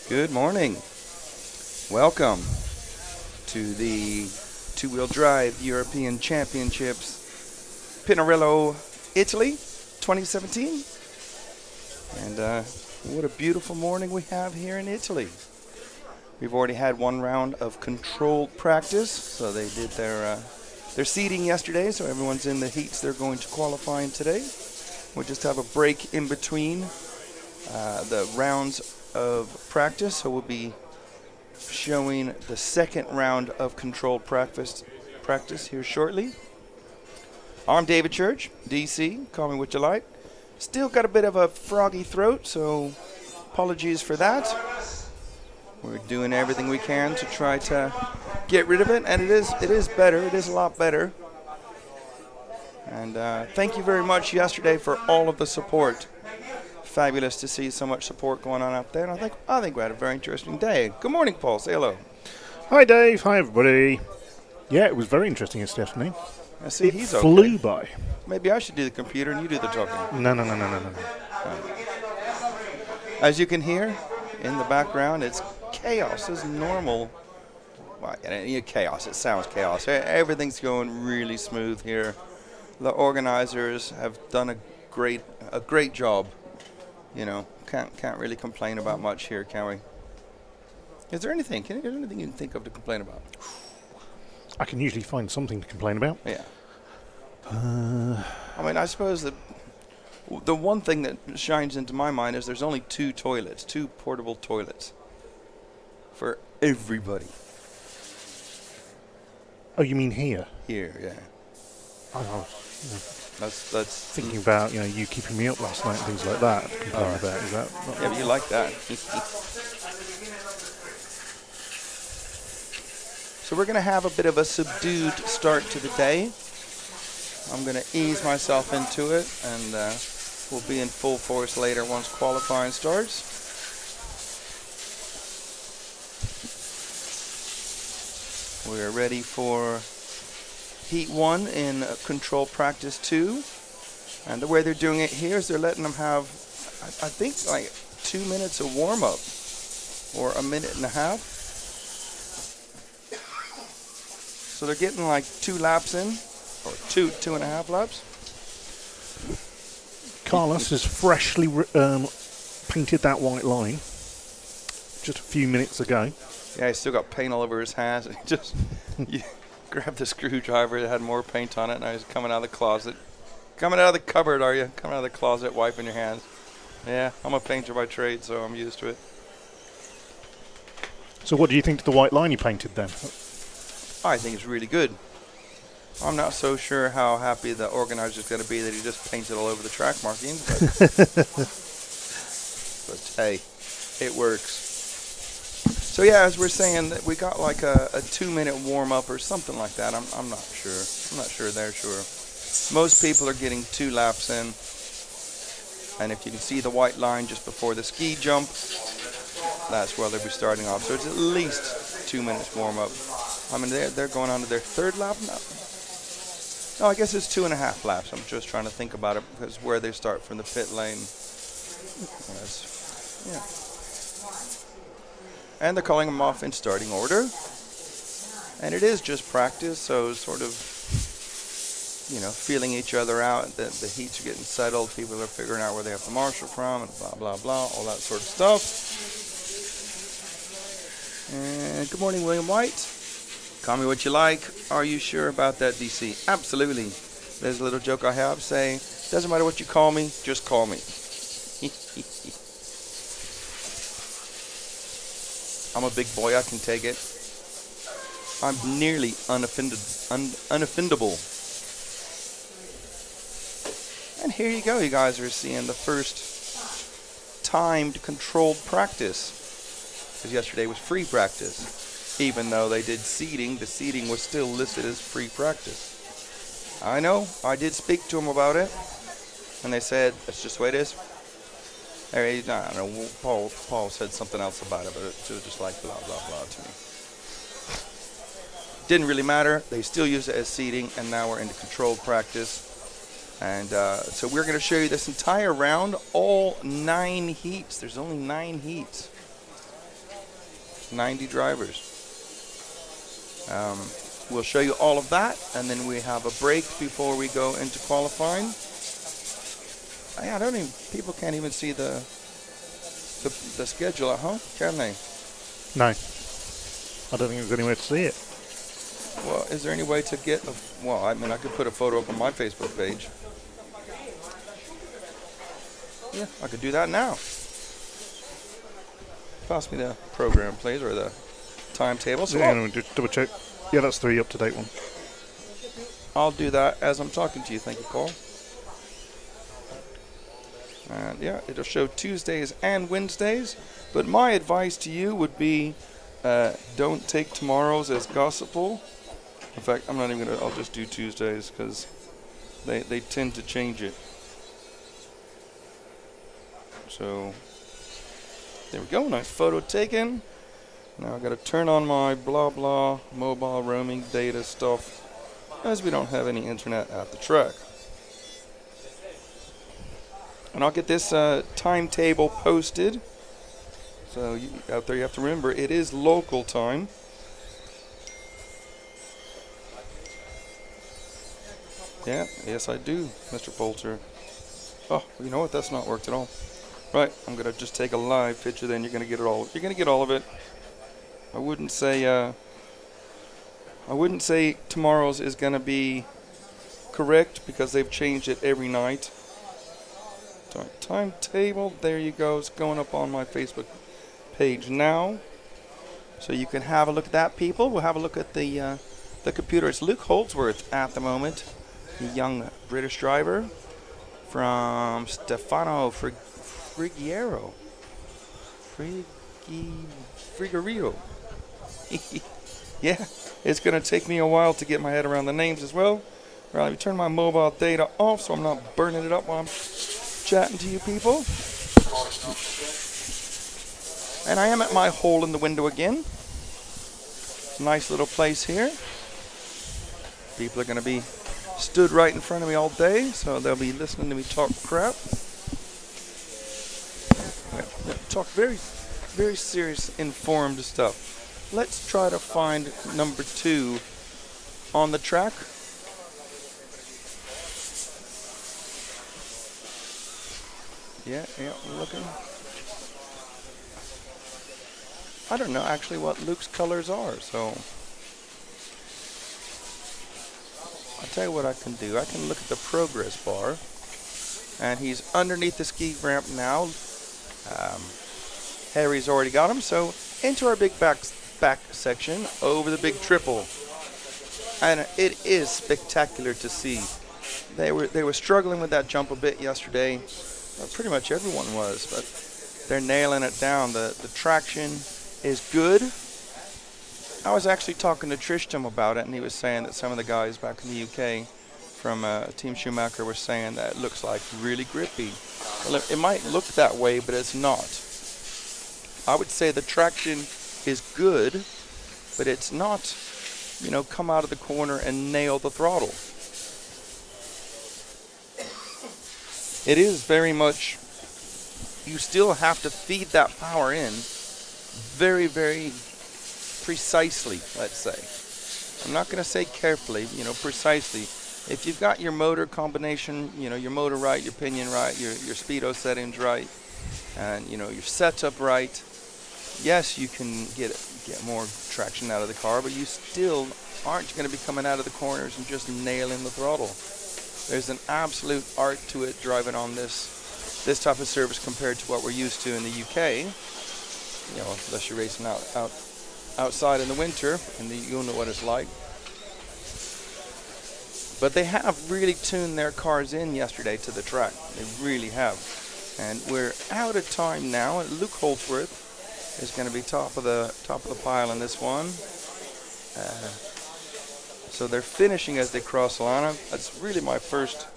Good morning. Welcome to the two-wheel drive European Championships, Pinarello, Italy, 2017. And what a beautiful morning we have here in Italy. We've already had one round of controlled practice, so they did their seeding yesterday, so everyone's in the heats they're going to qualify in today. We'll just have a break in between the rounds of practice, so we'll be showing the second round of controlled practice here shortly. I'm David Church, DC, call me what you like. Still got a bit of a froggy throat, so apologies for that. We're doing everything we can to try to get rid of it, and it is better. It is a lot better. And thank you very much yesterday for all of the support. Fabulous to see so much support going on out there, and I think we had a very interesting day. Good morning, Paul. Say hello. Hi, Dave. Hi, everybody. Yeah, it was very interesting yesterday afternoon. I see he's okay. Flew by. Maybe I should do the computer and you do the talking. No. As you can hear in the background, it's chaos. It's normal. Well, chaos. It sounds chaos. Everything's going really smooth here. The organizers have done a great job. You know, can't really complain about much here, can we? Is there anything? Is there anything you can think of to complain about? I can usually find something to complain about. Yeah. I mean, I suppose that the one thing that shines into my mind is there's only two portable toilets for everybody. Oh, you mean here? Here, yeah. Oh, That's thinking about you keeping me up last night and things like that. Complaining about is that? Yeah, but you like that. So we're going to have a bit of a subdued start to the day. I'm going to ease myself into it, and we'll be in full force later once qualifying starts. We're ready for Heat 1 in control practice 2. And the way they're doing it here is they're letting them have, I think, like 2 minutes of warm-up or a minute and a half. So they're getting like 2 laps in, or two and a half laps. Carlos has freshly painted that white line just a few minutes ago. Yeah, he's still got paint all over his hands. You grabbed the screwdriver that had more paint on it, and I was coming out of the closet. Coming out of the cupboard, are you? Coming out of the closet, wiping your hands. Yeah, I'm a painter by trade, so I'm used to it. So what do you think of the white line you painted then? I think it's really good. I'm not so sure how happy the organizer's going to be that he just painted all over the track markings, but hey, it works. So yeah, as we're saying, that we got like a 2-minute warm-up or something like that. I'm not sure. I'm not sure they're sure. Most people are getting 2 laps in, and if you can see the white line just before the ski jump, that's where they'll be starting off. So it's at least 2 minutes warm-up. I mean, they're going on to their 3rd lap now. No, I guess it's 2.5 laps. I'm just trying to think about it because where they start from the pit lane. Yeah. And they're calling them off in starting order. And it is just practice, so sort of, feeling each other out. The heats are getting settled. People are figuring out where they have to marshal from and blah, blah, blah, all that sort of stuff. And good morning, William White. Call me what you like. Are you sure about that, DC? Absolutely. There's a little joke I have saying, doesn't matter what you call me, just call me. I'm a big boy, I can take it. I'm nearly unoffendable. And here you go, you guys are seeing the first timed controlled practice. Because yesterday was free practice. Even though they did seeding, the seeding was still listed as free practice. I know, I did speak to them about it. And they said, that's just the way it is. I don't know, Paul said something else about it, but it was just like blah, blah, blah to me. Didn't really matter. They still use it as seeding, and now we're into controlled practice. And so we're going to show you this entire round, all 9 heats. There's only 9 heats. 90 drivers. We'll show you all of that, and then we have a break before we go into qualifying. I don't even, people can't even see the schedule at home, can they? No. I don't think there's anywhere to see it. Well, is there any way to get well, I mean, I could put a photo up on my Facebook page. Yeah, I could do that now. Pass me the program, please, or the timetable. So Yeah, just double check. Yeah, that's 3 up-to-date one. I'll do that as I'm talking to you. Thank you, Paul. And yeah, it'll show Tuesdays and Wednesdays. But my advice to you would be don't take tomorrow's as gospel. In fact, I'm not even going to, I'll just do Tuesdays because they tend to change it. So there we go, nice photo taken. Now I've got to turn on my blah blah mobile roaming data stuff as we don't have any internet at the track. And I'll get this timetable posted. So out there you have to remember it is local time. Yeah, yes I do, Mr. Poulter. Oh, you know what? That's not worked at all. Right, I'm gonna just take a live picture. Then you're gonna get it all. You're gonna get all of it. I wouldn't say tomorrow's is gonna be correct because they've changed it every night. Timetable. There you go. It's going up on my Facebook page now, so you can have a look at that. People, we'll have a look at the computer. It's Luke Holdsworth at the moment, the young British driver from Stefano Frigero. Yeah, it's going to take me a while to get my head around the names as well. Right, let me turn my mobile data off so I'm not burning it up while I'm chatting to you people. And I am at my hole in the window again. Nice little place here. People are going to be stood right in front of me all day, so they'll be listening to me talk crap. Talk very, very serious, informed stuff. Let's try to find number 2 on the track. Yeah, looking. I don't know actually what Luke's colors are, so I'll tell you what I can do. I can look at the progress bar, and he's underneath the ski ramp now. Harry's already got him, so into our big back section over the big triple, and it is spectacular to see. They were struggling with that jump a bit yesterday. Pretty much everyone was, but they're nailing it down. The traction is good. I was actually talking to Tristram about it, and he was saying that some of the guys back in the UK from Team Schumacher were saying that it looks like really grippy. Well, it might look that way, but it's not. I would say the traction is good, but it's not, come out of the corner and nail the throttle. It is very much, you still have to feed that power in very, very precisely, let's say. I'm not going to say carefully, precisely. If you've got your motor combination, your motor right, your pinion right, your speedo settings right, and, your setup right, yes, you can get more traction out of the car, but you still aren't going to be coming out of the corners and just nailing the throttle. There's an absolute art to it driving on this type of surface compared to what we're used to in the UK. Unless you're racing outside in the winter, and you'll know what it's like. But they have really tuned their cars in yesterday to the track. They really have. And we're out of time now. Luke Holdsworth is going to be top of the pile in this one. So they're finishing as they cross the line. That's really my first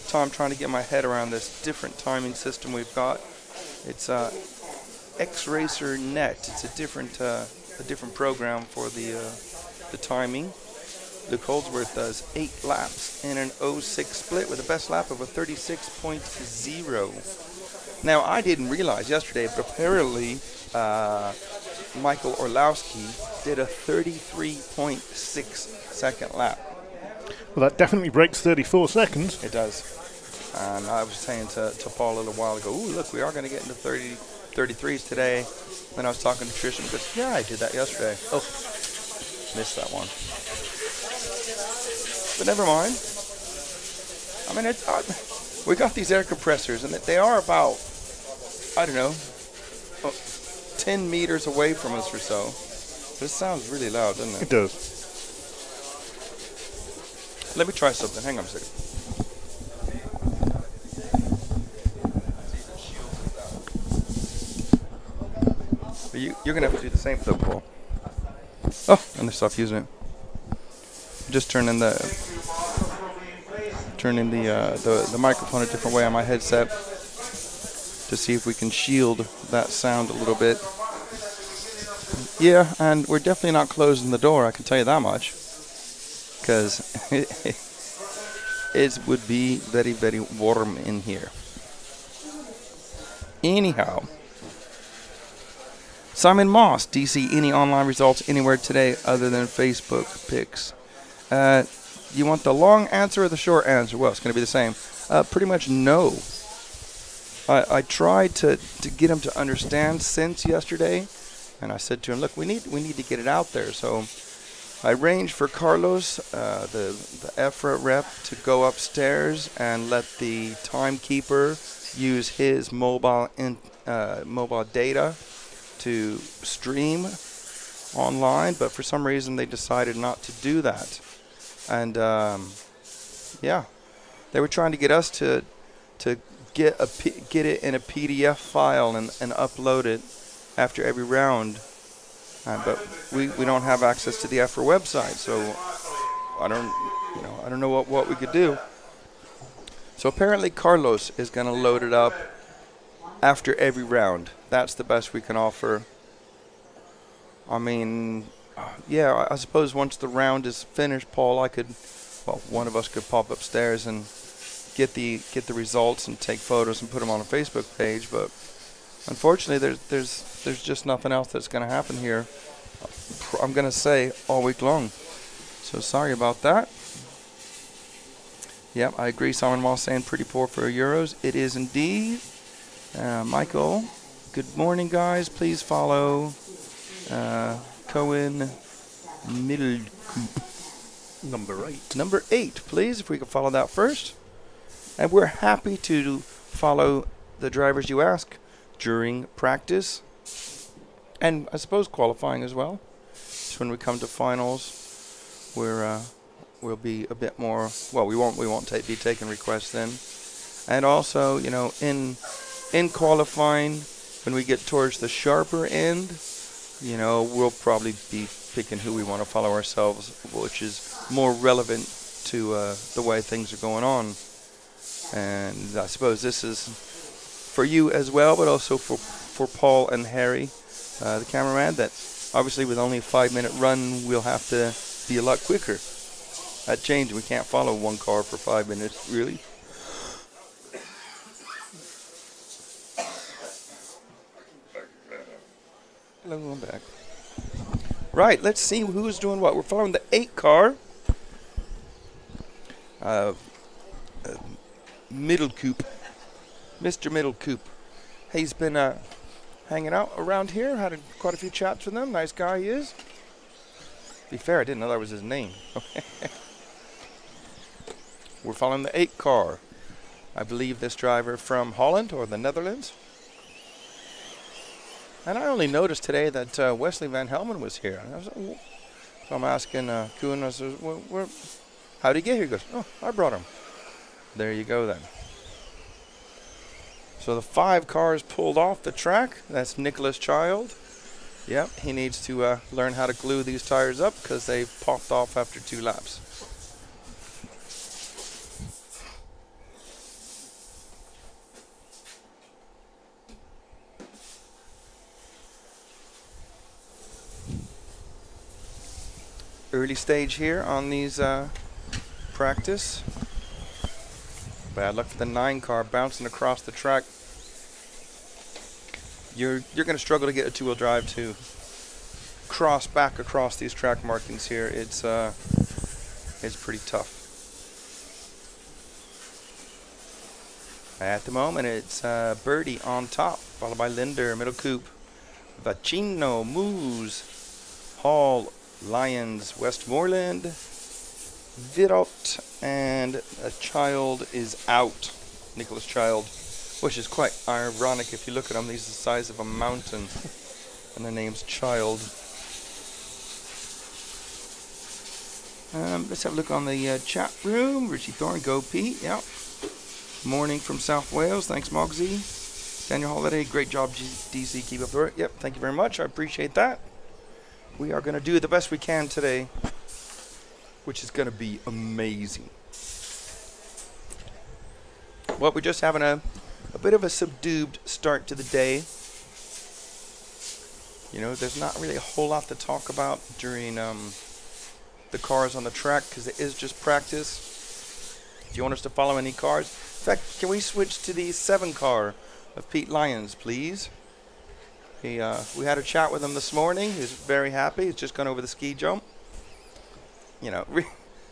time trying to get my head around this different timing system we've got. It's X-Racer Net. It's a different program for the timing. Luke Holdsworth does 8 laps in an 06 split with a best lap of a 36.0. Now I didn't realize yesterday, but apparently Michael Orlowski did a 33.6-second lap. Well, that definitely breaks 34 seconds. It does. And I was saying to Paul a little while ago, ooh, look, we are going to get into 33s today. Then I was talking to Trisha and goes, yeah, I did that yesterday. Oh, missed that one. But never mind. I mean, we got these air compressors, and they are about, I don't know, 10 meters away from us or so. But it sounds really loud, doesn't it? It does. Let me try something. Hang on a second. You're going to have to do the same though, Paul. Oh, and they stopped using it. Just turn in the microphone a different way on my headset to see if we can shield that sound a little bit. Yeah, and we're definitely not closing the door, I can tell you that much. Because it would be very, very warm in here. Anyhow. Simon Moss, do you see any online results anywhere today other than Facebook pics? You want the long answer or the short answer? Well, it's going to be the same. Pretty much no. I tried to get him to understand since yesterday, and I said to him, look, we need to get it out there. So I arranged for Carlos, the EFRA rep, to go upstairs and let the timekeeper use his mobile data to stream online, but for some reason they decided not to do that. And yeah, they were trying to get us to get it in a PDF file and upload it after every round, but we don't have access to the EFRA website, so I don't know what we could do. So apparently Carlos is going to load it up after every round. That's the best we can offer. I mean, yeah, I suppose once the round is finished, Paul, one of us could pop upstairs and get the results and take photos and put them on a Facebook page. But unfortunately, there's just nothing else that's going to happen here. I'm going to say all week long. So sorry about that. Yep, I agree. Simon Moss saying pretty poor for Euros. It is indeed. Michael, good morning, guys. Please follow Cohen Middlecoop. Number 8, please, if we could follow that first. And we're happy to follow the drivers you ask during practice and I suppose qualifying as well. So when we come to finals, we'll be a bit more. Well, we won't be taking requests then. And also, in qualifying, when we get towards the sharper end, we'll probably be picking who we want to follow ourselves, which is more relevant to the way things are going on. And I suppose this is for you as well, but also for Paul and Harry, the cameraman, that obviously with only a 5-minute run, we'll have to be a lot quicker. That changed. We can't follow one car for 5 minutes, really. Hello, I'm back. Right, let's see who's doing what. We're following the 8 car. Middlecoop. Mr. Middlecoop. He's been hanging out around here. Had quite a few chats with him. Nice guy he is. To be fair, I didn't know that was his name. We're following the 8 car. I believe this driver from Holland or the Netherlands. And I only noticed today that Wesley Van Helmen was here. And so I'm asking Koen, I said, how'd he get here? He goes, oh, I brought him. There you go then. So the 5 cars pulled off the track. That's Nicholas Child. Yep, he needs to learn how to glue these tires up because they popped off after 2 laps. Early stage here on these practice. Bad luck for the 9 car bouncing across the track. You're going to struggle to get a 2-wheel drive too. cross back across these track markings here, it's pretty tough. At the moment, it's Birdie on top, followed by Linder, middle coupe, Vacino, Moose, Hall, Lyons, Westmoreland, Virot, and a Child is out, Nicholas Child, which is quite ironic if you look at them. He's the size of a mountain, and the name's Child. Let's have a look on the chat room. Richie Thorne, go Pete, yeah. Morning from South Wales, thanks Mogsy. Daniel Holiday, great job DC, keep up the work. Yep, thank you very much, I appreciate that. We are going to do the best we can today, which is going to be amazing. Well, we're just having a bit of a subdued start to the day. You know, there's not really a whole lot to talk about during the cars on the track, because it is just practice. If you want us to follow any cars, in fact, can we switch to the 7 car of Pete Lyons, please? We had a chat with him this morning. He was very happy. He's just gone over the ski jump. You know,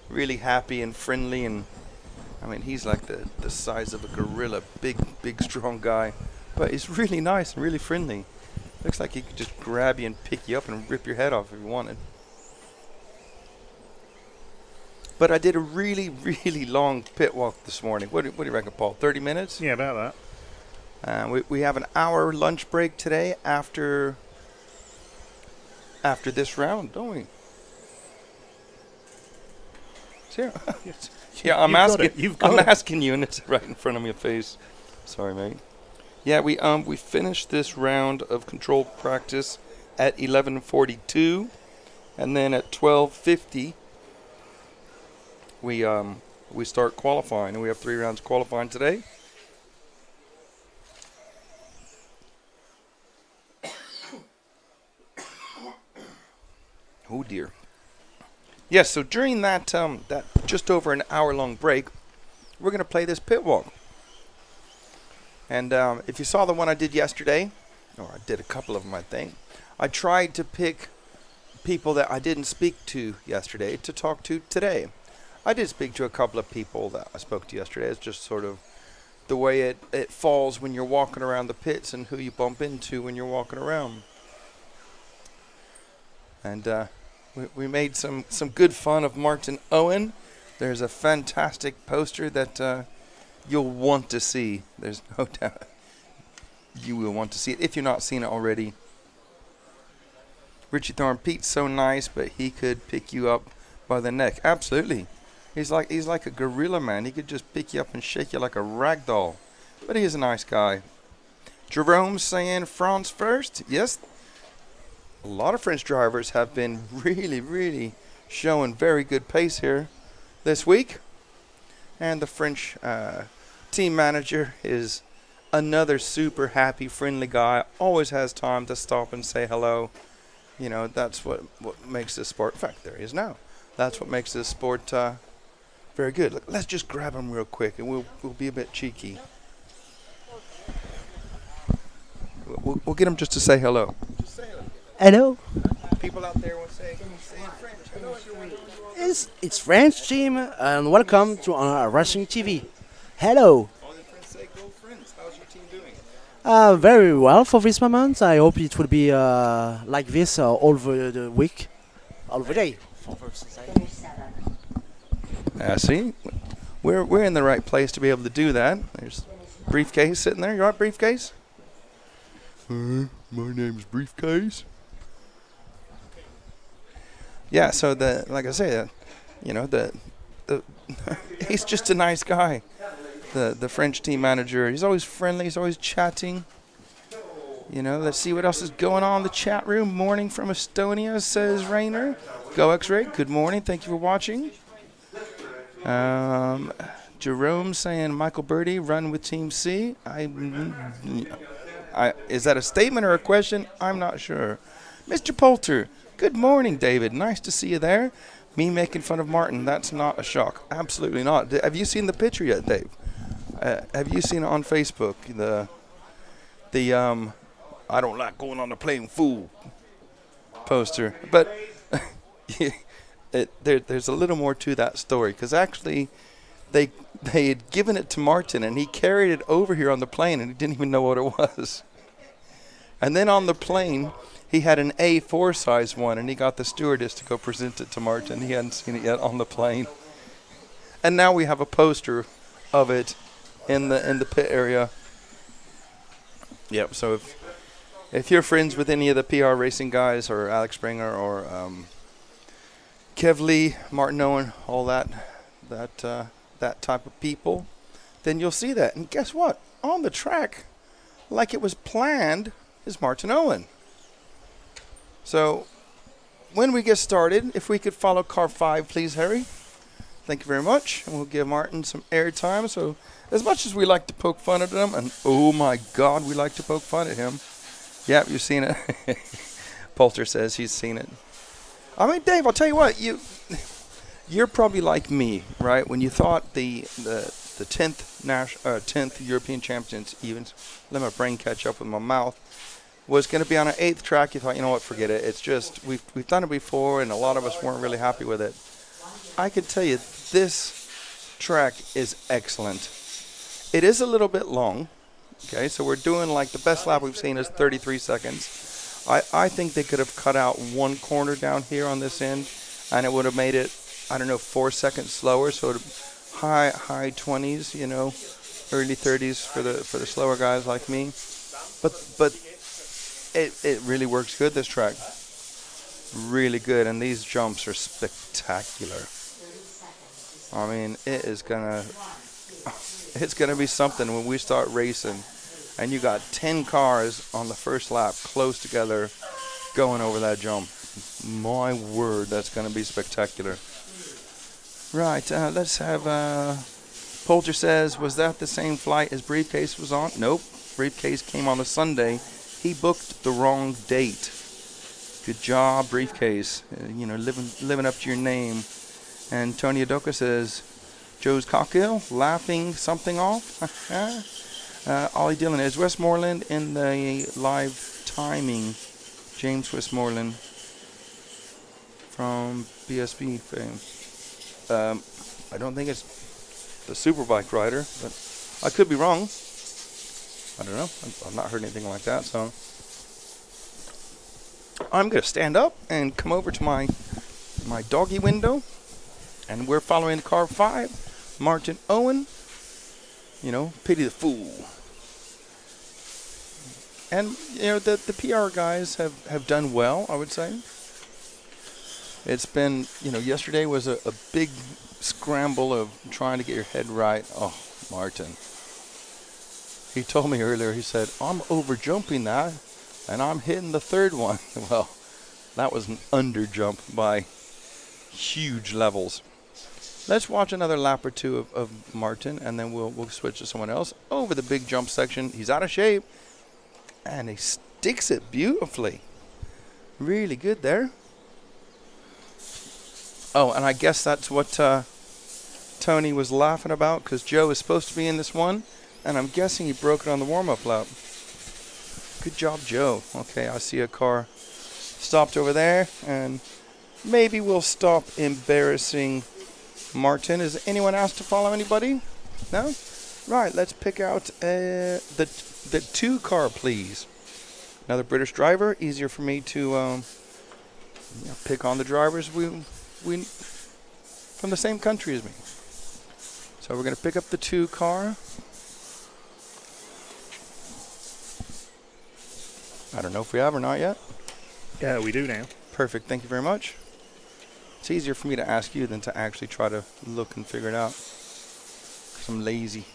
really happy and friendly, and I mean, he's like the size of a gorilla, big, strong guy, but he's really nice and really friendly. Looks like he could just grab you and pick you up and rip your head off if you wanted. But I did a really long pit walk this morning. What do you reckon, Paul? 30 minutes? Yeah, about that. We have an hour lunch break today after this round, don't we? So, yeah, I'm asking you, and it's right in front of my face. Sorry, mate. Yeah, we finished this round of control practice at 11:42, and then at 12:50 we start qualifying, and we have 3 rounds qualifying today. Oh dear. Yes, so during that just over an hour-long break, we're going to play this pit walk. And if you saw the one I did yesterday, or I did a couple of them, I think, I tried to pick people that I didn't speak to yesterday to talk to today. I did speak to a couple of people that I spoke to yesterday. It's just sort of the way it falls when you're walking around the pits and who you bump into when you're walking around. And we made some good fun of Martin Owen. There's a fantastic poster that you'll want to see. There's no doubt you will want to see it if you've not seen it already. Richie Thorne, Pete's so nice, but he could pick you up by the neck. Absolutely. He's like a gorilla, man. He could just pick you up and shake you like a rag doll. But he is a nice guy. Jerome saying France first. Yes. A lot of French drivers have been really showing very good pace here this week. And the French team manager is another super happy, friendly guy. Always has time to stop and say hello. You know, that's what makes this sport. In fact, there he is now. That's what makes this sport very good. Look, let's just grab him real quick, and we'll be a bit cheeky. We'll get him just to say hello. Just say hello. Hello. People out there will say in French. Hello. It's French team, and welcome to our Racing TV. Hello. All the friends say go friends. How's your team doing? Very well for this moment. I hope it will be like this all the week, all the day. See, we're in the right place to be able to do that. There's Briefcase sitting there. You all right, Briefcase? My name's Briefcase. Yeah, so like I say, you know, the he's just a nice guy. The French team manager, he's always friendly, he's always chatting. You know, let's see what else is going on in the chat room. Morning from Estonia, says Rainer. Go X-Ray, good morning, thank you for watching. Jerome saying Michael Birdie, run with Team C. Is that a statement or a question? I'm not sure. Mr. Poulter, good morning, David. Nice to see you there. Me making fun of Martin, that's not a shock. Absolutely not. Have you seen the picture yet, Dave? Have you seen it on Facebook? The I don't like going on the playing fool. poster. But there's a little more to that story, because actually they had given it to Martin, and he carried it over here on the plane, and he didn't even know what it was. And then on the plane, he had an A4 size one, and he got the stewardess to go present it to Martin. He hadn't seen it yet on the plane. And now we have a poster of it in the pit area. Yep, so if you're friends with any of the PR racing guys, or Alex Springer, or Kev Lee, Martin Owen, all that type of people, then you'll see that. And guess what? On the track, like it was planned, is Martin Owen. So when we get started, if we could follow car 5, please, Harry. Thank you very much. And we'll give Martin some airtime. So as much as we like to poke fun at him, and oh my God, we like to poke fun at him. Yep, you've seen it. Poulter says he's seen it. I mean, Dave, I'll tell you what, you're probably like me, right? When you thought the 10th European Championships events, let my brain catch up with my mouth, was going to be on an 8th track, you thought, you know what, forget it. It's just, we've done it before, and a lot of us weren't really happy with it. I can tell you, this track is excellent. It is a little bit long, okay? So we're doing, like, the best lap we've seen is 33 seconds. I think they could have cut out one corner down here on this end, and it would have made it, I don't know, 4 seconds slower. So high 20s, you know, early 30s for the slower guys like me. But it really works good, this track. Really good, and these jumps are spectacular. I mean, it's gonna be something when we start racing, and you got 10 cars on the first lap close together going over that jump. My word, that's gonna be spectacular. Right, let's have, Poulter says, was that the same flight as Briefcase was on? Nope, Briefcase came on a Sunday. He booked the wrong date. Good job, Briefcase. You know, living up to your name. And Tony Adoka says, Joe's cocktail, laughing something off. Ollie Dillon, is Westmoreland in the live timing? James Westmoreland from BSB fame. I don't think it's the Superbike rider, but I could be wrong. I don't know. I've not heard anything like that, so I'm going to stand up and come over to my doggy window, and we're following car 5, Martin Owen. You know, pity the fool. And, you know, the PR guys have done well, I would say. It's been, you know, yesterday was a big scramble of trying to get your head right. Oh, Martin. He told me earlier, he said, I'm over jumping that, and I'm hitting the 3rd one. Well, that was an under jump by huge levels. Let's watch another lap or two of Martin, and then we'll switch to someone else. Over the big jump section, he's out of shape, and he sticks it beautifully. Really good there. Oh, and I guess that's what Tony was laughing about, because Joe is supposed to be in this one. And I'm guessing he broke it on the warm-up lap. Good job, Joe. Okay, I see a car stopped over there, and maybe we'll stop embarrassing Martin. Is anyone asked to follow anybody? No? Right, let's pick out the 2 car, please. Another British driver. Easier for me to pick on the drivers we from the same country as me. So we're going to pick up the 2 car. I don't know if we have or not yet. Yeah, we do now. Perfect. Thank you very much. It's easier for me to ask you than to actually try to look and figure it out, because I'm lazy.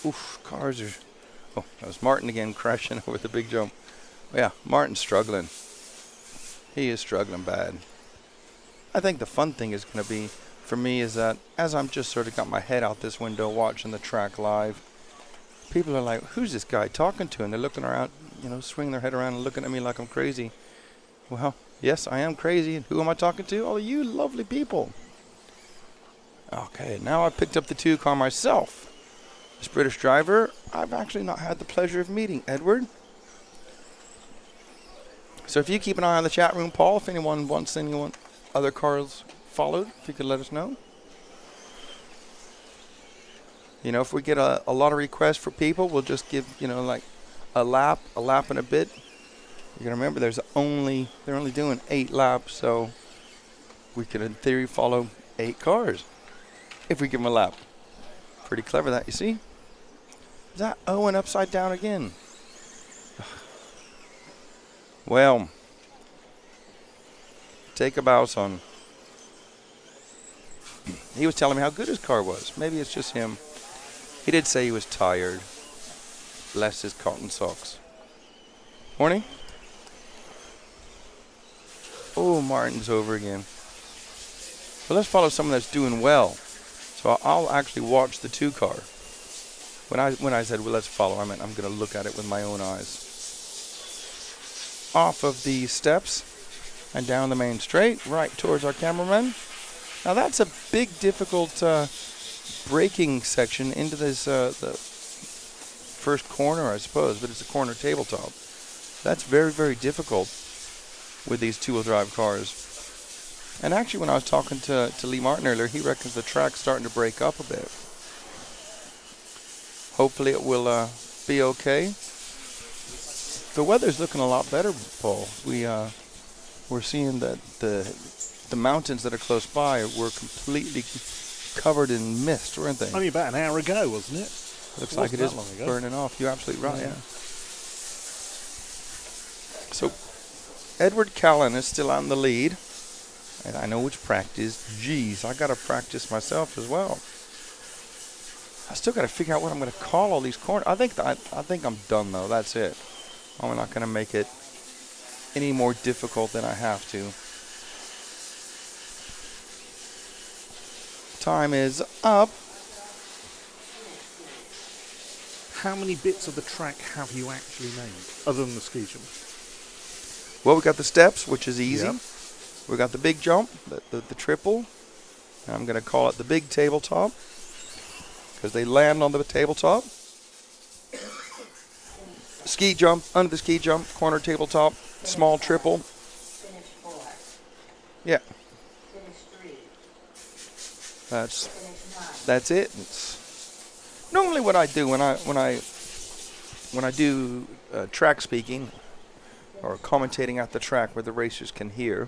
Oof, cars are... Oh, that was Martin again crashing over the big jump. Yeah, Martin's struggling. He is struggling bad. I think the fun thing is going to be, for me, is that as I'm just sort of got my head out this window watching the track live, people are like, who's this guy talking to? And they're looking around, you know, swinging their head around and looking at me like I'm crazy. Well, yes, I am crazy. And who am I talking to? All of you lovely people. Okay, now I've picked up the 2 car myself. This British driver, I've actually not had the pleasure of meeting. Edward. So if you keep an eye on the chat room, Paul, if anyone wants anyone other cars followed, if you could let us know. You know, if we get a lot of requests for people, we'll just give, you know, like a lap and a bit. You gotta remember, they're only doing 8 laps, so we could in theory follow 8 cars if we give them a lap. Pretty clever, that, you see? Is that Owen upside down again? Well, take a bow, son. He was telling me how good his car was. Maybe it's just him. He did say he was tired. Bless his cotton socks. Morning. Oh, Martin's over again. Well, let's follow someone that's doing well. So I'll actually watch the 2 car. When I said, well, let's follow, I meant I'm going to look at it with my own eyes. Off of the steps and down the main straight, right towards our cameraman. Now that's a big, difficult braking section into this the first corner, I suppose, but it's a corner tabletop. That's very, very difficult with these 2-wheel drive cars. And actually, when I was talking to Lee Martin earlier, he reckons the track's starting to break up a bit. Hopefully it will be okay. The weather's looking a lot better, Paul. We're seeing that the mountains that are close by were completely covered in mist, weren't they? Only about an hour ago, wasn't it? Looks like it is burning off. You're absolutely right, yeah. So Edward Callan is still on the lead. And I know which practice. Geez, I got to practice myself as well. I still got to figure out what I'm going to call all these corners. I think I'm done, though. That's it. I'm not going to make it any more difficult than I have to. Time is up. How many bits of the track have you actually named, other than the ski jump? Well, we got the steps, which is easy. Yep. We got the big jump, the triple. And I'm going to call it the big tabletop because they land on the tabletop. Ski jump, under the ski jump, corner tabletop, small triple. Yeah. That's it. It's normally what I do when I do track speaking or commentating at the track where the racers can hear.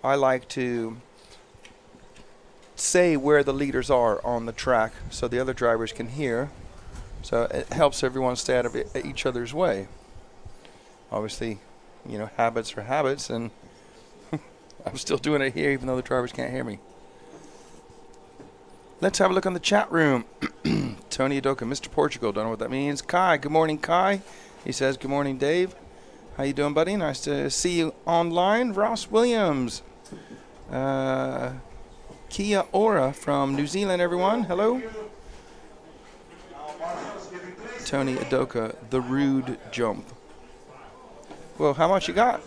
I like to say where the leaders are on the track so the other drivers can hear. So it helps everyone stay out of each other's way. Obviously, you know, habits are habits, and I'm still doing it here even though the drivers can't hear me. Let's have a look on the chat room. Tony Adoka, Mr. Portugal, don't know what that means. Kai, good morning, Kai. He says, good morning, Dave. How you doing, buddy? Nice to see you online. Ross Williams. Kia ora from New Zealand, everyone. Hello. Tony Adoka, the rude jump. Well, how much you got?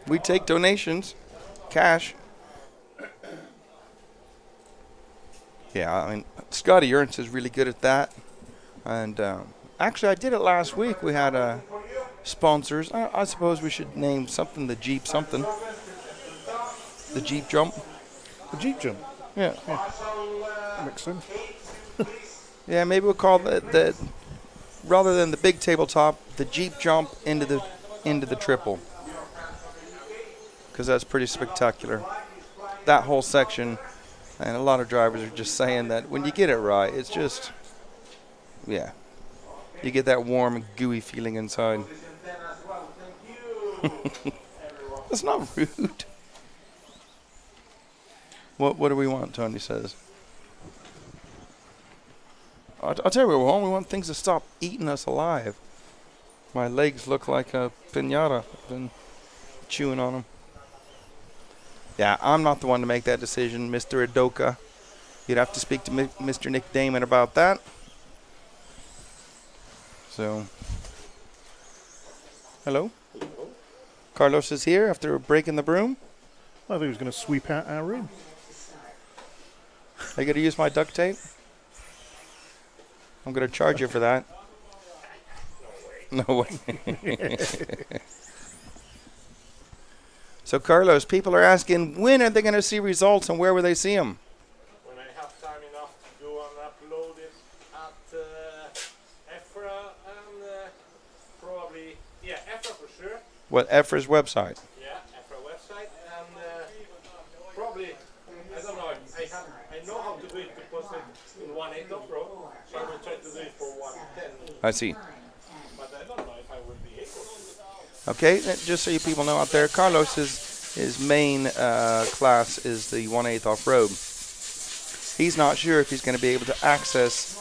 We take donations, cash. Yeah, I mean, Scotty Ernst is really good at that. And actually, I did it last week. We had sponsors. I suppose we should name something the Jeep something. The Jeep jump. The Jeep jump? Yeah. That makes sense. Yeah, maybe we'll call the rather than the big tabletop, the Jeep jump into the triple. Because that's pretty spectacular. That whole section. And a lot of drivers are just saying that when you get it right, it's just, yeah, you get that warm and gooey feeling inside. That's not rude. What do we want, Tony says. I'll tell you what we want. We want things to stop eating us alive. My legs look like a piñata. I've been chewing on them. Yeah, I'm not the one to make that decision, Mr. Adoka. You'd have to speak to Mr. Nick Damon about that. So, hello? Carlos is here after breaking the broom. I think he was going to sweep out our room. I got to use my duct tape. I'm going to charge you for that. No way. So, Carlos, people are asking, when are they going to see results and where will they see them? When I have time enough to go and upload it at EFRA and probably, yeah, EFRA for sure. What, EFRA's website? Yeah, EFRA website, and probably, I don't know, I know how to do it to post it in 1/8 off-road, so I will try to do it for 1/10. I see. But I don't know if I will be able to. Okay, just so you people know out there, Carlos his main class is the 1/8 off-road. He's not sure if he's going to be able to access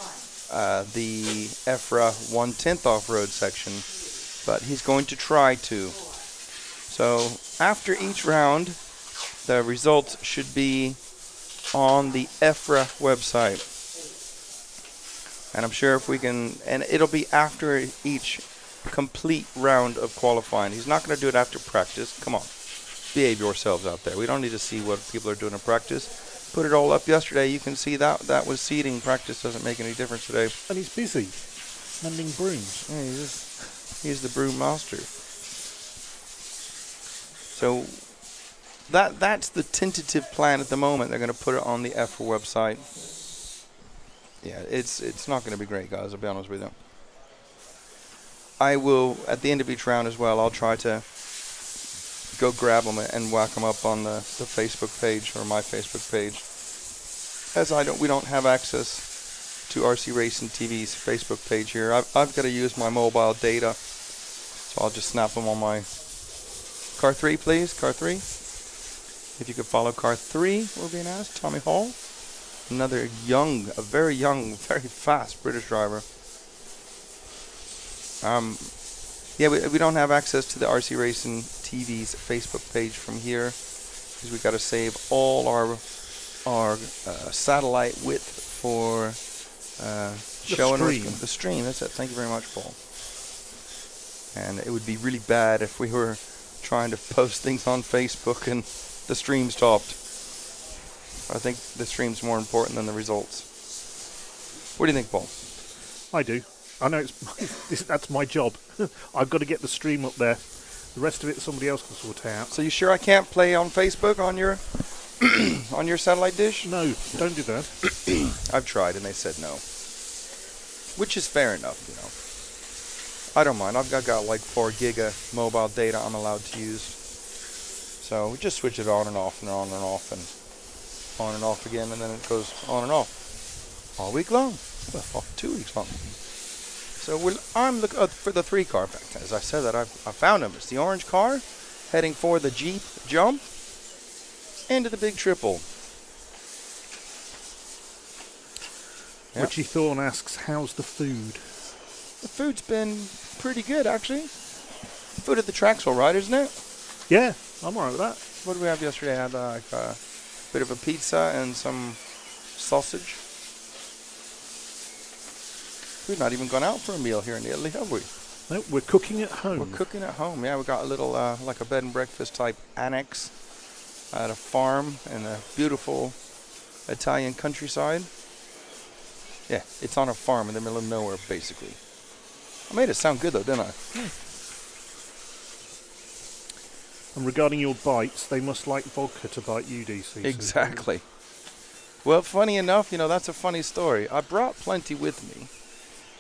the EFRA 1/10 off-road section, but he's going to try to. So after each round, the results should be on the EFRA website. And I'm sure if we can, and it'll be after each complete round of qualifying. He's not going to do it after practice. Come on, behave yourselves out there. We don't need to see what people are doing in practice. Put it all up yesterday. You can see that was seeding. Practice doesn't make any difference today. And he's busy mending brooms. Yeah, he's the broom master. So that's the tentative plan at the moment. They're going to put it on the EFRA website. Yeah, it's not going to be great, guys. I'll be honest with you. I will, at the end of each round as well, I'll try to go grab them and whack them up on the Facebook page or my Facebook page. As we don't have access to RC Racing TV's Facebook page here. I've got to use my mobile data, so I'll just snap them on my car 3, please. Car 3. If you could follow car 3, we're being asked. Tommy Hall, another very young, very fast British driver. Yeah, we don't have access to the RC Racing TV's Facebook page from here because we got to save all our satellite width for showing the stream. That's it. Thank you very much, Paul. And it would be really bad if we were trying to post things on Facebook and the stream stopped. I think the stream's more important than the results. What do you think, Paul? I do. I know that's my job. I've got to get the stream up there. The rest of it, somebody else can sort out. So you sure I can't play on Facebook on your on your satellite dish? No, don't do that. I've tried and they said no. Which is fair enough, you know. I don't mind. I've got like 4 giga mobile data I'm allowed to use. So we just switch it on and off and on and off and on and off again, and then it goes on and off all week long. Well, 2 weeks long. So I'm looking for the 3 car. In fact, as I said that, I found him. It's the orange car heading for the Jeep Jump into the big triple. Yep. Richie Thorne asks, how's the food? The food's been pretty good, actually. Food at the track's all right, isn't it? Yeah, I'm all right with that. What did we have yesterday? I had like a bit of a pizza and some sausage. We've not even gone out for a meal here in Italy, have we? No, we're cooking at home. We're cooking at home, yeah. We got a little, like a bed and breakfast type annex at a farm in the beautiful Italian countryside. Yeah, it's on a farm in the middle of nowhere, basically. I made it sound good, though, didn't I? And regarding your bites, they must like vodka to bite you, DC. Exactly. Well, funny enough, you know, that's a funny story. I brought plenty with me.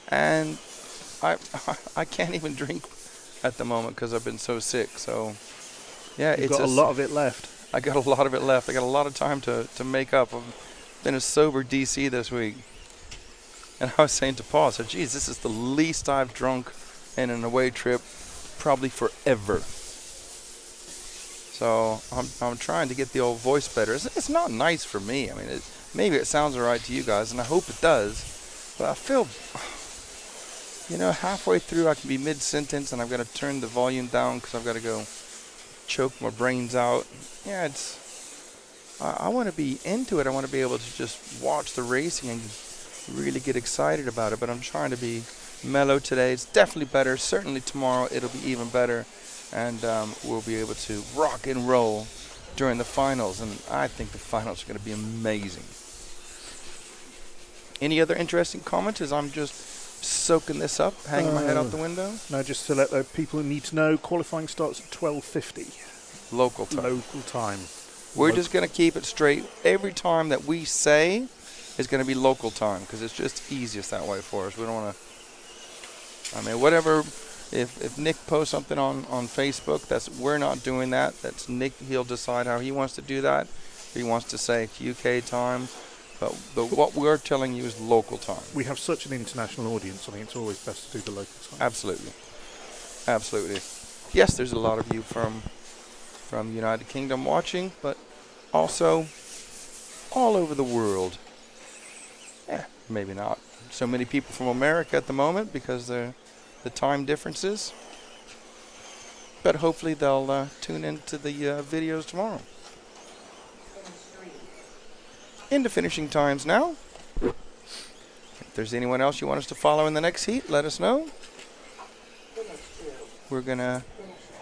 And I can't even drink at the moment because I've been so sick. So, yeah, You've got a lot of it left. I got a lot of it left. I got a lot of time to make up. I've been a sober DC this week. And I was saying to Paul, I said, geez, this is the least I've drunk in an away trip probably forever. So I'm trying to get the old voice better. It's not nice for me. I mean, maybe it sounds all right to you guys, and I hope it does. But I feel, you know, halfway through I can be mid-sentence, and I've got to turn the volume down because I've got to go choke my brains out. Yeah, I want to be into it. I want to be able to just watch the racing and really get excited about it. But I'm trying to be mellow today. It's definitely better. Certainly tomorrow it'll be even better. And we'll be able to rock and roll during the finals. And I think the finals are going to be amazing. Any other interesting comments as I'm just soaking this up, hanging my head out the window. No, just to let the people who need to know, qualifying starts at 12:50 Local time. local time. We're just going to keep it straight. Every time that we say is going to be local time because it's just easiest that way for us. We don't want to. I mean, whatever. If Nick posts something on Facebook, we're not doing that. That's Nick. He'll decide how he wants to do that. If he wants to say UK time, but what we're telling you is local time. We have such an international audience. I think it's always best to do the local time. Absolutely, absolutely. Yes, there's a lot of you from the United Kingdom watching, but also all over the world. Maybe not so many people from America at the moment because the time differences. But hopefully they'll tune into the videos tomorrow. Into finishing times now. If there's anyone else you want us to follow in the next heat, let us know. We're gonna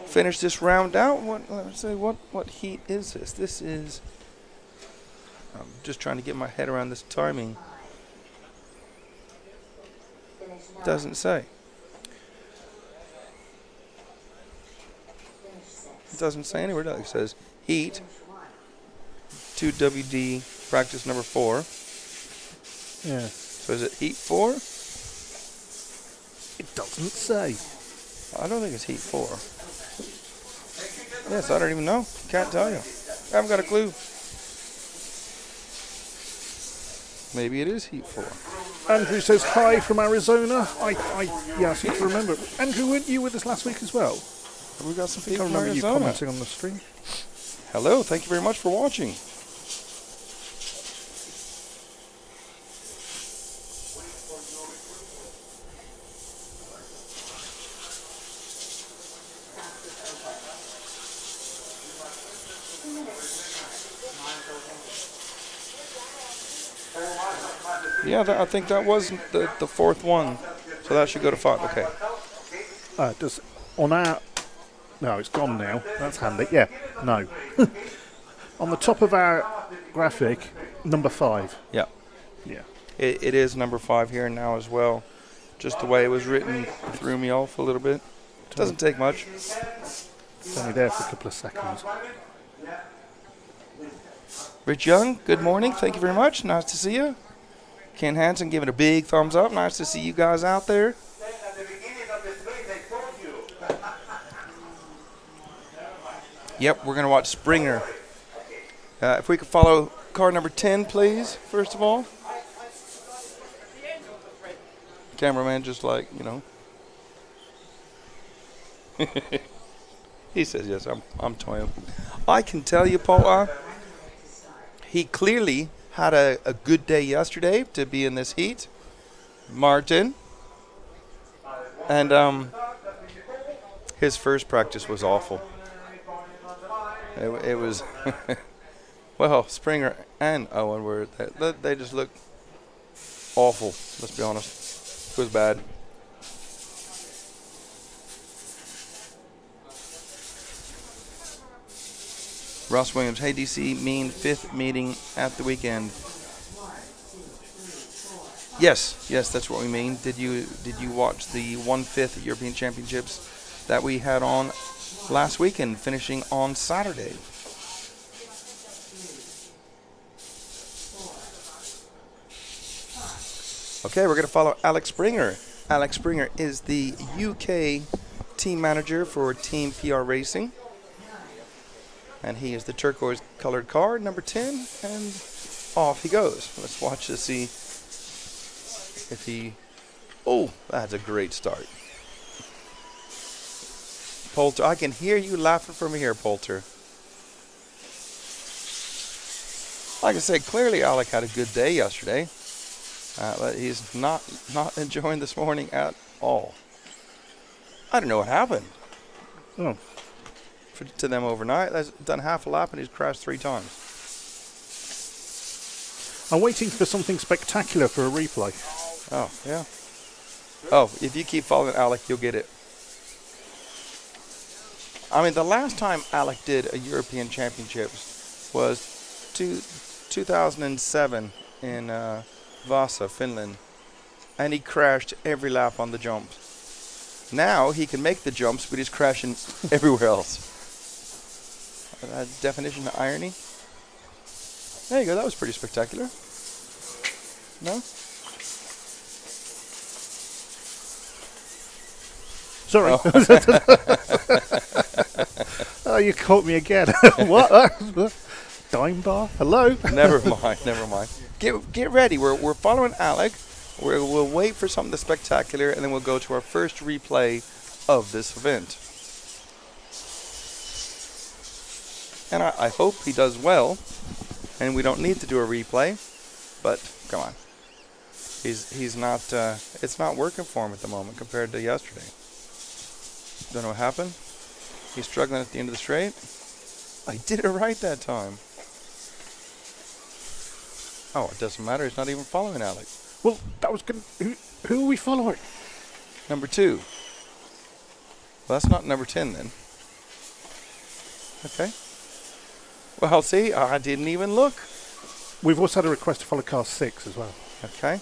finish this round out. What heat is this? This is. I'm just trying to get my head around this timing. Doesn't say. It doesn't say anywhere, does it? It says heat 2WD practice number 4. Yeah. So is it heat 4? It doesn't say. I don't think it's heat 4. Yes, I don't even know. Can't tell you. I haven't got a clue. Maybe it is heat 4. Andrew says hi from Arizona. I seem to remember. Andrew, weren't you with us last week as well? Have we got some I people from remember you Arizona? commenting on the stream. Hello, thank you very much for watching. Yeah, I think that was the 4th one. So that should go to 5. Okay. Does on our... No, it's gone now. That's handy. Yeah, no. On the top of our graphic, number 5. Yeah. Yeah. It is number 5 here now as well. Just the way it was written threw me off a little bit. Doesn't take much. It's only there for a couple of seconds. Rich Young, good morning. Thank you very much. Nice to see you. Ken Hansen giving a big thumbs up. Nice to see you guys out there. Yep, we're going to watch Springer. If we could follow car number 10, please, first of all. Cameraman just like, you know. He says, yes, I'm toying. I can tell you, Paul, he clearly had a good day yesterday to be in this heat. Martin. And his first practice was awful. It was, well, Springer and Owen were, they just looked awful, let's be honest. It was bad. Ross Williams, hey DC, mean 5th meeting at the weekend. Yes, that's what we mean. Did you watch the 1/5 European Championships that we had on last weekend, finishing on Saturday? Okay, we're going to follow Alex Springer. Alex Springer is the UK team manager for Team PR Racing. And he is the turquoise colored car, number 10, and off he goes. Let's watch to see if he... Oh, that's a great start. Poulter, I can hear you laughing from here, Poulter. Like I said, clearly Alec had a good day yesterday. But he's not enjoying this morning at all. I don't know what happened. Oh. To them overnight. That's done half a lap and he's crashed 3 times. I'm waiting for something spectacular for a replay. Oh, yeah. Oh, if you keep following Alec, you'll get it. I mean, the last time Alec did a European Championships was 2007 in Vasa, Finland. and he crashed every lap on the jump. Now he can make the jumps, but he's crashing everywhere else. Definition of irony. There you go. That was pretty spectacular. No? Sorry. Oh, you caught me again. What? Dime bar? Hello? Never mind. Never mind. Get ready. We're following Alec. We'll wait for something spectacular, and then we'll go to our first replay of this event. And I hope he does well, and we don't need to do a replay. But come on, he's not. It's not working for him at the moment compared to yesterday. Don't know what happened. He's struggling at the end of the straight. I did it right that time. Oh, it doesn't matter. He's not even following Alec. Well, that was good. Who are we following? Number 2. Well, that's not number 10 then. Okay. Well, see, I didn't even look. We've also had a request to follow car 6 as well. Okay.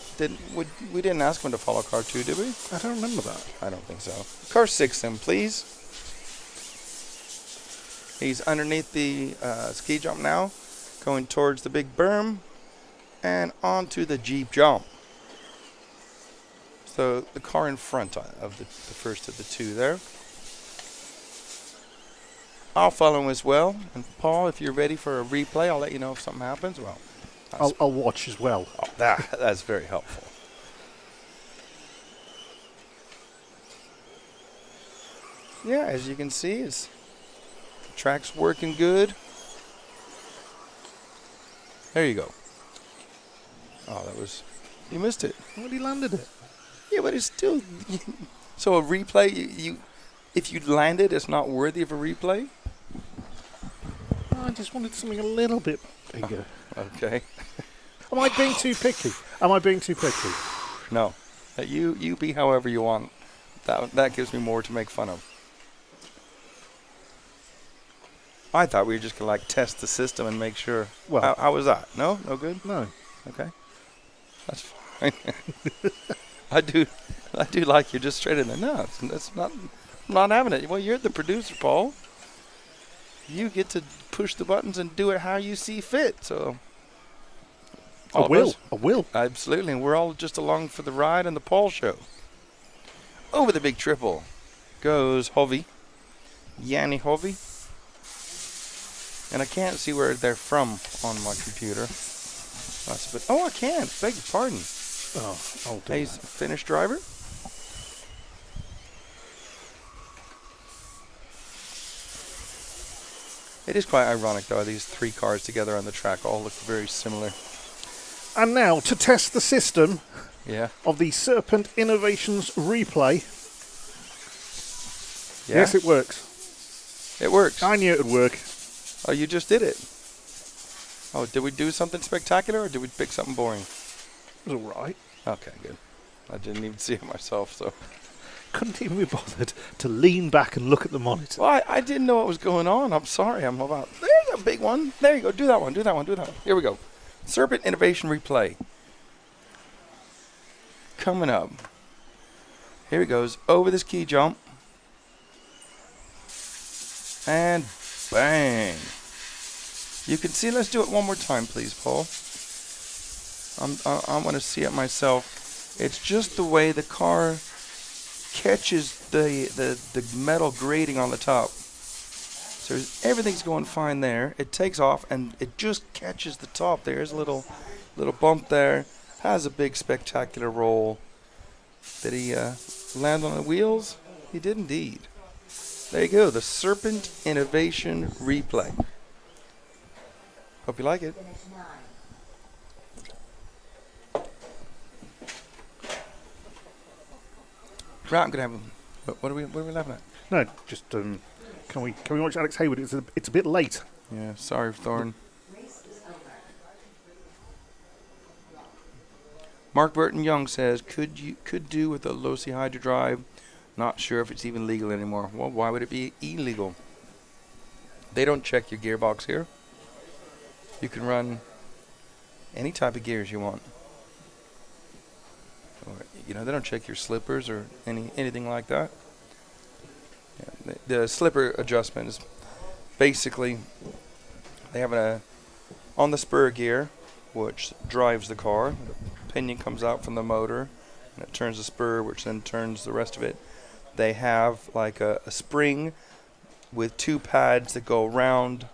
We didn't ask him to follow car 2, did we? I don't remember that. I don't think so. Car 6 then, please. He's underneath the ski jump now, going towards the big berm and onto the Jeep jump. So the car in front of the first of the 2 there. I'll follow him as well. And Paul, if you're ready for a replay, I'll let you know if something happens. Well, I'll watch as well. Oh, that's very helpful. Yeah, as you can see, the track's working good. There you go. Oh, you missed it. Well, he landed it. Yeah, but it's still. So a replay, if you landed, it's not worthy of a replay. I just wanted something a little bit bigger. Okay. Am I being too picky? Am I being too picky? No. You be however you want. That gives me more to make fun of. I thought we were just gonna test the system and make sure. Well, how was that? No good. No. Okay. That's fine. I do like you just straight in there. No, that's not. I'm not having it. Well, you're the producer, Paul. You get to push the buttons and do it how you see fit. So. I will. Absolutely. And we're all just along for the ride and the Paul show. Over the big triple goes Hovey. Yanni Hovey. And I can't see where they're from on my computer. That's a bit. Oh, I can. Beg your pardon. Oh, I'll do He's a Finnish driver. It is quite ironic, though. These 3 cars together on the track all look very similar. And now to test the system of the Serpent Innovations replay. Yeah. Yes, it works. It works. I knew it would work. Oh, you just did it. Oh, did we do something spectacular or did we pick something boring? It was all right. Okay, good. I didn't even see it myself, so. Couldn't even be bothered to lean back and look at the monitor. Well, I didn't know what was going on. I'm sorry. There's a big one. There you go. Do that one. Here we go. Serpent Innovation Replay. Coming up. Here he goes. Over this key jump. And bang. You can see. Let's do it one more time, please, Paul. I want to see it myself. It's just the way the car catches the metal grating on the top. So everything's going fine there. It takes off and it just catches the top. There's a little bump there. Has a big spectacular roll. Did he land on the wheels? He did indeed. There you go. The Serpent Innovation Replay. Hope you like it. Right, I'm gonna have them. What are we laughing at? No, just can we watch Alex Hayward? It's a bit late. Yeah, sorry, Thorne. Mark Burton Young says, could do with a low-C hydro drive. Not sure if it's even legal anymore. Well, why would it be illegal? They don't check your gearbox here. You can run any type of gears you want. Or, you know, they don't check your slippers or anything like that. Yeah, the slipper adjustment is basically they have on the spur gear, which drives the car. The pinion comes out from the motor, and it turns the spur, which then turns the rest of it. They have like a spring with 2 pads that go around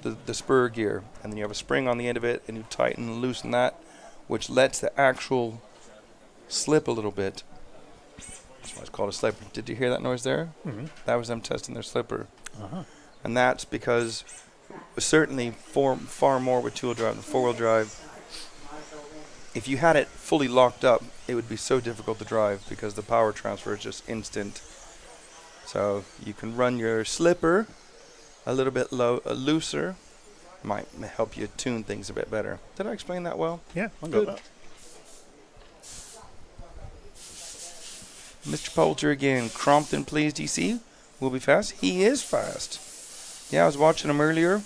the spur gear, and then you have a spring on the end of it, and you tighten and loosen that, which lets the actual slip a little bit. That's why it's called a slipper. Did you hear that noise there? Mm-hmm. That was them testing their slipper. Uh-huh. And that's because certainly far more with 2-wheel drive than 4-wheel drive. If you had it fully locked up, it would be so difficult to drive because the power transfer is just instant. So you can run your slipper a little bit looser. Might help you tune things a bit better. Did I explain that well? Yeah, I Good. got that. Mr. Poulter again. Crompton, please, DC. Will be fast. He is fast. Yeah, I was watching him earlier,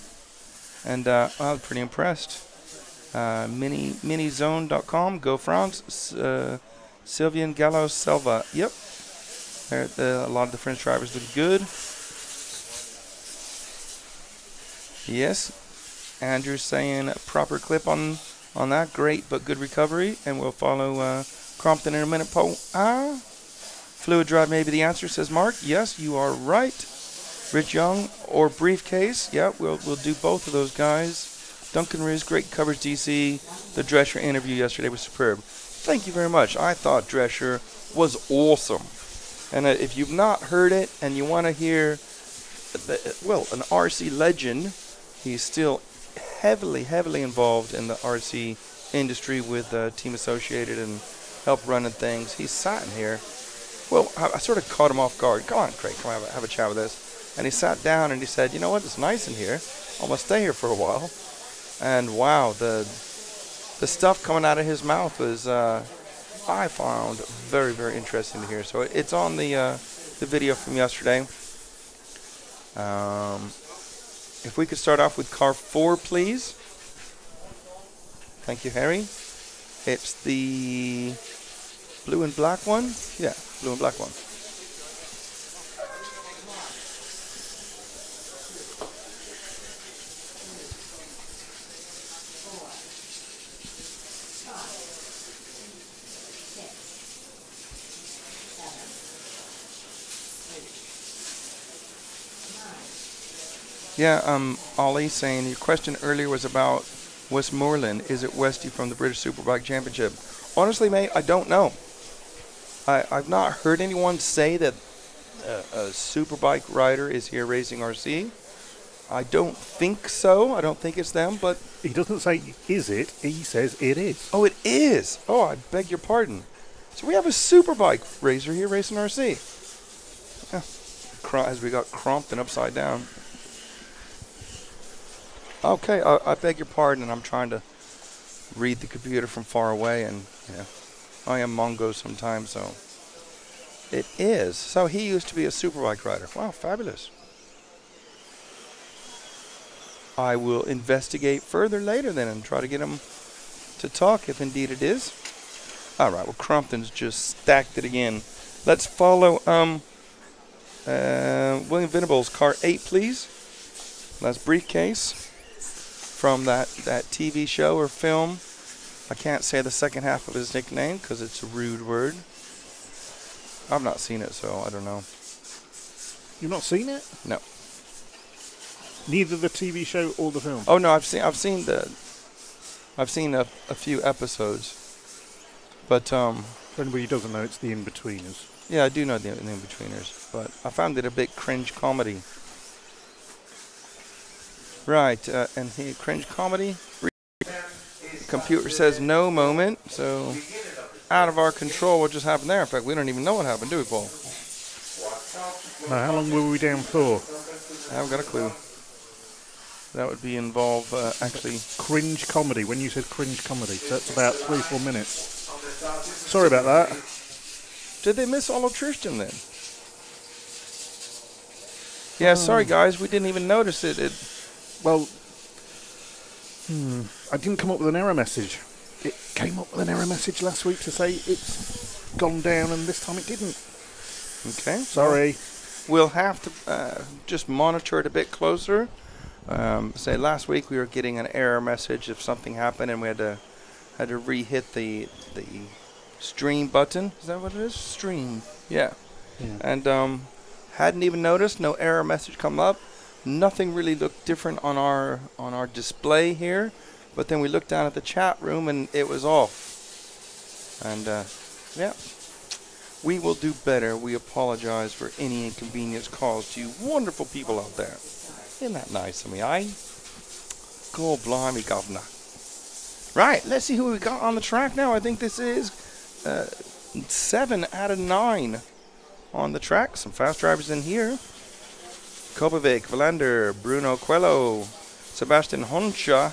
and I was pretty impressed. Minizone.com. Go France. Sylvian Gallo Selva. Yep. A lot of the French drivers look good. Yes. Andrew's saying a proper clip on that. Great, but good recovery. And we'll follow Crompton in a minute. Fluid drive may be the answer, says Mark. Yes, you are right. Rich Young or briefcase. Yeah, we'll do both of those guys. Duncan Riz, great coverage, DC. The Drescher interview yesterday was superb. Thank you very much. I thought Drescher was awesome. And if you've not heard it and you want to hear, an RC legend, he's still heavily involved in the RC industry with Team Associated and help running things. He's sat in here. Well, I sort of caught him off guard. Come on, Craig, come on, have a chat with us. And he sat down and he said, you know what, it's nice in here. I'm going to stay here for a while. And wow, the stuff coming out of his mouth was, I found very, very interesting to hear. So it's on the video from yesterday. If we could start off with car 4, please. Thank you, Harry. It's the blue and black one. Yeah, blue and black one. Yeah, Ollie saying your question earlier was about Westmoreland. Is it Westy from the British Superbike Championship? Honestly, mate, I don't know. I've not heard anyone say that a Superbike rider is here racing RC. I don't think so. I don't think it's them, but... He doesn't say, is it? He says it is. Oh, it is. Oh, I beg your pardon. So we have a Superbike racer here racing RC. Yeah. As we got Crompton upside down. Okay, I beg your pardon. I'm trying to read the computer from far away, and I am Mongo sometimes, so it is. So he used to be a Superbike rider. Wow, fabulous. I will investigate further later then and try to get him to talk if indeed it is. All right, well, Crompton's just stacked it again. Let's follow William Venables, car 8, please. That's briefcase from that TV show or film. I can't say the second half of his nickname because it's a rude word. I've not seen it, so I don't know. You've not seen it? No. Neither the TV show or the film? Oh no, I've seen a few episodes, but For anybody who doesn't know, it's the In-Betweeners. yeah, I do know the In-Betweeners, but I found it a bit cringe comedy. Right, and here, cringe comedy. Computer says no moment, so out of our control what just happened there. In fact, we don't even know what happened, do we, Paul? Now, how long were we down for? I haven't got a clue. That would involve actually... Cringe comedy, when you said cringe comedy. So that's about 3-4 minutes. Sorry about that. Did they miss Olo Tristan then? Yeah, sorry guys, we didn't even notice it. Well, I didn't come up with an error message. It came up with an error message last week to say it's gone down, and this time it didn't. Okay. Sorry. We'll have to just monitor it a bit closer. Say last week we were getting an error message if something happened, and we had to re-hit the stream button. Is that what it is? Stream. Yeah. And hadn't even noticed. No error message come up. Nothing really looked different on our display here. But then we looked down at the chat room and it was off. And yeah, we will do better. We apologize for any inconvenience caused to you wonderful people out there. Isn't that nice of me, aye? God blimey, governor. Right, let's see who we got on the track now. I think this is 7 out of 9 on the track. Some fast drivers in here. Kopovic, Verlander, Bruno Coelho, Sebastian Honcha,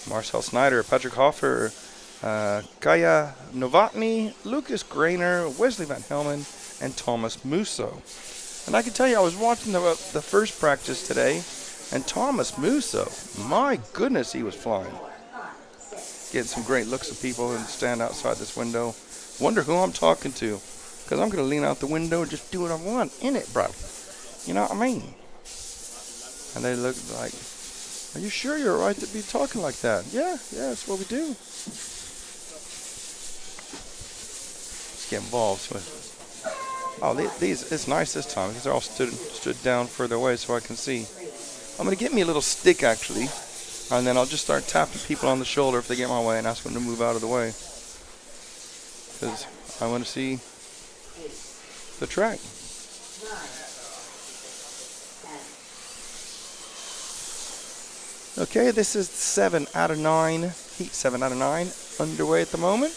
Marcel Snyder, Patrick Hoffer, Kaya Novotny, Lucas Grainer, Wesley Van Helmen, and Thomas Musso. And I can tell you, I was watching the first practice today, and Thomas Musso, my goodness, he was flying. Getting some great looks at people and stand outside this window. Wonder who I'm talking to, because I'm going to lean out the window and just do what I want in it, bro. You know what I mean? And they look like, are you sure you're right to be talking like that? Yeah, that's what we do. Let's get involved with. Oh, these it's nice this time because they're all stood down further away so I can see. I'm gonna get me a little stick actually, and then I'll just start tapping people on the shoulder if they get my way and ask them to move out of the way because I want to see the track. Okay, this is 7 out of 9, heat 7 out of 9, underway at the moment.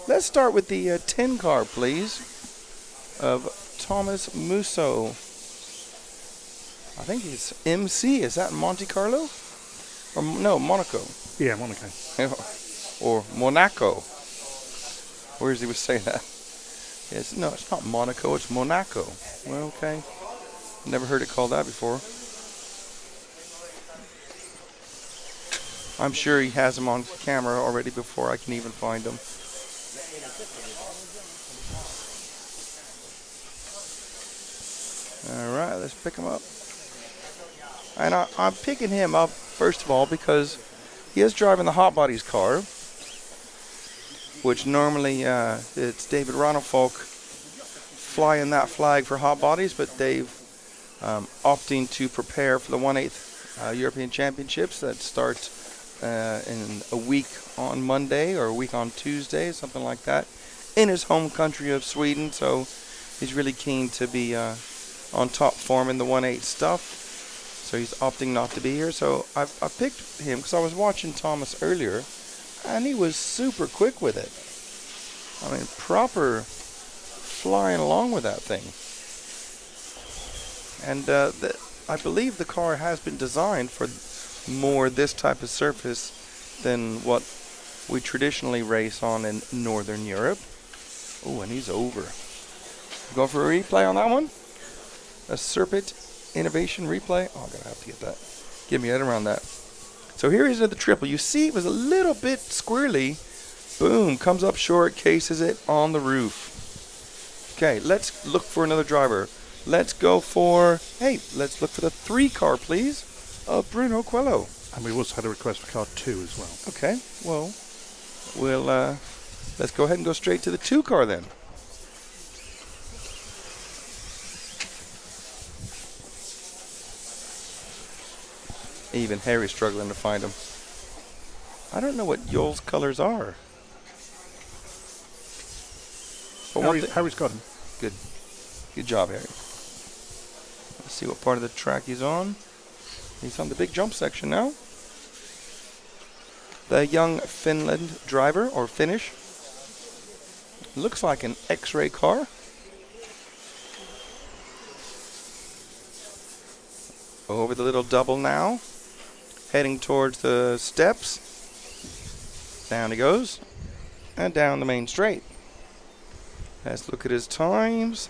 Let's start with the 10 car, please, of Thomas Musso. I think he's MC. Is that Monte Carlo? Or no, Monaco. Yeah, Monaco. Or Monaco. Where does he say that? Yes, no, it's not Monaco, it's Monaco. Well, okay. Never heard it called that before. I'm sure he has him on camera already before I can even find him. All right, let's pick him up. And I'm picking him up, first of all, because he is driving the Hot Bodies car, which normally it's David Ronafalk flying that flag for Hot Bodies, but they've opting to prepare for the 1/8 European Championships that start in a week on Monday or a week on Tuesday, something like that, in his home country of Sweden. So he's really keen to be on top form in the 1/8 stuff. So he's opting not to be here. So I picked him because I was watching Thomas earlier, and he was super quick with it. I mean, proper flying along with that thing. And I believe the car has been designed for more this type of surface than what we traditionally race on in Northern Europe. Oh, and he's over. Go for a replay on that one? A Serpent Innovation replay? Oh, I'm going to have to get that. Get me head around that. So here is the triple. You see it was a little bit squirrely. Boom, comes up short, cases it on the roof. Okay, let's look for another driver. Let's go for, let's look for the 3 car, please, of Bruno Coelho. And we also had a request for car 2 as well. Okay, well, let's go ahead and go straight to the 2 car then. Even Harry's struggling to find him. I don't know what Yoel's colors are. Harry's got him. Good. Good job, Harry. Let's see what part of the track he's on. He's on the big jump section now. The young Finland driver, or Finnish. Looks like an X-ray car. Over the little double now. Heading towards the steps. Down he goes. And down the main straight. Let's look at his times.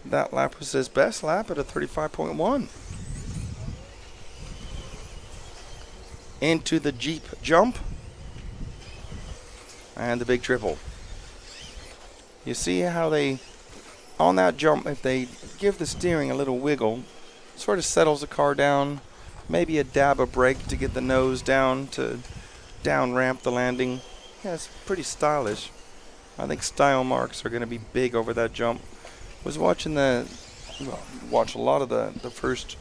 That lap was his best lap at a 35.1. Into the Jeep jump. And the big triple. You see how they, on that jump, if they give the steering a little wiggle, sort of settles the car down, maybe a dab of brake to get the nose down to down ramp the landing. Yeah, it's pretty stylish. I think style marks are going to be big over that jump. Was watching watch a lot of the first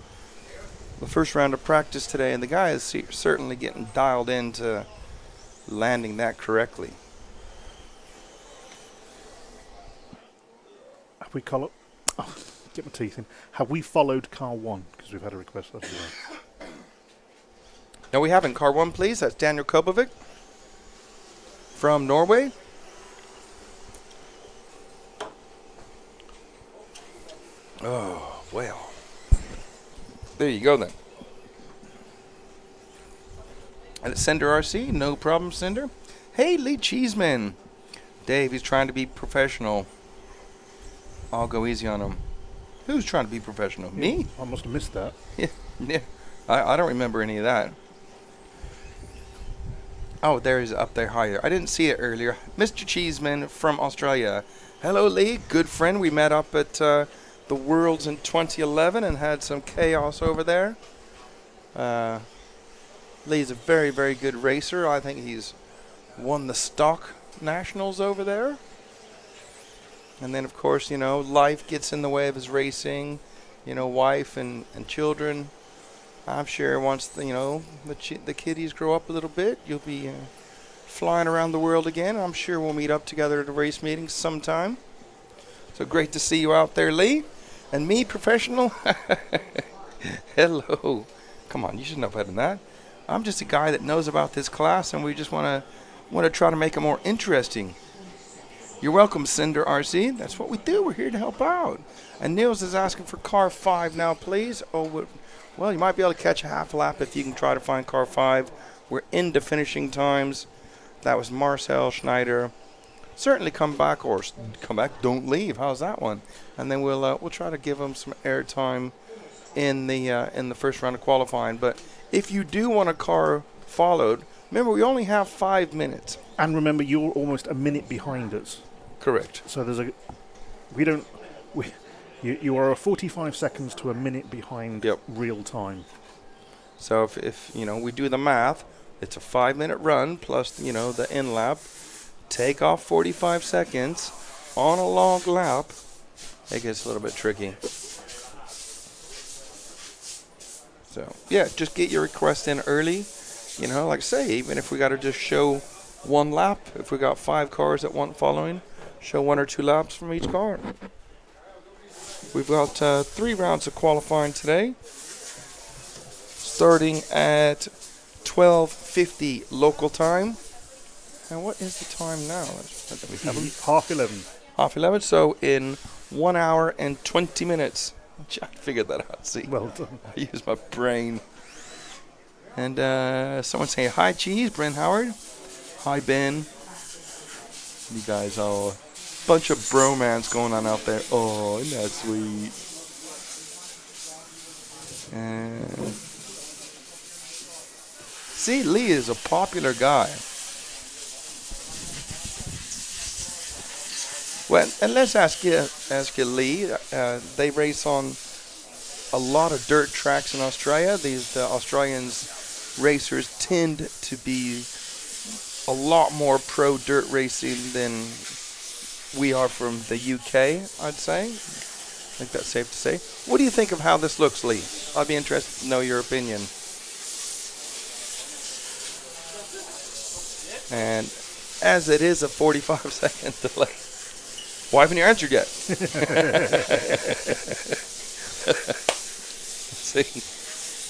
round of practice today, and the guy is certainly getting dialed into landing that correctly. Have we get my teeth in. Have we followed car 1? Because we've had a request. That's right. No, we haven't. Car 1, please. That's Daniel Kobovic from Norway. Oh, well. There you go, then. And it's Cinder RC. No problem, Cinder. Hey, Lee Cheeseman. Dave, he's trying to be professional. I'll go easy on him. Who's trying to be professional? Yeah, Me? I must have missed that. Yeah. I don't remember any of that. Oh, there he's up there higher. I didn't see it earlier. Mr. Cheeseman from Australia. Hello, Lee. Good friend. We met up at the Worlds in 2011 and had some chaos over there. Lee's a very, very good racer. I think he's won the stock nationals over there. And then, of course, you know, life gets in the way of his racing. You know, wife and children. I'm sure once, the kiddies grow up a little bit, you'll be flying around the world again. I'm sure we'll meet up together at a race meeting sometime. So great to see you out there, Lee. And me, professional? Hello. Come on, you should know better than that. I'm just a guy that knows about this class, and we just want to try to make it more interesting. You're welcome, Cinder RC. That's what we do. We're here to help out. And Niels is asking for car 5 now, please. Oh, well, you might be able to catch a half lap if you can try to find car 5. We're into finishing times. That was Marcel Schneider. Certainly come back, don't leave. How's that one? And then we'll try to give them some airtime in the first round of qualifying. But if you do want a car followed, remember we only have 5 minutes. And remember, you're almost a minute behind us. Correct. So you are 45 seconds to a minute behind real time. So if we do the math, it's a 5-minute run plus the in lap. Take off 45 seconds on a long lap. It gets a little bit tricky. So yeah, just get your request in early. Like I say, even if we got to just show 1 lap, if we got 5 cars that want following, show 1 or 2 laps from each car. We've got 3 rounds of qualifying today, starting at 12:50 local time. And what is the time now? Half 11. Half 11. So in 1 hour and 20 minutes. I figured that out. See, well done. I used my brain. And someone saying hi, Cheese, Brent Howard. Hi, Ben. You guys all. Bunch of bromance going on out there. Oh, isn't that sweet? And see, Lee is a popular guy. Well, and let's ask you, Lee. They race on a lot of dirt tracks in Australia. The Australians racers tend to be a lot more pro dirt racing than we are from the UK, I'd say. I think that's safe to say. What do you think of how this looks, Lee? I'd be interested to know your opinion. And as it is a 45-second delay. Why haven't you answered yet? See,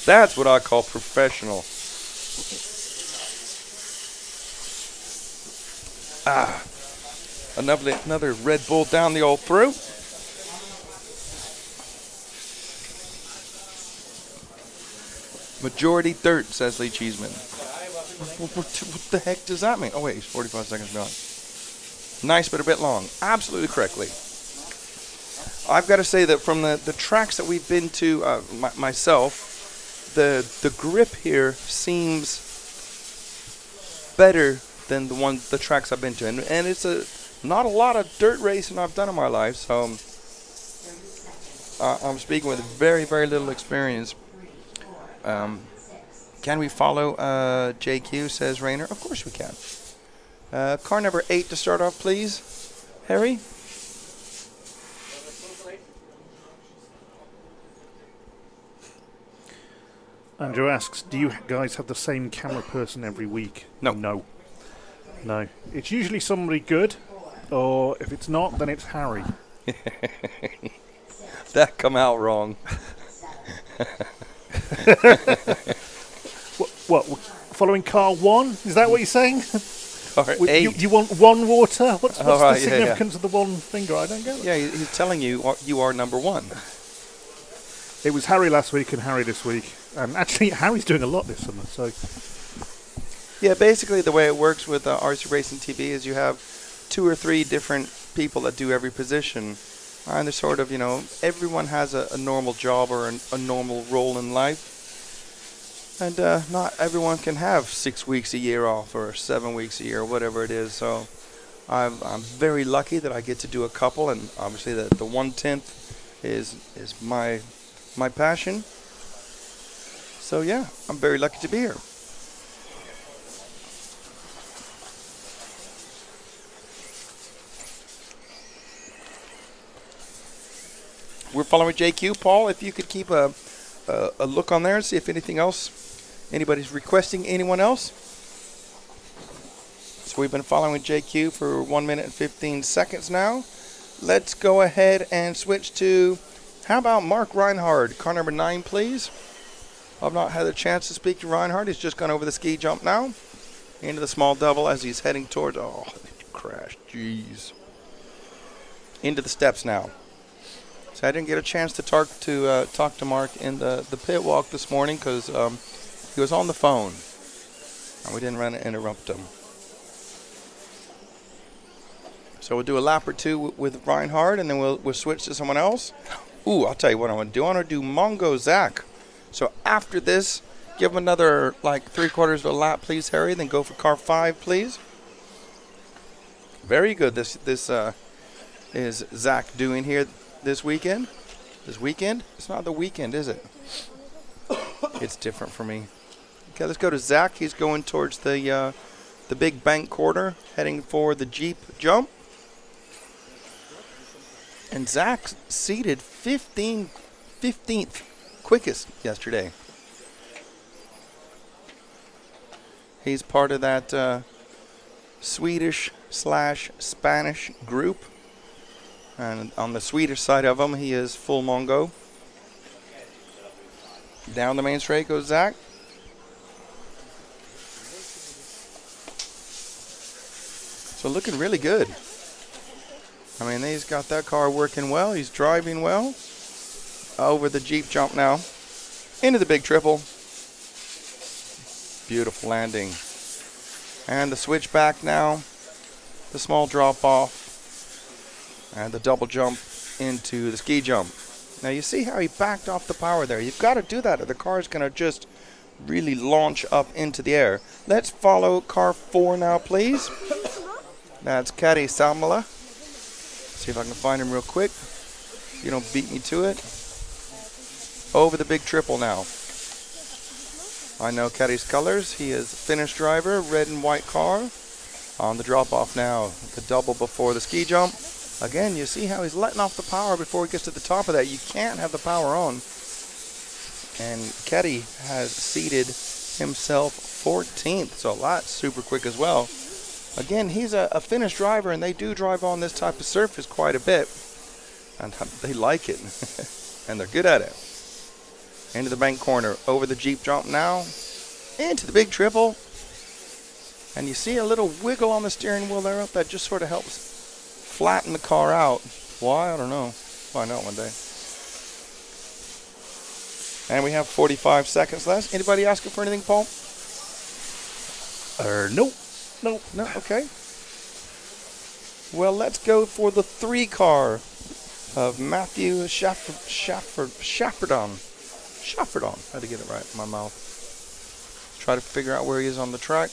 that's what I call professional. Another Red Bull down the old throat. Majority dirt, says Lee Cheeseman. What the heck does that mean? Oh, wait, he's 45 seconds behind. Nice, but a bit long. Absolutely correctly. I've got to say that from the tracks that we've been to, myself, the grip here seems better than the tracks I've been to, and it's not a lot of dirt racing I've done in my life, so I'm speaking with very, very little experience. Can we follow JQ, says Rayner? Of course we can. Car number 8 to start off, please. Harry? Andrew asks, do you guys have the same camera person every week? No. No. It's usually somebody good, or if it's not, then it's Harry. That come out wrong. What? Following car 1? Is that what you're saying? Car 8. You want 1 water? What's right, the significance of the 1 finger? I don't get it. Yeah, he's telling you you are number 1. It was Harry last week and Harry this week. Actually, Harry's doing a lot this summer, so... Yeah, basically the way it works with RC Racing TV is you have 2 or 3 different people that do every position. And they're sort of, everyone has a normal job or a normal role in life. And not everyone can have 6 weeks a year off or 7 weeks a year or whatever it is. So I'm very lucky that I get to do a couple, and obviously the 1/10 is my passion. So yeah, I'm very lucky to be here. We're following JQ. Paul, if you could keep a look on there and see if anybody's requesting anyone else. So we've been following JQ for 1 minute and 15 seconds now. Let's go ahead and switch to, how about Mark Reinhardt? Car number 9, please. I've not had a chance to speak to Reinhardt. He's just gone over the ski jump now. Into the small double as he's heading towards, oh, he crashed, jeez. Into the steps now. So I didn't get a chance to talk to Mark in the pit walk this morning because he was on the phone, and we didn't want to interrupt him. So we'll do a lap or 2 with Reinhardt, and then we'll switch to someone else. Ooh, I'll tell you what I want to do. I want to do Mongo Zach. So after this, give him another like 3/4 of a lap, please, Harry. Then go for car 5, please. Very good. This is Zach doing here this weekend. It's not the weekend, is it? It's different for me. Okay, let's go to Zach. He's going towards the big bank corner, heading for the Jeep jump. And Zach seated 15th quickest yesterday. He's part of that Swedish/Spanish group. And on the Swedish side of him, he is full Mongo. Down the main straight goes Zach. So looking really good. I mean, he's got that car working well. He's driving well. Over the Jeep jump now. Into the big triple. Beautiful landing. And the switch back now. The small drop off. And the double jump into the ski jump. Now you see how he backed off the power there. You've got to do that or the car's going to just really launch up into the air. Let's follow car 4 now, please. That's Kari Salmela. See if I can find him real quick. You don't beat me to it. Over the big triple now. I know Kari's colors. He is a Finnish driver, red and white car. On the drop off now. The double before the ski jump. Again, you see how he's letting off the power before he gets to the top of that. You can't have the power on. And Ketty has seated himself 14th, so that's super quick as well. Again, he's a Finnish driver, and they do drive on this type of surface quite a bit. And they like it, and they're good at it. Into the bank corner, over the Jeep jump now, into the big triple. And you see a little wiggle on the steering wheel there, that just sort of helps flatten the car out. Why? I don't know. Find out one day. And we have 45 seconds left. Anybody asking for anything, Paul? Nope. No, okay. Well, let's go for the 3 car of Matthew Shafferdon. Had to get it right in my mouth. Try to figure out where he is on the track.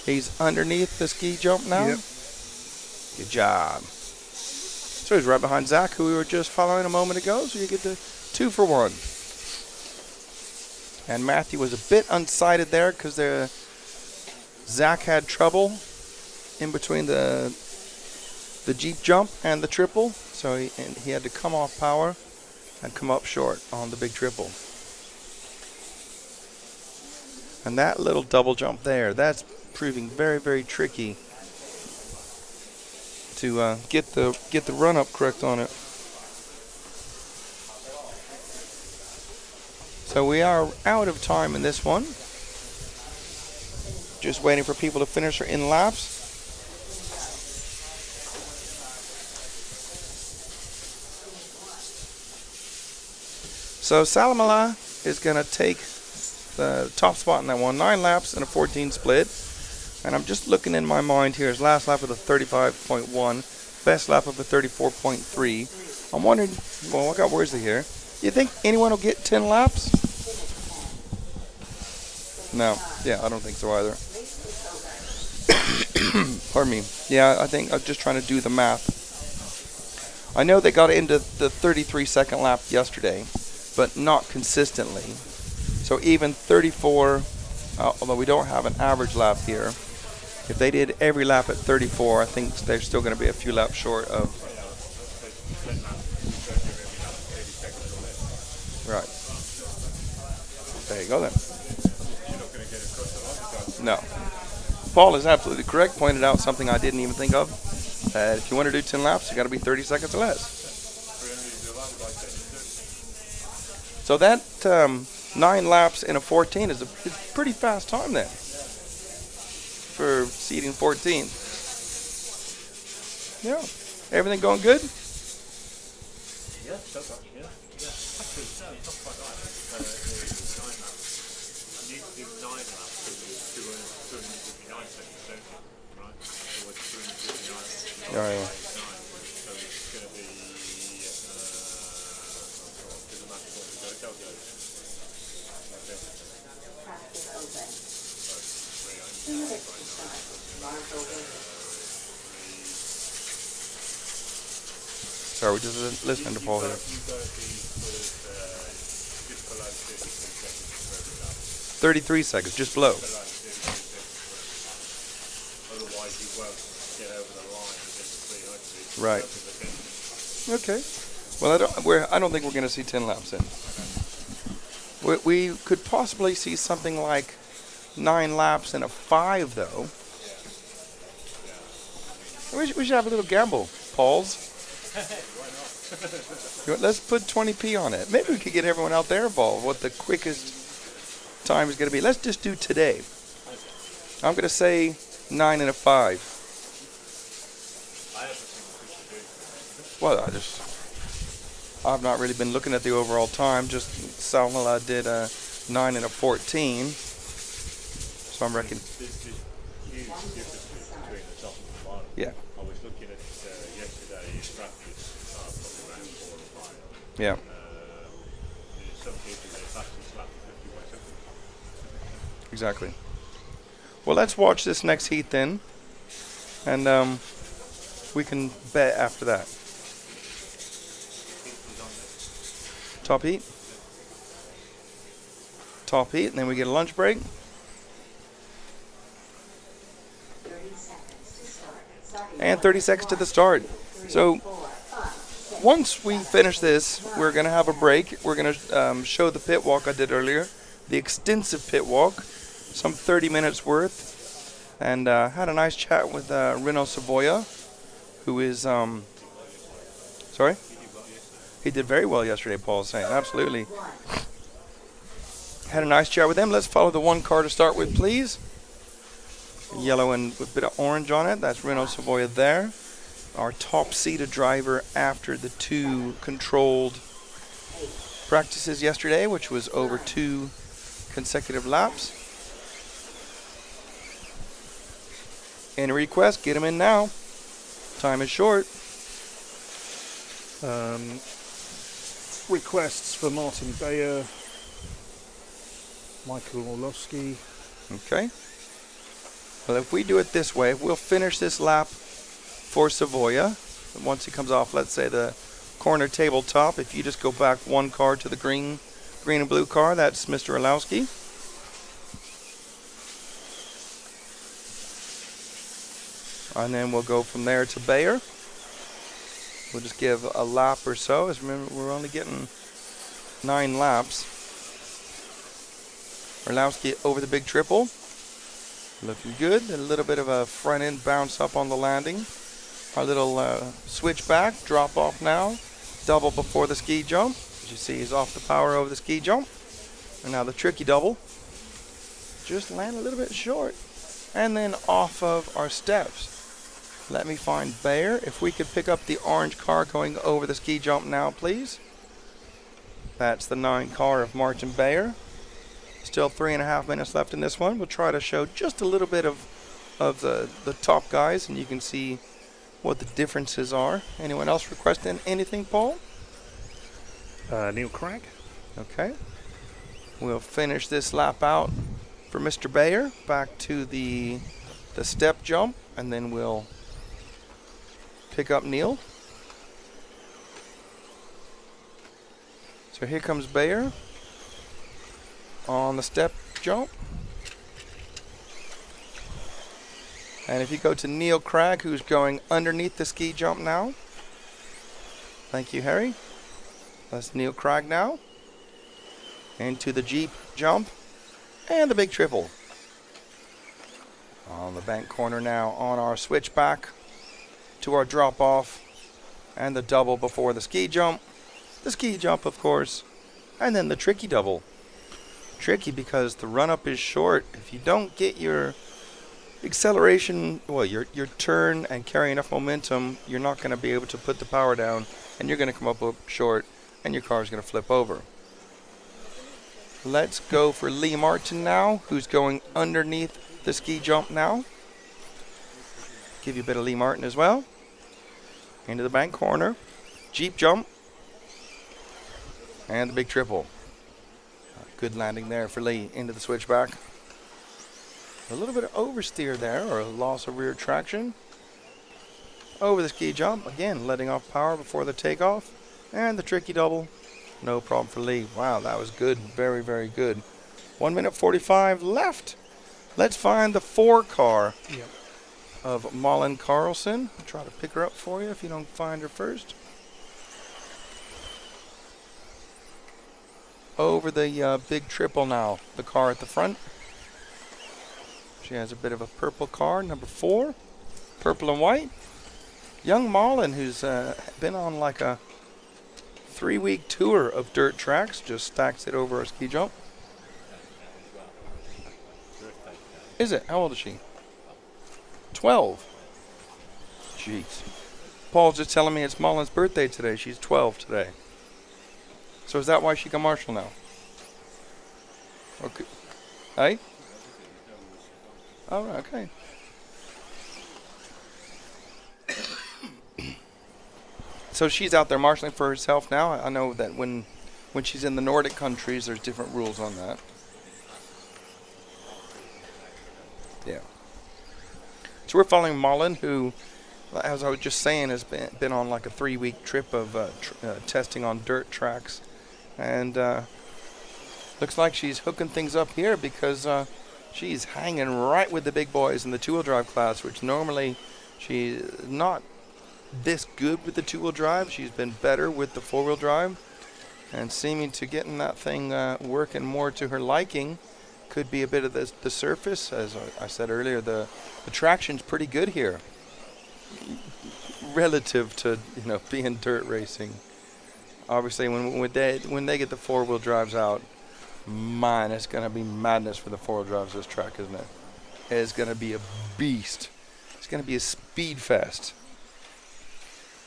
He's underneath the ski jump now. Yep. Good job. So he's right behind Zach, who we were just following a moment ago. So you get the 2 for 1. And Matthew was a bit unsighted there because Zach had trouble in between the Jeep jump and the triple. So he had to come off power and come up short on the big triple. And that little double jump there, that's proving very, very tricky to get the run up correct on it. So we are out of time in this one. Just waiting for people to finish their in laps. So Salamala is going to take the top spot in that one. 9 laps and a 14 split. And I'm just looking in my mind here. His last lap of a 35.1. Best lap of a 34.3. I'm wondering, well, I got Worsley here. You think anyone will get 10 laps? No. Yeah, I don't think so either. Pardon me. Yeah, I think I'm just trying to do the math. I know they got into the 33-second lap yesterday, but not consistently. So even 34, although we don't have an average lap here, if they did every lap at 34, I think they're still going to be a few laps short of. Right. There you go then. No. Paul is absolutely correct. Pointed out something I didn't even think of. If you want to do 10 laps, you got to be 30 seconds or less. So that 9 laps in a 14 is a pretty fast time then for seeding 14. Yeah. Everything going good? Yeah, so far, yeah. Actually, it's not quite right. You need to do 9 laps to 259 seconds, don't you? Right? Or 259. Yeah. So it's going to be, there's a match for me, so go. Sorry, we're just listening to Paul here. You've got to be sort of just below 33 seconds. 33 seconds, just below. Otherwise, you won't get over the line and get to 300. Right. Okay. Well, I don't think we're going to see 10 laps in. We could possibly see something like 9 laps in a 5, though. We should have a little gamble, Pauls. Let's put 20p on it. Maybe we could get everyone out there involved. What the quickest time is going to be. Let's just do today. I'm going to say 9 and a 5. Well, I've not really been looking at the overall time. Just Salmala did a 9 and a 14. So I'm reckoning. There's huge difference between the top and the bottom. Yeah. I was looking at yesterday's practice, probably around 4 or 5. Yeah. There's some people that actually slap 51 seconds. Exactly. Well, let's watch this next heat then, and we can bet after that. Top heat. Top heat, and then we get a lunch break. And 30 seconds to the start. So once we finish this, we're going to have a break. We're going to show the pit walk I did earlier, the extensive pit walk, some 30 minutes worth, and had a nice chat with Renault Savoia, who is, sorry? He did very well yesterday, Paul is saying. Absolutely. Had a nice chat with them. Let's follow the one car to start with, please. Yellow and with a bit of orange on it. That's Renault Savoia there. Our top-seated driver after the 2 controlled practices yesterday, which was over 2 consecutive laps. Any requests? Get them in now. Time is short. Requests for Martin Bayer, Michael Orlowski. Okay. Well, if we do it this way, we'll finish this lap for Savoya. Once he comes off, let's say, the corner tabletop, if you just go back one car to the green and blue car, that's Mr. Orlowski. And then we'll go from there to Bayer. We'll just give a lap or so. As remember, we're only getting 9 laps. Orlowski over the big triple. Looking good. A little bit of a front end bounce up on the landing. Our little switchback, drop off now. Double before the ski jump. As you see, he's off the power over the ski jump. And now the tricky double. Just land a little bit short. And then off of our steps. Let me find Bayer. If we could pick up the orange car going over the ski jump now, please. That's the 9 car of Martin Bayer. Still 3.5 minutes left in this one. We'll try to show just a little bit of the top guys, and you can see what the differences are. Anyone else requesting anything, Paul? Neil Craig. Okay. We'll finish this lap out for Mr. Bayer. Back to the step jump, and then we'll pick up Neil. So here comes Bayer on the step jump. And if you go to Neil Craig, who's going underneath the ski jump now. Thank you, Harry. That's Neil Craig now. Into the Jeep jump. And the big triple. On the bank corner now on our switchback to our drop off. And the double before the ski jump. The ski jump, of course. And then the tricky double. Tricky because the run up is short. If you don't get your acceleration, well, your turn and carry enough momentum, you're not going to be able to put the power down, and you're going to come up short, and your car is going to flip over. Let's go for Lee Martin now, who's going underneath the ski jump now. Give you a bit of Lee Martin as well. Into the bank corner. Jeep jump. And the big triple. Good landing there for Lee into the switchback. A little bit of oversteer there, or a loss of rear traction. Over the ski jump, again letting off power before the takeoff. And the tricky double, no problem for Lee. Wow, that was good, very, very good. 1 minute 45 left. Let's find the 4 car of Malin Carlson. I'll try to pick her up for you if you don't find her first. Over the big triple now, the car at the front. She has a bit of a purple car, number 4, purple and white. Young Malin, who's been on like a 3-week tour of dirt tracks, just stacks it over our ski jump. Is it? How old is she? 12. Jeez. Paul's just telling me it's Malin's birthday today. She's 12 today. So is that why she got Marshall now? Okay. Hey? Oh, okay. So she's out there marshalling for herself now. I know that when she's in the Nordic countries, there's different rules on that. Yeah. So we're following Malin, who, as I was just saying, has been on like a 3-week trip of testing on dirt tracks. And looks like she's hooking things up here because she's hanging right with the big boys in the 2-wheel drive class, which normally she's not this good with the 2-wheel drive. She's been better with the 4-wheel drive, and seeming to getting that thing working more to her liking. Could be a bit of the surface. As I said earlier, the traction's pretty good here relative to being dirt racing. Obviously, when they get the 4-wheel drives out, man, it's going to be madness for the 4-wheel drives this track, isn't it? It's going to be a beast. It's going to be a speed fest.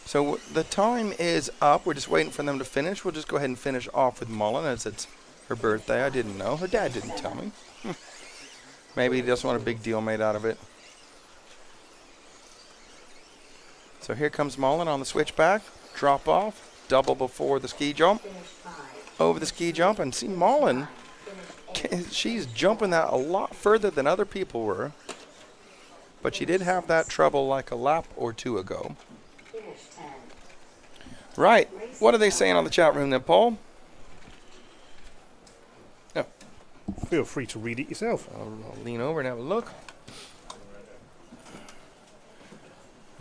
So the time is up. We're just waiting for them to finish. We'll just go ahead and finish off with Mullen, as it's her birthday. I didn't know. Her dad didn't tell me. Maybe he doesn't want a big deal made out of it. So here comes Mullen on the switchback. Drop off. Double before the ski jump. Over the ski jump. And see Mullen, she's jumping that a lot further than other people were. but she did have that trouble like a lap or two ago. Right. What are they saying on the chat room then, Paul? Oh. Feel free to read it yourself. I'll lean over and have a look.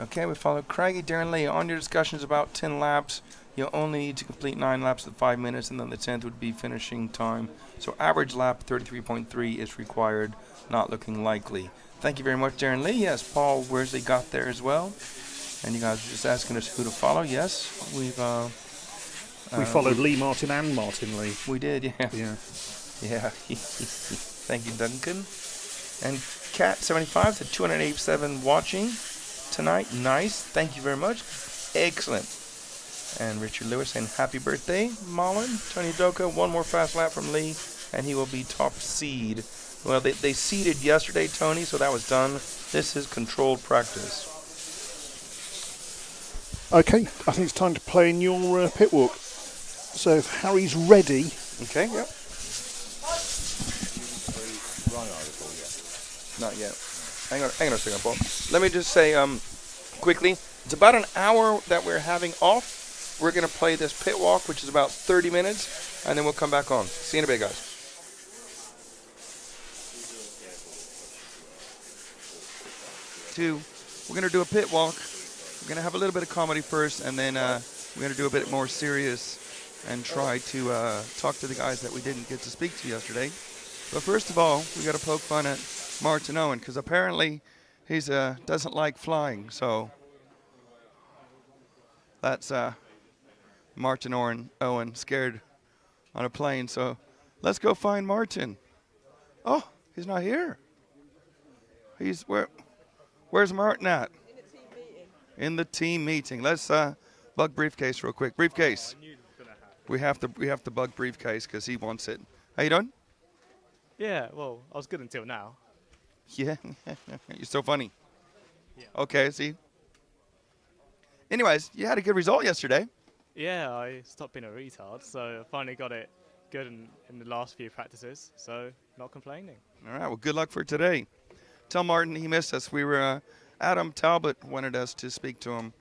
Okay, we followed Craigie. Darren Lee, on your discussions about 10 laps, you'll only need to complete 9 laps at 5 minutes, and then the 10th would be finishing time. So average lap 33.3 is required, not looking likely. Thank you very much, Darren Lee. Yes, Paul Worsley got there as well. And you guys were just asking us who to follow. Yes, we followed Lee Martin and Martin Lee. We did, yeah. Yeah. Yeah. Thank you, Duncan. And Cat75 said 287 watching tonight. Nice. Thank you very much. Excellent. And Richard Lewis saying happy birthday, Mullen. Tony Doka, one more fast lap from Lee, and he will be top seed. Well, they seeded yesterday, Tony, so that was done. This is controlled practice. Okay, I think it's time to play in your pit walk. So if Harry's ready. Okay, yep. Not yet. Hang on a second, Paul. Let me just say quickly, it's about an hour that we're having off. We're going to play this pit walk, which is about 30 minutes, and then we'll come back on. See you in a bit, guys. We're going to do a pit walk. We're going to have a little bit of comedy first, and then we're going to do a bit more serious and try to talk to the guys that we didn't get to speak to yesterday. But first of all, we got to poke fun at Martin Owen, because apparently he doesn't like flying. So that's Martin Owen scared on a plane. So let's go find Martin. Oh, he's not here. Where's Martin at? In the team meeting. Let's bug Briefcase real quick. Briefcase. We have to bug Briefcase because he wants it. How you doing? Yeah, well, I was good until now. Yeah, you're so funny. Yeah. Okay, see. Anyways, you had a good result yesterday. Yeah, I stopped being a retard, so I finally got it good in the last few practices, so not complaining. All right, well, good luck for today. Tell Martin he missed us. We were, Adam Talbot wanted us to speak to him.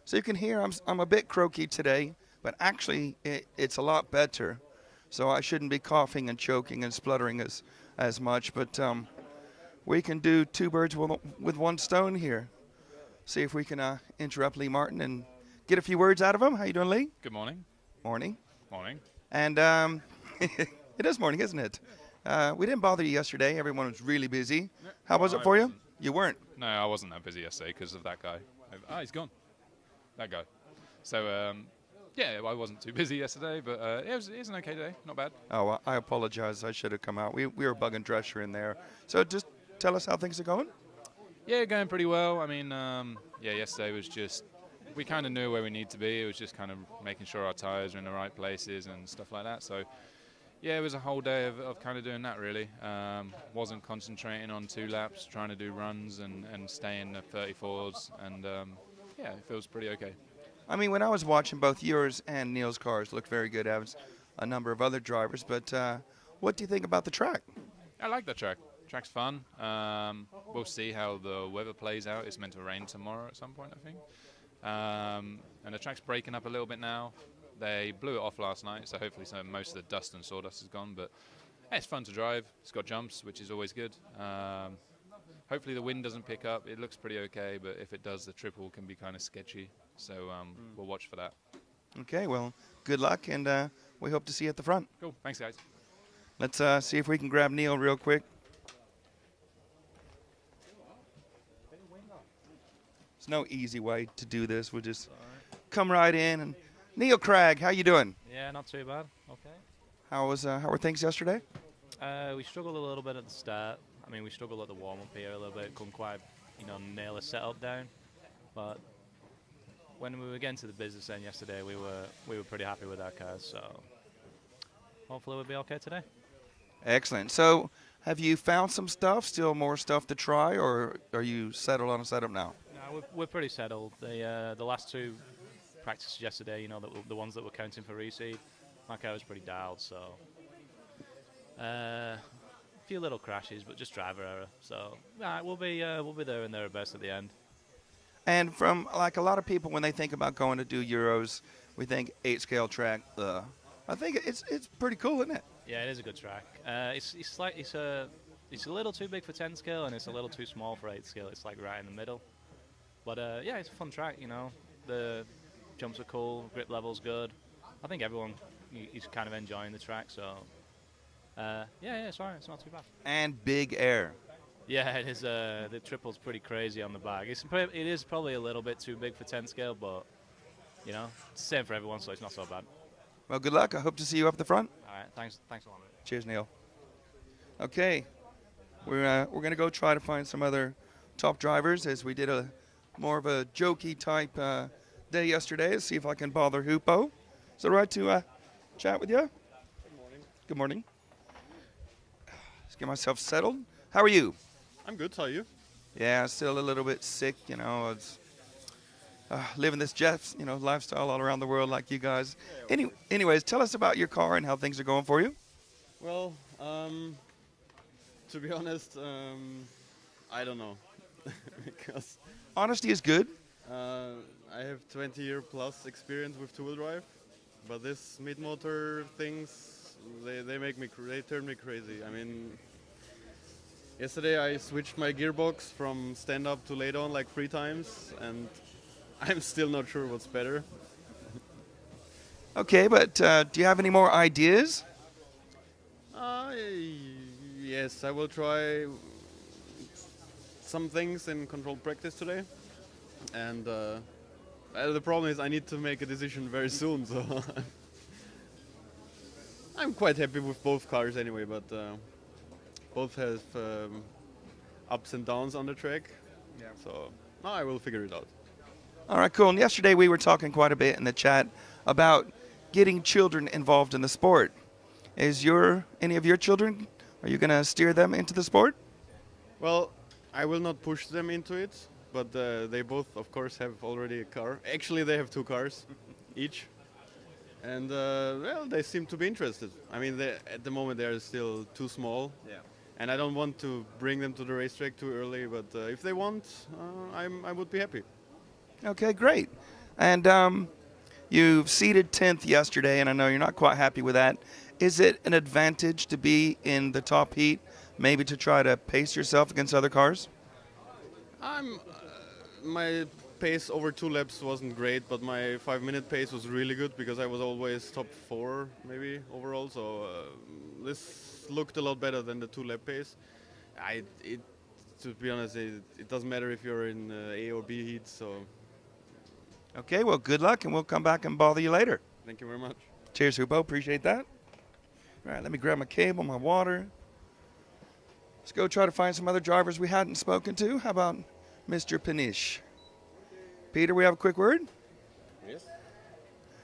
So you can hear I'm a bit croaky today, but actually it's a lot better. So I shouldn't be coughing and choking and spluttering as much, but we can do two birds with one stone here. See if we can interrupt Lee Martin and get a few words out of him. How you doing, Lee? Good morning. Morning. Morning. And it is morning, isn't it? We didn't bother you yesterday. Everyone was really busy. How was it for you? You weren't? No, I wasn't that busy yesterday because of that guy. Oh, he's gone. That guy. So, yeah, I wasn't too busy yesterday, but it was an okay day. Not bad. Oh, well, I apologize. I should have come out. We were bugging Drescher in there. So just tell us how things are going. Yeah, going pretty well. I mean, yeah, yesterday was just, we kind of knew where we need to be. It was just kind of making sure our tyres are in the right places and stuff like that. So, yeah, it was a whole day of kind of doing that, really. Wasn't concentrating on 2 laps, trying to do runs and stay in the 34s. And, yeah, it feels pretty okay. I mean, when I was watching, both yours and Neil's cars looked very good, as a number of other drivers. But what do you think about the track? I like the track. Track's fun. We'll see how the weather plays out. It's meant to rain tomorrow at some point, I think. And the track's breaking up a little bit now. They blew it off last night, so hopefully most of the dust and sawdust is gone. But yeah, it's fun to drive. It's got jumps, which is always good. Hopefully the wind doesn't pick up. It looks pretty okay, but if it does, the triple can be kind of sketchy. So we'll watch for that. Okay, well, good luck, and we hope to see you at the front. Cool. Thanks, guys. Let's see if we can grab Neil real quick. There's no easy way to do this. We'll just come right in. And Neil Craig, how you doing? Yeah, not too bad. Okay. How were things yesterday? We struggled a little bit at the start. I mean, we struggled at the warm-up here a little bit. Couldn't quite, nail a setup down. But when we were getting to the business end yesterday, we were pretty happy with our cars. So hopefully we'll be okay today. Excellent. So have you found some stuff? Still more stuff to try, or are you settled on a setup now? No, we're pretty settled. The last 2 practices yesterday, the ones that were counting for reseed, my car was pretty dialed. So few little crashes, but just driver error. So we'll be there and thereabouts at the end. And from like a lot of people, when they think about going to do Euros, we think 8-scale track. I think it's pretty cool, isn't it? Yeah, it is a good track. It's a little too big for 10 scale and it's a little too small for 8 scale. It's like right in the middle. But yeah, it's a fun track. You know, the jumps are cool, grip level's good. I think everyone is kind of enjoying the track. So yeah, it's alright. It's not too bad. And big air. Yeah, it is. The triple's pretty crazy on the back. It is probably a little bit too big for 10 scale, but you know, it's the same for everyone, so it's not so bad. Well, good luck. I hope to see you up the front. All right, thanks a lot. Cheers, Neil. Okay, we're gonna go try to find some other top drivers, as we did a more of a jokey type day yesterday. See if I can bother Hupo. Is it all right to chat with you? Good morning. Good morning. Let's get myself settled. How are you? I'm good. How are you? Yeah, still a little bit sick. You know, it's living this jet, lifestyle all around the world like you guys. Anyways, tell us about your car and how things are going for you. Well, to be honest, I don't know. Because honesty is good. I have 20-year plus experience with two-wheel drive, but this mid-motor things, they turn me crazy. I mean, yesterday I switched my gearbox from stand-up to laid-on like 3 times, and I'm still not sure what's better. Okay, but do you have any more ideas? Yes, I will try some things in controlled practice today. And the problem is I need to make a decision very soon, so I'm quite happy with both cars anyway, but both have ups and downs on the track. Yeah. So now I will figure it out. All right, cool. And yesterday we were talking quite a bit in the chat about getting children involved in the sport. Is any of your children, are you going to steer them into the sport? Well, I will not push them into it, but they both, of course, have already a car. Actually, they have 2 cars each. And, well, they seem to be interested. I mean, at the moment, they are still too small. Yeah. And I don't want to bring them to the racetrack too early, but if they want, I would be happy. Okay, great. And you've seeded 10th yesterday, and I know you're not quite happy with that. Is it an advantage to be in the top heat, maybe to try to pace yourself against other cars? My pace over 2 laps wasn't great, but my 5-minute pace was really good because I was always top 4 maybe overall. So this looked a lot better than the 2-lap pace. To be honest, it doesn't matter if you're in A or B heat. So. Okay, well, good luck, and we'll come back and bother you later. Thank you very much. Cheers, Hupo. Appreciate that. All right, let me grab my cable, my water. Let's go try to find some other drivers we hadn't spoken to. How about Mr. Panish? Peter, we have a quick word? Yes.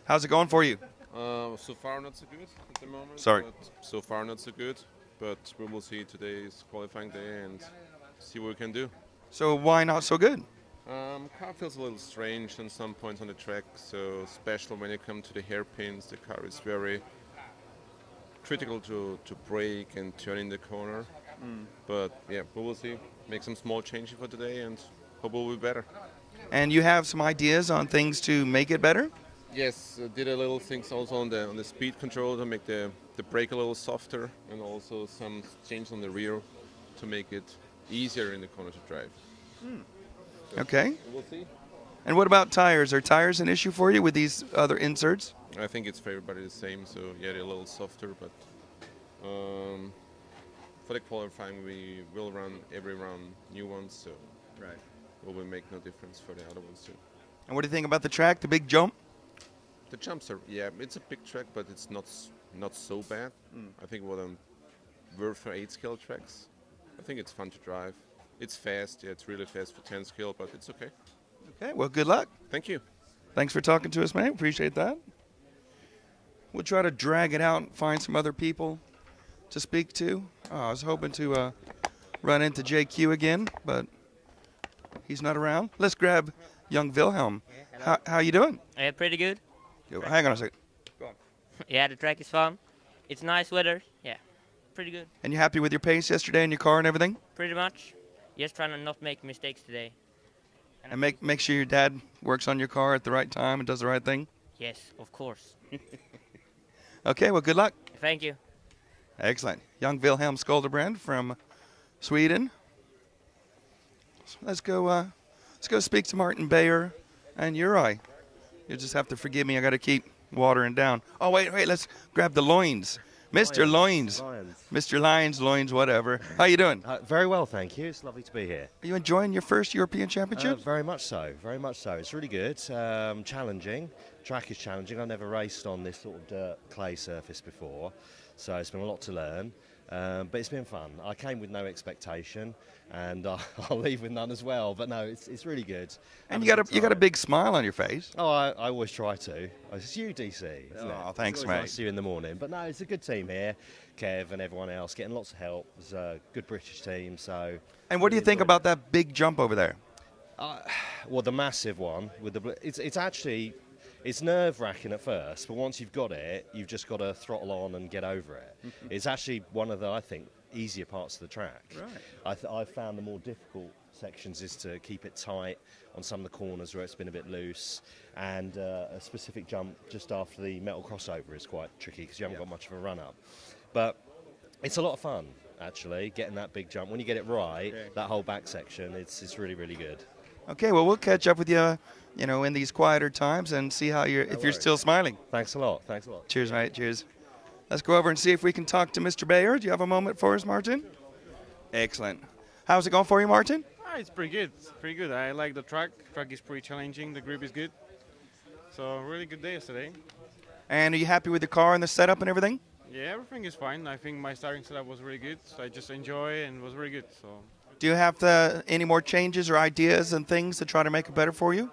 How's it going for you? So far not so good at the moment. Sorry. So far not so good, but we will see today's qualifying day and see what we can do. So why not so good? Car feels a little strange on some points on the track, so especially when you come to the hairpins, the car is very critical to brake and turn in the corner. But yeah, we will see. Make some small changes for today and hope it will be better. And you have some ideas on things to make it better? Yes, did a little things also on the speed control to make the brake a little softer, and also some change on the rear to make it easier in the corner to drive. So okay. We'll see. And what about tires? Are tires an issue for you with these other inserts? I think it's for everybody the same, so yeah, they're a little softer, but for the qualifying we will run every round new ones, so it will make no difference for the other ones too. And what do you think about the track, the big jump? The jumps are, yeah, it's a big track, but it's not so bad. I think what I'm worth for 8-scale tracks. I think it's fun to drive. It's fast, yeah, it's really fast for 10 scale, but it's okay. Okay, well, good luck. Thank you. Thanks for talking to us, man. Appreciate that. We'll try to drag it out and find some other people to speak to. I was hoping to run into JQ again, but he's not around. Let's grab young Wilhelm. How you doing? Pretty good. Hang on a second. Go on. Yeah, the track is fun. It's nice weather. Yeah. pretty good. And you happy with your pace yesterday in your car and everything? Pretty much. Just trying to not make mistakes today. And make sure your dad works on your car at the right time and does the right thing? Yes, of course. Okay, well, good luck. Thank you. Excellent. Young Wilhelm Skolderbrand from Sweden. So let's go speak to Martin Bayer and Uri. You just have to forgive me. I got to keep watering down. Oh, wait, let's grab the loins. Mr. Loins. Mr. Lions, Loins, whatever. How you doing? Very well, thank you. It's lovely to be here. Are you enjoying your first European Championship? Very much so, very much so. It's really good, challenging. Track is challenging. I've never raced on this sort of dirt clay surface before, so it's been a lot to learn. But it's been fun. I came with no expectation, and I'll leave with none as well. But no, it's really good. And you got a big smile on your face. Oh, I always try to. It's you, DC, isn't it? Oh, thanks, it's mate. Nice to see you in the morning. But no, it's a good team here. Kev and everyone else getting lots of help. It's a good British team. So. And what do you think about that big jump over there? Well, the massive one with the. It's actually. It's nerve-wracking at first, but once you've got it, you've just got to throttle on and get over it. It's actually one of the, I think, easier parts of the track. Right. I've found the more difficult sections is to keep it tight on some of the corners where it's been a bit loose, and a specific jump just after the metal crossover is quite tricky because you haven't got much of a run-up. But it's a lot of fun, actually, getting that big jump. When you get it right, that whole back section, it's really, really good. Okay, well, we'll catch up with you, in these quieter times and see how if you're still smiling. Thanks a lot. Thanks a lot. Cheers, mate. Cheers. Let's go over and see if we can talk to Mr. Bayer. Do you have a moment for us, Martin? Excellent. How's it going for you, Martin? It's pretty good. It's pretty good. I like the track. Track is pretty challenging. The grip is good. So, really good day yesterday. And are you happy with the car and the setup and everything? Yeah, everything is fine. I think my starting setup was really good. So I just enjoy and it was very good. So. Do you have any more changes or ideas and things to try to make it better for you?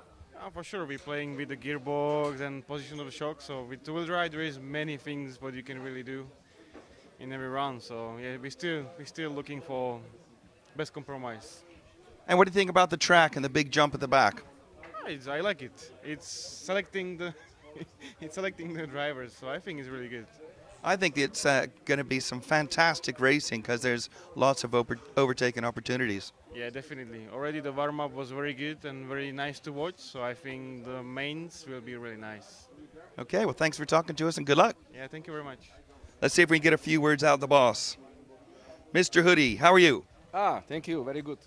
For sure, we're playing with the gearbox and position of the shock. So with two-wheel drive, there is many things what you can really do in every round. So yeah, we're still looking for best compromise. And what do you think about the track and the big jump at the back? I like it. It's selecting the drivers. So I think it's really good. I think it's going to be some fantastic racing because there's lots of overtaking opportunities. Yeah, definitely. Already the warm-up was very good and very nice to watch, so I think the mains will be really nice. Okay, well, thanks for talking to us and good luck. Yeah, thank you very much. Let's see if we can get a few words out of the boss. Mr. Hoodie, how are you? Thank you. Very good.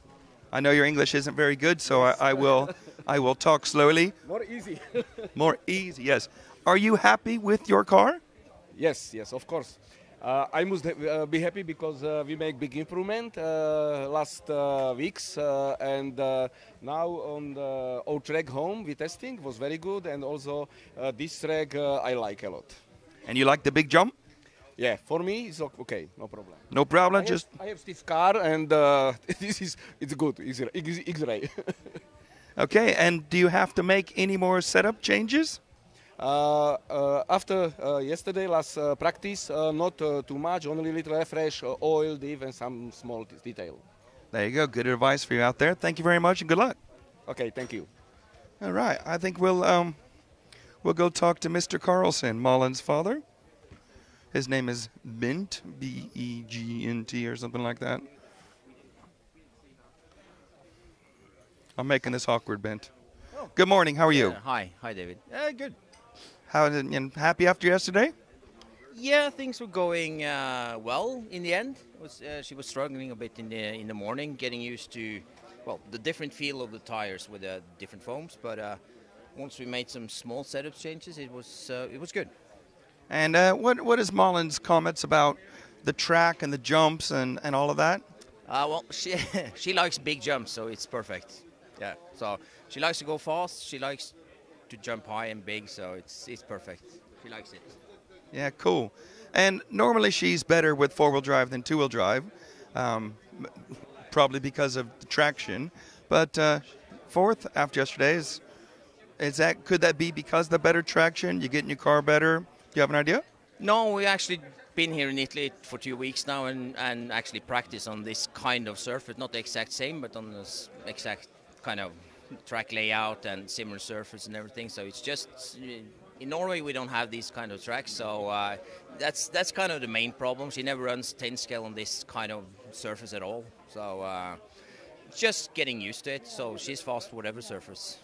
I know your English isn't very good, so I will talk slowly. More easy. More easy, yes. Are you happy with your car? Yes, of course. I must be happy because we make big improvement last weeks, and now on the old track home we testing was very good, and also this track I like a lot. And you like the big jump? Yeah, for me it's okay, no problem. No problem, I have stiff car, and it's good. It's X-ray. Okay, and do you have to make any more setup changes? After yesterday last practice, not too much, only a little refresh, oil, div, and some small detail. There you go. Good advice for you out there. Thank you very much and good luck. Okay, thank you. All right. I think we'll go talk to Mr. Carlson, Mullen's father. His name is Bent, B-E-G-N-T or something like that. I'm making this awkward, Bent. Oh. Good morning. How are you? Hi, David. Good. How happy after yesterday? Yeah, things were going well in the end. She was struggling a bit in the morning, getting used to the different feel of the tires with the different foams. But once we made some small setup changes, it was good. And what is Mullen's comments about the track and the jumps and all of that? Well, she likes big jumps, so it's perfect. Yeah, so she likes to go fast. She likes to jump high and big, so it's perfect. She likes it. Yeah, cool. And normally she's better with four-wheel drive than two-wheel drive, probably because of the traction. But fourth after yesterday could that be because of the better traction? You get in your car better? Do you have an idea? No, we actually been here in Italy for 2 weeks now and actually practice on this kind of surface, not the exact same, but on this exact kind of track layout and similar surface and everything. So it's just in Norway we don't have these kind of tracks, so that's kind of the main problem. She never runs 10 scale on this kind of surface at all, so just getting used to it. So she's fast whatever surface.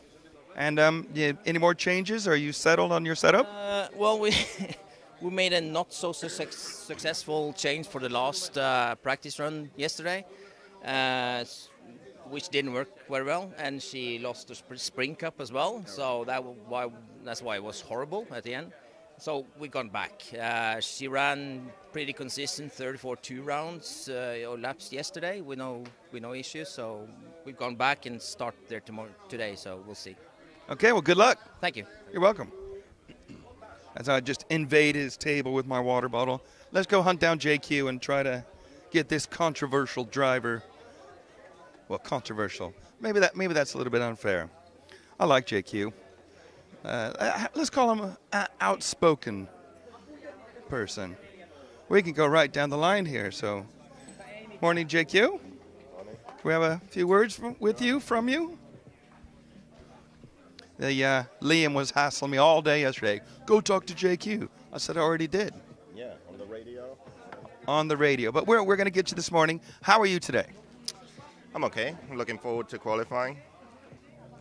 And yeah, any more changes? Are you settled on your setup? Well, we we made a not so successful change for the last practice run yesterday, which didn't work very well, and she lost the spring cup as well. So that's why it was horrible at the end. So we gone back. She ran pretty consistent 34-2 rounds or laps yesterday with no issues. So we've gone back and start there today. So we'll see. Okay, well, good luck. Thank you. You're welcome. As I just invade his table with my water bottle, let's go hunt down JQ and try to get this controversial driver. Well, controversial. Maybe that's a little bit unfair. I like JQ. Let's call him an outspoken person. We can go right down the line here. So, morning, JQ. Morning. We have a few words from you. Liam was hassling me all day yesterday. Go talk to JQ. I said I already did. Yeah, on the radio. On the radio. But we're going to get you this morning. How are you today? I'm okay. I'm looking forward to qualifying.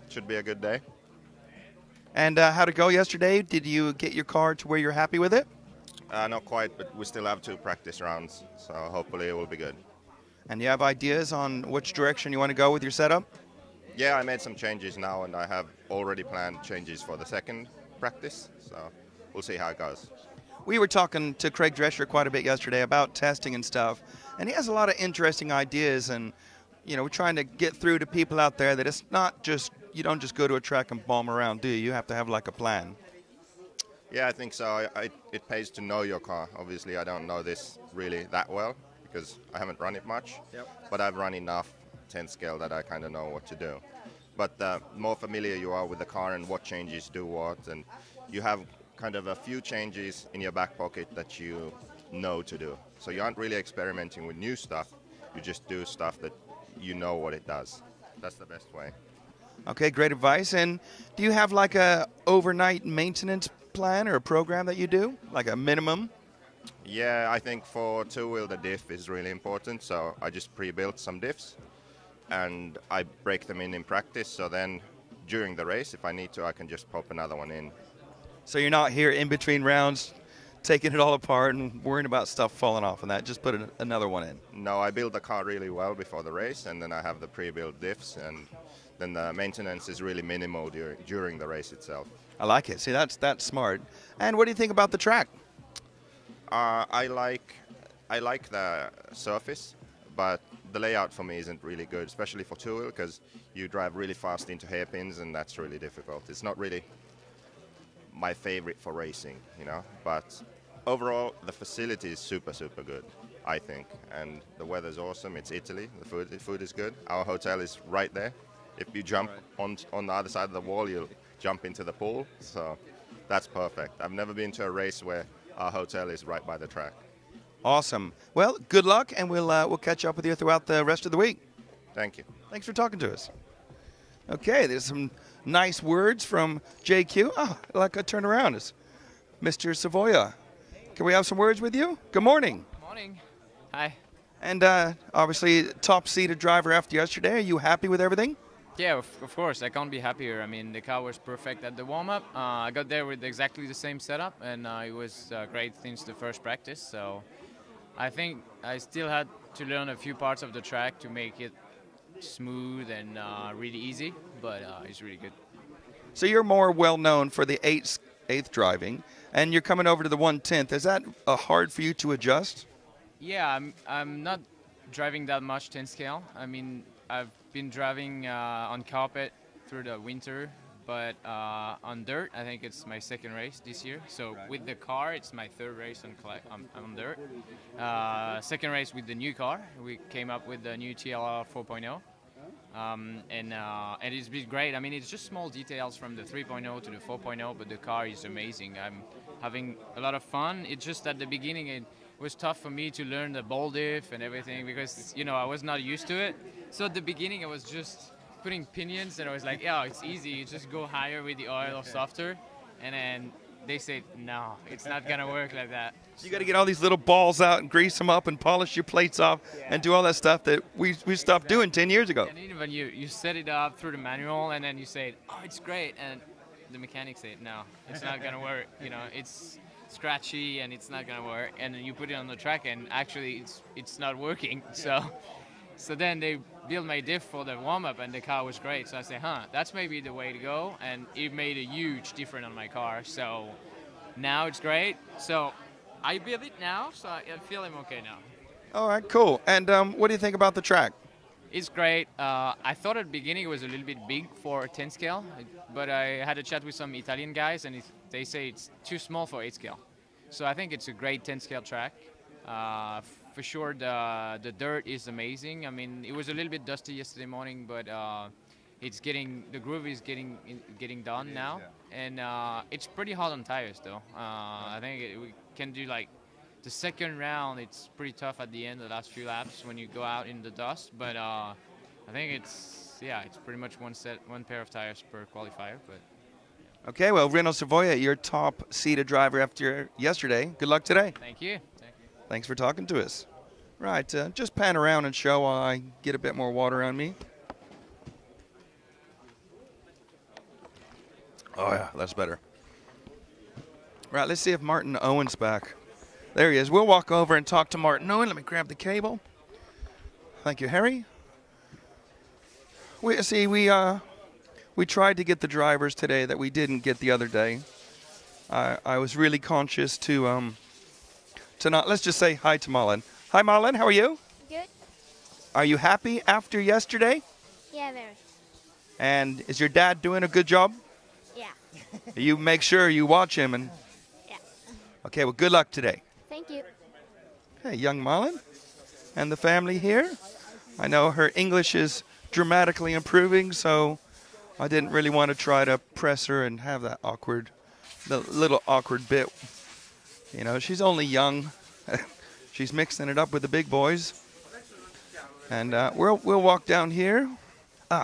Should be a good day. And how'd it go yesterday? Did you get your car to where you're happy with it? Not quite, but we still have 2 practice rounds, so hopefully it will be good. And you have ideas on which direction you want to go with your setup? Yeah, I made some changes now, and I have already planned changes for the second practice, so we'll see how it goes. We were talking to Craig Drescher quite a bit yesterday about testing and stuff, and he has a lot of interesting ideas, and we're trying to get through to people out there that it's not just, you don't just go to a track and bomb around, do you? You have to have like a plan. Yeah, I think so. It pays to know your car. Obviously, I don't know this really that well because I haven't run it much, but I've run enough 10 scale that I kind of know what to do. But the more familiar you are with the car and what changes do what, and you have kind of a few changes in your back pocket that you know to do. So you aren't really experimenting with new stuff. You just do stuff that you know what it does. That's the best way. Okay, great advice. And do you have like a overnight maintenance plan or a program that you do, like a minimum? Yeah, I think for two-wheel the diff is really important. So I just pre-built some diffs and I break them in practice. So then during the race, if I need to, I can just pop another one in. So you're not here in between rounds taking it all apart and worrying about stuff falling off and that, just put another one in? No, I build the car really well before the race, and then I have the pre-built diffs, and then the maintenance is really minimal during the race itself. I like it. See, that's smart. And what do you think about the track? I like the surface, but the layout for me isn't really good, especially for two-wheel, because you drive really fast into hairpins, and that's really difficult. It's not really my favorite for racing, but overall the facility is super good, I think, and the weather's awesome. It's Italy. The food is good. Our hotel is right there. If you jump on the other side of the wall, you'll jump into the pool, so that's perfect. I've never been to a race where our hotel is right by the track. Awesome. Well, good luck, and we'll catch up with you throughout the rest of the week. Thank you. Thanks for talking to us. Okay, there's some nice words from JQ. Oh, like I turn around. It's Mr. Savoya. Can we have some words with you? Good morning. Morning. Hi. And obviously, top-seeded driver after yesterday. Are you happy with everything? Yeah, of course. I can't be happier. I mean, the car was perfect at the warm-up. I got there with exactly the same setup, and it was great since the first practice. So I think I still had to learn a few parts of the track to make it smooth and really easy, but it's really good. So you're more well-known for the eighth driving, and you're coming over to the 1/10th. Is that hard for you to adjust? Yeah, I'm not driving that much 10 scale. I mean, I've been driving on carpet through the winter, but on dirt, I think it's my second race this year. So with the car, it's my third race on dirt. Second race with the new car. We came up with the new TLR 4.0. And it's been great. I mean, it's just small details from the 3.0 to the 4.0, but the car is amazing. I'm having a lot of fun. It's just at the beginning it was tough for me to learn the ball diff and everything because, I was not used to it. So at the beginning I was just putting pinions and I was like, yeah, it's easy. You just go higher with the oil or softer. And then they say, no, it's not going to work like that. So you got to get all these little balls out and grease them up and polish your plates off and do all that stuff that we stopped doing 10 years ago. And even you set it up through the manual and then you say, oh, it's great. And the mechanics say, no, it's not going to work. You know, it's scratchy and it's not going to work. And then you put it on the track and actually it's not working. So then they built my diff for the warm-up and the car was great. So I said, that's maybe the way to go. And it made a huge difference on my car. So now it's great. So I build it now, so I feel I'm okay now. All right, cool. And what do you think about the track? It's great. I thought at the beginning it was a little bit big for a 10 scale, but I had a chat with some Italian guys and they say it's too small for 8 scale. So I think it's a great 10 scale track. For sure, the dirt is amazing. I mean, it was a little bit dusty yesterday morning, but the groove is getting done now, and it's pretty hard on tires though. I think we can do like the second round. It's pretty tough at the end, the last few laps when you go out in the dust. But I think it's pretty much one pair of tires per qualifier. But okay, well, Reno Savoia, your top seeded driver after yesterday. Good luck today. Thank you. Thanks for talking to us. Right, just pan around and show while I get a bit more water on me. Oh, yeah, that's better. Right, let's see if Martin Owen's back. There he is. We'll walk over and talk to Martin Owen. Let me grab the cable. Thank you, Harry. We tried to get the drivers today that we didn't get the other day. I was really conscious to not. Let's just say hi to Malin. Hi, Malin. How are you? Good. Are you happy after yesterday? Yeah, very. And is your dad doing a good job? Yeah. You make sure you watch him and. Yeah. Okay. Well, good luck today. Thank you. Hey, young Malin, and the family here. I know her English is dramatically improving, so I didn't really want to try to press her and have that little awkward bit. You know, she's only young. She's mixing it up with the big boys. And we'll walk down here.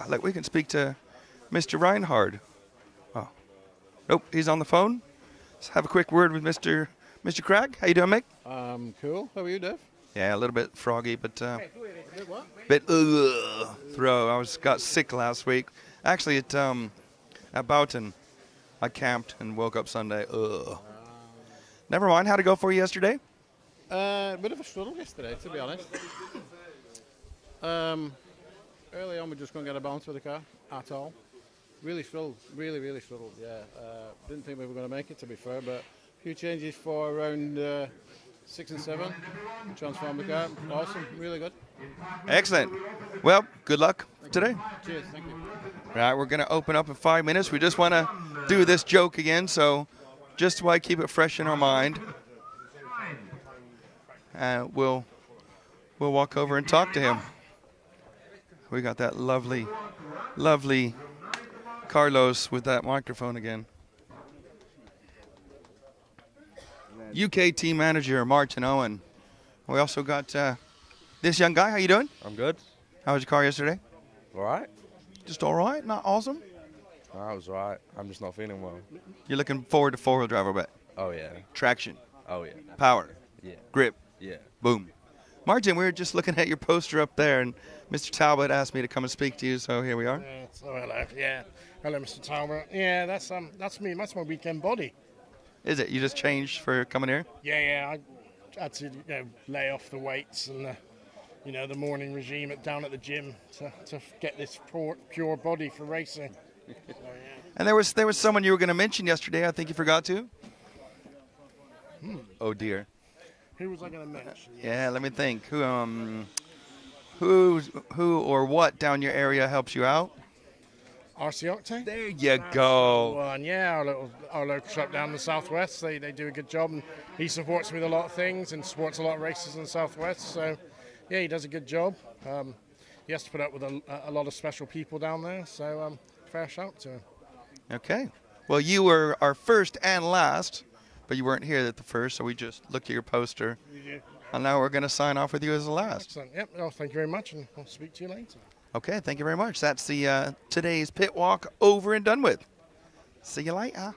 Look, we can speak to Mr. Reinhard. Oh, nope, he's on the phone. Let's have a quick word with Mr. Craig. How you doing, Mick? Cool. How are you, Dave? Yeah, a little bit froggy, but bit throat. Got sick last week. Actually, at Boughton, I camped and woke up Sunday. Never mind. How'd it go for you yesterday? A bit of a struggle yesterday, to be honest. Early on, we just couldn't get a balance with the car at all. Really struggled. Really struggled. Yeah. Didn't think we were going to make it, to be fair, but a few changes for around 6 and 7. Transformed the car. Awesome. Really good. Excellent. Well, good luck today. Cheers. Thank you. Right, we're going to open up in 5 minutes. We just want to do this joke again, so just while I keep it fresh in our mind, we'll walk over and talk to him. We got that lovely Carlos with that microphone again. UK team manager Martin Owen. We also got this young guy. How you doing? I'm good. How was your car yesterday? All right. Just all right? Not awesome? No, I was all right. I'm just not feeling well. You're looking forward to four-wheel drive, I bet. Oh, yeah. Traction. Oh, yeah. Power. Yeah. Grip. Yeah. Boom. Martin, we were just looking at your poster up there, and Mr. Talbot asked me to come and speak to you, so here we are. So hello. Yeah. Hello, Mr. Talbot. Yeah, that's me. That's my weekend body. Is it? You just changed for coming here? Yeah. I had to lay off the weights and the morning regime down at the gym to get this pure body for racing. So, yeah. And there was someone you were going to mention yesterday. I think you forgot to. Oh dear. Who was I going to mention? Yeah, let me think. Who or what down your area helps you out? RC Octane? There you go. One. Yeah, our local shop down in the southwest. They do a good job, and he supports me with a lot of things and supports a lot of races in the southwest. So, yeah, he does a good job. He has to put up with a lot of special people down there. So, fair shout to him. Okay. Well, you were our first and last, but you weren't here at the first, so we just looked at your poster. Yeah. And now we're going to sign off with you as the last. Excellent. Yep. Well, thank you very much, and I'll speak to you later. Okay, thank you very much. That's the today's pit walk over and done with. See you later.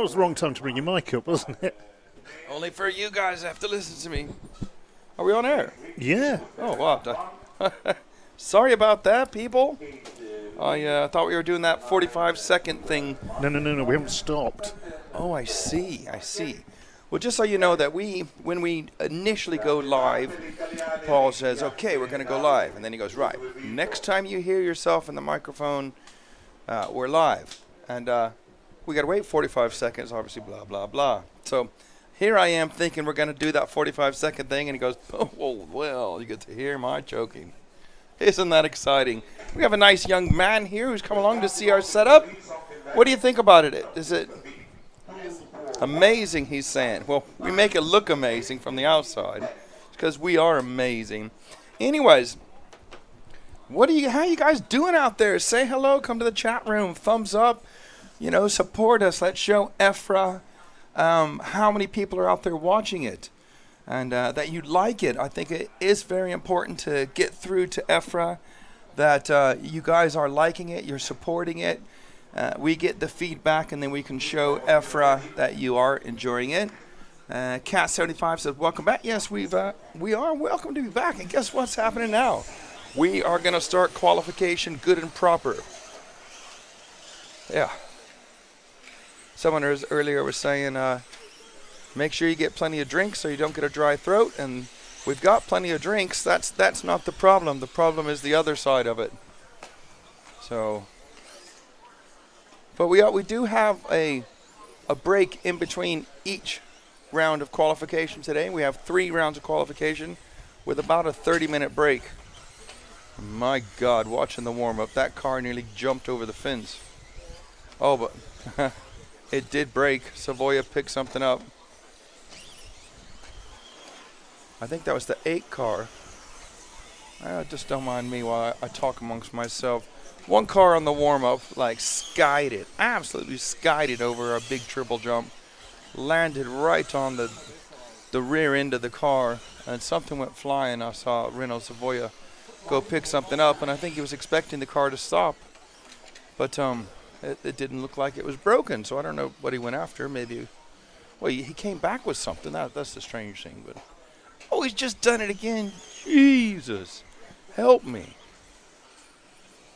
was the wrong time to bring your mic up, wasn't it? Only for you guys have to listen to me. Are we on air? Yeah. Oh, wow. Sorry about that, people. I thought we were doing that 45-second thing. No, we haven't stopped. Oh, I see. Well, just so you know that when we initially go live, Paul says, okay, we're going to go live. And then he goes, right, next time you hear yourself in the microphone, we're live. And we got to wait 45 seconds, obviously, blah, blah, blah. So here I am thinking we're going to do that 45-second thing. And he goes, oh, well, you get to hear my choking. Isn't that exciting? We have a nice young man here who's come along to see our setup. What do you think about it? Is it amazing, he's saying? Well, we make it look amazing from the outside because we are amazing. Anyways, how are you guys doing out there? Say hello, come to the chat room, thumbs up, support us. Let's show EFRA how many people are out there watching it and that you like it. I think it is very important to get through to EFRA that you guys are liking it, you're supporting it. We get the feedback, and then we can show EFRA that you are enjoying it. Cat75 says, welcome back. Yes, we are welcome to be back. And guess what's happening now? We are going to start qualification good and proper. Yeah. Someone earlier was saying, make sure you get plenty of drinks so you don't get a dry throat. And we've got plenty of drinks. That's not the problem. The problem is the other side of it. So... But we do have a break in between each round of qualification today. We have 3 rounds of qualification with about a 30-minute break. My God, watching the warm-up, that car nearly jumped over the fins. Oh, but it did break. Savoia picked something up. I think that was the 8 car. Just don't mind me while I talk amongst myself. One car on the warm-up, absolutely skied it over a big triple jump. Landed right on the rear end of the car, and something went flying. I saw Reno Savoia go pick something up, and I think he was expecting the car to stop. But it didn't look like it was broken, so I don't know what he went after. Maybe, well, he came back with something. That's the strange thing. But oh, he's just done it again. Jesus, help me.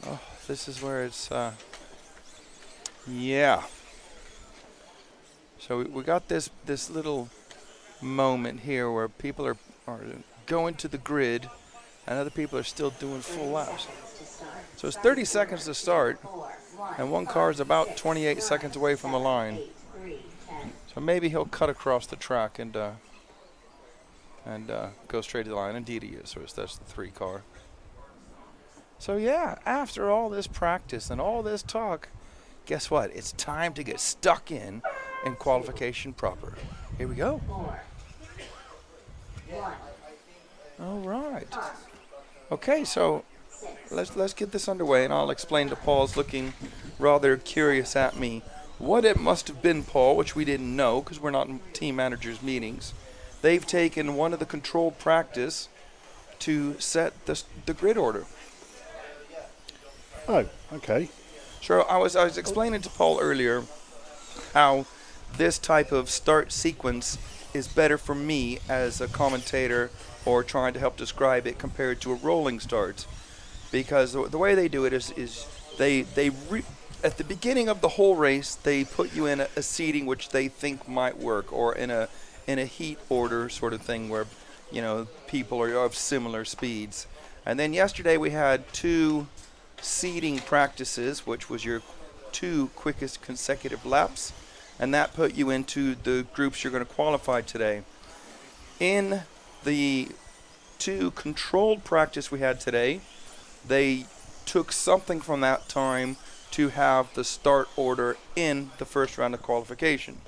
Oh, this is where it's, yeah. So we got this little moment here where people are going to the grid and other people are still doing full laps. So it's 30 seconds to start, and one car is about 28 seconds away from the line. So maybe he'll cut across the track and go straight to the line. Indeed he is, so that's the 3 car. So yeah, after all this practice and all this talk, guess what? It's time to get stuck in qualification proper. Here we go. All right. Okay, so let's get this underway, and I'll explain to Paul's looking rather curious at me what it must have been, Paul, which we didn't know because we're not in team managers meetings. They've taken one of the controlled practice to set the grid order. Oh, okay. Sure, I was explaining to Paul earlier how this type of start sequence is better for me as a commentator or trying to help describe it compared to a rolling start, because the way they do it is they at the beginning of the whole race they put you in a seating which they think might work, or in a heat order sort of thing where people are of similar speeds. And then yesterday we had 2 seeding practices, which was your 2 quickest consecutive laps, and that put you into the groups you're going to qualify today. In the 2 controlled practice we had today, they took something from that time to have the start order in the first round of qualification.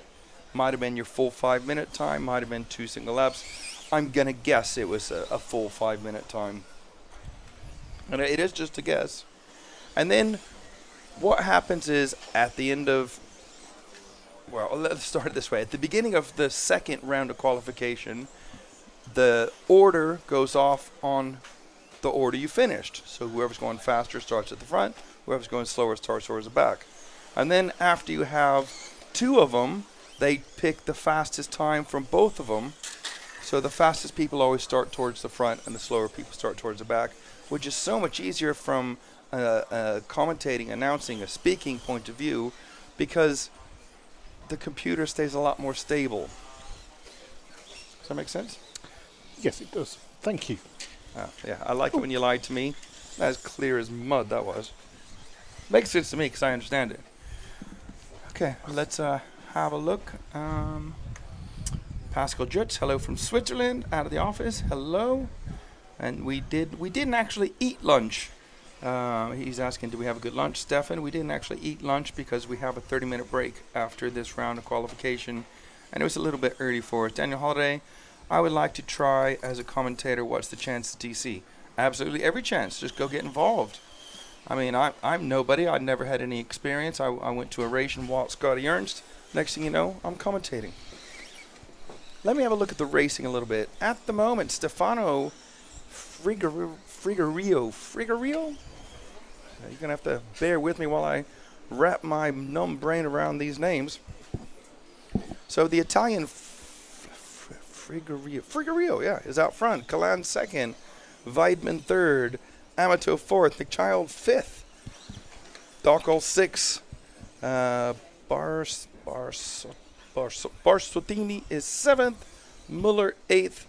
Might have been your full 5-minute time, might have been 2 single laps. I'm going to guess it was a full 5-minute time. And it is just a guess. And then what happens is at the end of, well, let's start it this way. At the beginning of the second round of qualification, the order goes off on the order you finished. So whoever's going faster starts at the front, whoever's going slower starts towards the back. And then after you have 2 of them, they pick the fastest time from both of them. So the fastest people always start towards the front and the slower people start towards the back, which is so much easier from a commentating, announcing, a speaking point of view, because the computer stays a lot more stable. Does that make sense? Yes, it does. Thank you. Yeah, I like it when you lied to me. As clear as mud that was. Makes sense to me because I understand it. Okay, let's have a look. Pascal Jutz, hello from Switzerland, out of the office. Hello. And we didn't actually eat lunch. He's asking, do we have a good lunch, Stefan? We didn't actually eat lunch because we have a 30-minute break after this round of qualification, and it was a little bit early for us. Daniel Holiday, I would like to try as a commentator. What's the chance at DC? Absolutely every chance. Just go get involved. I mean, I'm nobody. I'd never had any experience. I went to a race and walked Scotty Ernst. Next thing you know, I'm commentating. Let me have a look at the racing a little bit. At the moment, Stefano Frigorio. You're going to have to bear with me while I wrap my numb brain around these names. So the Italian Frigorio, yeah, is out front. Calan second. Weidman third. Amato fourth. McChild fifth. Dockel sixth. Barsotini is seventh. Muller eighth.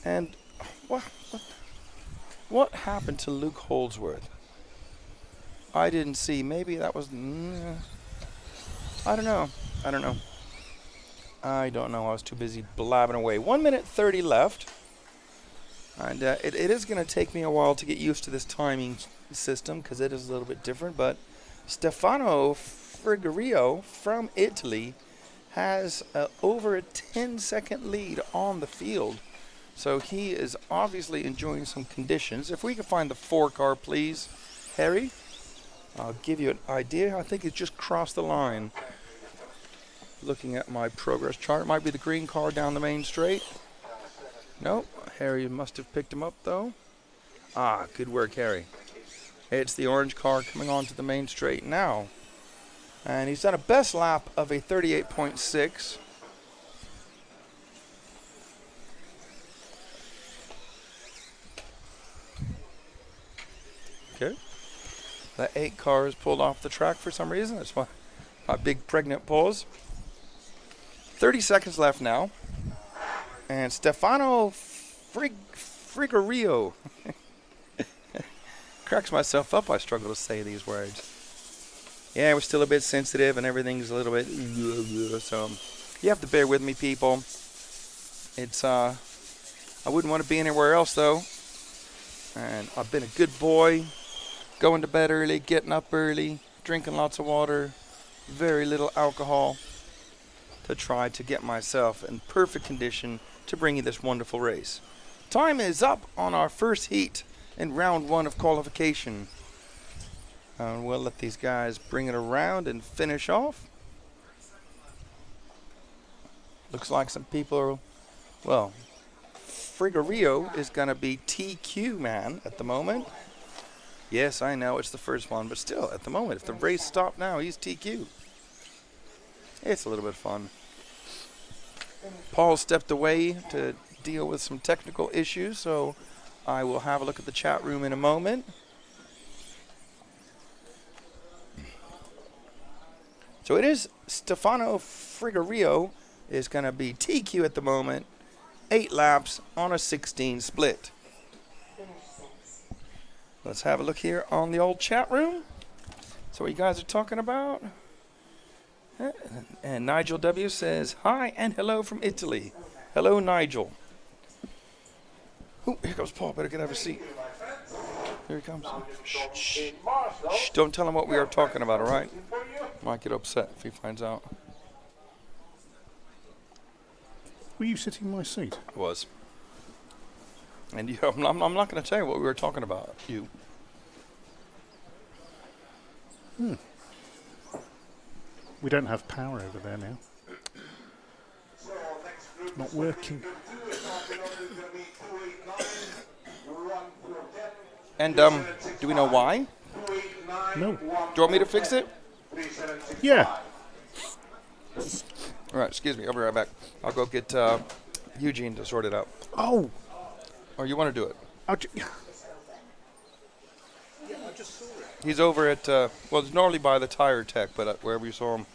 And what happened to Luke Holdsworth? I didn't see. Maybe that was... I don't know. I don't know. I was too busy blabbing away. 1 minute 30 left. And it is going to take me a while to get used to this timing system because it is a little bit different. But Stefano Frigorio from Italy has over a 10-second lead on the field. So he is obviously enjoying some conditions. If we could find the 4 car, please, Harry. I'll give you an idea. I think it just crossed the line. Looking at my progress chart, it might be the green car down the main straight. Nope, Harry must have picked him up though. Ah, good work, Harry. It's the orange car coming onto the main straight now. And he's done a best lap of a 38.6. Okay. That 8 car is pulled off the track for some reason. That's my big pregnant pause. 30 seconds left now. And Stefano Frigorio. Cracks myself up. I struggle to say these words. Yeah, we're still a bit sensitive and everything's a little bit... So you have to bear with me, people. It's... I wouldn't want to be anywhere else, though. And I've been a good boy. Going to bed early, getting up early, drinking lots of water, very little alcohol, to try to get myself in perfect condition to bring you this wonderful race. Time is up on our first heat in round 1 of qualification. And we'll let these guys bring it around and finish off. Looks like some people are, well, Frigorio is going to be TQ man at the moment. Yes, I know it's the first one, but still, at the moment, if the race stopped now, he's TQ. It's a little bit fun. Paul stepped away to deal with some technical issues, so I will have a look at the chat room in a moment. So it is Stefano Frigorio is going to be TQ at the moment. 8 laps on a 16 split. Let's have a look here on the old chat room. So what you guys are talking about. And Nigel W says, hi and hello from Italy. Hello, Nigel. Ooh, here comes Paul. Better get out of his seat. Here he comes. Shh, shh. Shh, don't tell him what we are talking about, all right? Might get upset if he finds out. Were you sitting in my seat? I was. And you, I'm not going to tell you what we were talking about. You. We don't have power over there now. It's not working. And do we know why? No. Do you want me to fix it? Yeah. All right, excuse me. I'll be right back. I'll go get Eugene to sort it out. Oh. Or you want to do it? Yeah, I just saw it. He's over at, well, it's normally by the tire tech, but wherever you saw him.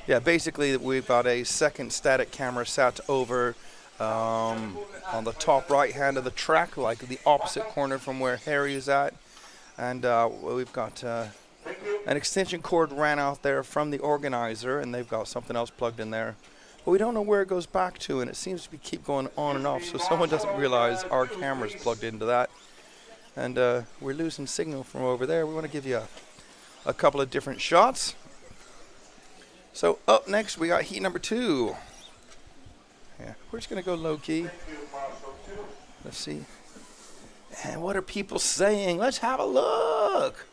Yeah, basically we've got a second static camera sat over on the top right hand of the track, like the opposite corner from where Harry is at. And we've got an extension cord ran out there from the organizer, and they've got something else plugged in there. But we don't know where it goes back to, and it seems to keep going on and off, so someone doesn't realize our camera's plugged into that. And we're losing signal from over there. We want to give you a couple of different shots. So up next, we got heat number 2. Yeah, we're just going to go low-key. Let's see. And what are people saying? Let's have a look.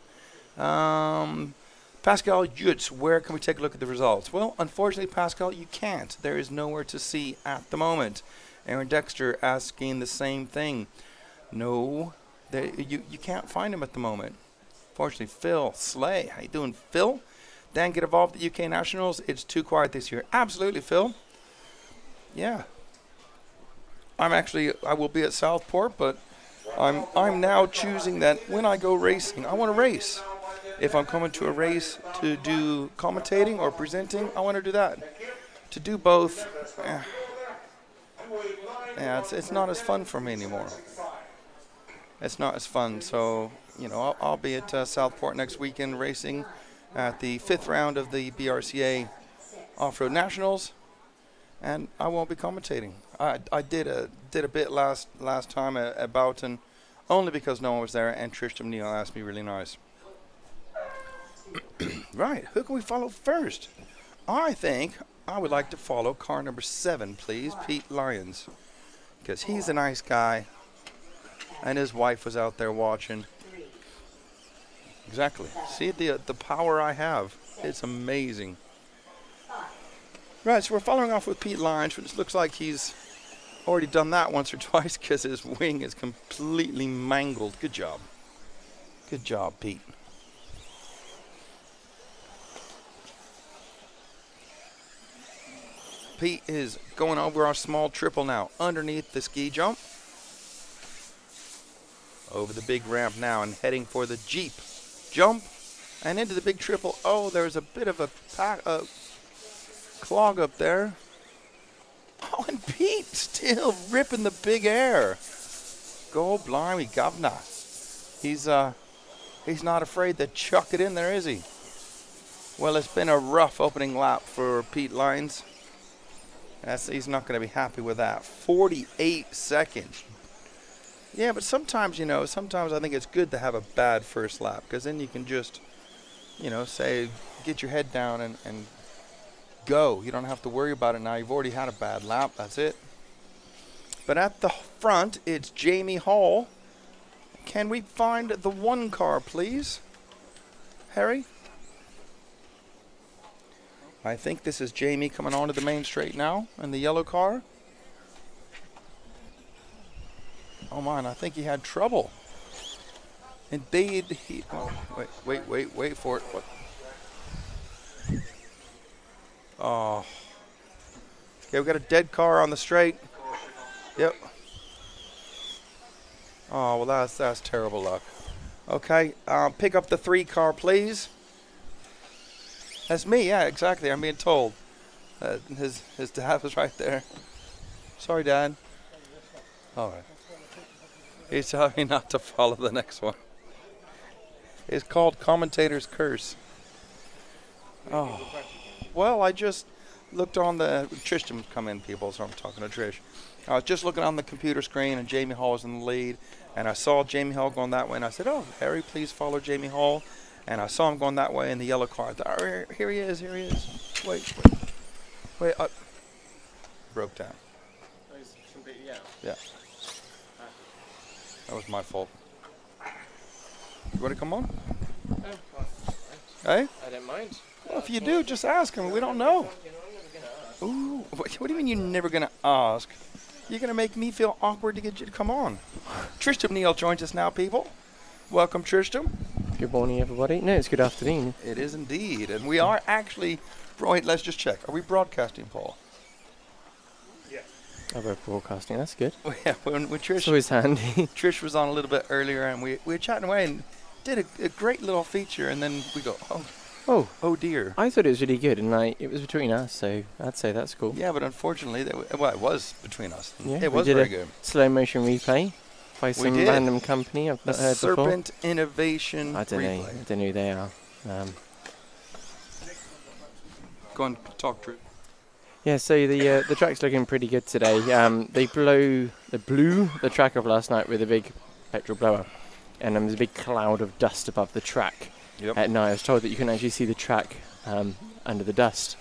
Pascal Jutz, where can we take a look at the results? Well, unfortunately, Pascal, you can't. There is nowhere to see at the moment. Aaron Dexter asking the same thing. No, you can't find him at the moment. Fortunately, Phil Slay. How you doing, Phil? Dan, get involved at the UK Nationals. It's too quiet this year. Absolutely, Phil. Yeah. I will be at Southport, but I'm now choosing that when I go racing, I want to race. If I'm coming to a race to do commentating or presenting, I want to do that. To do both, yeah, it's not as fun for me anymore. It's not as fun. So, you know, I'll be at Southport next weekend racing at the 5th round of the BRCA Off-Road Nationals, and I won't be commentating. I did a bit last time at Boughton, only because no one was there, and Tristram Neal asked me really nice. Right, who can we follow first? I think I would like to follow car number 7, please, Pete Lyons, because he's a nice guy, and his wife was out there watching. Exactly. See the power I have. It's amazing. Right, so we're following off with Pete Lyons, which looks like he's already done that once or twice because his wing is completely mangled. Good job. Good job, Pete. Pete is going over our small triple now, underneath the ski jump. Over the big ramp now and heading for the Jeep jump and into the big triple. Oh, there's a bit of a clog up there. Oh, and Pete still ripping the big air. Go blimey, governor. He's not afraid to chuck it in there, is he? Well, it's been a rough opening lap for Pete Lyons. He's not going to be happy with that. 48 seconds. Yeah, but sometimes, you know, sometimes I think it's good to have a bad first lap, because then you can just, you know, say, get your head down and go. You don't have to worry about it now. You've already had a bad lap. That's it. But at the front, it's Jamie Hall. Can we find the 1 car, please? Harry? I think this is Jamie coming onto the main straight now in the yellow car. Oh man, I think he had trouble. Indeed, he. Oh, wait for it. What? Oh. Okay, we got a dead car on the straight. Yep. Oh well, that's terrible luck. Okay, pick up the 3 car, please. That's me. Yeah, exactly. I'm being told. His dad was right there. Sorry, Dad. All right. He's telling me not to follow the next one. It's called Commentator's Curse. Oh. Well, I just looked on the... Tristram come in, people, so I'm talking to Trish. I was just looking on the computer screen, and Jamie Hall was in the lead. And I saw Jamie Hall going that way, and I said, oh, Harry, please follow Jamie Hall. And I saw him going that way in the yellow car. I thought, oh, here he is, here he is. Wait. Broke down. Yeah. That was my fault. You want to come on? Hey? I don't mind. Well, if you do, just ask him. We don't know. Ooh, what do you mean you're never going to ask? You're going to make me feel awkward to get you to come on. Tristram Neal joins us now, people. Welcome, Tristram. Good morning, everybody. No, it's good afternoon. It is indeed. And we are actually... Wait, let's just check. Are we broadcasting, Paul? Oh, we're broadcasting. That's good. Yeah, when Trish... It's always handy. Trish was on a little bit earlier, and we were chatting away and did a great little feature, and then we go, oh dear. I thought it was really good, and it was between us, so I'd say that's cool. Yeah, but unfortunately, it was between us. Yeah, it was did very a good. slow motion replay by some random company I've not heard before. Serpent Innovation I don't know. Replay. I don't know who they are. Go on, talk, Trish. Yeah, so the track's looking pretty good today. They blew the track off last night with a big petrol blower, and there's a big cloud of dust above the track. Yep. At night, I was told that you can actually see the track under the dust.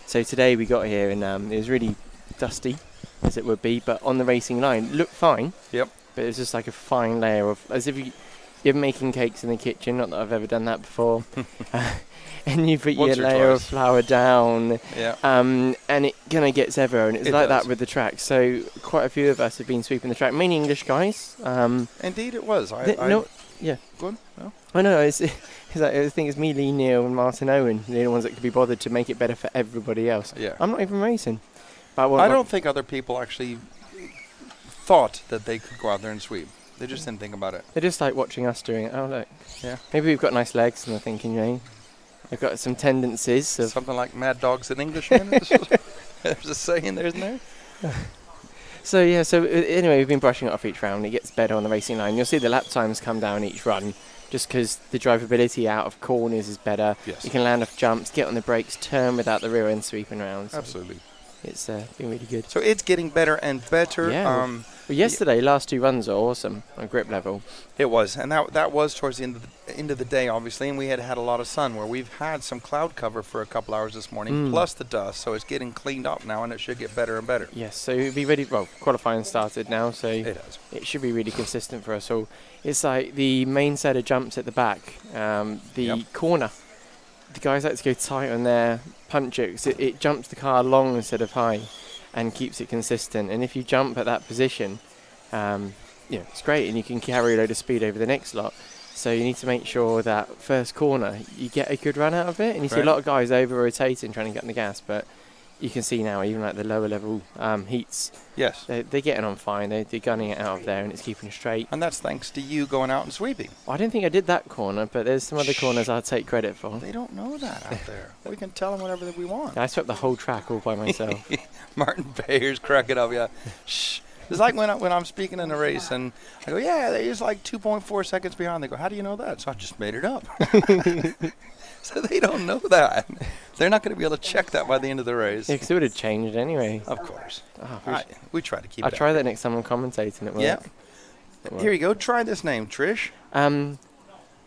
So today we got here, and it was really dusty, as it would be, but on the racing line, it looked fine. Yep. But it was just like a fine layer of, as if you're making cakes in the kitchen. Not that I've ever done that before. And you put your layer of flour down, and it kind of gets everywhere, and it's like that with the track. So quite a few of us have been sweeping the track, mainly English guys. Indeed, it was. Yeah. Go on. No? I know. It's like, I think it's me, Lee, Neil, and Martin Owen, the only ones that could be bothered to make it better for everybody else. Yeah. I'm not even racing. But I don't think other people actually thought that they could go out there and sweep. They just didn't think about it. They're just like watching us doing it. Oh, look. Yeah. Maybe we've got nice legs, and they're thinking, they've got some tendencies of something like mad dogs and Englishmen. There's a saying there, isn't there? So anyway, we've been brushing it off each round. It gets better on the racing line. You'll see the lap times come down each run, just because the drivability out of corners is better. Yes. You can land off jumps, get on the brakes, turn without the rear end sweeping around. So absolutely. It's been really good. So it's getting better and better. Yeah. Well, yesterday, last 2 runs are awesome on grip level. It was, and that was towards the end of the day, obviously, and we had a lot of sun, where we've had some cloud cover for a couple hours this morning, plus the dust, so it's getting cleaned up now, and it should get better and better. Yes, so it'll be ready. Well, qualifying started now, so it should be really consistent for us all. It's like the main set of jumps at the back, the corner. The guys like to go tight on their punch hooks. It jumps the car long instead of high, and keeps it consistent. And if you jump at that position, it's great, and you can carry a load of speed over the next lot. So you need to make sure that first corner you get a good run out of it. And you see a lot of guys over rotating trying to get on the gas, but you can see now even like the lower level heats. Yes, they're getting on fine. They're gunning it out of there, and it's keeping straight. And that's thanks to you going out and sweeping. Well, I don't think I did that corner, but there's some other corners I'll take credit for. They don't know that out there. We can tell them whatever we want. I swept the whole track all by myself. Martin Bayer's cracking up. Yeah. Shh. It's like when I'm speaking in a race and I go, yeah, they're like 2.4 seconds behind. They go, how do you know that? So I just made it up. So they don't know that. They're not going to be able to check that by the end of the race. Yeah, because it would have changed anyway. Of course. We try to keep it. I'll try that next time I'm commentating at work. Yeah. Here you go. Try this name, Trish.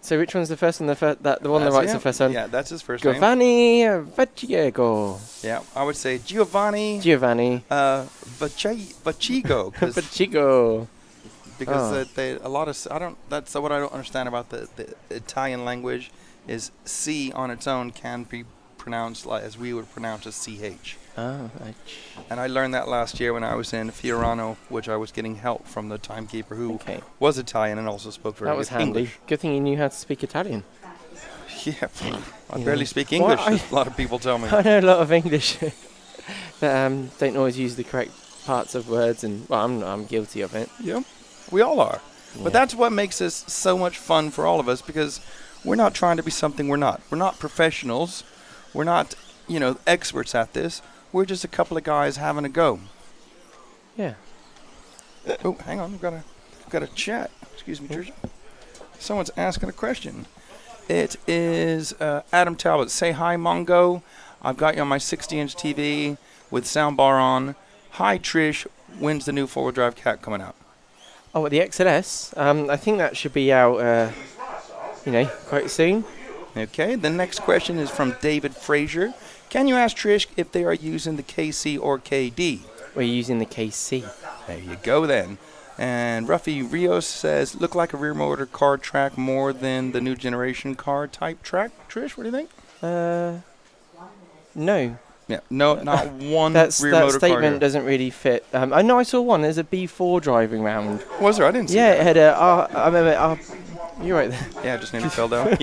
So which one's the first one? The one that writes the first one? Yeah, that's his first name. Giovanni Vacciego. Yeah, I would say Giovanni. Vacciego. Vacciego. Because that's what I don't understand about the Italian language is C on its own can be pronounced like as we would pronounce a CH. Oh, and I learned that last year when I was in Fiorano, which I was getting help from the timekeeper who was Italian and also spoke very good English. That was handy. Good thing you knew how to speak Italian. Yeah, I barely speak English, as a lot of people tell me. I know a lot of English that don't always use the correct parts of words, and I'm guilty of it. Yeah, we all are. Yeah. But that's what makes this so much fun for all of us, because we're not trying to be something we're not. We're not professionals. We're not, experts at this. We're just a couple of guys having a go. Yeah. Oh, hang on. We've got a chat. Excuse me, Tricia. Someone's asking a question. It is Adam Talbot. Say hi, Mongo. I've got you on my 60-inch TV with soundbar on. Hi, Trish. When's the new four-wheel drive cat coming out? Oh, the XLS. I think that should be out, quite soon. Okay. The next question is from David Frazier. Can you ask Trish if they are using the KC or KD? We're using the KC. There you go then. And Ruffy Rios says, look like a rear motor car track more than the new generation car type track. Trish, what do you think? No. Yeah, no, not one rear motor car. That statement doesn't really fit. I know I saw one. There's a B4 driving round. Was there? I didn't see that. that. It had I remember You're right there. Yeah, just nearly fell down.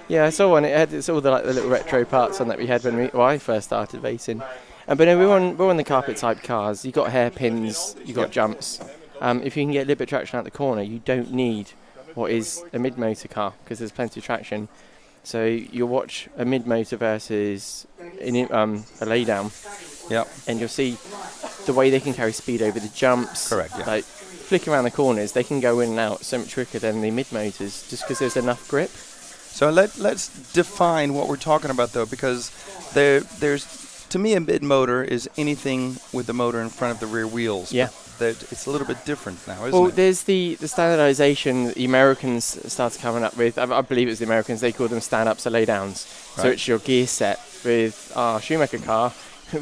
Yeah, I saw one. It's all the little retro parts on that we had when I first started racing. But no, we're on the carpet type cars. You got hairpins, you got jumps. If you can get a little bit of traction out the corner, you don't need what is a mid-motor car because there's plenty of traction. So you'll watch a mid-motor versus a laydown. Yep. And you'll see the way they can carry speed over the jumps. Correct, yeah. Like flicking around the corners, they can go in and out so much quicker than the mid-motors just because there's enough grip. So let's define what we're talking about, though, because there's, to me, a mid-motor is anything with the motor in front of the rear wheels. Yeah. It's a little bit different now, isn't it? Well, there's the standardization the Americans started coming up with. I believe it's the Americans. They call them stand-ups or lay-downs. So Right. it's your gear set. With our Schumacher car,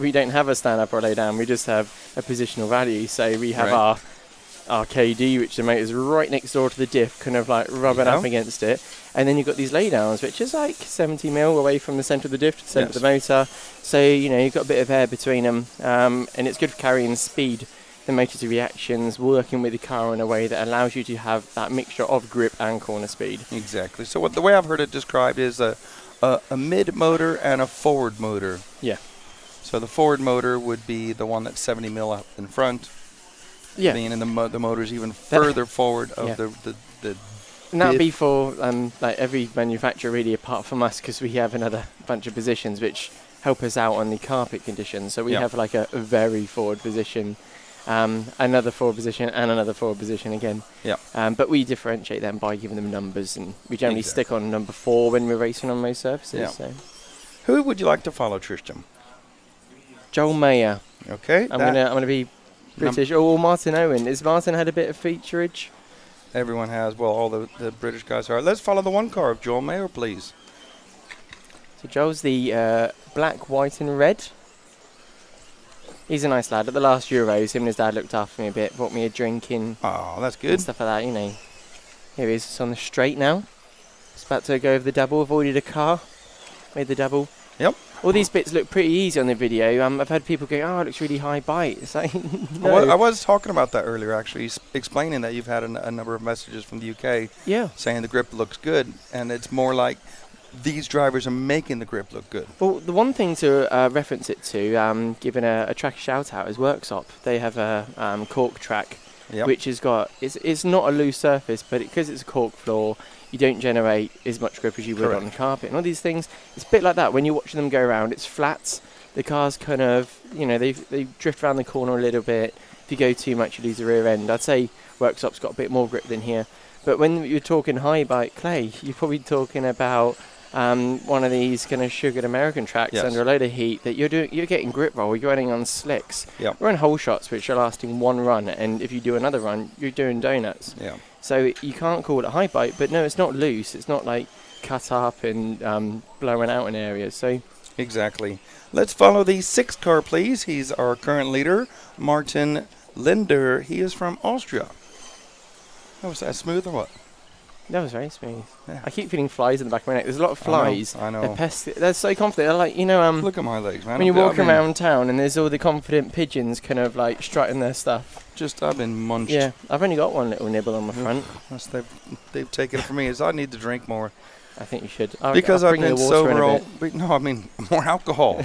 we don't have a stand-up or a lay-down. We just have a positional value. So we have Right. our KD, which the motor's right next door to the diff, kind of like rubbing up against it. And then you've got these lay-downs, which is like 70 mil away from the centre of the diff to the centre of the motor. So, you've got a bit of air between them. And it's good for carrying speed, the motor's reactions, working with the car in a way that allows you to have that mixture of grip and corner speed. Exactly. So the way I've heard it described is a mid-motor and a forward motor. Yeah. So the forward motor would be the one that's 70 mil up in front. Yeah. Meaning the motor's even further forward of the And that would diff. be for like every manufacturer really, apart from us, because we have another bunch of positions which help us out on the carpet conditions. So we have like a very forward position, another forward position, and another forward position again. Yeah. But we differentiate them by giving them numbers, and we generally stick on number 4 when we're racing on most surfaces. Yeah. So. Who would you like to follow, Tristram? Joel Mayer. Okay. I'm gonna be British. Or Martin Owen. Has Martin had a bit of featurage? Everyone has. Well, all the British guys are. Let's follow the one car of Joel Mayer, please. So Joel's the black, white and red. He's a nice lad. At the last Euros, him and his dad looked after me a bit, bought me a drink in. Oh, that's good. And stuff like that, Here he is, it's on the straight now. It's about to go over the double, avoided a car, made the double. Yep. All these bits look pretty easy on the video. I've had people go, oh, it looks really high bite. It's like, no. I was talking about that earlier, actually, explaining that you've had a number of messages from the UK saying the grip looks good, and it's more like these drivers are making the grip look good. Well, the one thing to reference it to, giving a track a shout out, is Worksop. They have a cork track, which has got, it's not a loose surface, but because it's a cork floor, you don't generate as much grip as you would on the carpet. And all these things, it's a bit like that. When you're watching them go around, it's flat. The cars kind of, they drift around the corner a little bit. If you go too much, you lose the rear end. I'd say Worksop's got a bit more grip than here. But when you're talking high bite clay, you're probably talking about one of these kind of sugared American tracks under a load of heat that you're getting grip roll. You're running on slicks. We're on hole shots which are lasting one run, and if you do another run, you're doing donuts. Yeah. So you can't call it a high bite, but no, it's not loose. It's not like cut up and blowing out in areas. So exactly. Let's follow the 6th car, please. He's our current leader, Martin Linder. He is from Austria. Oh, was that smooth or what? That was very smooth. Yeah. I keep feeling flies in the back of my neck. There's a lot of flies. I know. They're so confident. They're like, look at my legs, man. When you're walking around town and there's all the confident pigeons kind of like strutting their stuff. I've been munched. Yeah, I've only got one little nibble on my front. They've taken it from me. I need to drink more. I think you should. Because I've been sober no, I mean more alcohol.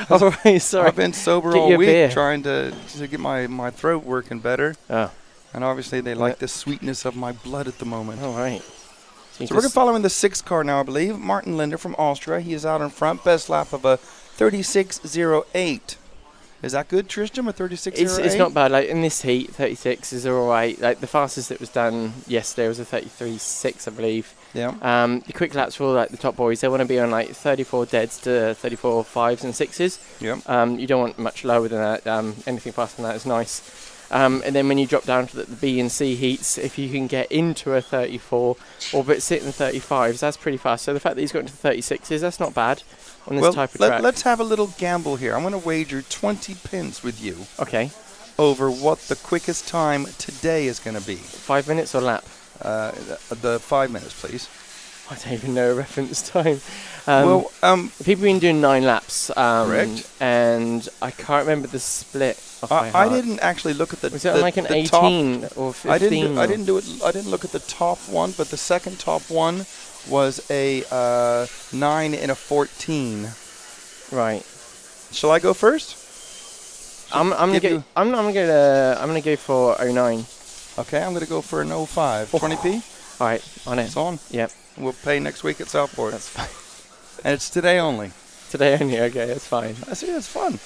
Oh, right, sorry. I've been sober all week trying to get my throat working better. Oh. And obviously they like the sweetness of my blood at the moment. All right. So we're following the 6th car now, I believe. Martin Linder from Austria. He is out in front. Best lap of a 36.08. Is that good, Tristram, a 36.08? It's not bad. Like in this heat, 36 is all right. Like the fastest that was done yesterday was a 33.6, I believe. Yeah. The quick laps for like the top boys, they want to be on like 34 deads to 34 5s and 6s. Yeah. You don't want much lower than that. Anything faster than that is nice. And then when you drop down to the B and C heats, if you can get into a 34 or but sit in 35s, that's pretty fast. So the fact that he's got into 36s, that's not bad on this type of track. Let's have a little gamble here. I'm going to wager 20 pins with you. Okay. Over what the quickest time today is going to be. 5 minutes or lap? The 5 minutes, please. I don't even know a reference time. People have been doing 9 laps. Correct. And I can't remember the split. I didn't actually look at the. Was it like an 18 or 15? I didn't look at the top one, but the second top one was a 9 and a 14. Right. Shall I go first? I'm gonna go for 09. Okay, I'm gonna go for an 05. 20p. All right, on it. It's on. Yep. We'll pay next week at Southport. That's fine. And it's today only. Today only. Okay, that's fine. I see. It's fun.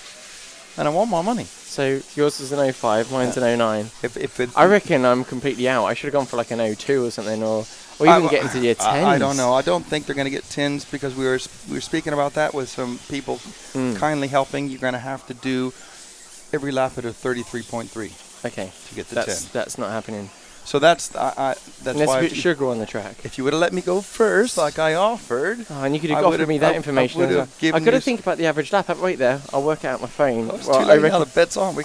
And I want my money. So yours is an 05, mine's an 09. If I reckon I'm completely out. I should have gone for like an 02 or something, or even get into your 10s. I don't know. I don't think they're going to get 10s because we were speaking about that with some people kindly helping. You're going to have to do every lap at a 33.3. Okay. To get the 10. That's not happening. So that's Unless why. There's sugar on the track. If you would have let me go first, like I offered. Oh, and you could have offered me that information. I've got to think about the average lap. Wait there. I'll work it out on my phone. It's too late now. The bet's on.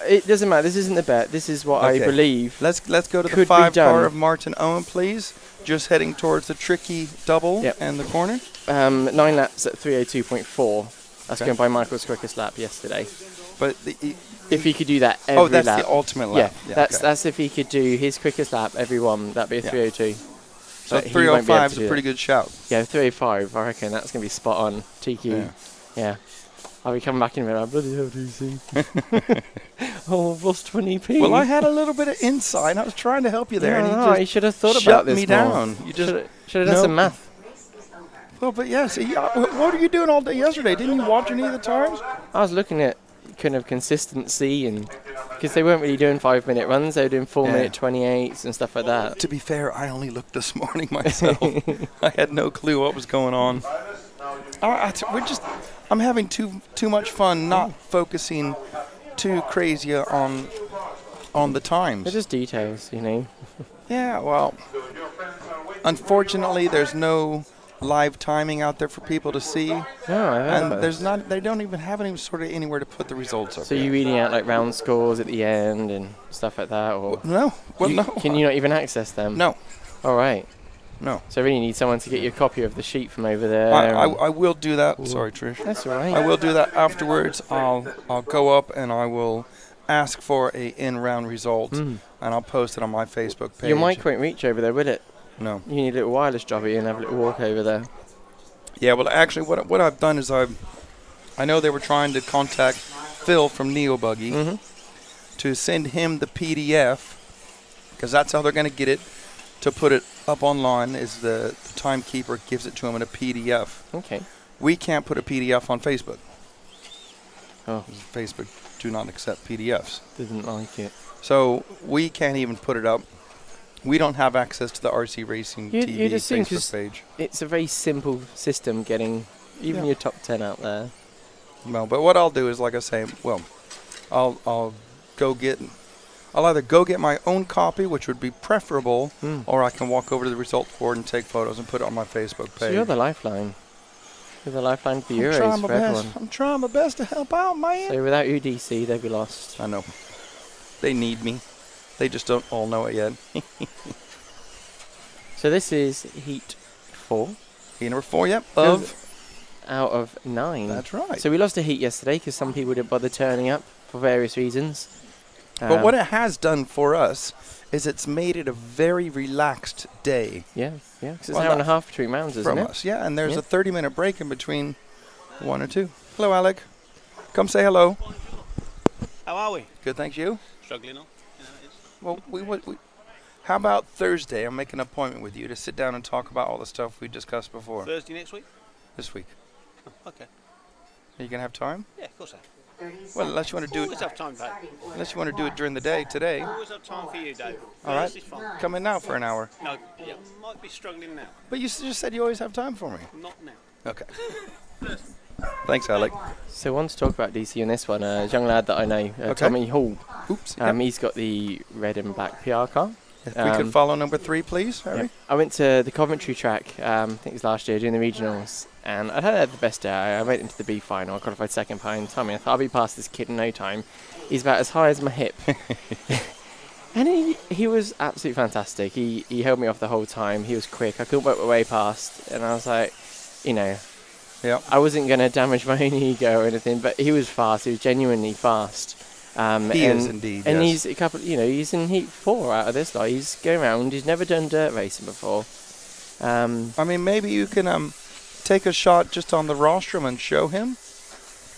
It doesn't matter. This isn't the bet. This is what I believe. Let's go to the 5 car of Martin Owen, please. Just heading towards the tricky double and the corner. 9 laps at 3:02.4. That's going by Michael's quickest lap yesterday. But if he could do that every lap. That's the ultimate lap. Yeah, that's if he could do his quickest lap every one. That'd be a 3:02. So 3:05 is a pretty good shout. Yeah, 3:05. I reckon that's going to be spot on. TQ. Yeah. I'll be coming back in a minute. I bloody hell, DC. Oh, I've lost 20p. Well, I had a little bit of insight. I was trying to help you there. No, you should have thought shut about this me more. down. You just should have done some math. Well, but yes. What were you doing all day yesterday? Didn't you watch any of the times? I was looking at kind of consistency, and because they weren't really doing 5-minute runs, they were doing 4-minute 28s and stuff like that. To be fair, I only looked this morning myself. I had no clue what was going on. I'm having too much fun not focusing too crazy on the times. They're just details, you know. Yeah, well, unfortunately, there's no live timing out there for people to see. No, I heard and there's not. They don't even have any sort of anywhere to put the results up. So you're reading out like round scores at the end and stuff like that, or no? Well, no. Can you not even access them? No. All right. No. So I really need someone to get you a copy of the sheet from over there. I will do that. Ooh. Sorry, Trish. That's all right. I will do that afterwards. I'll go up and I will ask for a in-round result, and I'll post it on my Facebook page. Your mic won't reach over there, will it? No. You need a little wireless jobby and have a little walk over there. Yeah, well, actually, what I've done is I know they were trying to contact Phil from Neo Buggy to send him the PDF, because that's how they're going to get it, to put it up online, is the timekeeper gives it to him in a PDF. Okay. We can't put a PDF on Facebook. Oh. Facebook do not accept PDFs. Didn't like it. So we can't even put it up. We don't have access to the RC Racing TV Facebook page. It's a very simple system getting even your top 10 out there. Well, but what I'll do is, like I say, well, I'll either go get my own copy, which would be preferable, or I can walk over to the result board and take photos and put it on my Facebook page. So you're the lifeline. You're the lifeline for the Euros for everyone. I'm trying my best to help out, man. So without UDC, they'd be lost. I know. They need me. They just don't all know it yet. So this is Heat 4. Heat number 4, yep. Out of 9. That's right. So we lost a heat yesterday because some people didn't bother turning up for various reasons. But what it has done for us is it's made it a very relaxed day. Yeah, yeah. Because it's an hour and a half between rounds, isn't it? From us, yeah. And there's a 30-minute break in between 1 or 2. Hello, Alec. Come say hello. How are we? Good, thanks. You? Struggling on. Well, we how about Thursday? I'll make an appointment with you to sit down and talk about all the stuff we discussed before. Thursday next week? This week. Oh, okay. Are you going to have time? Yeah, of course I have. Well, unless you want to do it. Always have time, Dave. Unless you want to do it during the day today. Always have time for you, Dave. All right. Thursday's fine. Come in now for an hour. No, yeah, might be struggling now. But you just said you always have time for me. Not now. Okay. Thanks, Alec. So I want to talk about DC on this one. A young lad that I know, Tommy Hall. Oops. He's got the red and black PR car. If we could follow number 3, please, Harry. Yeah. I went to the Coventry track, I think it was last year, doing the regionals. And I had the best day. I went into the B final. I qualified second behind Tommy. I thought I'll be past this kid in no time. He's about as high as my hip. And he was absolutely fantastic. He held me off the whole time. He was quick. I couldn't work my way past. And I was like, you know, I wasn't going to damage my own ego or anything, but he was fast. He was genuinely fast. He is indeed, And yes. he's a couple, you know, he's in Heat 4 out of this lot. He's going around. He's never done dirt racing before. I mean, maybe you can take a shot just on the rostrum and show him.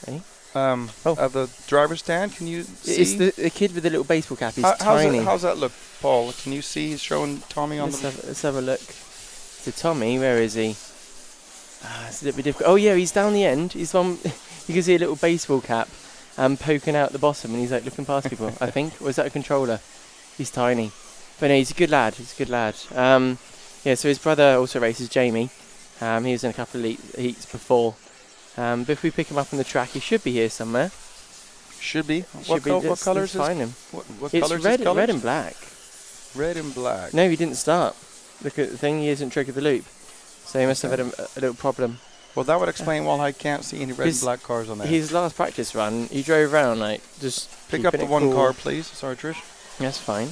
Okay. Of the driver's stand. Can you see? It's the kid with the little baseball cap. He's How's tiny. how's that look, Paul? Can you see? He's showing Tommy on Let's have a look. So Tommy, where is he? It's a little bit difficult. Oh yeah, he's down the end. He's on. You can see a little baseball cap poking out the bottom, and he's like looking past people. I think. Was that a controller? He's tiny, but no, he's a good lad. He's a good lad. Yeah. So his brother also races, Jamie. He was in a couple of heats before. But if we pick him up on the track, he should be here somewhere. Should be. What colour is his? Find him. What It's colour is red, his colours? red and black. Red and black. No, he didn't start. Look at the thing. He hasn't triggered the loop, so he must have had a little problem. Well, that would explain why I can't see any red and His- black cars on there. His last practice run, he drove around like just Pick up the keeping it one cool. car, please. Sorry, Trish. That's fine.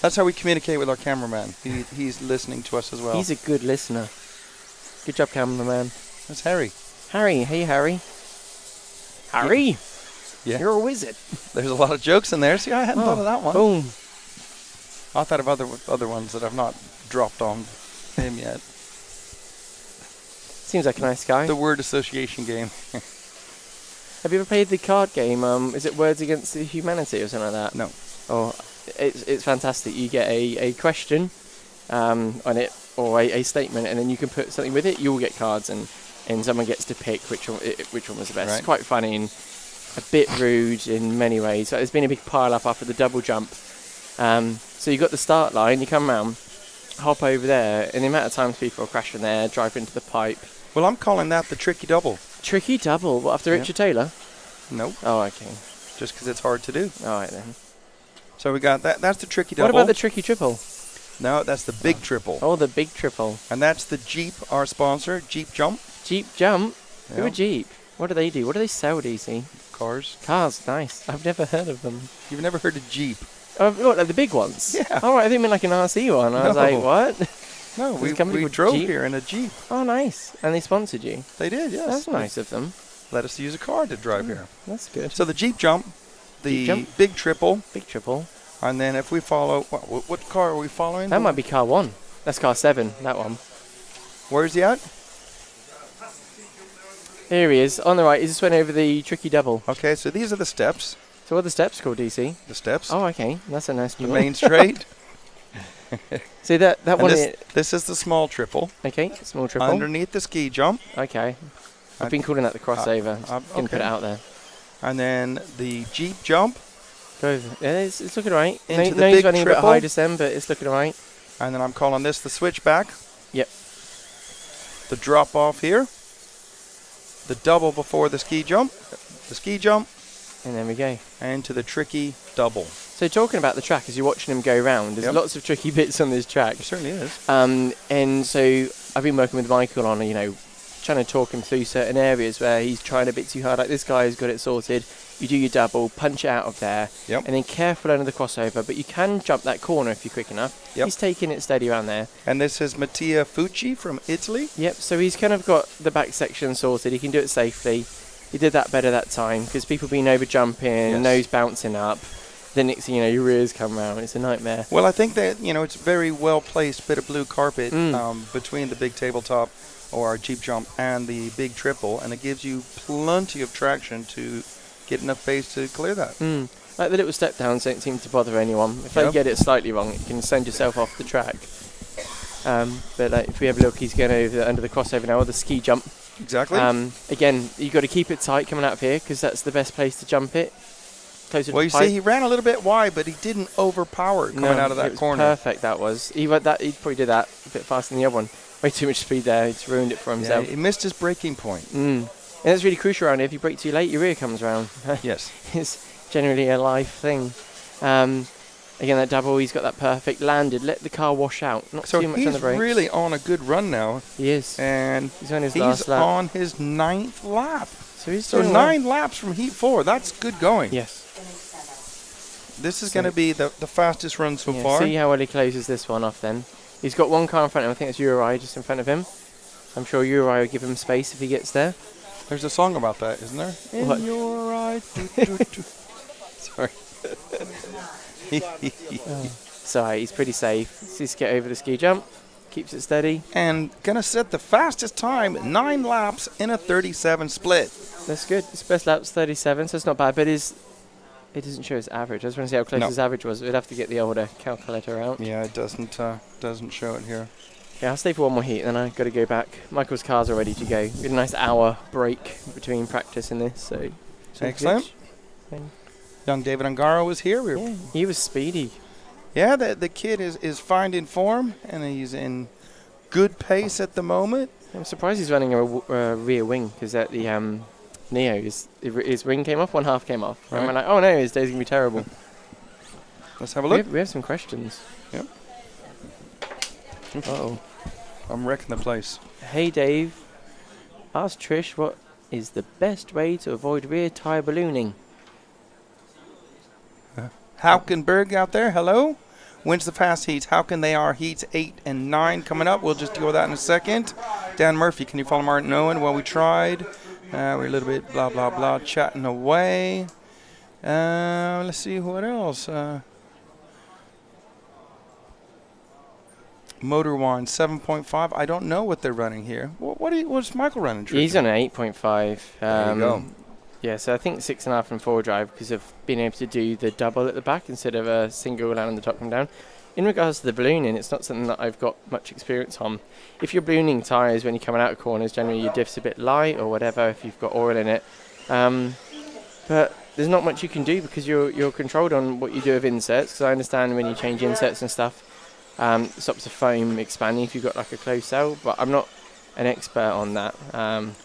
That's how we communicate with our cameraman. He's listening to us as well. He's a good listener. Good job, cameraman. That's Harry. Harry, hey Harry. Harry, Yeah. you're a wizard. There's a lot of jokes in there. See, I hadn't thought of that one. Boom. I thought of other ones that I've not dropped on him yet. Seems like a nice guy. The word association game. Have you ever played the card game? Is it Words Against Humanity or something like that? No. Oh, it's fantastic. You get a question on it or a statement, and then you can put something with it. You'll get cards, and someone gets to pick which one was the best. Right. It's quite funny and a bit rude in many ways. So there's been a big pile up after the double jump. So you got the start line. You come round, hop over there, and the amount of times people are crashing there, drive into the pipe. Well, I'm calling that the tricky double. Tricky double? What, after Yeah. Richard Taylor? No. Oh, okay. Just because it's hard to do. All right then. So we got that. That's the tricky double. What about the tricky triple? No, that's the big triple. Oh, the big triple. And that's the Jeep, our sponsor, Jeep Jump. Jeep Jump? Who Yeah. are Jeep? What do they do? What do they sell, DC? Cars. Cars, nice. I've never heard of them. You've never heard of Jeep? Oh, what, like the big ones? Yeah. Oh, right, I didn't mean like an RC one. I was No. like, what? No, There's we a company called drove Jeep? here in a Jeep. Oh, nice. And they sponsored you? They did, yes. That's nice of them. Let us use a car to drive here. That's good. So the Jeep Jump, the Jeep Jump. big triple. Big triple. And then if we follow, what car are we following? That might be car 1. That's car 7, that one. Where's he at? Here he is. On the right, he just went over the tricky double. Okay, so these are the steps. So what are the steps called, DC? The steps. Oh, okay. That's a nice The new main one. straight. See, that And one... this is the small triple. Okay, small triple. Underneath the ski jump. Okay. I've been calling that the crossover. Didn't put it okay. out there. And then the Jeep Jump. Go over. Yeah, it's looking alright. Into the Nose big running a bit triple. high just then, but it's looking alright. And then I'm calling this the switchback. Yep. The drop off here. The double before the ski jump. The ski jump. And there we go. And to the tricky double. So talking about the track, as you're watching him go round, there's Yep. lots of tricky bits on this track. It certainly is. And so I've been working with Michael on, trying to talk him through certain areas where he's trying a bit too hard. Like this guy's got it sorted. You do your double, punch it out of there, Yep. and then careful under the crossover. But you can jump that corner if you're quick enough. Yep. He's taking it steady around there. And this is Mattia Fucci from Italy. Yep, so he's kind of got the back section sorted. He can do it safely. He did that better that time because people been over jumping, Yes. nose bouncing up. Then next thing you know, your rears come round. It's a nightmare. Well, I think that, it's a very well placed bit of blue carpet Mm. between the big tabletop or our Jeep Jump and the big triple, and it gives you plenty of traction to get enough pace to clear that. Like the little step downs don't seem to bother anyone. If they Yep. get it slightly wrong, you can send yourself off the track. But like, if we have a look, he's going over under the crossover now, or the ski jump. Exactly. Again, you've got to keep it tight coming out of here because that's the best place to jump it. Closer Well, to you the pipe. see, he ran a little bit wide, but he didn't overpower it coming out of it that was corner. Perfect, that was. He probably did that a bit faster than the other one. Way too much speed there. He's ruined it for Yeah, himself. he missed his braking point. And that's really crucial around here. If you brake too late, your rear comes round. Yes. It's generally a life thing. Again, that double, he's got that perfect landed. Let the car wash out. Not So too much on the he's brakes. really on a good run now. He is. And he's on his last lap. on his 9th lap. So he's So doing 9 laps from Heat 4. That's good going. Yes. This is going to be the fastest run so far. See how well he closes this one off then. He's got one car in front of him. I think it's Uri just in front of him. I'm sure Uri will give him space if he gets there. There's a song about that, isn't there? What? In your eye. Sorry. Sorry, he's pretty safe. Just get over the ski jump. Keeps it steady. And going to set the fastest time, 9 laps in a 37 split. That's good. His best lap's 37, so it's not bad. But it doesn't show his average. I just want to see how close his average was. We'd have to get the older calculator out. Yeah, it doesn't show it here. Yeah, I'll stay for one more heat, and then I've got to go back. Michael's cars are ready to go. We had a nice hour break between practice and this, so excellent. Young David Ungaro was here. He was speedy. Yeah, the kid is finding form, and he's in good pace at the moment. I'm surprised he's running a rear wing, because at the Neo, his wing came off, one half came off. Right. And we're like, oh no, his day's going to be terrible. Let's have a look. We have some questions. Yep. Uh-oh. I'm wrecking the place. Hey Dave, ask Trish what is the best way to avoid rear tyre ballooning? Haukenberg out there, hello. Wins the fast heats. How can they are heats 8 and 9 coming up? We'll just deal with that in a second. Dan Murphy, can you follow Martin Owen? Well, we tried. We're a little bit blah, blah, blah, chatting away. Let's see what else. Motor Wine 7.5. I don't know what they're running here. What's Michael running? Trish? He's on an 8.5. There you go. Yeah, so I think 6.5 and 4 drive because of being able to do the double at the back instead of a single down on the top and down. In regards to the ballooning, it's not something that I've got much experience on. If you're ballooning tyres when you're coming out of corners, generally your diff's a bit light or whatever if you've got oil in it. But there's not much you can do because you're controlled on what you do with inserts. Because I understand when you change inserts and stuff, it stops the foam expanding if you've got like a closed cell. But I'm not an expert on that.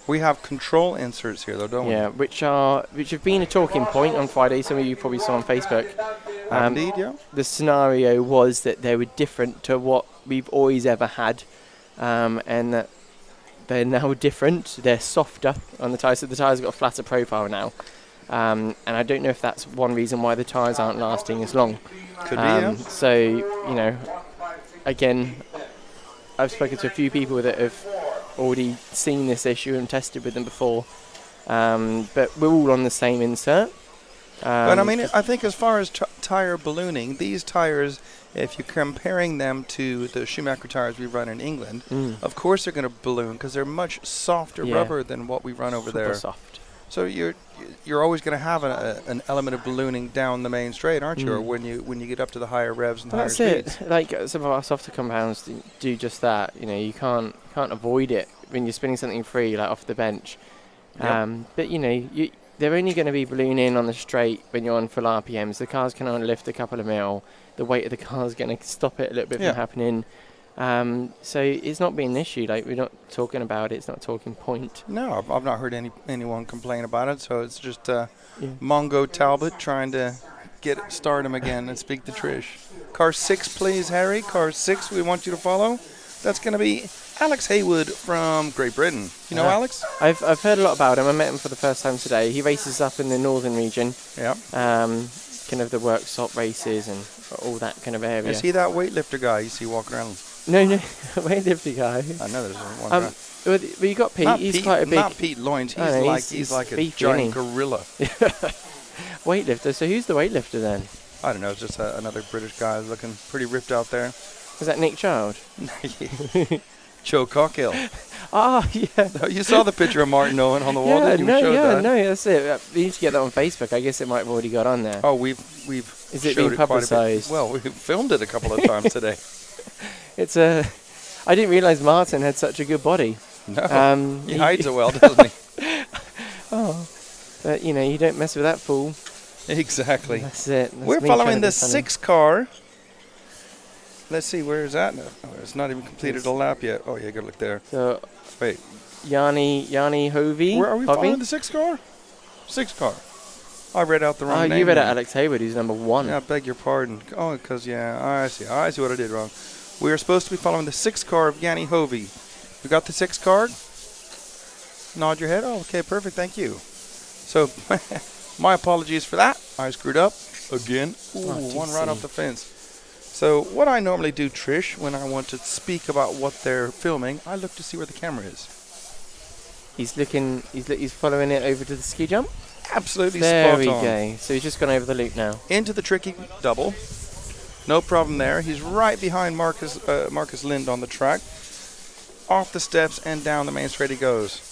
We have control inserts here though, don't we? Yeah, which have been a talking point on Friday. Some of you probably saw on Facebook. Indeed, yeah. The scenario was that they were different to what we've always ever had, and that they're now different. They're softer on the tyres. So the tyres have got a flatter profile now, and I don't know if that's one reason why the tyres aren't lasting as long. Could be, yeah. So, you know, again, I've spoken to a few people that have already seen this issue and tested with them before, but we're all on the same insert. But I mean, I think as far as tyre ballooning, these tyres, if you're comparing them to the Schumacher tyres we run in England, of course they're going to balloon because they're much softer rubber than what we run over Super there. Soft. So you're always going to have an element of ballooning down the main straight, aren't you? Or when you get up to the higher revs and higher speeds. That's it. Like some of our softer compounds do just that. You know, you can't avoid it when you're spinning something free, like off the bench. Yep. But you know, they're only going to be ballooning on the straight when you're on full RPMs. The cars can only lift a couple of mil. The weight of the car is going to stop it a little bit from happening. So it's not being an issue. Like, we're not talking about it. It's not a talking point. No, I've not heard anyone complain about it. So it's just Mongo Talbot trying to get stardom again and speak to Trish. Car 6, please, Harry. Car 6, we want you to follow. That's going to be Alex Haywood from Great Britain. You know Alex? I've heard a lot about him. I met him for the first time today. He races up in the northern region. Yeah. Kind of the workshop races and all that kind of area. Is he that weightlifter guy you see walking around? No, weightlifter guy. I know there's one guy. Well, you got Pete. He's quite a big. Not Pete Loynes. He's like a giant gorilla. Weightlifter. So who's the weightlifter then? I don't know. It's just another British guy looking pretty ripped out there. Is that Nick Child? Joe Cockhill. Ah, yeah. No, you saw the picture of Martin Owen on the wall, didn't you? That's it. We need to get that on Facebook. I guess it might have already got on there. Oh, we've Is it being publicised? Well, we filmed it a couple of times today. It's I didn't realise Martin had such a good body. No, he hides it well, doesn't he? Oh, but you know, you don't mess with that fool. Exactly. That's it. We're following the 6 car. Let's see, where is that? No, it's not even completed a lap yet. Oh, yeah, gotta look there. So, wait. Yanni Hovey. Where are we following the 6 car? 6 car. I read out the wrong name. Oh, you read out Alex Hayward, who's number 1. Yeah, I beg your pardon. Oh, because, I see what I did wrong. We are supposed to be following the 6 car of Yanni Hovey. We got the 6 card? Nod your head. Oh, okay, perfect. Thank you. So, my apologies for that. I screwed up again. Ooh, one right off the fence. So what I normally do, Trish, when I want to speak about what they're filming, I look to see where the camera is. He's looking. He's following it over to the ski jump. Absolutely there spot we on. go. So he's just gone over the loop now. Into the tricky double. No problem there. He's right behind Marcus Lind on the track. Off the steps and down the main straight he goes.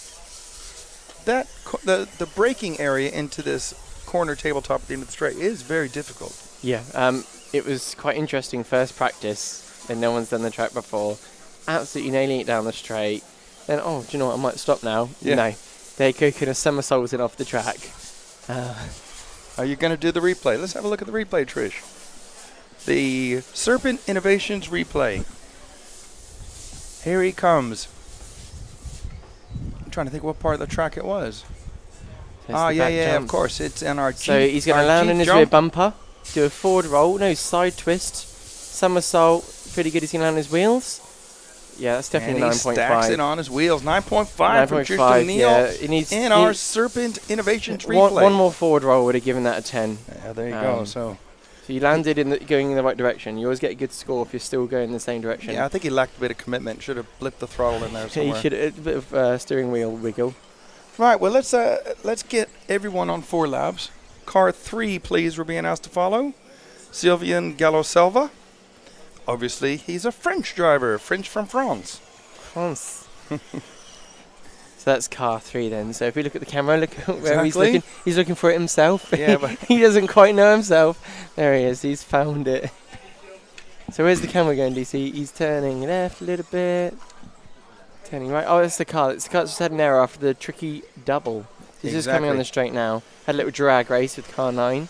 The braking area into this corner tabletop at the end of the straight is very difficult. Yeah. It was quite interesting first practice, and no one's done the track before. Absolutely nailing it down the straight. Then, do you know what? I might stop now. Yeah. No. They're cooking a somersaulting off the track. Are you going to do the replay? Let's have a look at the replay, Trish. The Serpent Innovations replay. Here he comes. I'm trying to think what part of the track it was. Yeah, of course. It's in our So he's going to land in his rear bumper, do a forward roll, side twist, somersault, pretty good. He's going to land on his wheels. Yeah, that's definitely 9.5. And he stacks it on his wheels. 9.5 from Tristan O'Neill in our Serpent Innovations replay. One more forward roll would have given that a 10. Yeah, there you go. So you landed going in the right direction. You always get a good score if you're still going in the same direction. Yeah, I think he lacked a bit of commitment. Should have blipped the throttle in there somewhere. He should have a bit of steering wheel wiggle. Right, well, let's get everyone on 4 laps. Car 3, please, we're being asked to follow. Sylvain Gallo-Selva. Obviously, he's a French driver. French from France. France. So that's car 3 then. So if we look at the camera, look at where he's looking. He's looking for it himself. Yeah, but he doesn't quite know himself. There he is. He's found it. So where's the camera going, DC? He's turning left a little bit. Turning right. Oh, it's the car. It's the car that just had an error after the tricky double. He's just coming on the straight now. Had a little drag race with car 9.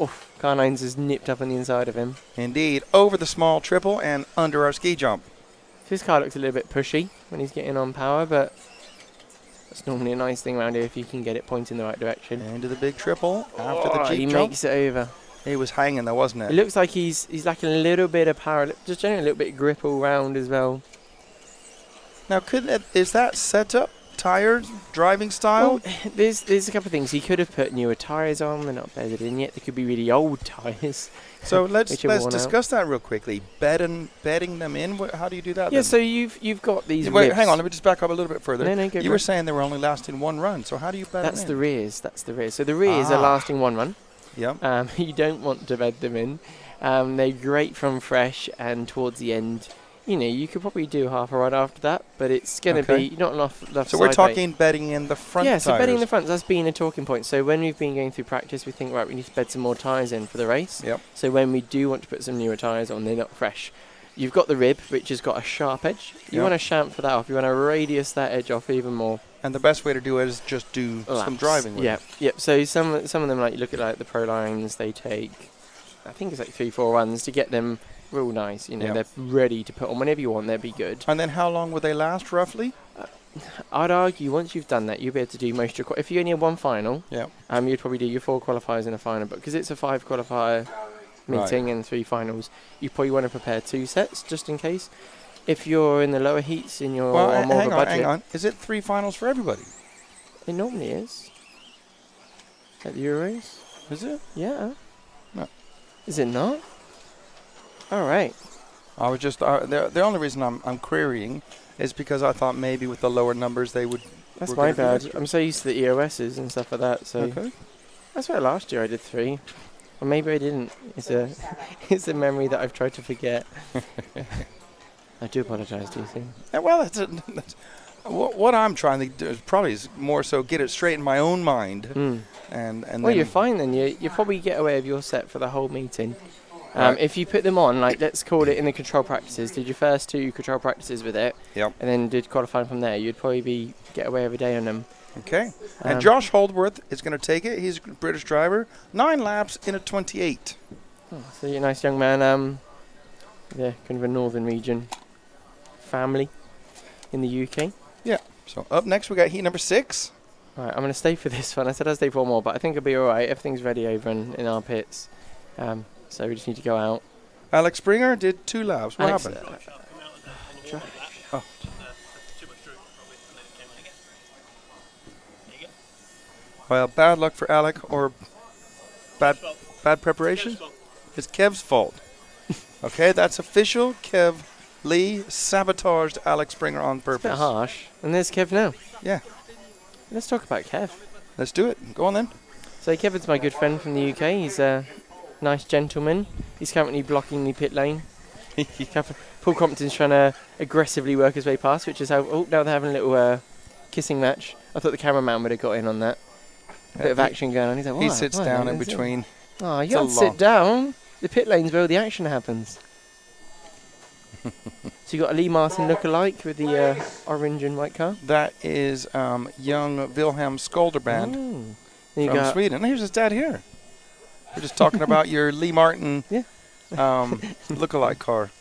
Oof, car 9's just nipped up on the inside of him. Indeed. Over the small triple and under our ski jump. His car looks a little bit pushy when he's getting on power, but that's normally a nice thing around here if you can get it pointing the right direction. Into the big triple after the Jeep he jump. makes it over. He was hanging there, wasn't it? It looks like he's lacking a little bit of power, just generally a little bit of grip all round as well. Now, is that setup, tires, driving style? Well, there's a couple of things. He could have put newer tyres on. They're not bedded in yet. They could be really old tyres. So let's discuss that real quickly. Bedding them in. How do you do that? Yeah. then? So you've got these. Wait, ribs. hang on. Let me just back up a little bit further. No, go you were saying they were only lasting 1 run. So how do you bed That's them in? the rears. That's the rears. So the rears are lasting 1 run. Yep. You don't want to bed them in. They're great from fresh and towards the end. You could probably do half a run after that, but it's going to be not enough So we're talking bedding in the front tires. Yeah, so bedding in the front, that's been a talking point. So when we've been going through practice, we think, right, we need to bed some more tyres in for the race. Yep. So when we do want to put some newer tyres on, they're not fresh. You've got the rib, which has got a sharp edge. You want to chamfer that off. You want to radius that edge off even more. And the best way to do it is just do some driving with it. Yep. So some of them, like you look at like the Pro Lines, they take, I think it's like 3-4 runs to get them real nice. They're ready to put on whenever you want. They'd be good. And then how long will they last roughly? I'd argue once you've done that, you'll be able to do most of your. If you only have 1 final, you'd probably do your 4 qualifiers in a final. But because it's a 5 qualifier meeting and 3 finals, you probably want to prepare 2 sets just in case. If you're in the lower heats and you're on more of a budget. Hang on. Is it 3 finals for everybody? It normally is. At the Euros. Is it? Yeah. No. Is it not? All right. I was just the only reason I'm querying is because I thought maybe with the lower numbers they would. That's my bad. I'm so used to the EOSs and stuff like that. So that's why last year I did 3, or maybe I didn't. It's a memory that I've tried to forget. I do apologise, DC. Well, what I'm trying to do is probably more so get it straight in my own mind. And well, then you're fine then. You probably get away with your set for the whole meeting. If you put them on, like let's call it in the control practices, did your first 2 control practices with it, and then did qualifying from there, you'd probably get away with a day on them. Okay. And Josh Holdworth is going to take it. He's a British driver. 9 laps in a 28. Oh, so you're a nice young man. Yeah, kind of a northern region family in the UK. Yeah. So up next we got heat number 6. All right, I'm going to stay for this one. I said I'd stay for 1 more, but I think I'll be all right. Everything's ready over in our pits. So we just need to go out. Alex Springer did 2 laps. What happened? Well, bad luck for Alec, or Bad preparation? It's Kev's fault. Okay, that's official. Kev Lee sabotaged Alex Springer on purpose. It's a bit harsh. And there's Kev now. Yeah. Let's talk about Kev. Let's do it. Go on then. So Kevin's my good friend from the UK. He's a nice gentleman. He's currently blocking the pit lane. Paul Compton's trying to aggressively work his way past, which is how... Oh, now they're having a little kissing match. I thought the cameraman would have got in on that. A bit of action going on. He's like, he sits down in between. Oh, you can't sit down. The pit lane's where all the action happens. So you got a Lee Martin look-alike with the orange and white car? That is young Wilhelm Skolderband from Sweden. And here's his dad here. We're just talking about your Lee Martin look-alike car.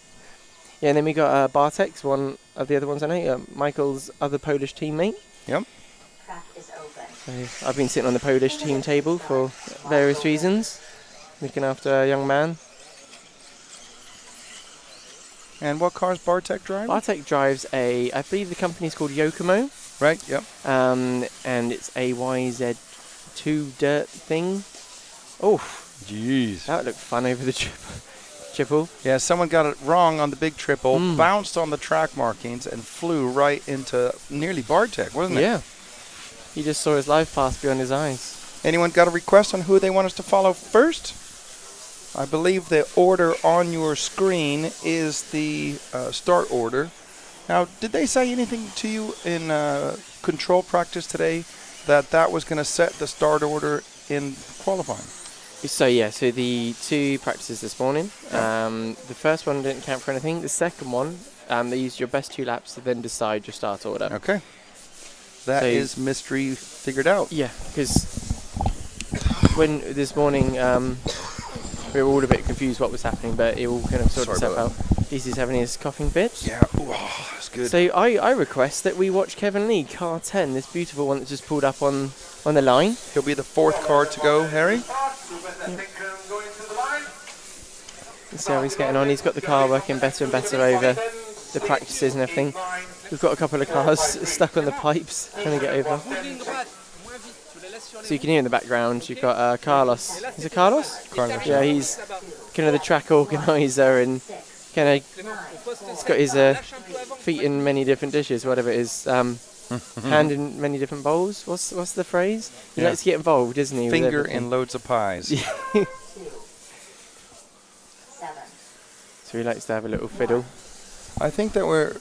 Yeah, and then we got Bartek's, one of the other ones I know, Michael's other Polish teammate. Yep. So I've been sitting on the Polish team table for various reasons, looking after a young man. And what cars Bartek drives? Bartek drives I believe the company's called Yokomo. Right, yep. And it's a YZ2 dirt thing. Oh, jeez. That looked fun over the triple. Yeah, someone got it wrong on the big triple, bounced on the track markings, and flew right into nearly Bartek, wasn't it? Yeah. He just saw his life pass beyond his eyes. Anyone got a request on who they want us to follow first? I believe the order on your screen is the start order. Now, did they say anything to you in control practice today that was going to set the start order in qualifying? So yeah, so the two practices this morning. The first one didn't count for anything. The second one, they used your best 2 laps to then decide your start order. Okay. That is mystery figured out. Yeah, because when this morning we were all a bit confused what was happening, but it all kind of sorted itself out. He's having his coughing fits. Yeah, oh, that's good. So I request that we watch Kevin Lee, car 10, this beautiful one that just pulled up on the line. He'll be the 4th car to go, Harry. Let's see how he's getting on. He's got the car working better and better over the practices and everything. We've got a couple of cars stuck on the pipes trying to get over. So you can hear in the background, you've got Carlos. Is it Carlos? Carlos. Yeah, he's kind of the track organizer and kind of he's got his feet in many different dishes, whatever it is. Hand in many different bowls. What's the phrase? He likes to get involved, doesn't he? Finger in loads of pies. So he likes to have a little fiddle. I think that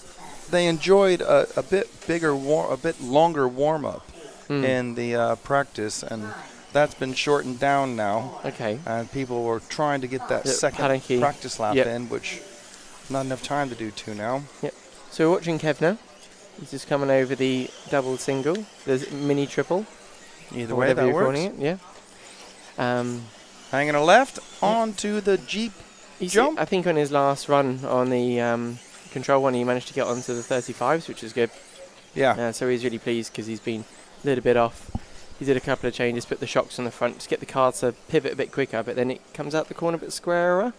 they enjoyed a bit longer warm up in the practice, and that's been shortened down now. Okay. And people were trying to get that second practice lap in, which not enough time to do 2 now. Yep. So we're watching Kev now. He's just coming over the double single, the mini triple. Either way, that works. It. Yeah. Hanging a left onto the Jeep jump. I think on his last run on the control one, he managed to get onto the 35s, which is good. Yeah. So he's really pleased because he's been a little bit off. He did a couple of changes, put the shocks on the front to get the car to pivot a bit quicker, but then it comes out the corner a bit squarer.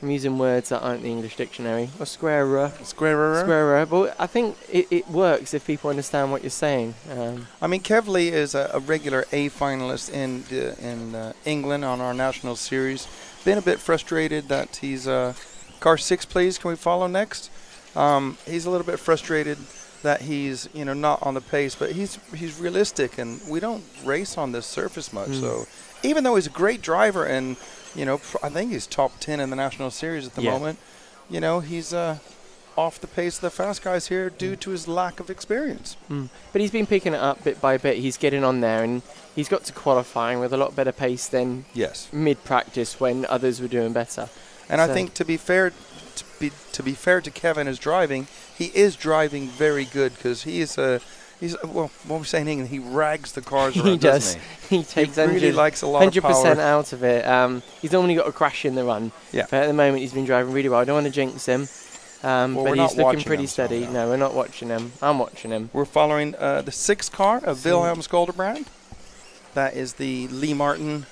I'm using words that aren't in the English dictionary. Or squarer. Squarer. But I think it works if people understand what you're saying. I mean, Kev Lee is a regular A finalist in England on our national series. Been a bit frustrated that he's car 6, please. Can we follow next? He's a little bit frustrated that he's not on the pace, but he's realistic, and we don't race on this surface much. So even though he's a great driver and I think he's top 10 in the national series at the moment, he's off the pace of the fast guys here due to his lack of experience. But he's been picking it up bit by bit. He's getting on there, and he's got to qualifying with a lot better pace than mid-practice when others were doing better. And I think to be fair to Kevin is driving, he is driving very good because he's what we're saying in England, he rags the cars around, doesn't he? He takes really likes a lot of power. 100% out of it. He's normally got a crash in the run. Yeah. But at the moment, he's been driving really well. I don't want to jinx him. But he's looking pretty steady. No, we're not watching him. I'm watching him. We're following the 6th car of Wilhelm Skoldebrand. That is the Lee Martin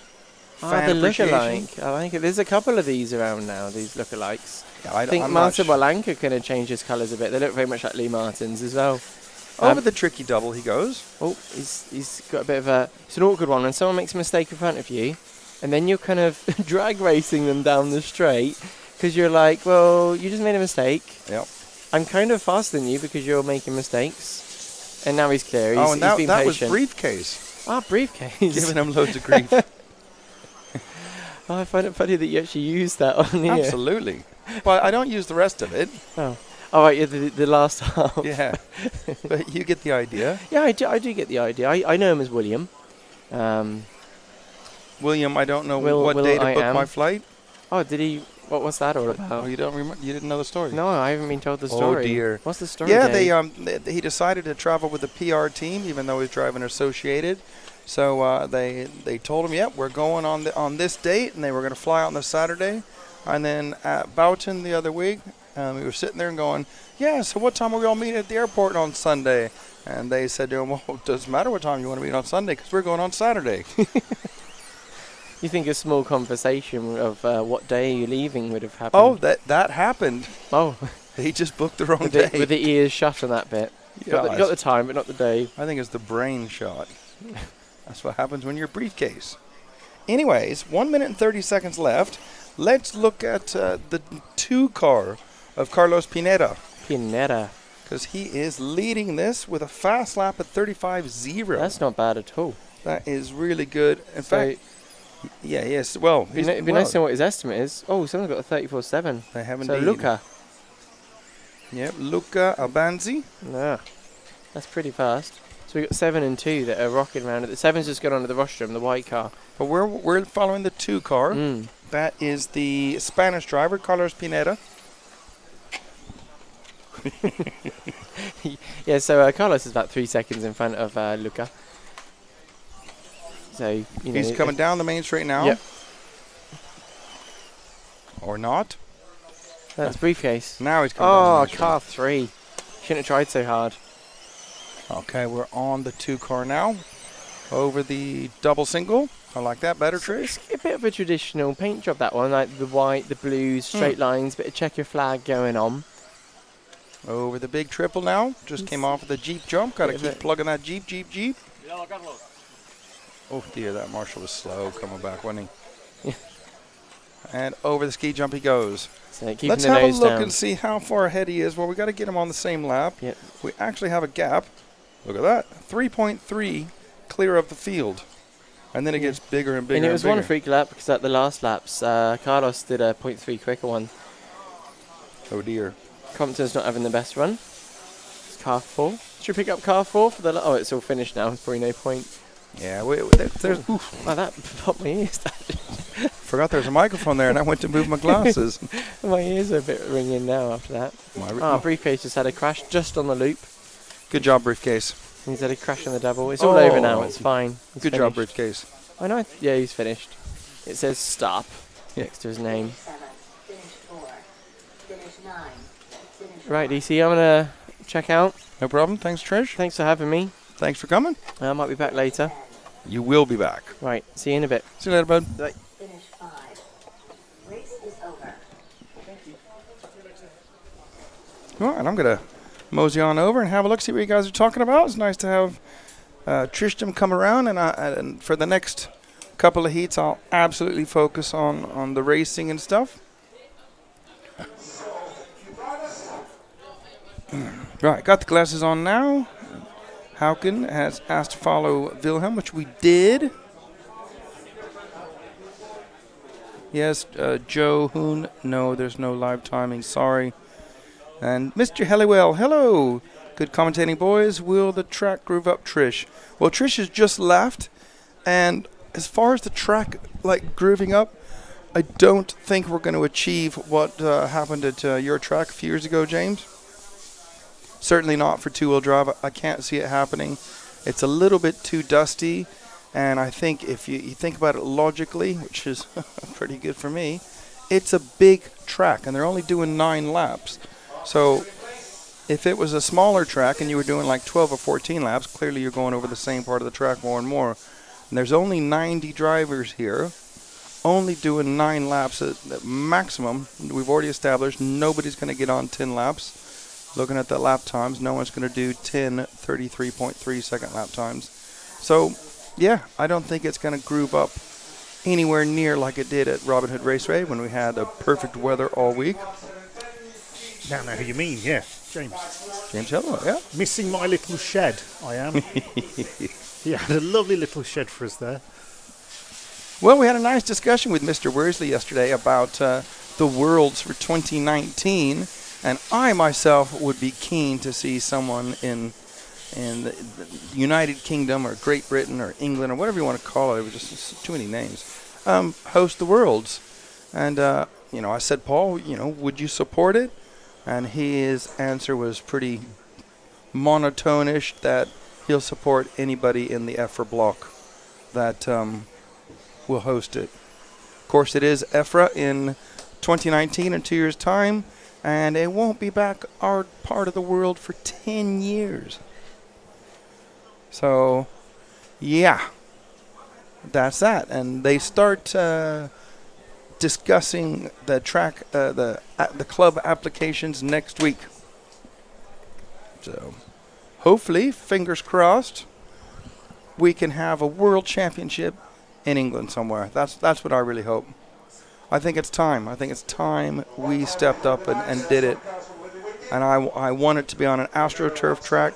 fan the appreciation. look-alike. I like it. There's a couple of these around now, these look-alikes. Yeah, I think Martin Walanka kind of changed his colours a bit. They look very much like Lee Martins as well. Over the tricky double he goes. Oh, he's got a bit of a... It's an awkward one. When someone makes a mistake in front of you, and then you're kind of drag racing them down the straight because you're like, well, you just made a mistake. Yep. I'm kind of faster than you because you're making mistakes. And now he's clear. Oh, and he's been that was patient. Briefcase. Ah, Briefcase. Giving him loads of grief. Oh, I find it funny that you actually used that on here. Absolutely. Well, I don't use the rest of it. Oh. Oh, right, yeah, the last half. Yeah. But you get the idea. Yeah, I do get the idea. I know him as William. William, I don't know what day to book my flight. Oh, did he? What was that all about? Oh, you don't remember? You didn't know the story? No, I haven't been told the story. Oh dear. What's the story? Yeah, Dave? he decided to travel with the PR team, even though he's driving Associated. So they told him, "Yep, we're going on this date," and they were going to fly out on the Saturday. And then at Boughton the other week, we were sitting there and going, "Yeah, so what time are we all meeting at the airport on Sunday?" And they said to him, "Well, it doesn't matter what time you want to meet on Sunday because we're going on Saturday." You think a small conversation of what day you're leaving would have happened? Oh, that happened. Oh. He just booked the wrong day. With the ears shut on that bit. Got the time, but not the day. I think it's the brain shot. That's what happens when you're Briefcase. Anyways, 1 minute and 30 seconds left. Let's look at the 2 car of Carlos Pineda. Pineda. Because he is leading this with a fast lap at 35.0. That's not bad at all. That is really good. In fact, yeah, yes. Well, it'd be nice to know what his estimate is. Oh, someone's got a 34.7. They have so indeed. Luca. Yep, Luca Albanzi. Yeah, that's pretty fast. So we got 7 and 2 that are rocking around. The 7's just gone onto the rostrum, the white car. But we're following the 2 car. That is the Spanish driver, Carlos Pineda. Yeah, so Carlos is about 3 seconds in front of Luca. So you know, he's coming down the main straight now. Yep. Or not. That's Briefcase. Now he's coming down the main straight. car 3. Shouldn't have tried so hard. Okay, we're on the 2 car now. Over the double single. I like that better, Trish. It's a bit of a traditional paint job, that one. Like the white, the blues, straight lines, bit of checker flag going on. Over the big triple now. Just came off of the Jeep jump. Got to keep plugging that Jeep. Oh dear, that Marshall was slow coming back, wasn't he? And over the ski jump he goes. So let's have a look and see how far ahead he is. Well, we got to get him on the same lap. Yep. We actually have a gap. Look at that. 3.3 clear of the field. And then it gets bigger and bigger and it was bigger. one freak lap because at the last laps, Carlos did a 0.3 quicker one. Oh dear. Compton's not having the best run. It's car 4. Should we pick up car 4 for the... Oh, it's all finished now. There's probably no point. Yeah, there's... Oh, that popped my ears. Forgot there's a microphone there and I went to move my glasses. My ears are a bit ringing now after that. Briefcase just had a crash just on the loop. Good job, Briefcase. He's had a crash on the double. It's all over now. It's fine. Good job, Briefcase. I know. Yeah, he's finished. It says stop next to his name. Right, DC, I'm going to check out. No problem. Thanks, Trish. Thanks for having me. Thanks for coming. I might be back later. You will be back. Right, see you in a bit. See you later, bud. Bye. All right, I'm going to mosey on over and have a look, see what you guys are talking about. It's nice to have Tristram come around, and for the next couple of heats, I'll absolutely focus on the racing and stuff. Right, got the glasses on now. Hauken has asked to follow Wilhelm, which we did. Yes, Joe Hoon. No, there's no live timing. Sorry. And Mr. Helliwell, hello. Good commentating, boys. Will the track groove up, Trish? Well, Trish has just left, and as far as the track grooving up, I don't think we're going to achieve what happened at your track a few years ago, James. Certainly not for two-wheel drive. I can't see it happening. It's a little bit too dusty, and I think if you think about it logically, which is pretty good for me, it's a big track, and they're only doing 9 laps. So if it was a smaller track and you were doing like 12 or 14 laps, clearly you're going over the same part of the track more and more. And there's only 90 drivers here, only doing 9 laps at maximum. We've already established nobody's going to get on 10 laps. Looking at the lap times, no one's going to do 10 33.3 second lap times. So, yeah, I don't think it's going to groove up anywhere near like it did at Robin Hood Raceway when we had a perfect weather all week. Now I know who you mean, yeah. James. James Hello, yeah. Missing my little shed, I am. He had a lovely little shed for us there. Well, we had a nice discussion with Mr. Worsley yesterday about the Worlds for 2019, and I myself would be keen to see someone in the United Kingdom or Great Britain or England or whatever you want to call it. It was just too many names. Host the Worlds, and you know, I said, Paul, you know, would you support it? And his answer was pretty monotone-ish that he'll support anybody in the EFRA block that will host it. Of course, it is EFRA in 2019 in 2 years' time, and it won't be back our part of the world for 10 years. So, yeah, that's that. And they start discussing the track, the club applications next week. So, hopefully, fingers crossed, we can have a world championship in England somewhere. That's what I really hope. I think it's time. I think it's time we stepped up and did it. And I want it to be on an AstroTurf track.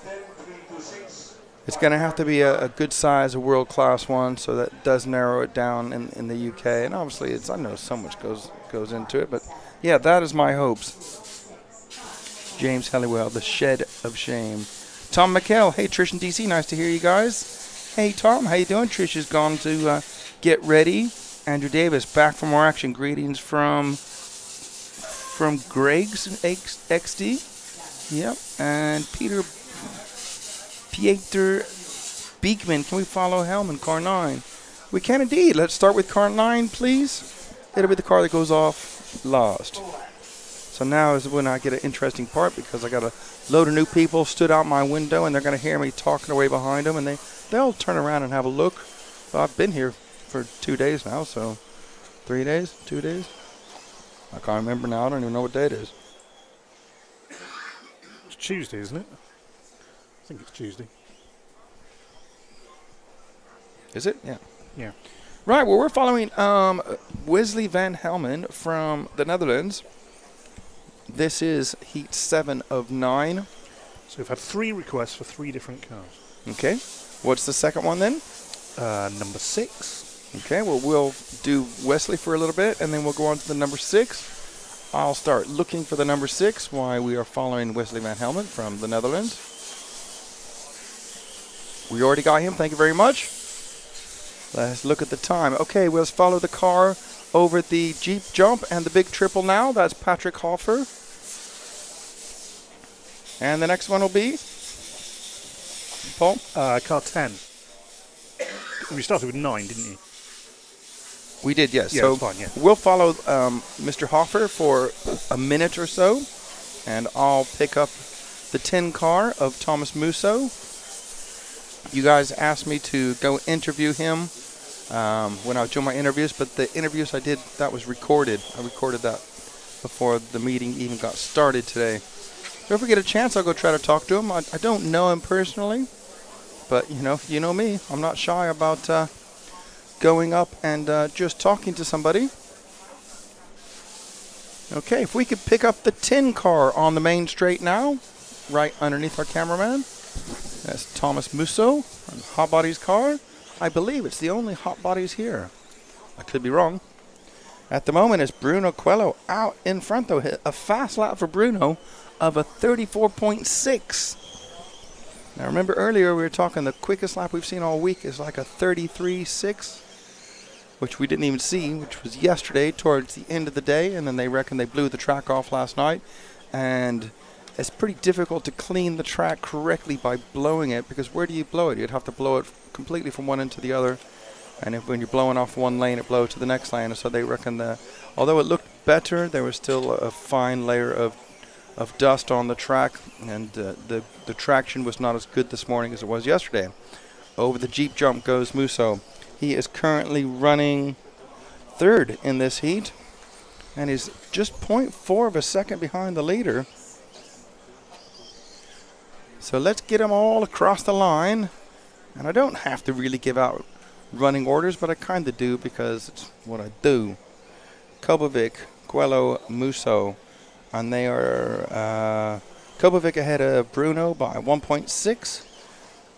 It's going to have to be a good size, a world-class one, so that does narrow it down in the UK. And obviously, I know so much goes into it, but yeah, that is my hopes. James Helliwell, the shed of shame. Tom McHale, hey Trish and DC, nice to hear you guys. Hey Tom, how you doing? Trish has gone to get ready. Andrew Davis, back for more action. Greetings from Greg's XD. Yep, and Peter Beekman, can we follow Hellman, car 9? We can indeed. Let's start with car 9, please. It'll be the car that goes off last. So now is when I get an interesting part because I got a load of new people stood out my window and they're going to hear me talking away behind them, and they'll turn around and have a look. Well, I've been here for 2 days now, so 3 days, 2 days. I can't remember now. I don't even know what day it is. It's Tuesday, isn't it? I think it's Tuesday. Is it? Yeah. Yeah. Right, well, we're following Wesley Van Helmen from the Netherlands. This is heat 7 of 9. So we've had 3 requests for 3 different cars. Okay. What's the second one then? Number 6. Okay, well, we'll do Wesley for a little bit, and then we'll go on to the number 6. I'll start looking for the number 6 while we are following Wesley Van Helmen from the Netherlands. We already got him. Thank you very much. Let's look at the time. Okay, we'll follow the car over the Jeep jump and the big triple now. That's Patrick Hoffer. And the next one will be? Paul? Car 10. We started with 9, didn't you? We did, yes. Yeah, so fine, yeah. we'll follow Mr. Hoffer for a minute or so, and I'll pick up the 10 car of Thomas Musso. You guys asked me to go interview him when I was doing my interviews, but the interviews I did, that was recorded. I recorded that before the meeting even got started today. So if we get a chance, I'll go try to talk to him. I don't know him personally, but you know me. I'm not shy about going up and just talking to somebody. Okay, if we could pick up the 10 car on the main straight now, right underneath our cameraman. That's Thomas Musso, Hot Bodies car. I believe it's the only Hot Bodies here. I could be wrong. At the moment, it's Bruno Coelho out in front, though. A fast lap for Bruno of a 34.6. Now, remember earlier we were talking the quickest lap we've seen all week is like a 33.6, which we didn't even see, which was yesterday towards the end of the day, and then they reckon they blew the track off last night. And it's pretty difficult to clean the track correctly by blowing it, because where do you blow it? You'd have to blow it completely from one end to the other, and when you're blowing off one lane, it blows to the next lane. So they reckon that although it looked better, there was still a fine layer of dust on the track, and the traction was not as good this morning as it was yesterday. Over the Jeep jump goes Musso. He is currently running 3rd in this heat, and he's just 0.4 of a second behind the leader. So let's get them all across the line. And I don't have to really give out running orders, but I kind of do because it's what I do. Kobovic, Coelho, Musso, and they are Kobovic ahead of Bruno by 1.6,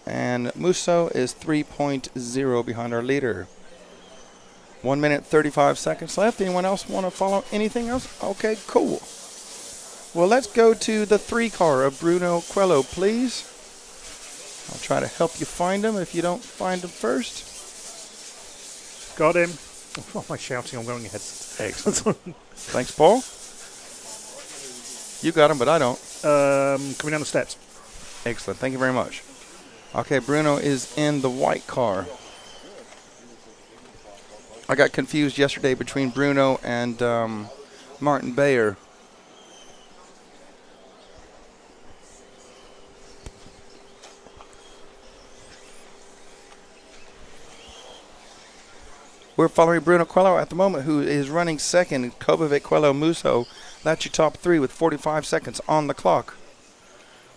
and Musso is 3.0 behind our leader. 1 minute 35 seconds left. Anyone else want to follow anything else? Okay, cool. Well, let's go to the 3 car of Bruno Coelho, please. I'll try to help you find him if you don't find him first. Got him. What am I shouting? I'm going ahead. Excellent. Thanks, Paul. You got him, but I don't. Coming down the steps. Excellent. Thank you very much. Okay, Bruno is in the white car. I got confused yesterday between Bruno and Martin Bayer. We're following Bruno Coelho at the moment, who is running second. Kobovic, Coelho, Musso. That's your top 3 with 45 seconds on the clock.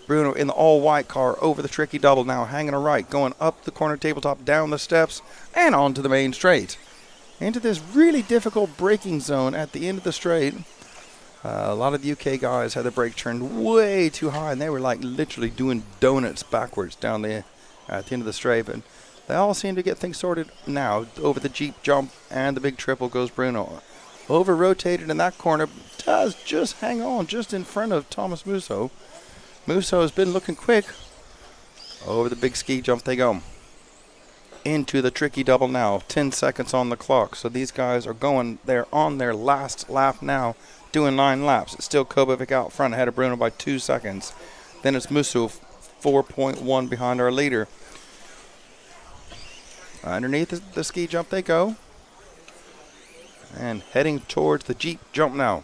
Bruno in the all-white car over the tricky double now, hanging a right, going up the corner tabletop, down the steps, and onto the main straight. Into this really difficult braking zone at the end of the straight. A lot of the UK guys had the brake turned way too high, and they were like literally doing donuts backwards down there at the end of the straight. But they all seem to get things sorted now. Over the Jeep jump and the big triple goes Bruno. Over-rotated in that corner, does just hang on just in front of Thomas Musso. Musso has been looking quick. Over the big ski jump they go. Into the tricky double now. 10 seconds on the clock. So these guys are going, they're on their last lap now, doing 9 laps. It's still Kobovic out front ahead of Bruno by 2 seconds. Then it's Musso 4.1 behind our leader. Underneath the ski jump they go. And heading towards the Jeep jump now.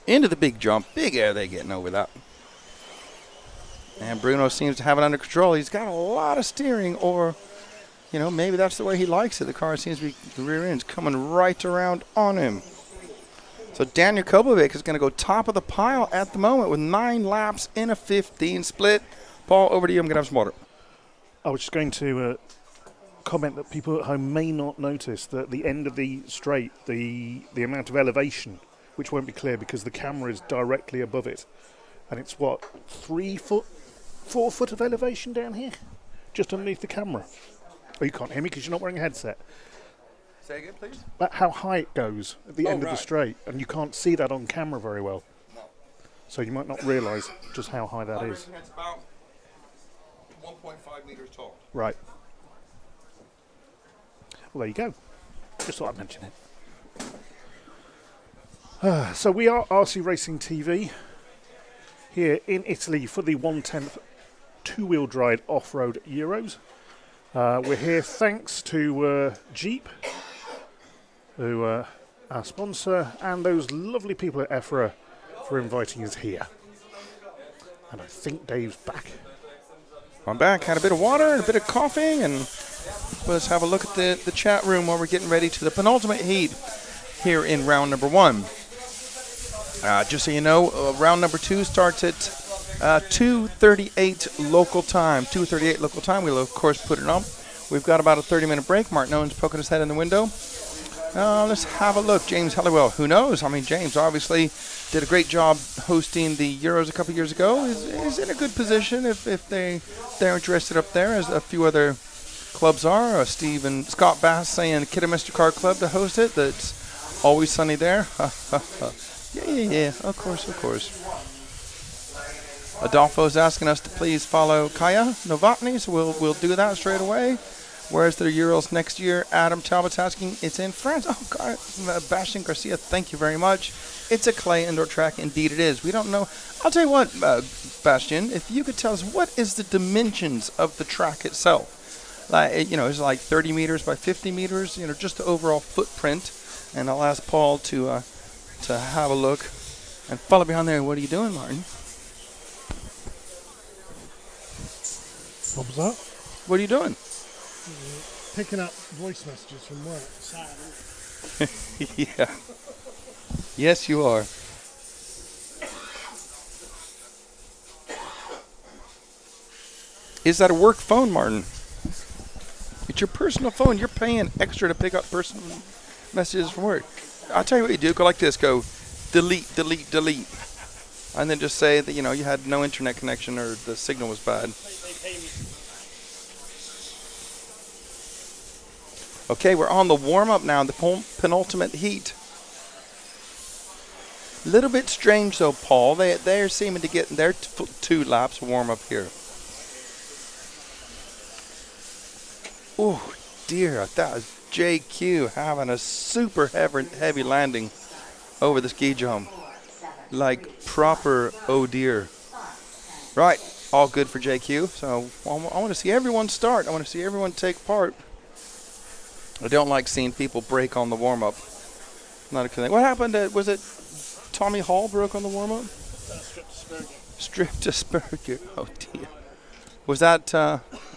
Into the big jump. Big air they getting over that. And Bruno seems to have it under control. He's got a lot of steering, or, you know, maybe that's the way he likes it. The car seems to be, the rear end's coming right around on him. So Daniel Kobovic is going to go top of the pile at the moment with 9 laps in a 15 split. Paul, over to you. I'm going to have some water. I was just going to comment that people at home may not notice that at the end of the straight, the amount of elevation, which won't be clear because the camera is directly above it. And it's what, 3 foot, 4 foot of elevation down here? Just underneath the camera. Oh, you can't hear me because you're not wearing a headset. Say again, please? But how high it goes at the end of the straight, and you can't see that on camera very well. No. So you might not realise just how high that is. It's about 1.5 meters tall. Right. Well, there you go. Just thought I'd mention it. So we are RC Racing TV here in Italy for the 1/10 two-wheel drive off-road Euros. We're here thanks to Jeep, who are our sponsor, and those lovely people at EFRA for inviting us here. And I think Dave's back. I'm back. Had a bit of water and a bit of coughing, and let's have a look at the chat room while we're getting ready to the penultimate heat here in round number 1. Just so you know, round number 2 starts at 2:38 local time. 2:38 local time. We'll, of course, put it on. We've got about a 30-minute break. Martin Owen's poking his head in the window. Let's have a look. James Helliwell, who knows? I mean, James obviously did a great job hosting the Euros a couple years ago. Is in a good position if they're interested up there, as a few other clubs are. Steve and Scott Bass saying Kidderminster Car Club to host it. That's always sunny there. Yeah, of course. Adolfo's asking us to please follow Kaya Novotny, so we'll do that straight away. Where's the Euros next year? Adam Talbot's asking. It's in France. Oh, God. Bastien Garcia, thank you very much. It's a clay indoor track. Indeed it is. We don't know. I'll tell you what, Bastien, if you could tell us what is the dimensions of the track itself. Like, you know, it's like 30 meters by 50 meters, you know, just the overall footprint. And I'll ask Paul to have a look and follow behind there. What are you doing, Martin? What was that? What are you doing? Picking up voice messages from work. Yeah. Yes, you are. Is that a work phone, Martin? It's your personal phone. You're paying extra to pick up personal messages from work. I'll tell you what you do. Go like this. Go delete, delete, delete. And then just say that, you had no internet connection or the signal was bad. Okay, we're on the warm-up now, the penultimate heat. Little bit strange though, Paul. They're seeming to get their 2 laps warm-up here. Oh dear, that was JQ having a super heavy landing over the ski jump. Like proper oh dear. Right, all good for JQ. So I want to see everyone start. I want to see everyone take part. I don't like seeing people break on the warm-up. Not a good thing. What happened? Was it Tommy Hall broke on the warm-up? Stripped Asperger. Oh dear. Was that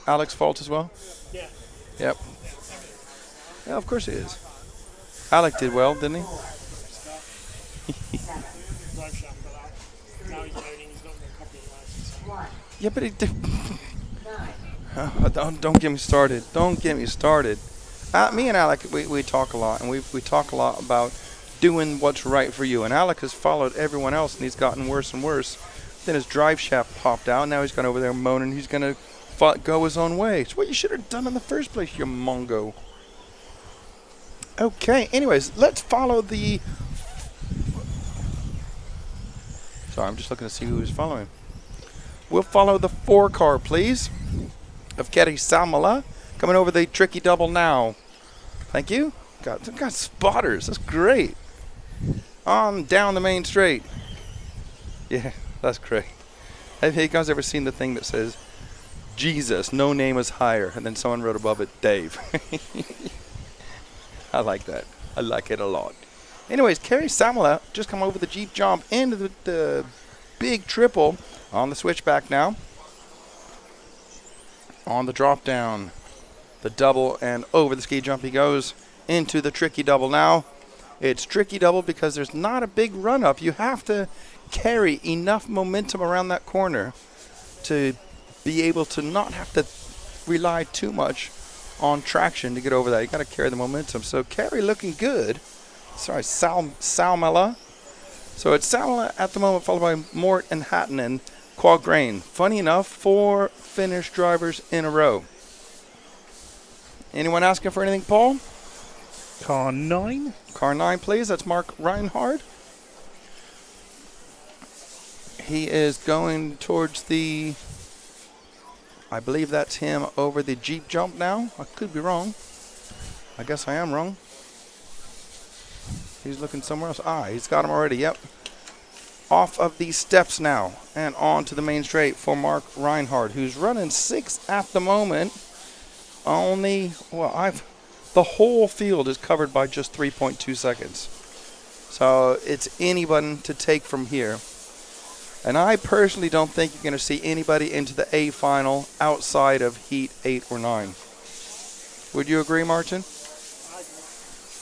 Alex's fault as well? Yeah. Yep. Yeah, of course it is. Alec did well, didn't he? Yeah, but it did. Don't get me started. Don't get me started. Me and Alec, we talk a lot, and we talk a lot about doing what's right for you. And Alec has followed everyone else, and he's gotten worse and worse. Then his drive shaft popped out. Now he's gone over there moaning he's going to go his own way. It's what you should have done in the first place, you mongo. Okay, anyways, let's follow the... Sorry, I'm just looking to see who is following. We'll follow the 4 car, please, of Keri Salmela, coming over the tricky double now. Thank you. Got spotters. That's great. On down the main straight. Yeah, that's great. Have you guys ever seen the thing that says, Jesus, no name is higher, and then someone wrote above it, Dave? I like that. I like it a lot. Anyways, Keri Salmela just come over the Jeep jump into the big triple on the switchback now. On the drop down, the double, and over the ski jump he goes into the tricky double now. It's tricky double because there's not a big run up. You have to carry enough momentum around that corner to be able to not have to rely too much on traction to get over that. You got to carry the momentum. So Keri looking good. Sorry, Salmela. So it's Salmela at the moment, followed by Mort and Hatton and Quagrain. Funny enough, 4 Finnish drivers in a row. Anyone asking for anything, Paul? Car 9. Car 9, please. That's Mark Reinhard. He is going towards the... I believe that's him over the Jeep jump now. I could be wrong. I guess I am wrong. He's looking somewhere else. He's got him already. Yep. Off of these steps now and on to the main straight for Mark Reinhard, who's running 6 at the moment. Only, the whole field is covered by just 3.2 seconds. So it's anybody to take from here. And I personally don't think you're going to see anybody into the A final outside of heat 8 or 9. Would you agree, Martin?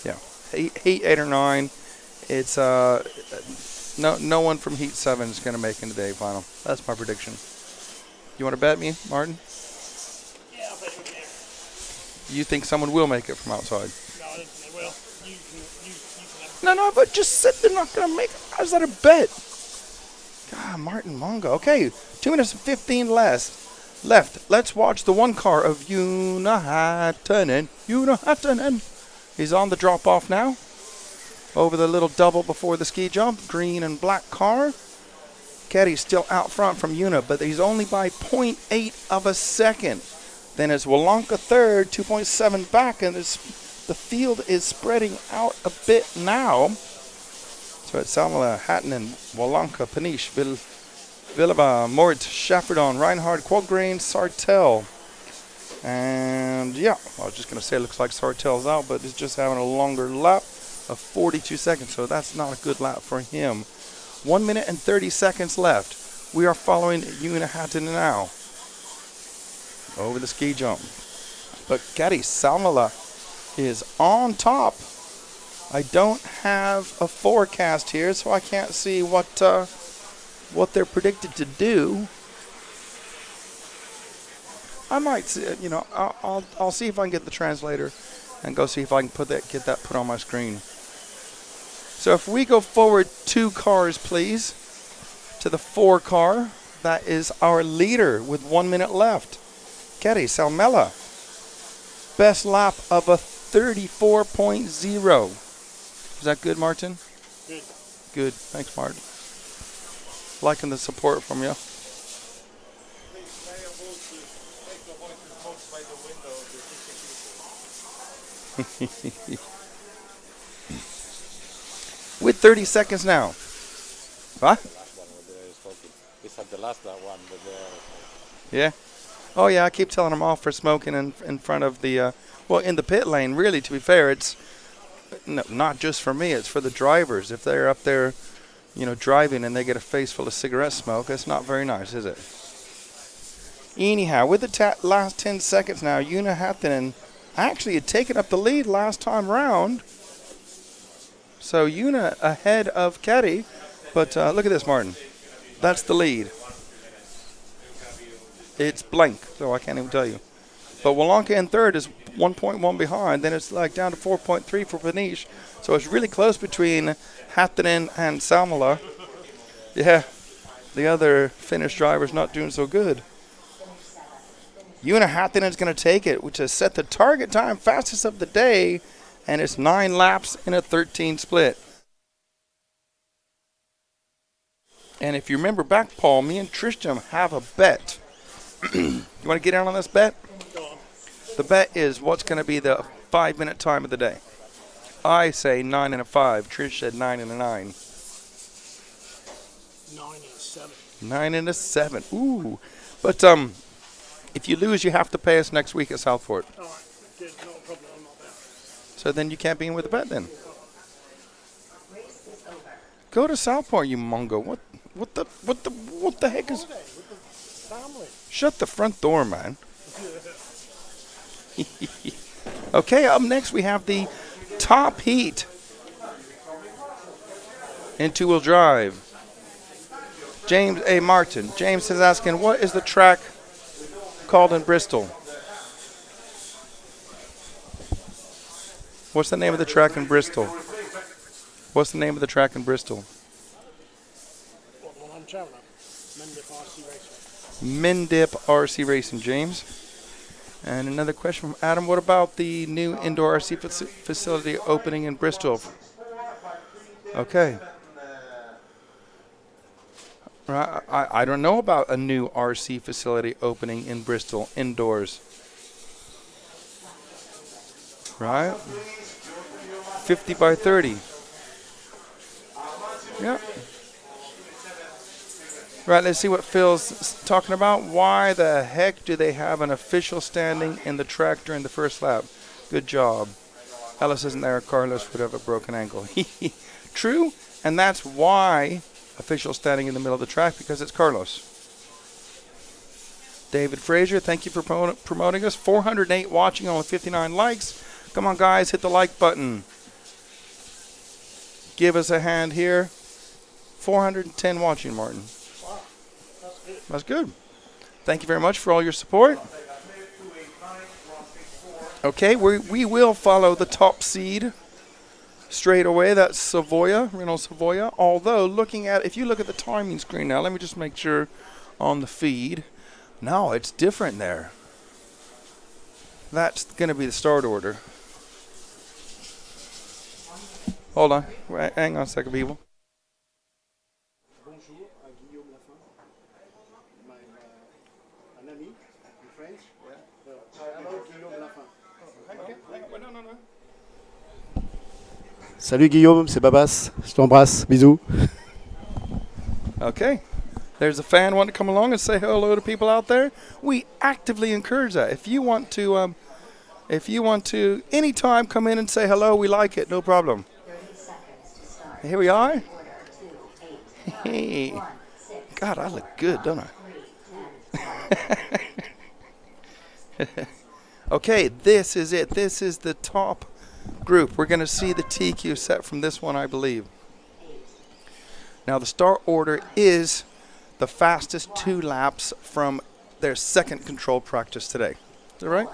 Yeah. Heat 8 or 9, it's no one from heat 7 is going to make into the A final. That's my prediction. You want to bet me, Martin? Yeah, I'll bet you can. You think someone will make it from outside? No, I don't think they will. You can No, but just said they're not going to make it. How's that a bet? God, Martin Mongo. Okay, 2 minutes and 15 left. Let's watch the 1 car of Una Hattunen. He's on the drop-off now. Over the little double before the ski jump. Green and black car. Keri's still out front from Una, but he's only by 0.8 of a second. Then it's Wolanka third, 2.7 back, and the field is spreading out a bit now. So it's Salmela, Hattunen, Wolanka, Panish, Vileva, Mort, Schafferdon, Reinhard, Quagrain, Sartell. And yeah, I was just going to say it looks like Sartell's out, but he's just having a longer lap of 42 seconds, so that's not a good lap for him. 1 minute and 30 seconds left. We are following Una Hattunen now. Over the ski jump. But Keri Salmela is on top. I don't have a forecast here, so I can't see what they're predicted to do. I might, you know, I'll see if I can get the translator and go see if I can get that put on my screen. So if we go forward 2 cars, please, to the 4 car, that is our leader with 1 minute left. Ketty Salmela. Best lap of a 34.0. Is that good, Martin? Good. Good. Thanks, Martin. Liking the support from you. With 30 seconds now. What? This had the last one, but yeah. Oh yeah, I keep telling them off for smoking in front of the, well, in the pit lane. Really, to be fair, it's not just for me. It's for the drivers. If they're up there, you know, driving and they get a face full of cigarette smoke, it's not very nice, is it? Anyhow, with the last 10 seconds now, Una Hattinen actually had taken up the lead last time round. So Una ahead of Caddy, but look at this, Martin. That's the lead. It's blank, so I can't even tell you. But Wolanka in third is 1.1 behind. Then it's like down to 4.3 for Paniche. So it's really close between Hattinen and Salmela. Yeah, the other Finnish driver's not doing so good. Una Hattinen's going to take it, which has set the target time fastest of the day, and it's 9 laps in a 13 split. And if you remember back, Paul, me and Tristram have a bet. You want to get in on this bet? The bet is what's going to be the 5-minute time of the day. I say 9 and a 5. Trish said 9 and a 9. 9 and a 7. 9 and a 7. Ooh. But if you lose, you have to pay us next week at Southport. All right. Good. Not a problem. I'm not there. So then you can't be in with the bet then. Go to Southport, you mongo. What the heck is? Shut the front door, man. Okay, up next we have the top heat in 2-wheel drive. James A. Martin. James is asking, what is the track called in Bristol? What's the name of the track in Bristol? What's the name of the track in Bristol? What one I'm traveling? Mendip RC Racing. Mendip RC Racing, James. And another question from Adam. What about the new indoor RC facility opening in Bristol? Okay. I don't know about a new RC facility opening in Bristol indoors. Right? 50 by 30. Yeah. Right, let's see what Phil's talking about. Why the heck do they have an official standing in the track during the first lap? Good job. Ellis isn't there. Carlos would have a broken ankle. True, and that's why official standing in the middle of the track, because it's Carlos. David Frazier, thank you for promoting us. 408 watching, only 59 likes. Come on, guys, hit the like button. Give us a hand here. 410 watching, Martin. That's good. Thank you very much for all your support. Okay, we will follow the top seed straight away. That's Savoia, Renault Savoia. Although, if you look at the timing screen now, let me just make sure on the feed. No, it's different there. That's going to be the start order. Hold on. Hang on a second, people. Salut Guillaume, c'est Babas. Je t'embrasse. Bisous. Okay. There's a fan wanting to come along and say hello to people out there. We actively encourage that. If you want to anytime come in and say hello, we like it. No problem. Here we are. Hey. God, I look good, don't I? Okay, this is it. This is the top group. We're going to see the TQ set from this one, I believe. Now, the start order is the fastest 2 laps from their second controlled practice today. Is that right?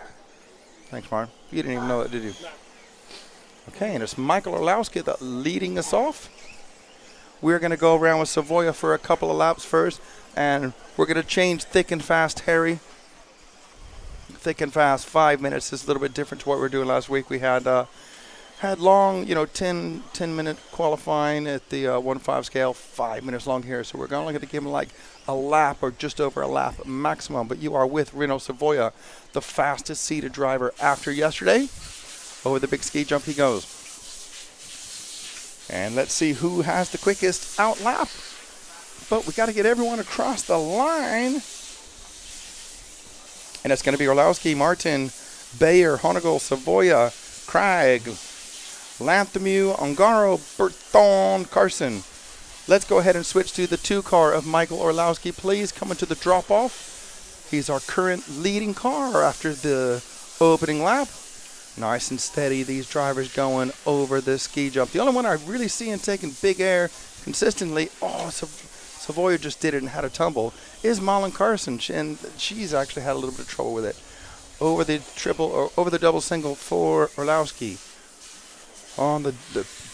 Thanks, Martin. You didn't even know that, did you? Okay, and it's Michael Orlowski that leading us off. We're going to go around with Savoia for a couple of laps first, and we're going to change thick and fast, Harry. Thick and fast, 5 minutes is a little bit different to what we were doing last week. We had long, 10-minute qualifying at the 1-5 scale, 5 minutes long here. So we're only going to give them like a lap or just over a lap maximum. But you are with Reno Savoia, the fastest seated driver after yesterday. Over the big ski jump he goes. And let's see who has the quickest out lap. But we got to get everyone across the line. And it's going to be Orlowski, Martin, Bayer, Honegel, Savoia, Craig, Lanthemu, Ongaro, Berthon, Carson. Let's go ahead and switch to the 2 car of Michael Orlowski, please. Coming to the drop-off. He's our current leading car after the opening lap. Nice and steady, these drivers going over the ski jump. The only one I really see him taking big air consistently, Savoia just did it and had a tumble, is Malin Carson, and she's actually had a little bit of trouble with it. Over the triple, or over the double single for Orlowski. On the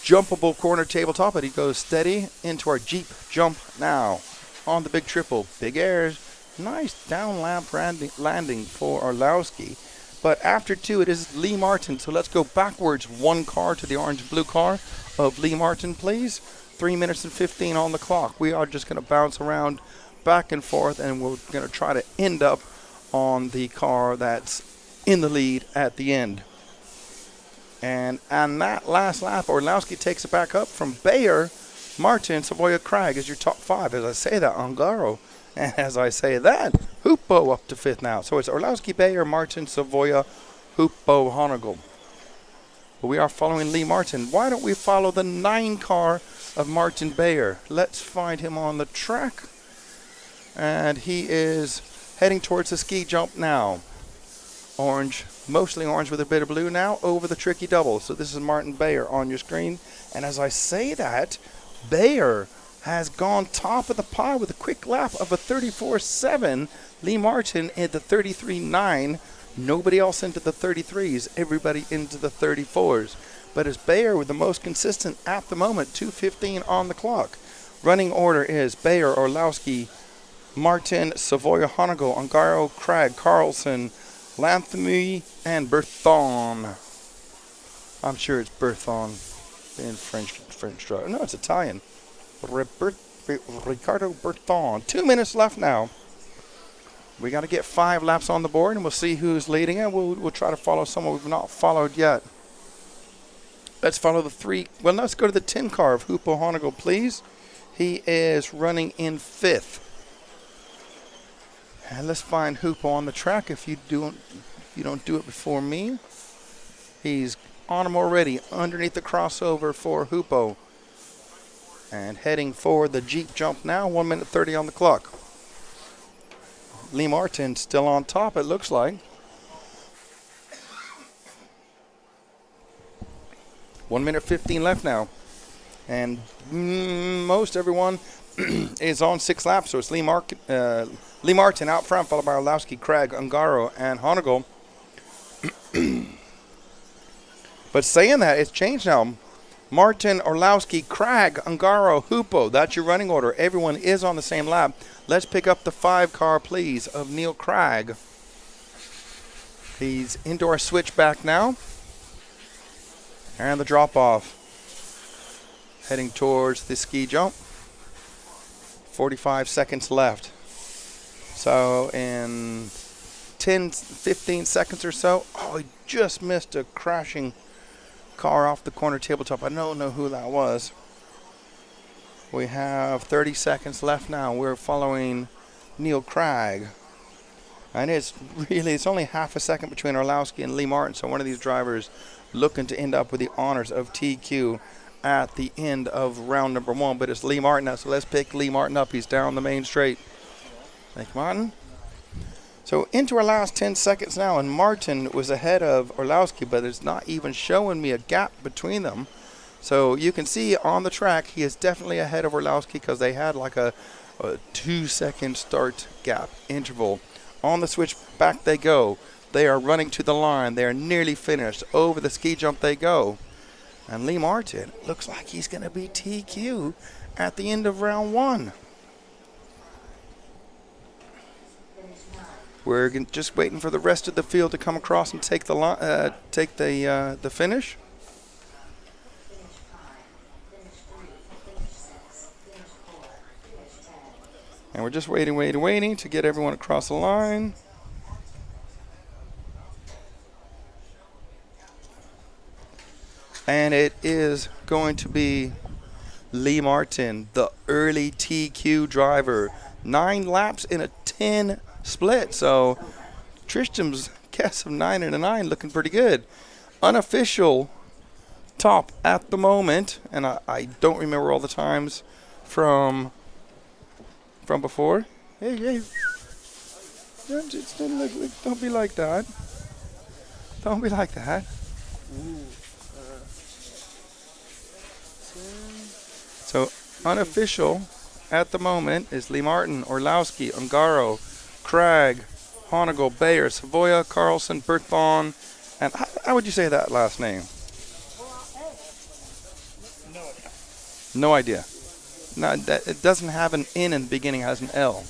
jumpable corner tabletop, but he goes steady into our Jeep jump now. On the big triple, big airs, nice down lap landing for Orlowski. But after 2, it is Lee Martin. So let's go backwards 1 car to the orange-blue car of Lee Martin, please. 3 minutes and 15 on the clock. We are just going to bounce around back and forth, and we're going to try to end up on the car that's in the lead at the end. And on that last lap, Orlowski takes it back up from Bayer, Martin, Savoia, Craig is your top 5. As I say that, Ongaro. And as I say that, Hupo up to 5th now. So it's Orlowski, Bayer, Martin, Savoia, Hupo, Honegel. But we are following Lee Martin. Why don't we follow the 9 car of Martin Bayer? Let's find him on the track. And he is heading towards the ski jump now. Orange, mostly orange with a bit of blue now, over the tricky double. So this is Martin Bayer on your screen. And as I say that, Bayer has gone top of the pile with a quick lap of a 34.7. Lee Martin at the 33.9. Nobody else into the 33s. Everybody into the 34s. But it's Bayer with the most consistent at the moment. 2:15 on the clock. Running order is Bayer, Orlowski, Martin, Savoia, Honegel, Ongaro, Craig, Carlson, Lanthemu, and Berthon. I'm sure it's Berthon in French driver. No, it's Italian. Ricardo Berthon. 2 minutes left now. We got to get 5 laps on the board, and we'll see who's leading it. We'll try to follow someone we've not followed yet. Let's follow the 3. Well, let's go to the 10 car of Hupo Honegel, please. He is running in 5th. And let's find Hupo on the track. If you don't do it before me, he's on him already underneath the crossover for Hupo. And heading for the Jeep jump now, 1 minute 30 on the clock. Lee Martin still on top, it looks like. 1 minute 15 left now. And most everyone is on 6 laps, so it's Lee Martin out front, followed by Orlowski, Craig, Ongaro, and Honegel. But saying that, it's changed now. Martin, Orlowski, Craig, Ongaro, Hupo. That's your running order. Everyone is on the same lap. Let's pick up the 5 car, please, of Neil Craig. He's into our switchback now. And the drop-off. Heading towards the ski jump. 45 seconds left. So in 10, 15 seconds or so, he just missed a crashing car off the corner tabletop. I don't know who that was. We have 30 seconds left now. We're following Neil Craig. And it's only half a second between Orlowski and Lee Martin. So one of these drivers looking to end up with the honors of TQ at the end of round number 1. But it's Lee Martin now. So let's pick Lee Martin up. He's down the main straight. Thank you, Martin. So into our last 10 seconds now, and Martin was ahead of Orlowski, but it's not even showing me a gap between them. So you can see on the track, he is definitely ahead of Orlowski because they had like a 2-second start gap interval On the switch, back they go. They are running to the line. They are nearly finished. Over the ski jump they go. And Lee Martin looks like he's going to be TQ at the end of round 1. We're just waiting for the rest of the field to come across and take the finish. And we're just waiting to get everyone across the line. And it is going to be Lee Martin, the early TQ driver. 9 laps in a 10 split. So Tristram's guess of 9 and a 9 looking pretty good. Unofficial top at the moment. And I don't remember all the times from before. Hey. Don't be like that. Don't be like that. So unofficial at the moment is Lee Martin, Orlowski, Ungaro, Cragg, Honegel, Bayer, Savoya, Carlson, Berthon, and how would you say that last name? No idea. No, it doesn't have an N in the beginning, it has an L.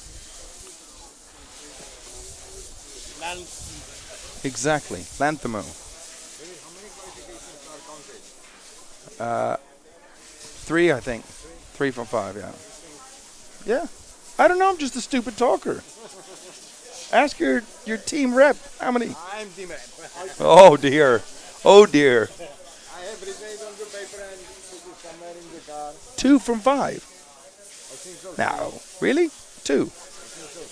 Exactly, Lanthamo. 3, I think. 3 from 5, yeah. Yeah. I don't know, I'm just a stupid talker. Ask your team rep. How many? I'm team rep. Oh, dear. Oh, dear. I have written on the paper and put it somewhere in the car. 2 from 5. I think so. No. Really? 2. I think so,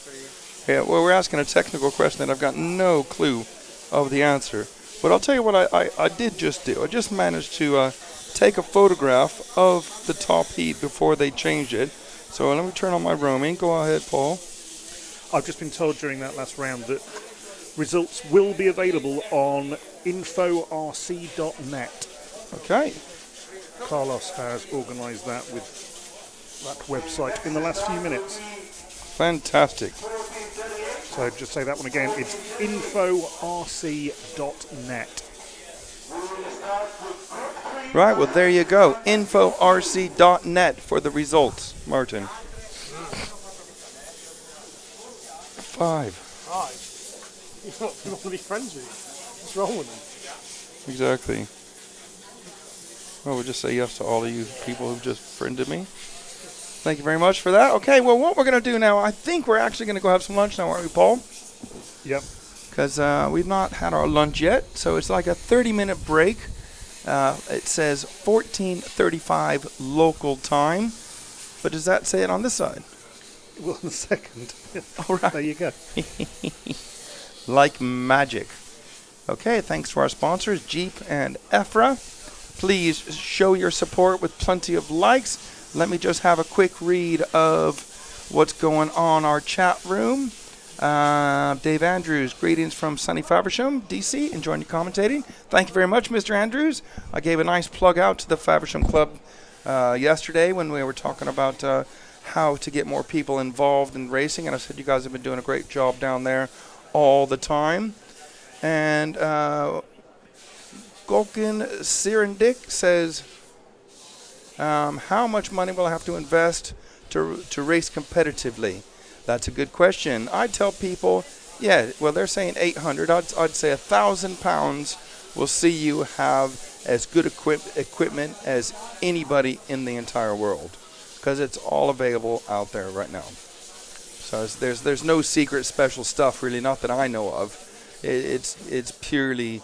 3. Yeah, well, we're asking a technical question that I've got no clue of the answer. But I'll tell you what I did just do. I just managed to take a photograph of the top heat before they changed it. So let me turn on my roaming. Go ahead, Paul. I've just been told during that last round that results will be available on inforc.net. Okay. Carlos has organised that with that website in the last few minutes. Fantastic. So just say that one again. It's inforc.net. Right, well, there you go. inforc.net for the results, Martin. 5. You want to be friends with you. What's wrong with them? Exactly. Well, we'll just say yes to all of you people who've just friended me. Thank you very much for that. Okay, well, what we're going to do now, I think we're actually going to go have some lunch now, aren't we, Paul? Yep. Because we've not had our lunch yet, so it's like a 30-minute break. It says 14:35 local time. But does that say it on this side? Well, in a second. All right. There you go. Like magic. Okay, thanks to our sponsors, Jeep and EFRA. Please show your support with plenty of likes. Let me just have a quick read of what's going on our chat room. Dave Andrews, greetings from sunny Faversham, DC, enjoying you commentating. Thank you very much, Mr. Andrews. I gave a nice plug out to the Faversham Club yesterday when we were talking about how to get more people involved in racing, and I said you guys have been doing a great job down there all the time. And Golkin Sirendik says, how much money will I have to invest to race competitively? That's a good question. I tell people, yeah, well, they're saying 800. I'd say £1,000 will see you have as good equipment as anybody in the entire world, because it's all available out there right now. So there's no secret special stuff, really, not that I know of. It's purely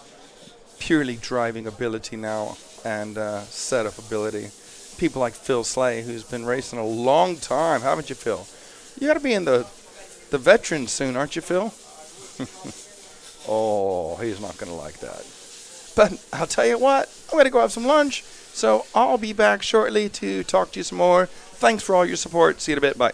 driving ability now and setup ability. People like Phil Slay, who's been racing a long time, haven't you, Phil? You got to be in the veterans soon, aren't you, Phil? Oh, he's not going to like that. But I'll tell you what, I'm going to go have some lunch. So I'll be back shortly to talk to you some more. Thanks for all your support. See you in a bit. Bye.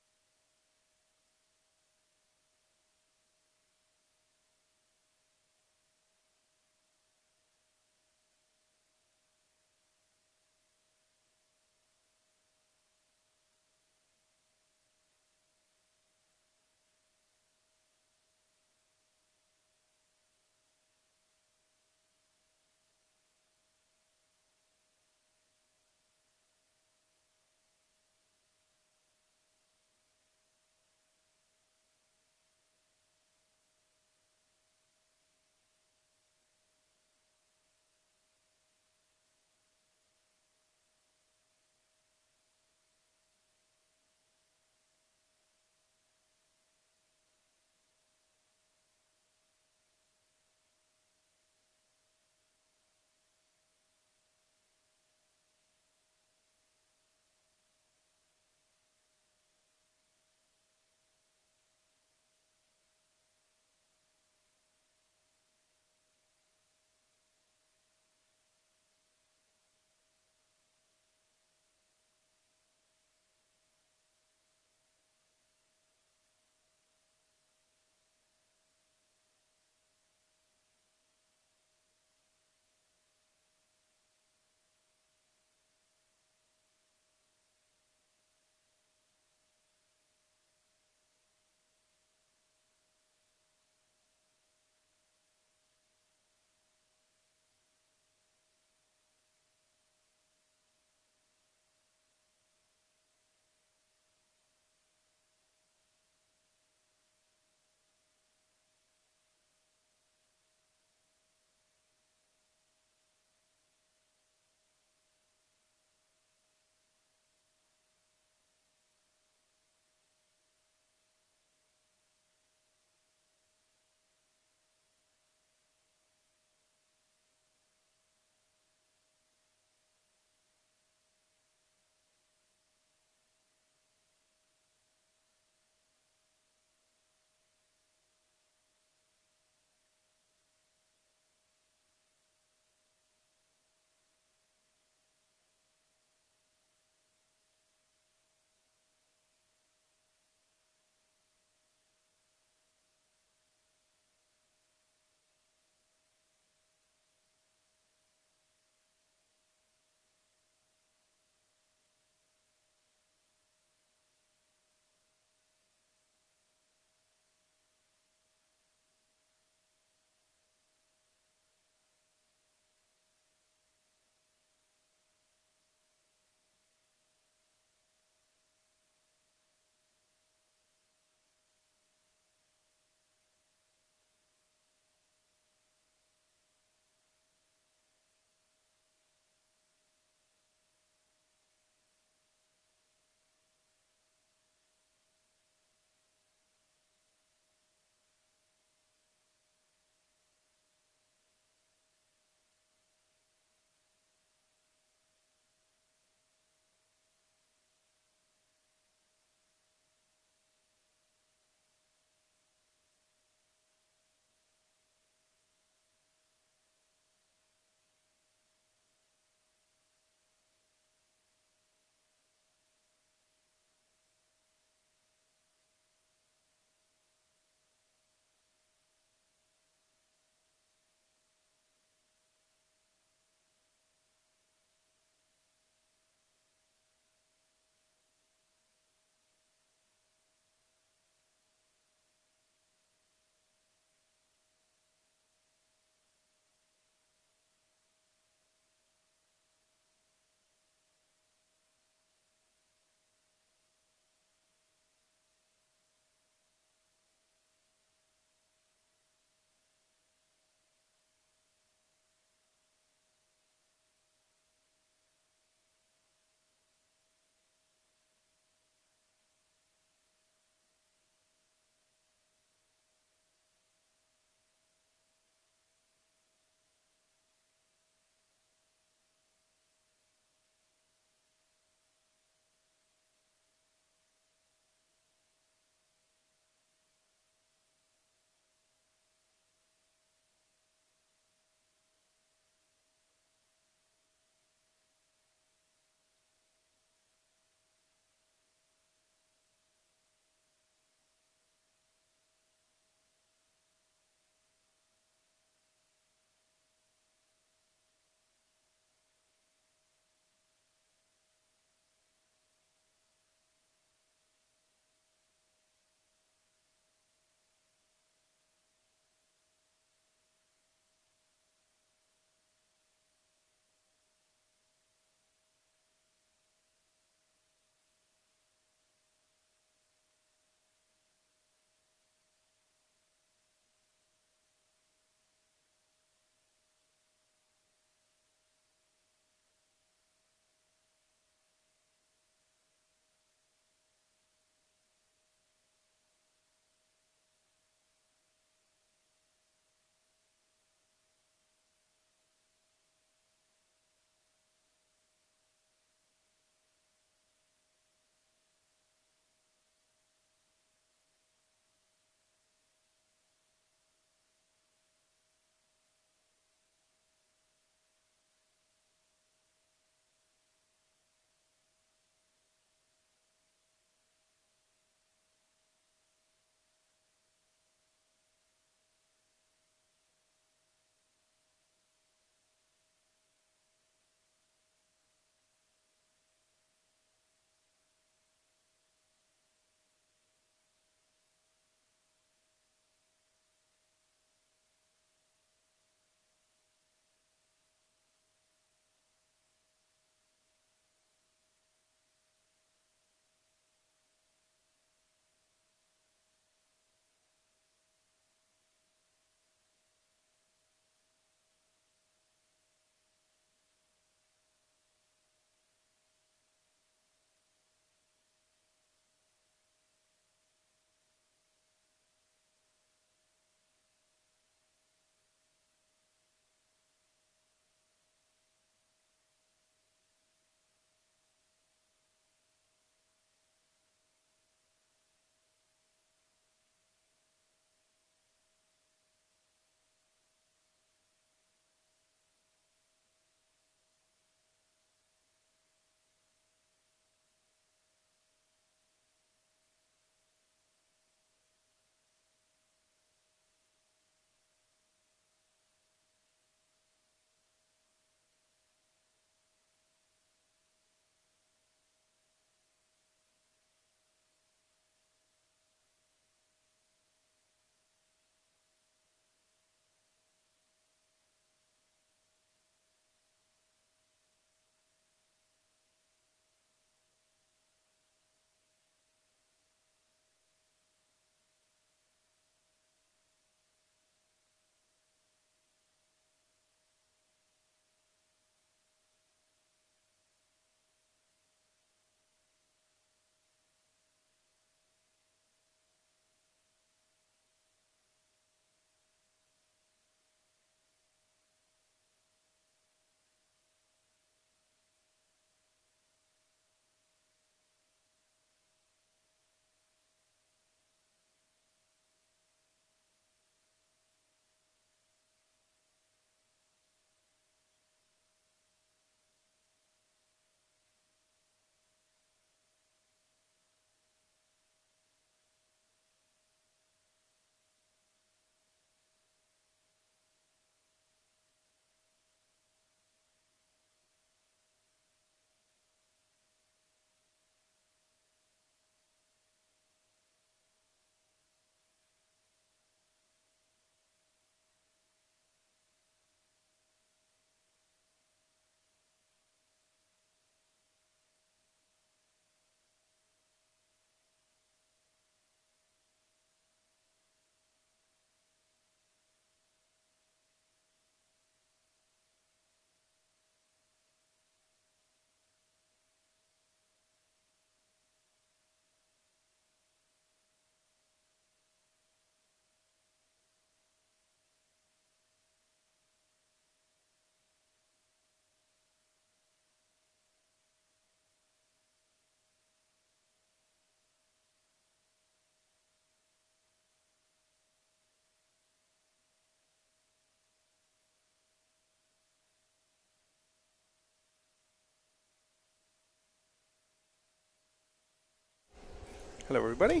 Hello, everybody.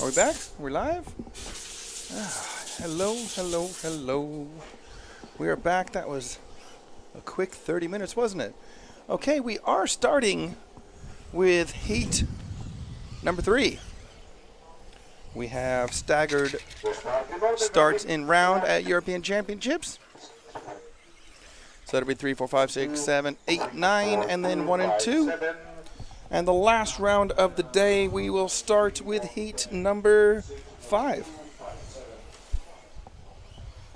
Are we back? Are we live? Hello, hello, hello. We are back. That was a quick 30 minutes, wasn't it? Okay, we are starting with heat number 3. We have staggered starts in round at European Championships. So that'll be 3, 4, 5, 6, 7, 8, 9, and then 1 and 2. And the last round of the day, we will start with heat number 5.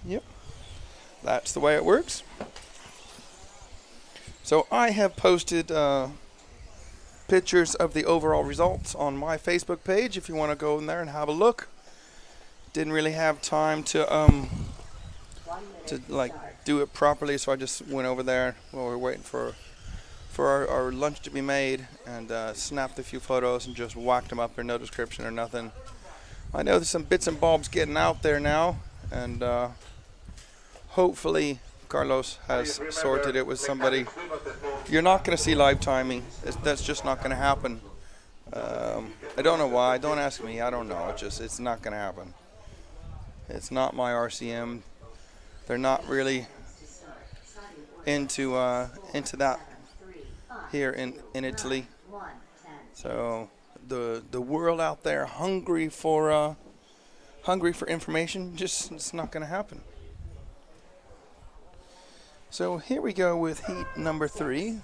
Yep. That's the way it works. So I have posted pictures of the overall results on my Facebook page if you want to go in there and have a look. Didn't really have time to like do it properly, so I just went over there while we were waiting for our lunch to be made and snapped a few photos and just whacked them up there, no description or nothing. I know there's some bits and bobs getting out there now, and hopefully Carlos has sorted it with somebody. You're not going to see live timing. That's just not going to happen. I don't know why. Don't ask me. I don't know. It's not going to happen. It's not my RCM. They're not really into that here in Italy. So the world out there hungry for information, it's not going to happen. So here we go with heat number 3.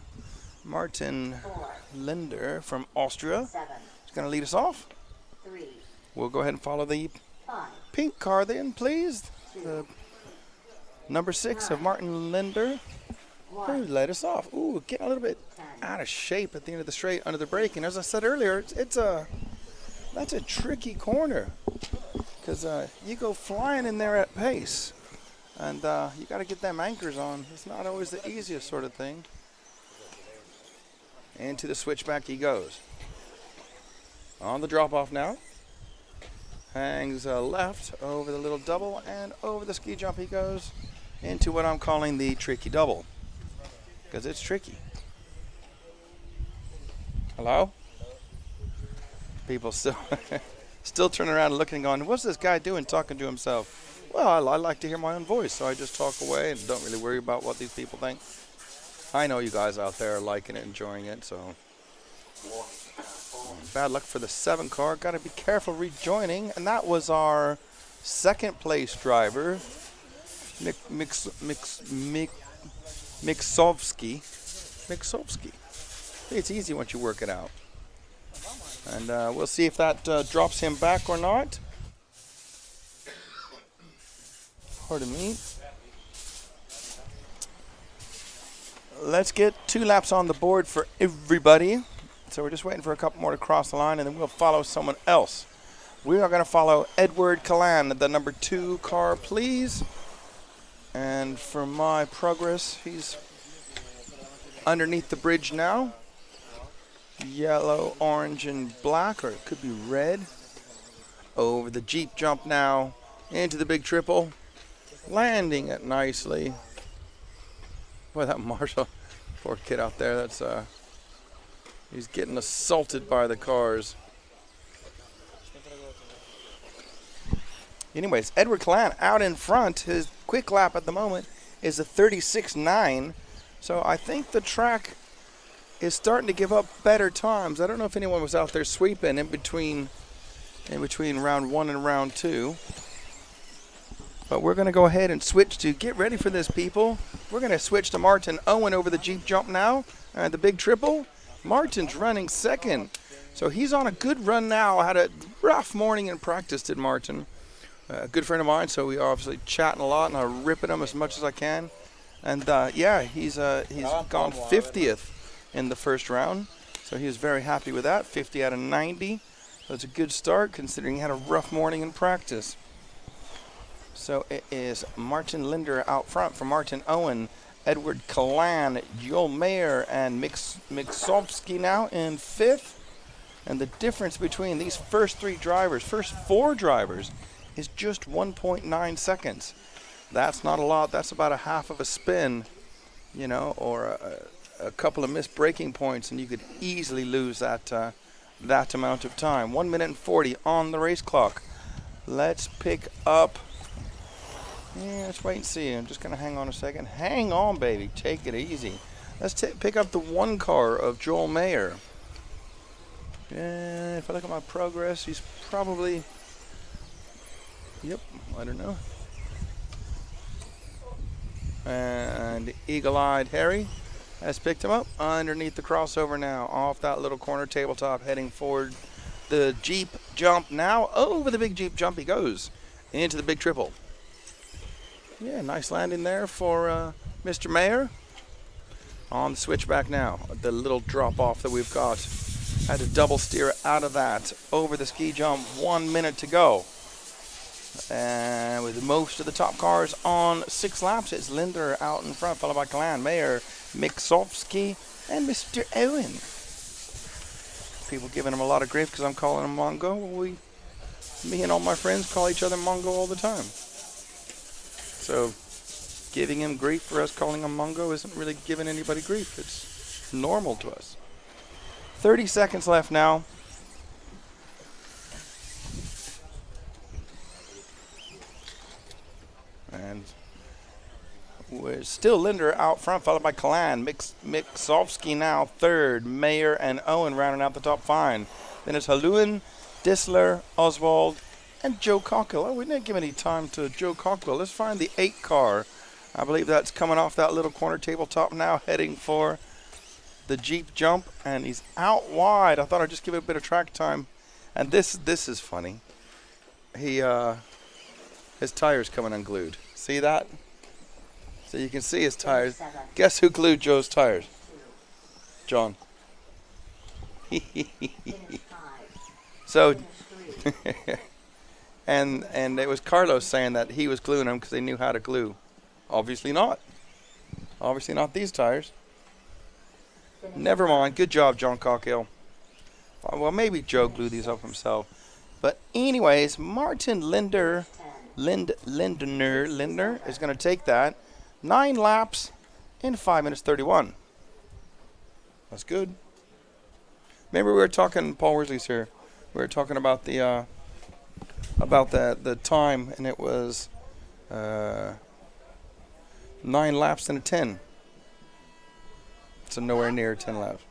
Martin Linder from Austria is going to lead us off. We'll go ahead and follow the pink car then, please. The number 6 of Martin Linder. Who led us off? Ooh, getting a little bit out of shape at the end of the straight under the braking. As I said earlier, that's a tricky corner because you go flying in there at pace, and you got to get them anchors on. It's not always the easiest sort of thing. Into the switchback he goes. On the drop off now. Hangs left over the little double and over the ski jump he goes into what I'm calling the tricky double. Because it's tricky. Hello? People still turning around and looking and going, what's this guy doing talking to himself? Well, I like to hear my own voice, so I just talk away and don't really worry about what these people think. I know you guys out there are liking it, enjoying it, so. Bad luck for the 7 car. Got to be careful rejoining. And that was our second place driver, Miksovsky. It's easy once you work it out. And we'll see if that drops him back or not. Pardon me. Let's get 2 laps on the board for everybody. So we're just waiting for a couple more to cross the line, and then we'll follow someone else. We are going to follow Edward Callan, the number 2 car, please. And for my progress, he's underneath the bridge now. Yellow, orange, and black, or it could be red. Over the Jeep jump now, into the big triple. Landing it nicely. Boy, that Marshall, poor kid out there, that's he's getting assaulted by the cars. Anyways, Edward Callan out in front. His quick lap at the moment is a 36.9. So I think the track is starting to give up better times. I don't know if anyone was out there sweeping in between round 1 and round 2. But we're going to go ahead and switch to, get ready for this, people. We're going to switch to Martin Owen over the Jeep jump now. And the big triple. Martin's running second. So he's on a good run now. Had a rough morning in practice, did Martin. A good friend of mine, so we are obviously chatting a lot, and I'm ripping him as much as I can. And yeah, he's gone 50th in the first round. So he was very happy with that, 50 out of 90. So it's a good start considering he had a rough morning in practice. So it is Martin Linder out front for Martin Owen, Edward Callan, Joel Mayer, and Miksovsky now in 5th. And the difference between these first 4 drivers, is just 1.9 seconds. That's not a lot. That's about a half of a spin, you know, or a couple of missed braking points, and you could easily lose that that amount of time. 1 minute and 40 on the race clock. Let's pick up. Yeah, let's wait and see. I'm just going to hang on a second. Hang on, baby. Take it easy. Let's pick up the 1 car of Joel Mayer. Yeah, if I look at my progress, he's probably... Yep, I don't know. And Eagle-Eyed Harry has picked him up underneath the crossover now, off that little corner tabletop, heading forward the Jeep jump now. Over the big Jeep jump he goes into the big triple. Yeah, nice landing there for Mr. Mayer. On the switchback now, the little drop off that we've got. Had to double steer out of that over the ski jump. 1 minute to go. And with most of the top cars on 6 laps, it's Linder out in front, followed by Kalan, Mayer, Miksovsky, and Mr. Owen. People giving him a lot of grief because I'm calling him Mongo. Well, me and all my friends call each other Mongo all the time. So giving him grief for us calling him Mongo isn't really giving anybody grief. It's normal to us. 30 seconds left now. And we're still Linder out front, followed by Kalan. Miksovsky now third. Mayer and Owen rounding out the top 5. Then it's Halluin, Dissler, Oswald, and Joe Cockle. Oh, we didn't give any time to Joe Cockle. Let's find the 8 car. I believe that's coming off that little corner tabletop now, heading for the Jeep jump, and he's out wide. I thought I'd just give it a bit of track time. And this is funny. His tires coming unglued. See that? So you can see his tires. Guess who glued Joe's tires? John. So, and it was Carlos saying that he was gluing them because they knew how to glue. Obviously not. Obviously not these tires. Never mind. Good job, John Cockhill. Well, maybe Joe glued these up himself. But anyways, Martin Lindner is going to take that. 9 laps in 5 minutes 31. That's good. Remember we were talking, Paul Worsley's here. We were talking about the time, and it was 9 laps and a 10. So nowhere near 10 laps.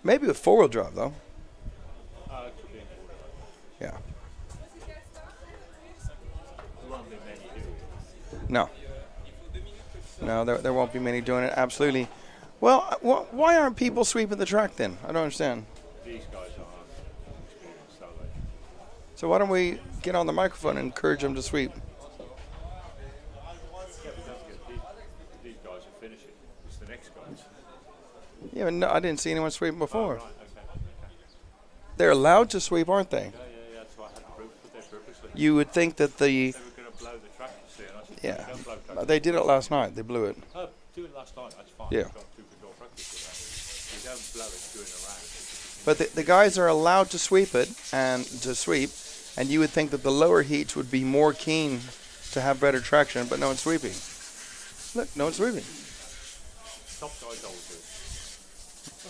Maybe with 4-wheel drive though. Yeah. No. No, there won't be many doing it. Absolutely. Well, why aren't people sweeping the track then? I don't understand. These guys are experienced, so they. So why don't we get on the microphone and encourage them to sweep? Yeah, but don't forget, these guys are finishing. It's the next guys. Yeah, but no, I didn't see anyone sweeping before. Oh, right, okay. They're allowed to sweep, aren't they? Yeah, that's why I had to put there purposely. You would think that the... They were going to blow the track, you see, and I said, Yeah, don't blow track. they did it last night. They blew it. Do it last night, that's fine. Yeah. You've got 2 control practice with that. You don't blow it during a round. But the guys are allowed to sweep it and you would think that the lower heats would be more keen to have better traction, but no one's sweeping. Look, no one's sweeping. Top guys always do it.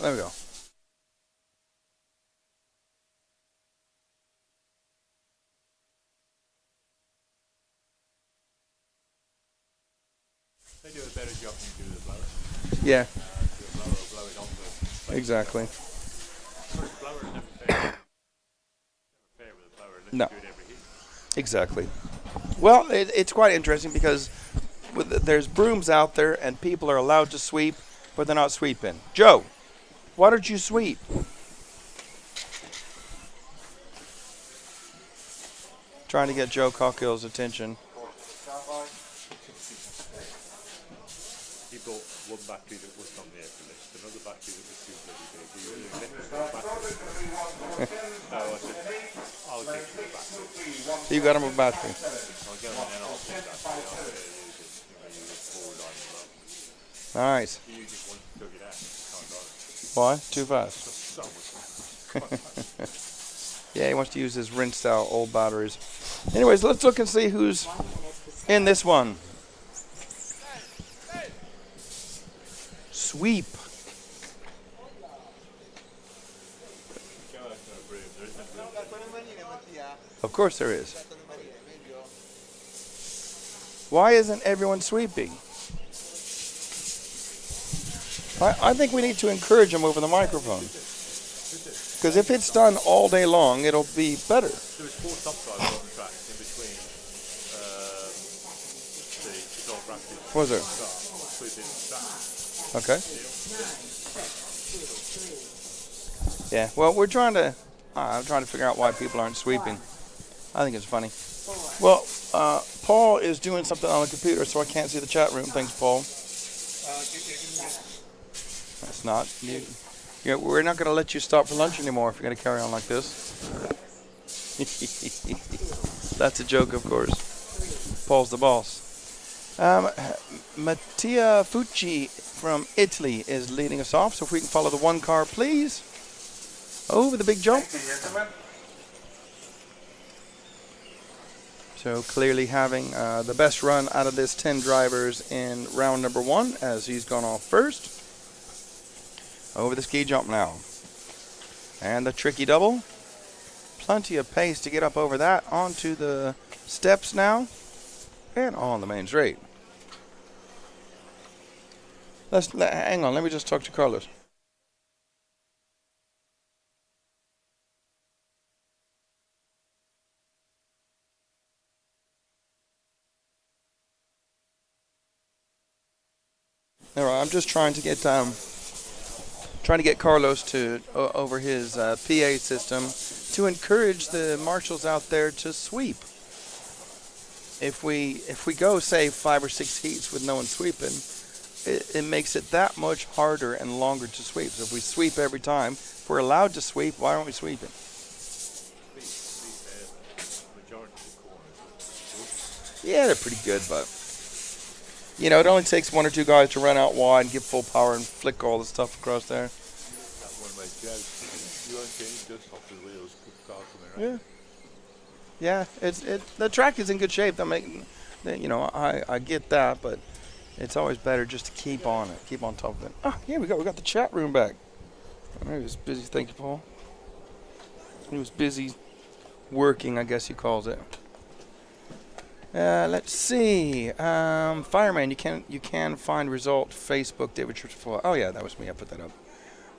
There we go. They do a better job than you do the blower. Yeah. The blower will blow it on the... Exactly. The blower is never fair. Never fair with a blower unless No. you do it every heat. Exactly. Well, it's quite interesting because there's brooms out there and people are allowed to sweep, but they're not sweeping. Joe, why don't you sweep? Trying to get Joe Cockhill's attention. He bought one battery that wasn't on the EFRA list, another battery that was too bloody big. He really electric battery. No, I said, I'll give you a battery. So you got him a battery. I'll go in and I'll take that battery. I'll use it. Use it forward on the road. Nice. You use it once you took it out. Can't go. Why? Too fast. So much. Yeah, he wants to use his rinsed out old batteries. Anyways, let's look and see who's in this one. Sweep. Of course there is. Why isn't everyone sweeping? I think we need to encourage them over the microphone. Because if it's done all day long, it'll be better. There was 4 topsides on the track in between the golf practice. Was there? Okay. Yeah. Well, we're trying to. I'm trying to figure out why people aren't sweeping. I think it's funny. Well, Paul is doing something on the computer, so I can't see the chat room. Thanks, Paul. That's not. We're not going to let you stop for lunch anymore if you're going to carry on like this. That's a joke, of course. Paul's the boss. Mattia Fucci from Italy is leading us off, so if we can follow the 1 car, please. Over the big jump. So clearly having the best run out of this 10 drivers in round number 1 as he's gone off first. Over the ski jump now. And the tricky double. Plenty of pace to get up over that. Onto the steps now. And on the main straight. Hang on, let me just talk to Carlos. All right, I'm just trying to get Carlos to over his PA system to encourage the marshals out there to sweep. If we go say 5 or 6 heats with no one sweeping, it makes it that much harder and longer to sweep. So if we sweep every time, if we're allowed to sweep, why aren't we sweeping? Yeah, they're pretty good, but you know, it only takes 1 or 2 guys to run out wide and give full power and flick all the stuff across there. Yeah. Yeah, the track is in good shape. You know, I get that, but it's always better just to keep on it, keep on top of it. Ah, here we go. We got the chat room back. He was busy. Thank you, Paul. He was busy working, I guess he calls it. Let's see. Fireman, you can find result Facebook David Churchfield. Oh yeah, that was me. I put that up.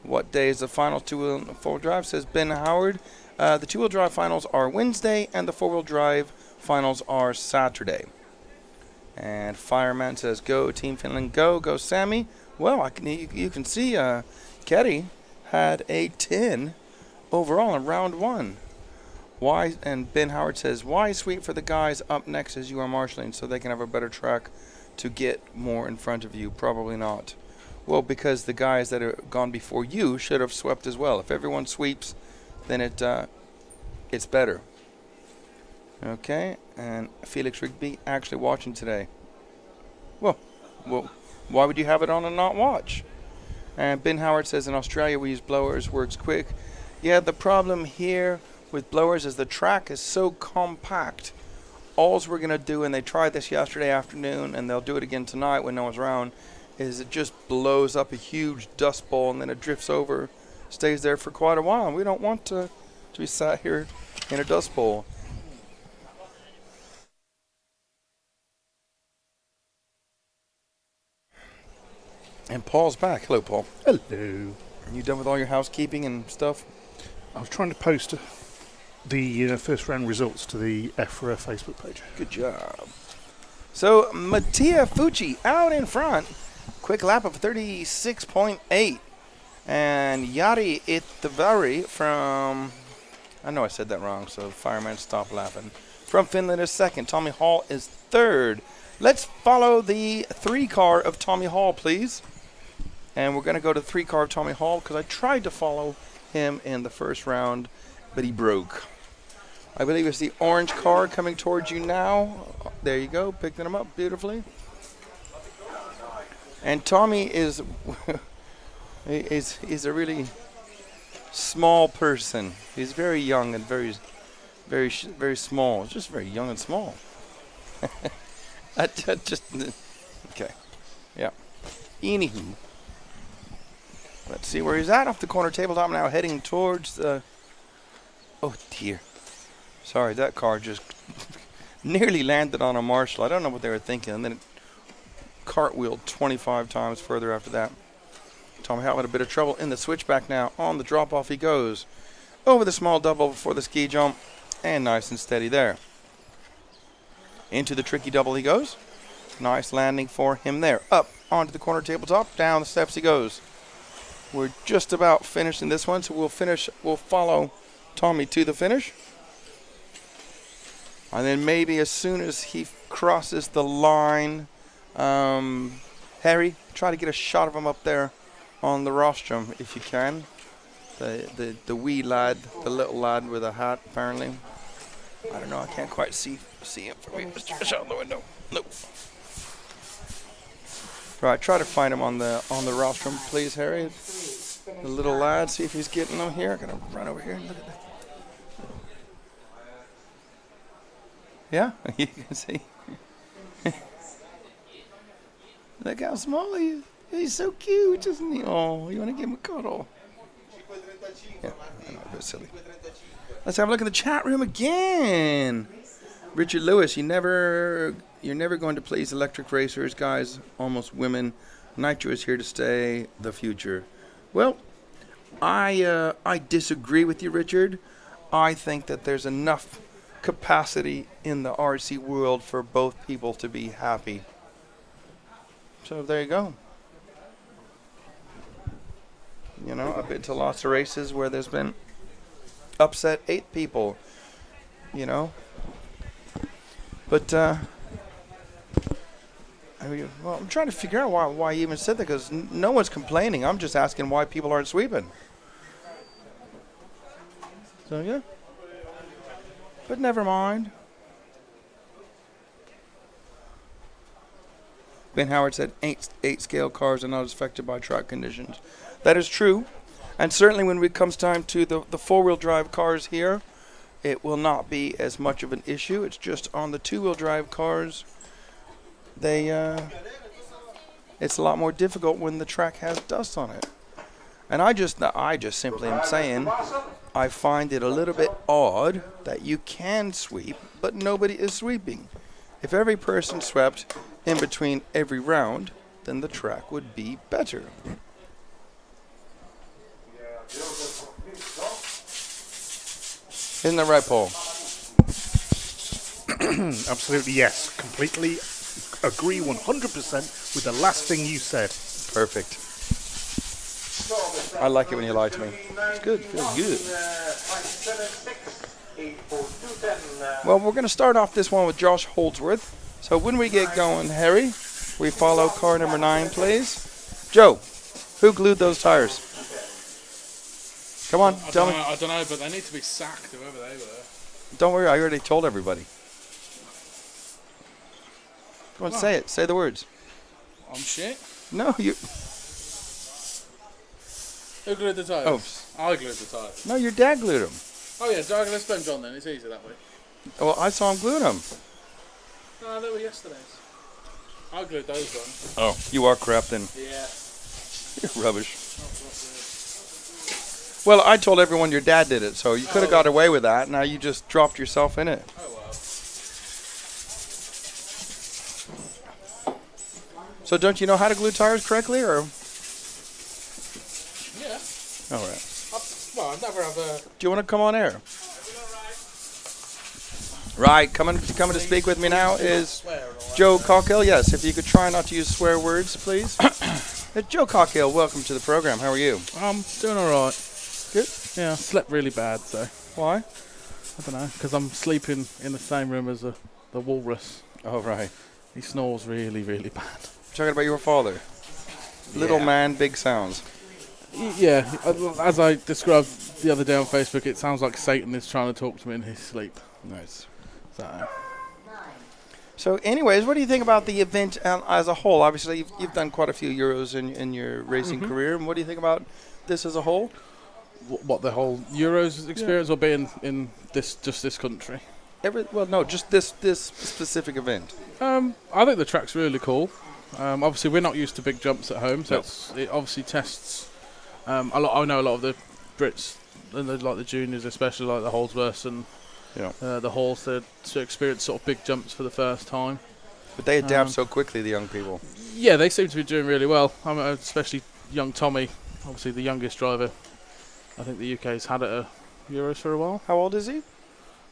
What day is the final 2-wheel and 4-wheel drive? Says Ben Howard. The 2-wheel drive finals are Wednesday, and the 4-wheel drive finals are Saturday. And Fireman says, "Go Team Finland, go Sammy." Well, you can see Ketty had a 10 overall in round 1. Why? And Ben Howard says, "Why sweep for the guys up next as you are marshalling so they can have a better track to get more in front of you?" Probably not. Well, because the guys that are gone before you should have swept as well. If everyone sweeps, then it's better. Okay, and Felix Rigby actually watching today. Well, why would you have it on and not watch? And Ben Howard says, "In Australia we use blowers, works quick." Yeah, the problem here with blowers is the track is so compact. Alls we're going to do, and they tried this yesterday afternoon, and they'll do it again tonight when no one's around, is it just blows up a huge dust bowl, and then it drifts over, stays there for quite a while. And we don't want to be sat here in a dust bowl. And Paul's back. Hello, Paul. Hello. You done with all your housekeeping and stuff? I was trying to post the first round results to the EFRA Facebook page. Good job. So Mattia Fucci out in front. Quick lap of 36.8. And Yari Itavari from, I know I said that wrong, so Fireman stop laughing. From Finland is second. Tommy Hall is third. Let's follow the 3-car of Tommy Hall, please. And we're going to go to 3-car of Tommy Hall because I tried to follow him in the first round, but he broke. I believe it's the orange car coming towards you now. There you go, picking him up beautifully. And Tommy is is a really small person. He's very young and very small. Just very young and small. Okay, yeah. Anywho, let's see where he's at off the corner tabletop now, heading towards the. Oh dear. Sorry, that car just nearly landed on a Marshall. I don't know what they were thinking, and then it cartwheeled 25 times further after that. Tommy Howell in a bit of trouble in the switchback now. On the drop-off he goes. Over the small double before the ski jump, and nice and steady there. Into the tricky double he goes. Nice landing for him there. Up onto the corner tabletop, down the steps he goes. We're just about finished in this one, so we'll follow Tommy to the finish. And then maybe as soon as he crosses the line, Harry, try to get a shot of him up there on the rostrum if you can. The wee lad, the little lad with a hat, apparently. I don't know, I can't quite see him from here. Just a shot out the window. Nope. Right, try to find him on the rostrum, please, Harry. The little lad, see if he's getting him here. I'm gonna run over here and look at that. Yeah, you can see. Look how small he is. He's so cute, isn't he? Oh, you want to give him a cuddle? Yeah, I know, a bit silly. Let's have a look at the chat room again. Richard Lewis, you're never going to please electric racers, guys, almost women. Nitro is here to stay, the future. Well, I disagree with you, Richard. I think that there's enough capacity in the RC world for both people to be happy. So there you go. You know, I've been to lots of races where there's been upset 8 people, you know. But, well, I'm trying to figure out why you even said that, because no one's complaining. I'm just asking why people aren't sweeping. So, yeah. But never mind. Ben Howard said 8 scale cars are not as affected by track conditions. That is true. And certainly when it comes time to the 4-wheel drive cars here, it will not be as much of an issue. It's just on the 2-wheel drive cars, it's a lot more difficult when the track has dust on it. And I just simply am saying, I find it a little bit odd that you can sweep, but nobody is sweeping. If every person swept in between every round, then the track would be better. Isn't that right, Paul? Absolutely, yes. Completely agree 100% with the last thing you said. Perfect. I like it when you lie to me. It's good. Feels good. Well, we're going to start off this one with Josh Holdsworth. So when we get going, Harry, we follow car number 9, please. Joe, who glued those tires? Come on, tell me. I don't know, but they need to be sacked, whoever they were. Don't worry, I already told everybody. Come on, say it. Say the words. I'm shit. No, you... Who glued the tyres? Oh. I glued the tyres. No, your dad glued them. Oh yeah, so I'm going to spend John then, it's easier that way. Well, I saw him gluing them. No, they were yesterday's. I glued those ones. Oh, you are crap then. Yeah. You're rubbish. Well, I told everyone your dad did it, so you could have got away with that. Now you just dropped yourself in it. Oh well. So don't you know how to glue tires correctly, or? Yeah. All right. I've never had a... Do you want to come on air? Right, coming to speak with me now is Joe Cockhill. Yes, if you could try not to use swear words, please. Joe Cockhill, welcome to the program. How are you? I'm doing all right. Good. Yeah, I slept really bad, so. Why? I don't know, because I'm sleeping in the same room as the walrus. Oh, right. He snores really, really bad. Talking about your father. Little man, big sounds. Yeah, as I described the other day on Facebook, it sounds like Satan is trying to talk to me in his sleep. Nice. So anyways, what do you think about the event as a whole? Obviously, you've done quite a few Euros in your racing career. And what do you think about this as a whole? What, the whole Euros experience, or being in this country? Well, no, just this specific event. I think the track's really cool. Obviously, we're not used to big jumps at home, so it obviously tests. I know a lot of the Brits, and like the juniors, especially like the Holdsworths and the horse to experience sort of big jumps for the first time. But they adapt so quickly, the young people. Yeah, they seem to be doing really well. Especially young Tommy, obviously the youngest driver. I think the UK's had it at Euros for a while. How old is he?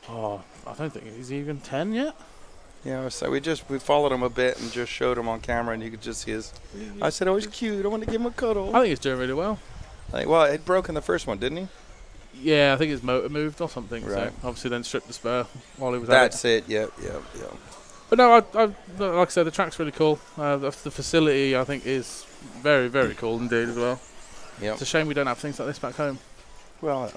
Oh, I don't think he's even 10 yet. Yeah, so we followed him a bit and just showed him on camera, and you could just see his. I said, "Oh, he's cute. I want to give him a cuddle." I think he's doing really well. Well, it broke in the first one, didn't he? Yeah, I think his motor moved or something. Right. So obviously then stripped the spur while he was That's at it. it. Yeah. But no, like I said, the track's really cool. The facility, I think, is very, very cool indeed as well. Yep. It's a shame we don't have things like this back home. Well,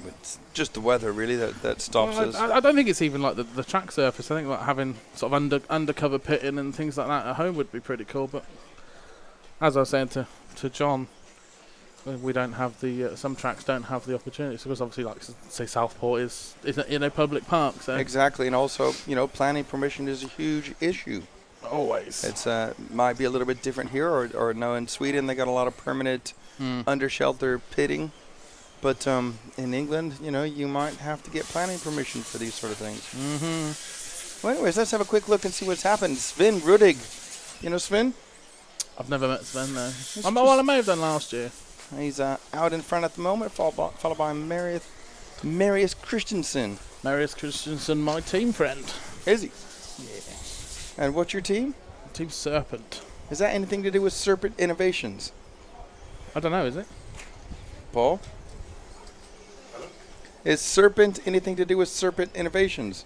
it's just the weather, really, that stops us. I don't think it's even like the track surface. I think like having sort of undercover pitting and things like that at home would be pretty cool. But as I was saying to John, we don't have some tracks don't have the opportunities because obviously, like say Southport is in a public park. So Exactly, and also planning permission is a huge issue. Always. It's might be a little bit different here, or no. In Sweden, they got a lot of permanent under shelter pitting. But in England, you might have to get planning permission for these sort of things. Mm-hmm. Well, anyways, let's have a quick look and see what's happened. Sven Rudig. You know Sven? I've never met Sven, though. I may have done last year. He's out in front at the moment, followed by Marius Christensen. Marius Christensen, my team friend. Is he? Yeah. And what's your team? Team Serpent. Is that anything to do with Serpent Innovations? I don't know, is it? Paul? Is Serpent anything to do with Serpent Innovations?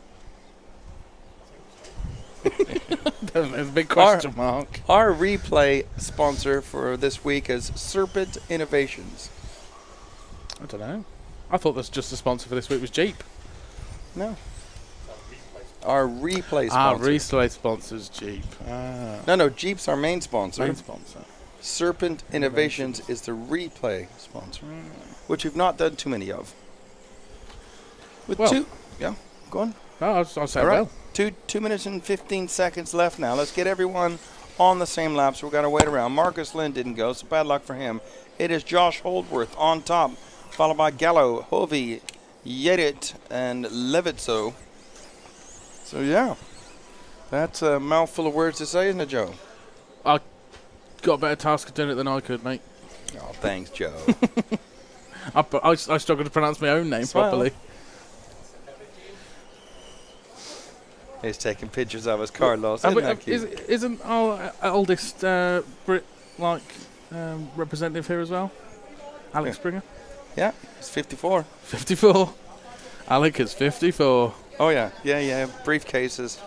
There's a big question mark. Our replay sponsor for this week is Serpent Innovations. I don't know. I thought that's just the sponsor for this week was Jeep. No. Our replay sponsor. Our replay sponsor's Jeep. No, Jeep's our main sponsor. Main sponsor. Serpent Innovations is the replay sponsor, which we've not done too many of. With yeah, go on. No, I'll say all right. well. 2 minutes and 15 seconds left now. Let's get everyone on the same lap, so we've got to wait around. Marcus Lind didn't go, so bad luck for him. It is Josh Holdworth on top, followed by Gallo, Hovey, Yedit, and Levitzo. So, yeah, that's a mouthful of words to say, isn't it, Joe? I got a better task of doing it than I could, mate. Oh, thanks, Joe. I struggle to pronounce my own name properly. He's taking pictures of us, Carlos. Isn't our oldest Brit representative here as well? Alex Springer? Yeah, he's 54. 54. Alec is 54. Oh, yeah. Briefcases.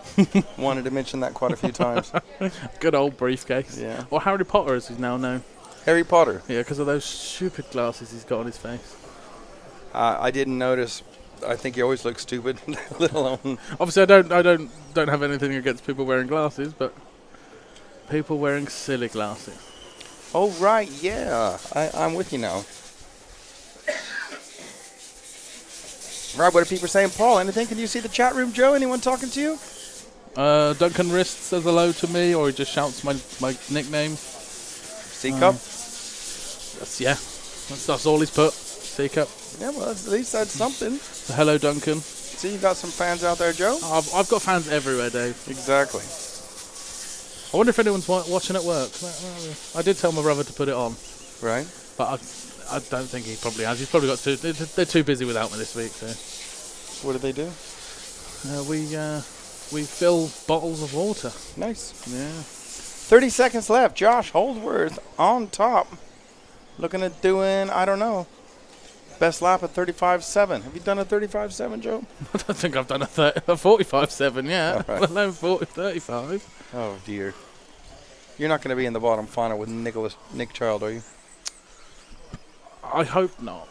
Wanted to mention that quite a few times. Good old briefcase. Yeah. Or Harry Potter, as he's now known. Harry Potter? Yeah, because of those stupid glasses he's got on his face. I didn't notice. I think he always looks stupid, let alone. Obviously, I don't have anything against people wearing glasses, but people wearing silly glasses. Oh right, yeah, I'm with you now. Right, what are people saying, Paul? Anything? Can you see the chat room, Joe? Anyone talking to you? Duncan Wrist says hello to me, or he just shouts my nickname. C-Cup? That's all he's put. C-Cup. Yeah, well, at least that's something. So hello, Duncan. See, you got some fans out there, Joe? I've got fans everywhere, Dave. Exactly. I wonder if anyone's watching at work. I did tell my brother to put it on. Right. But I don't think he probably has. He's probably got they're too busy without me this week. So. What do they do? We fill bottles of water. Nice. Yeah. 30 seconds left. Josh Holdworth on top. Looking at doing, I don't know, best lap at 35.7. Have you done a 35.7, Joe? I don't think I've done a 45.7 yet. Right. Let alone 35. Oh, dear. You're not going to be in the bottom final with Nick Child, are you? I hope not.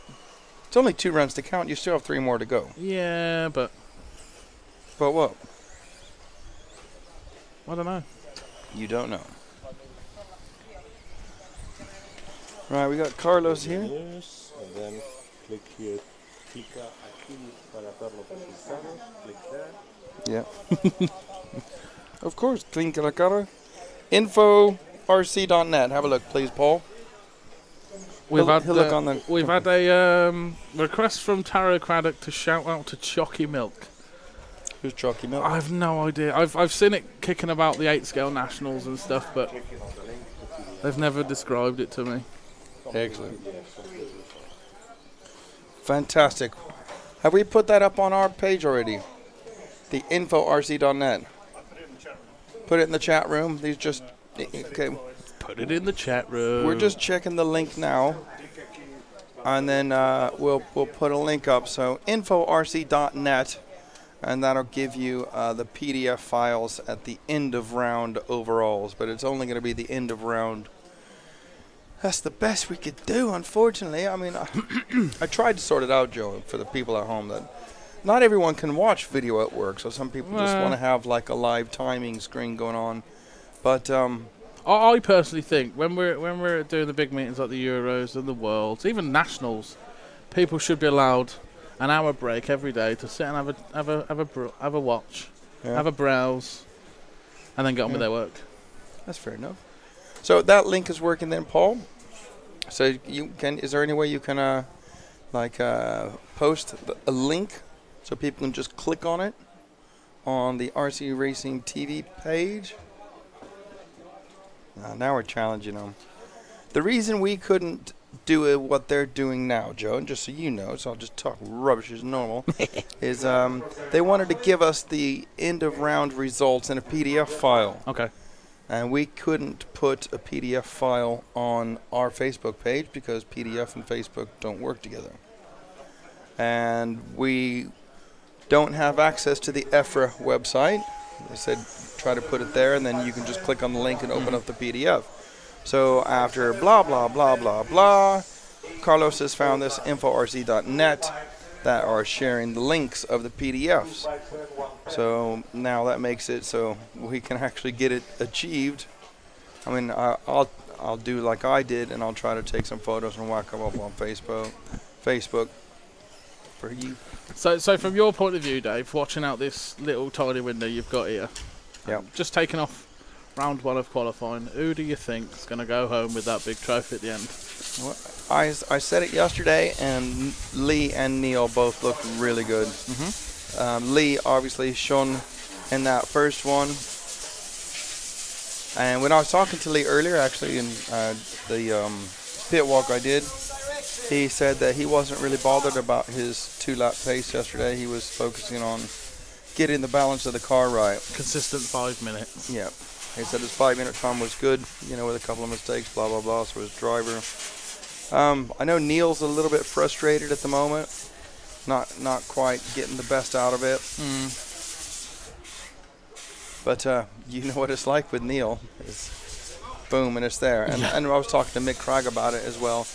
It's only 2 runs to count. You still have 3 more to go. Yeah, but... But what? I don't know. You don't know. Right, we got Carlos here. Yes, and then click here. Clica aquí para ver los resultados. Click there. Yeah. Of course, clean la cara. InfoRC.net. Have a look, please, Paul. We've had a request from Taro Craddock to shout out to Chalky Milk. Who's Chalky Milk? I've no idea. I've seen it kicking about the 8-scale nationals and stuff, but they've never described it to me. Excellent. Fantastic. Have we put that up on our page already? The info.rc.net. Put it in the chat room. These just okay. Put it in the chat room. We're just checking the link now, and then we'll put a link up. So info.rc.net, and that'll give you the PDF files at the end of round overalls. But it's only going to be the end of round. That's the best we could do, unfortunately. I mean, I tried to sort it out, Joe, for the people at home that not everyone can watch video at work. So some people just want to have like a live timing screen going on. But I personally think when we're doing the big meetings like the Euros and the Worlds, even nationals, people should be allowed an hour break every day to sit and have a watch, have a browse, and then get on with their work. That's fair enough. So that link is working then, Paul. So you can. Is there any way you can post a link so people can just click on it on the RC Racing TV page? Now we're challenging them. The reason we couldn't do what they're doing now, Joe, and just so you know, so I'll just talk rubbish as normal, is they wanted to give us the end of round results in a PDF file. Okay. And we couldn't put a PDF file on our Facebook page because PDF and Facebook don't work together. And we don't have access to the EFRA website. They said try to put it there, and then you can just click on the link and open up the PDF. So after blah, blah, blah, blah, blah, Carlos has found this info.rc.net that are sharing the links of the PDFs. So now that makes it so we can actually get it achieved. I mean, I'll do like I did, and I'll try to take some photos and whack them up on Facebook for you. So from your point of view, Dave, watching out this little tiny window you've got here, just taking off round one of qualifying, who do you think is going to go home with that big trophy at the end? Well, I said it yesterday, and Lee and Neil both looked really good. Lee obviously shone in that first one. And when I was talking to Lee earlier, actually, in the pit walk I did, he said that he wasn't really bothered about his 2-lap pace yesterday. He was focusing on getting the balance of the car right. Consistent 5 minutes. Yeah. He said his 5-minute time was good, you know, with a couple of mistakes, blah, blah, blah, so his driver. I know Neil's a little bit frustrated at the moment. Not quite getting the best out of it. But you know what it's like with Neil. It's boom, and it's there. And I was talking to Mick Cragg about it as well.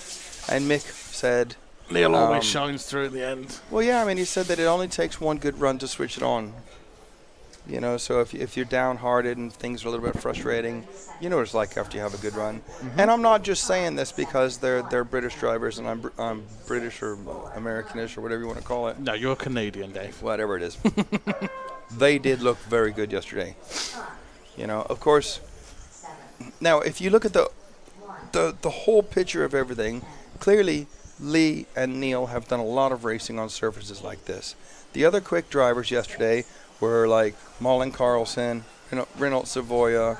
And Mick said... Neil always shines through at the end. Well, yeah, I mean, he said that it only takes one good run to switch it on. You know, so if you're downhearted and things are a little bit frustrating, you know what it's like after you have a good run. And I'm not just saying this because they're British drivers and I'm British or Americanish or whatever you want to call it. No, you're Canadian, Dave. Whatever it is. They did look very good yesterday. You know, of course. Now, if you look at the whole picture of everything, clearly Lee and Neil have done a lot of racing on surfaces like this. The other quick drivers yesterday were like Malin Carlson, Renault Savoia,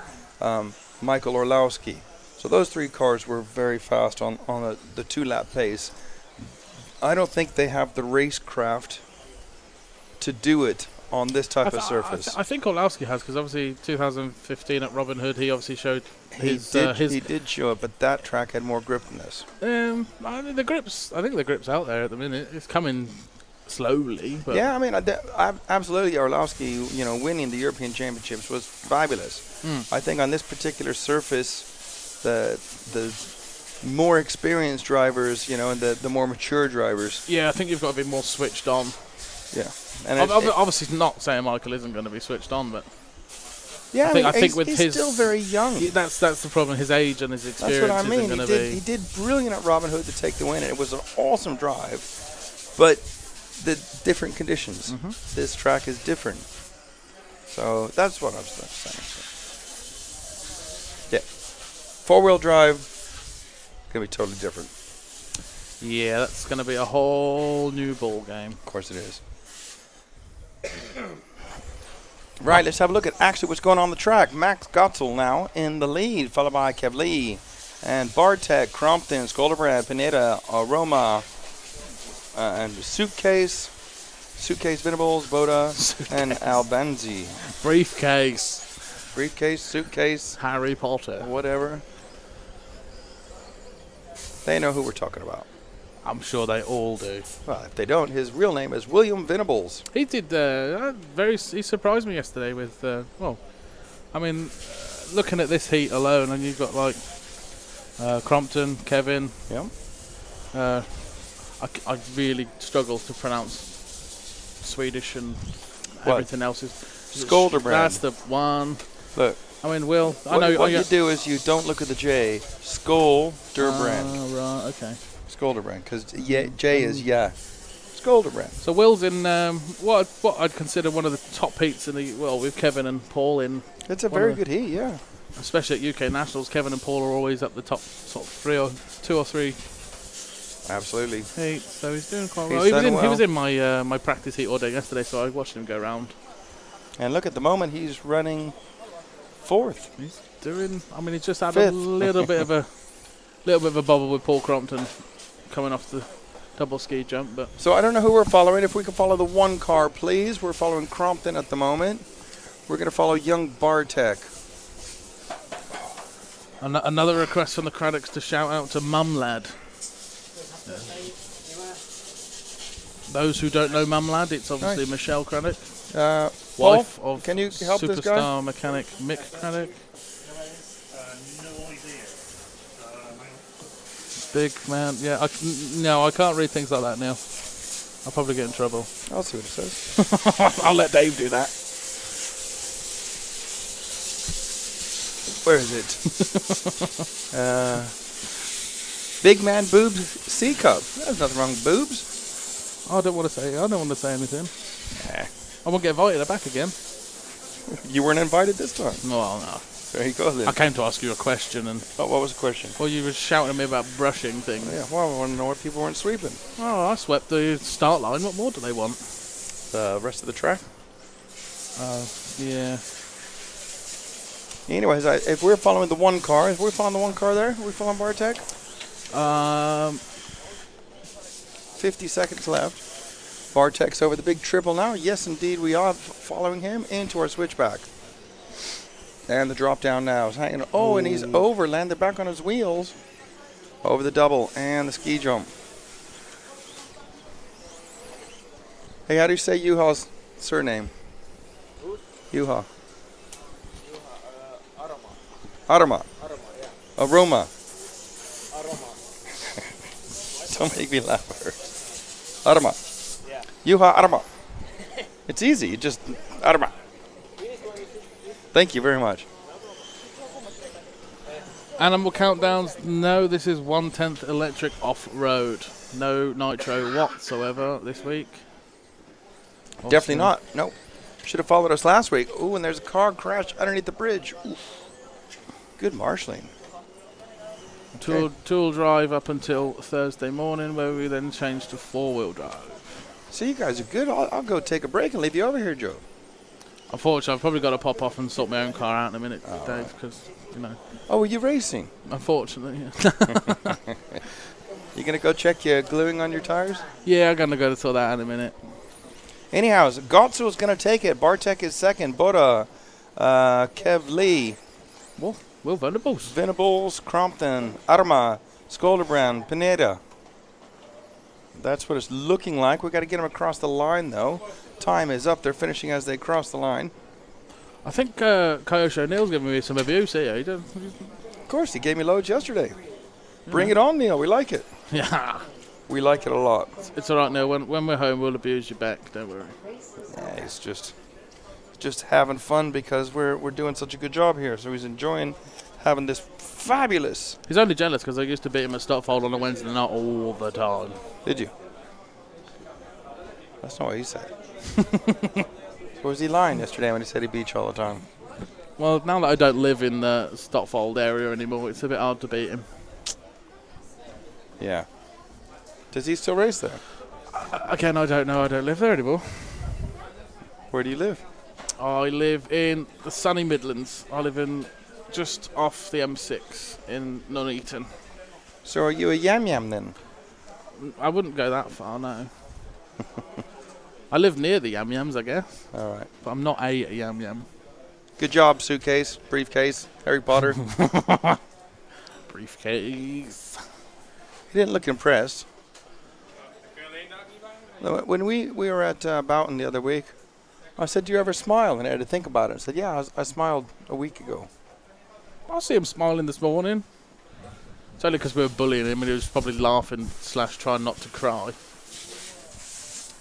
Michael Orlowski. So those 3 cars were very fast on the 2-lap pace. I don't think they have the racecraft to do it on this type of surface. I think Orlowski has, because obviously 2015 at Robin Hood, he obviously showed his... He did show it, but that track had more grip than this. I think the grip's out there at the minute. It's coming slowly. But yeah, I mean, absolutely, Orlowski, you know, winning the European Championships was fabulous. I think on this particular surface, the more experienced drivers, you know, and the more mature drivers. Yeah, I think you've got to be more switched on. Yeah. And obviously not saying Michael isn't going to be switched on, but yeah, I think with he's his still very young. That's the problem. His age and his experience. That's what I mean. He did brilliant at Robin Hood to take the win, and it was an awesome drive. But the different conditions. This track is different. So that's what I was saying. So. Yeah. 4-wheel drive, going to be totally different. Yeah, that's going to be a whole new ball game. Of course it is. Right, let's have a look at actually what's going on the track. Max Gotzel now in the lead, followed by Kevli and Bartek, Crompton, Skolderbrand, Pineda, Aroma, and Suitcase, Venables, Boda, and Albanzi. Briefcase, Suitcase, Harry Potter, whatever. They know who we're talking about. I'm sure they all do. Well, if they don't, his real name is William Venables. He did he surprised me yesterday with looking at this heat alone, and you've got like Crompton, Kevin. Yeah. I really struggle to pronounce Swedish and everything else is. Skolderbrand. That's the one. Look. I mean, Will. What you do is you don't look at the J. Skolderbrand. Right. Okay. Skolderbrand, because J is Skolderbrand. So Will's in what I'd consider one of the top heats in with Kevin and Paul in. It's a very good heat, yeah. Especially at UK Nationals, Kevin and Paul are always up the top, sort of 2 or 3. Absolutely. Heat. So he's doing quite well. He was in my my practice heat all day yesterday, so I watched him go round. And look, at the moment he's running 4th. He's doing. I mean, he's just had 5th. a little bit of a bobble with Paul Crompton coming off the double ski jump, but. So I don't know who we're following. If we can follow the one car, please. We're following Crompton at the moment. We're going to follow young Bartek. Another request from the Craddocks to shout out to Mum Lad. Those who don't know Mum Lad, it's obviously Michelle Craddock, wife of can you help superstar this guy? mechanic Mick Craddock. Big man, yeah. I can't read things like that now. I'll probably get in trouble. I'll see what it says. I'll let Dave do that. Where is it? Big man boobs C cup. There's nothing wrong with boobs. I don't want to say anything. Nah. I won't get invited back again. You weren't invited this time. Well, no. There you go then. I came to ask you a question and. Oh, what was the question? Well, you were shouting at me about brushing things. Yeah, well, I want to know why people weren't sweeping. Oh, I swept the start line. What more do they want? The rest of the track? Yeah. Anyways, if we're following the one car, there? Are we following Bartek? 50 seconds left. Bartek's over the big triple now. Yes, indeed, we are following him into our switchback. And the drop down now is hanging. Oh, and he's over, landed back on his wheels. Over the double and the ski jump. Hey, how do you say Juha's surname? Juha. Aroma. yeah. Aroma. Don't make me laugh. Aroma. Yeah. Juha Aroma. It's easy. You just Aroma. Thank you very much. Animal countdowns. No, this is 1/10 electric off-road. No nitro whatsoever this week. Definitely not. Nope. Should have followed us last week. Ooh, and there's a car crash underneath the bridge. Oof. Good marshalling. Okay. Tool drive up until Thursday morning, where we then change to 4-wheel drive. So you guys are good. I'll go take a break and leave you over here, Joe. Unfortunately, I've probably got to pop off and sort my own car out in a minute, Dave, because, Oh, are you racing? Unfortunately, yeah. You going to go check your gluing on your tires? Yeah, I'm going to go to sort that out in a minute. Anyhow, Gotsu is going to take it. Bartek is second. Boda, Kev Lee. Will Venables. Venables, Crompton, Arma, Skolderbrand, Pineda. That's what it's looking like. We've got to get them across the line, though. Time is up. They're finishing as they cross the line. I think Kyoshi O'Neill's giving me some abuse here. Of course, he gave me loads yesterday. Bring it on, Neil. We like it. Yeah. We like it a lot. It's all right, Neil. When we're home, we'll abuse you back. Don't worry. Yeah, he's just having fun because we're doing such a good job here. So he's enjoying having this fabulous. He's only jealous because I used to beat him at Stockfold on a Wednesday night all the time. Did you? That's not what he said. So was he lying yesterday when he said he beat you all the time? Well, now that I don't live in the Stockfold area anymore, it's a bit hard to beat him. Yeah. Does he still race there? Again, I don't know. I don't live there anymore. Where do you live? I live in the sunny Midlands. I live in just off the M6 in Nuneaton. So are you a yam yam then? I wouldn't go that far, no. I live near the yam yams, I guess. All right. But I'm not a yam yam. Good job, suitcase, briefcase, Harry Potter. Briefcase. He didn't look impressed. When we were at Boughton the other week, I said, do you ever smile? And I had to think about it. I said, yeah, I smiled a week ago. I see him smiling this morning. It's only because we were bullying him and he was probably laughing / trying not to cry.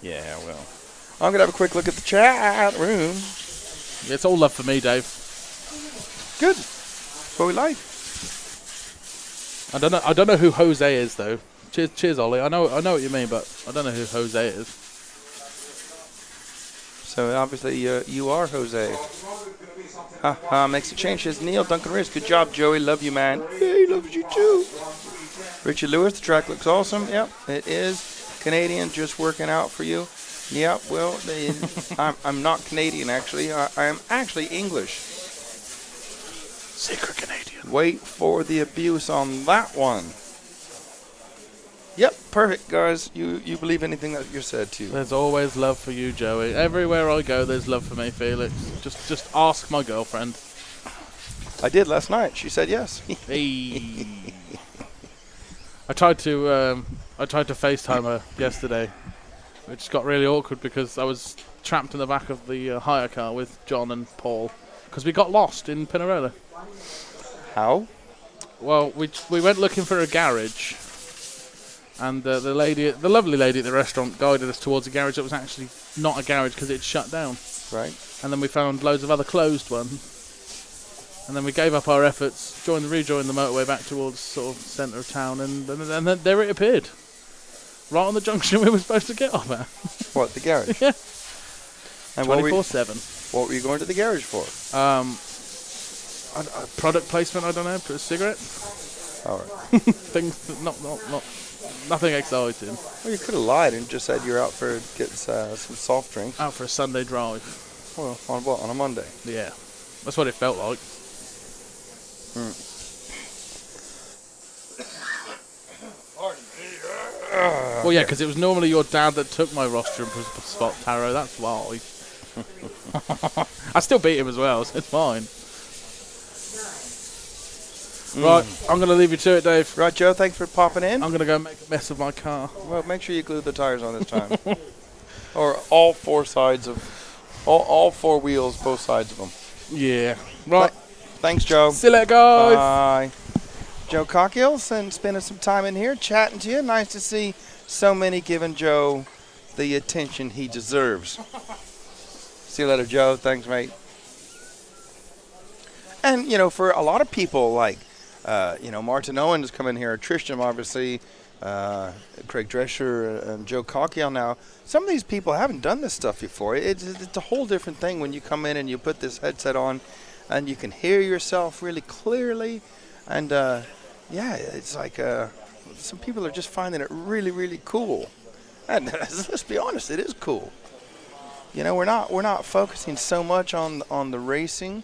Yeah, well. I'm going to have a quick look at the chat room. Yeah, it's all love for me, Dave. Good. That's what we like. I don't know who Jose is though. Cheers, Ollie. I know what you mean, but I don't know who Jose is. So obviously you are Jose. Makes a change. Says Neil Duncan Reyes. Good job, Joey. Love you, man. Yeah, he loves you too. Richard Lewis. The track looks awesome. Yep, it is. Canadian, just working out for you. Yep. Well, I'm not Canadian actually. I am actually English. Secret Canadian. Wait for the abuse on that one. Yep, perfect, guys. You believe anything that you're said to. There's always love for you, Joey. Everywhere I go, there's love for me, Felix. Just ask my girlfriend. I did last night. She said yes. Hey. I tried to FaceTime her yesterday, which got really awkward because I was trapped in the back of the hire car with John and Paul because we got lost in Pinarello. How? Well, we went looking for a garage. And the lovely lady at the restaurant guided us towards a garage that was actually not a garage because it shut down. Right. And then we found loads of other closed ones. And then we gave up our efforts, rejoined the motorway back towards sort of centre of town, and then there it appeared. Right on the junction we were supposed to get off at. What, the garage? Yeah. And 24/7. What were you going to the garage for? Product placement, I don't know, put a cigarette. All right. Things nothing exciting. Well, you could have lied and just said you're out for getting some soft drinks. Out for a Sunday drive. Well, on what? On a Monday? Yeah. That's what it felt like. Well, yeah, because it was normally your dad that took my rostrum for spot tarot. That's why. I still beat him as well, so it's fine. Right, I'm going to leave you to it, Dave. Right, Joe, thanks for popping in. I'm going to go make a mess of my car. Well, make sure you glue the tires on this time. Or all four sides of... All four wheels, both sides of them. Yeah. Right. Thanks, Joe. See you later, guys. Bye. Joe Cockills and spending some time in here chatting to you. Nice to see so many giving Joe the attention he deserves. See you later, Joe. Thanks, mate. And, you know, for a lot of people, like... Martin Owen has come in here, Tristram, obviously, Craig Drescher, and Joe Cockiel now. Some of these people haven't done this stuff before. It's a whole different thing when you come in and you put this headset on and you can hear yourself really clearly. And, it's like some people are just finding it really, really cool. And let's be honest, it is cool. You know, we're not focusing so much on the racing.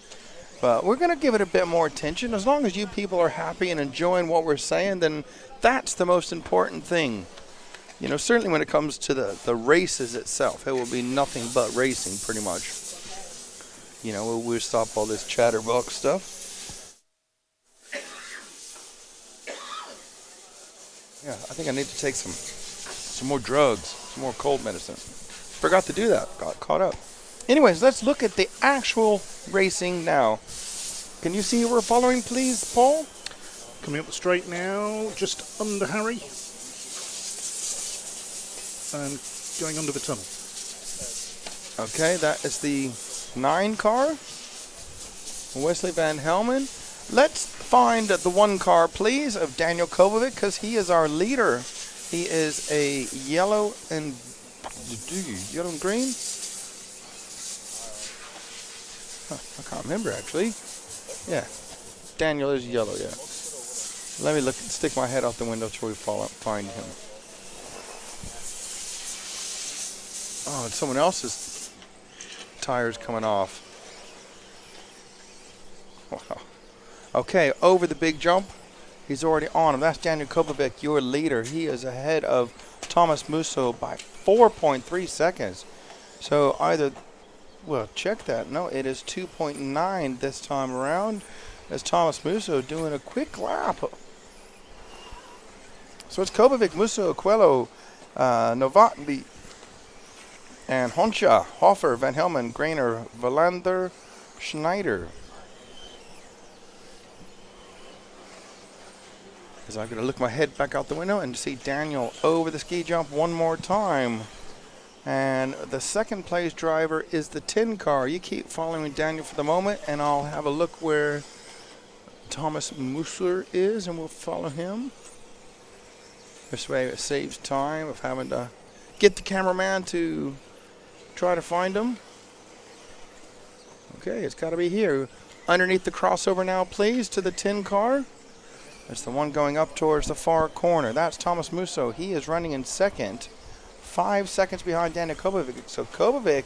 But we're going to give it a bit more attention. As long as you people are happy and enjoying what we're saying, then that's the most important thing. You know, certainly when it comes to the races itself, it will be nothing but racing pretty much. You know, we'll stop all this chatterbox stuff. Yeah, I think I need to take some more drugs, some more cold medicine. Forgot to do that. Got caught up. Anyways, let's look at the actual racing now. Can you see who we're following, please, Paul? Coming up the straight now, just under Harry. And going under the tunnel. Okay, that is the 9 car. Wesley Van Helmen. Let's find the 1 car, please, of Daniel Kovacic, because he is our leader. He is a yellow and green. I can't remember, actually. Yeah. Daniel is yellow, yeah. Let me stick my head out the window till we find him. Oh, and someone else's tires coming off. Wow. Okay, over the big jump. He's already on him. That's Daniel Kobovic, your leader. He is ahead of Thomas Musso by 4.3 seconds. So either, well, check that. No, it is 2.9 this time around. As Thomas Musso doing a quick lap. So it's Kobovic, Musso, Coelho, Novotny, and Honsha, Hofer, Van Helmen, Grainer, Valander, Schneider. As I'm going to look my head back out the window and see Daniel over the ski jump one more time. And the second place driver is the 10 car. You keep following Daniel for the moment, and I'll have a look where Thomas Musso is, and we'll follow him. This way it saves time of having to get the cameraman to try to find him. Okay, it's got to be here. Underneath the crossover now, please, to the 10 car. That's the one going up towards the far corner. That's Thomas Musso. He is running in second, 5 seconds behind Daniel Kobovic. So Kobovic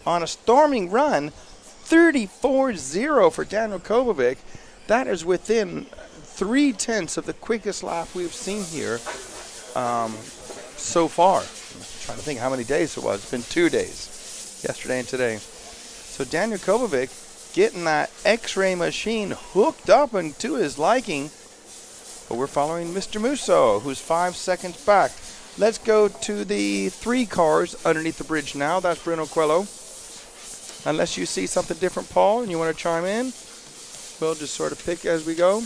on a storming run, 34.0 for Daniel Kobovic. That is within 3/10 of the quickest lap we've seen here so far. I'm trying to think how many days it was. It's been 2 days, yesterday and today. So Daniel Kobovic getting that X-ray machine hooked up and to his liking. But we're following Mr. Musso, who's 5 seconds back. Let's go to the 3 cars underneath the bridge now. That's Bruno Coelho. Unless you see something different, Paul, and you want to chime in, we'll just sort of pick as we go.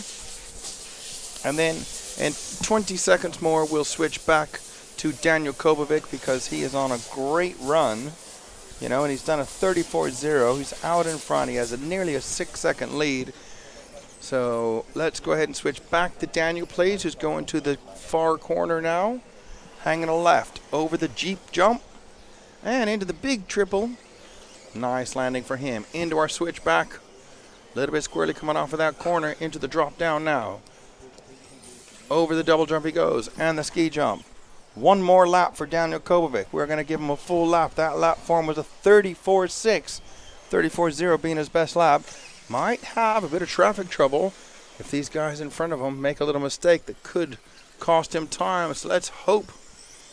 And then in 20 seconds more, we'll switch back to Daniel Kobovic because he is on a great run. You know, and he's done a 34.0. He's out in front. He has nearly a 6-second lead. So let's go ahead and switch back to Daniel, please, who's going to the far corner now. Hanging a left over the Jeep jump and into the big triple. Nice landing for him. Into our switchback. A little bit squirrely coming off of that corner into the drop down now. Over the double jump he goes and the ski jump. One more lap for Daniel Kobovic. We're going to give him a full lap. That lap form was a 34.6. 34.0 being his best lap. Might have a bit of traffic trouble if these guys in front of him make a little mistake that could cost him time. So let's hope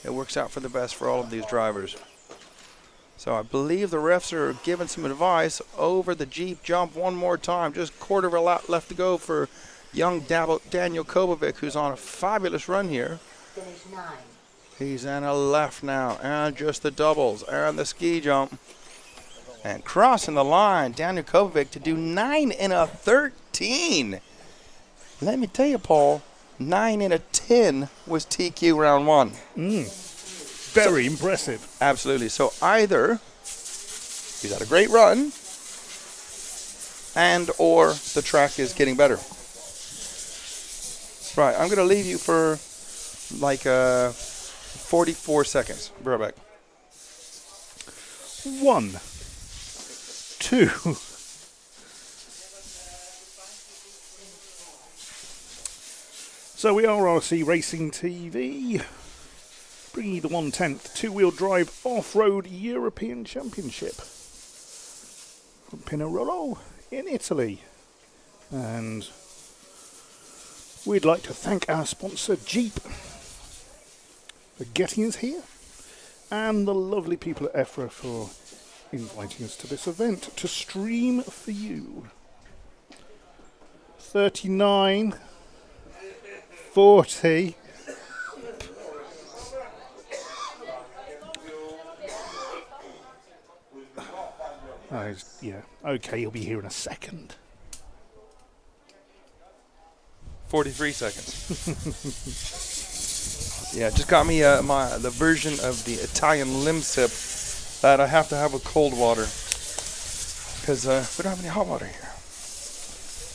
it works out for the best for all of these drivers. So I believe the refs are giving some advice over the Jeep jump one more time. Just quarter of a lap left to go for young Daniel Kobovic, who's on a fabulous run here. Finish 9. He's in a left now, and just the doubles, and the ski jump. And crossing the line, Daniel Kobovic to do 9 in a 13. Let me tell you, Paul, 9 in a 10 was TQ round 1. Very impressive. Absolutely. So either he's had a great run, and or the track is getting better. Right, I'm going to leave you for like 44 seconds. Be right back. 1, 2. So we are RC Racing TV, bringing you the 1/10 two-wheel drive off-road European Championship from Pinerolo in Italy. And we'd like to thank our sponsor Jeep for getting us here, and the lovely people at EFRA for inviting us to this event to stream for you. 39, 40. Yeah, okay, he'll be here in a second. 43 seconds. Yeah, just got me the version of the Italian lim sip that I have to have with cold water because we don't have any hot water here.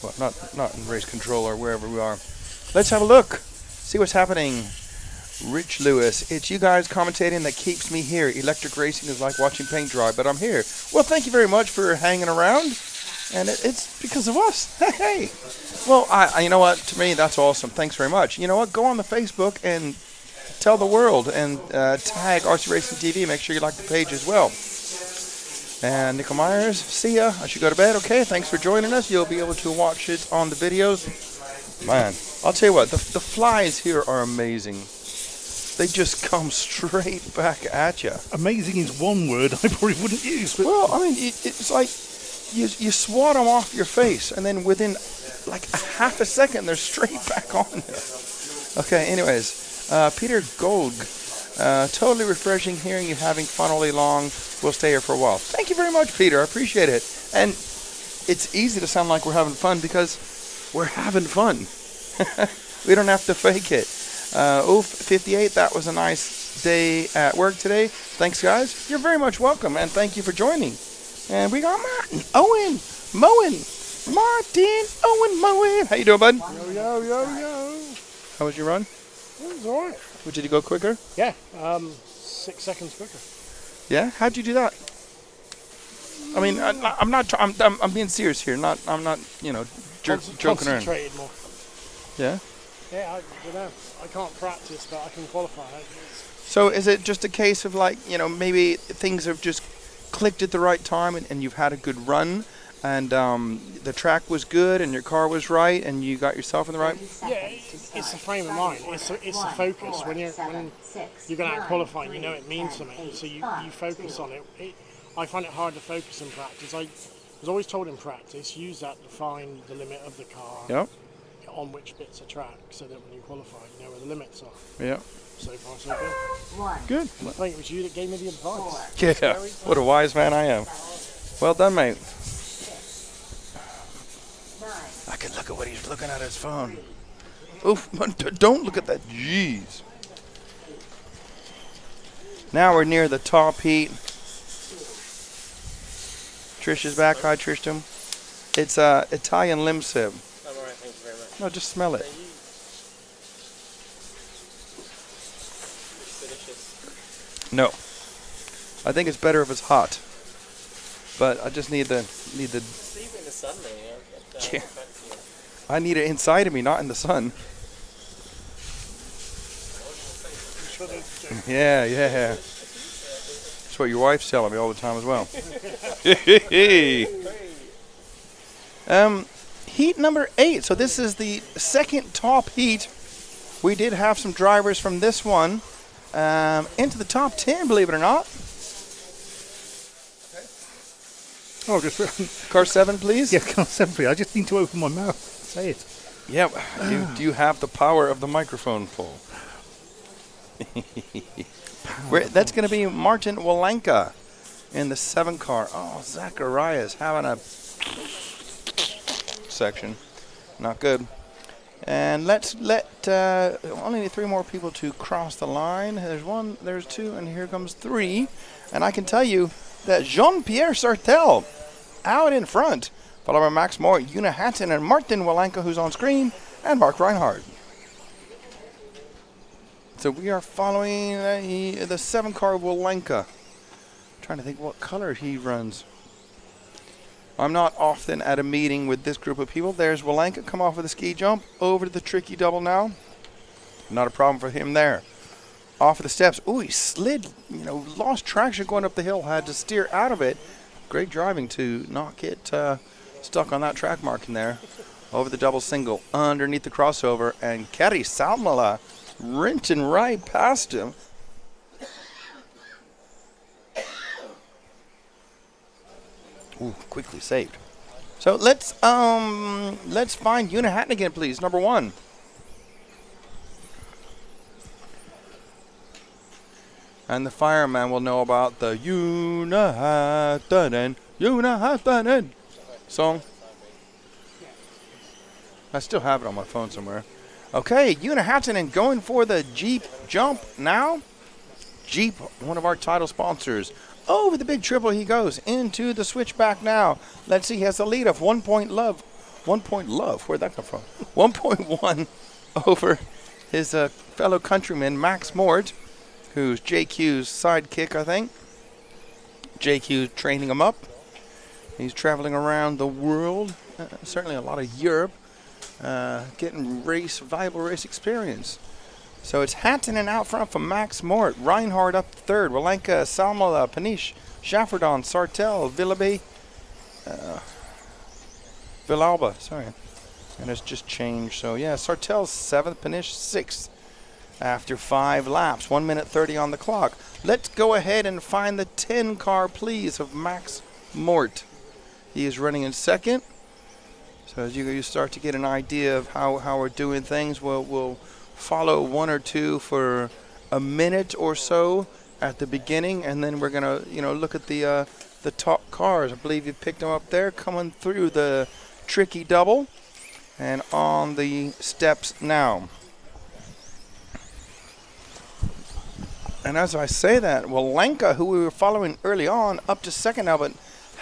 Well, not in race control or wherever we are. Let's have a look, see what's happening. Rich Lewis, it's you guys commentating that keeps me here. Electric racing is like watching paint dry, but I'm here. Well, thank you very much for hanging around, and it's because of us. Hey, well, you know what? To me, that's awesome. Thanks very much. You know what? Go on the Facebook and tell the world and tag RC Racing TV. Make sure you like the page as well. And Nickel Myers, see ya. I should go to bed. Okay, thanks for joining us. You'll be able to watch it on the videos. Man, I'll tell you what, the flies here are amazing. They just come straight back at you. Amazing is one word I probably wouldn't use. But well, I mean, it's like you swat them off your face, and then within like a half a second, they're straight back on you. Okay, anyways, Peter Golg, totally refreshing hearing you having fun all day long. We'll stay here for a while. Thank you very much, Peter. I appreciate it. And it's easy to sound like we're having fun because we're having fun. We don't have to fake it. Oof, 58, that was a nice day at work today. Thanks, guys. You're very much welcome, and thank you for joining. And we got Martin, Owen, Moen. Martin, Owen, Moen. How you doing, bud? Yo, yo, yo, yo. How was your run? It was all right. Did you go quicker? Yeah, 6 seconds quicker. Yeah? How'd you do that? I mean, I'm being serious here. I'm not, you know, joking around. Concentrated more. Yeah? Yeah, I don't know. I can't practice, but I can qualify. So is it just a case of like, you know, maybe things have just clicked at the right time and you've had a good run and the track was good and your car was right and you got yourself in the right? Yeah, it's the frame of mind. It's the focus. When you're going out qualifying, you know it means something, so you focus on it. I find it hard to focus in practice. I was always told in practice, use that to find the limit of the car. Yep. On which bits of track, so that when you qualify, you know where the limits are. Yeah. So far, so good. Good. I think it was you that gave me the advice. Yeah. What a wise man I am. Well done, mate. I can look at what he's looking at his phone. Oof, don't look at that. Jeez. Now we're near the top heat. Trish is back. Hi, Trishtam. It's Italian limb sib. I'm alright, thank you very much. No, just smell it. Delicious. No. I think it's better if it's hot. But I just need the Leave it in the sun though, yeah. Yeah. I need it inside of me, not in the sun. Yeah, yeah. That's what your wife's telling me all the time as well. Heat number 8. So this is the second top heat. We did have some drivers from this one into the top 10, believe it or not. Oh, just car 7, please. Yeah, car 7, please. I just need to open my mouth. Say it. Yeah. Do you have the power of the microphone, Paul? That's going to be Martin Walenka in the 7 car. Oh, Zacharias having a section. Not good. And let's only need 3 more people to cross the line. There's 1, there's 2, and here comes 3. And I can tell you that Jean-Pierre Sartel out in front, followed by Max Moore, Una Hatton, and Martin Walenka, who's on screen, and Mark Reinhardt. So we are following the 7 car Walenka. Trying to think what color he runs. I'm not often at a meeting with this group of people. There's Walenka come off of the ski jump over to the tricky double now. Not a problem for him there. Off of the steps. Ooh, he slid, lost traction going up the hill, had to steer out of it. Great driving to not get stuck on that track marking there. Over the double single, underneath the crossover, and Kari Salmala rinsing right past him. Ooh, quickly saved. So let's find Una Hatton again, please. Number 1. And the fireman will know about the Una Hatton song. I still have it on my phone somewhere. Okay, Una Hatton going for the Jeep jump now. Jeep, one of our title sponsors. Over the big triple he goes into the switchback now. Let's see, he has a lead of 1 point love. 1 point love, where'd that come from? 1.1 over his fellow countryman, Max Mort, who's JQ's sidekick, I think. JQ training him up. He's traveling around the world, certainly a lot of Europe, getting valuable race experience. So it's Hattinen out front from Max Mort. Reinhardt up third. Walenka, Salmola, Panish, Shafferdon, Sartell, Villaby, Villalba, sorry. And it's just changed. So, yeah, Sartell's 7th, Panish 6th after 5 laps. 1 minute 30 on the clock. Let's go ahead and find the 10 car, please, of Max Mort. He is running in 2nd. So as you start to get an idea of how we're doing things, we'll follow 1 or 2 for a minute or so at the beginning, and then we're gonna look at the top cars. I believe you picked them up there, coming through the tricky double and on the steps now. And as I say that, Walenka, who we were following early on, up to 2nd now, but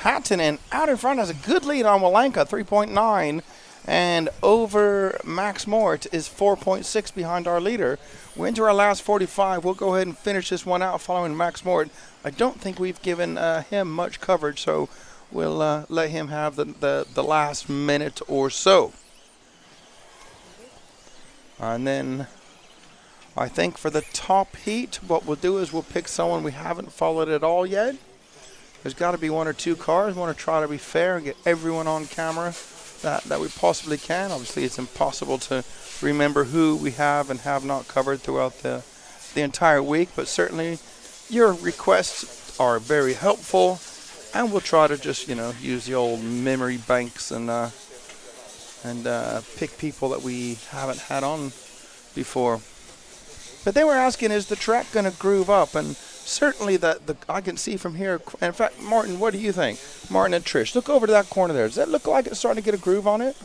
Hattinen out in front has a good lead on Walenka, 3.9, and over Max Mort is 4.6 behind our leader. We're into our last 45. We'll go ahead and finish this one out following Max Mort. I don't think we've given him much coverage, so we'll let him have the last minute or so. And then I think for the top heat, what we'll do is we'll pick someone we haven't followed at all yet. There's got to be 1 or 2 cars. We want to try to be fair and get everyone on camera that we possibly can. Obviously, it's impossible to remember who we have and have not covered throughout the entire week, but certainly your requests are very helpful, and we'll try to just use the old memory banks and pick people that we haven't had on before. But they were asking, is the track going to groove up? And certainly I can see from here. In fact, Martin, what do you think? Martin and Trish, look over to that corner there. Does that look like it's starting to get a groove on it?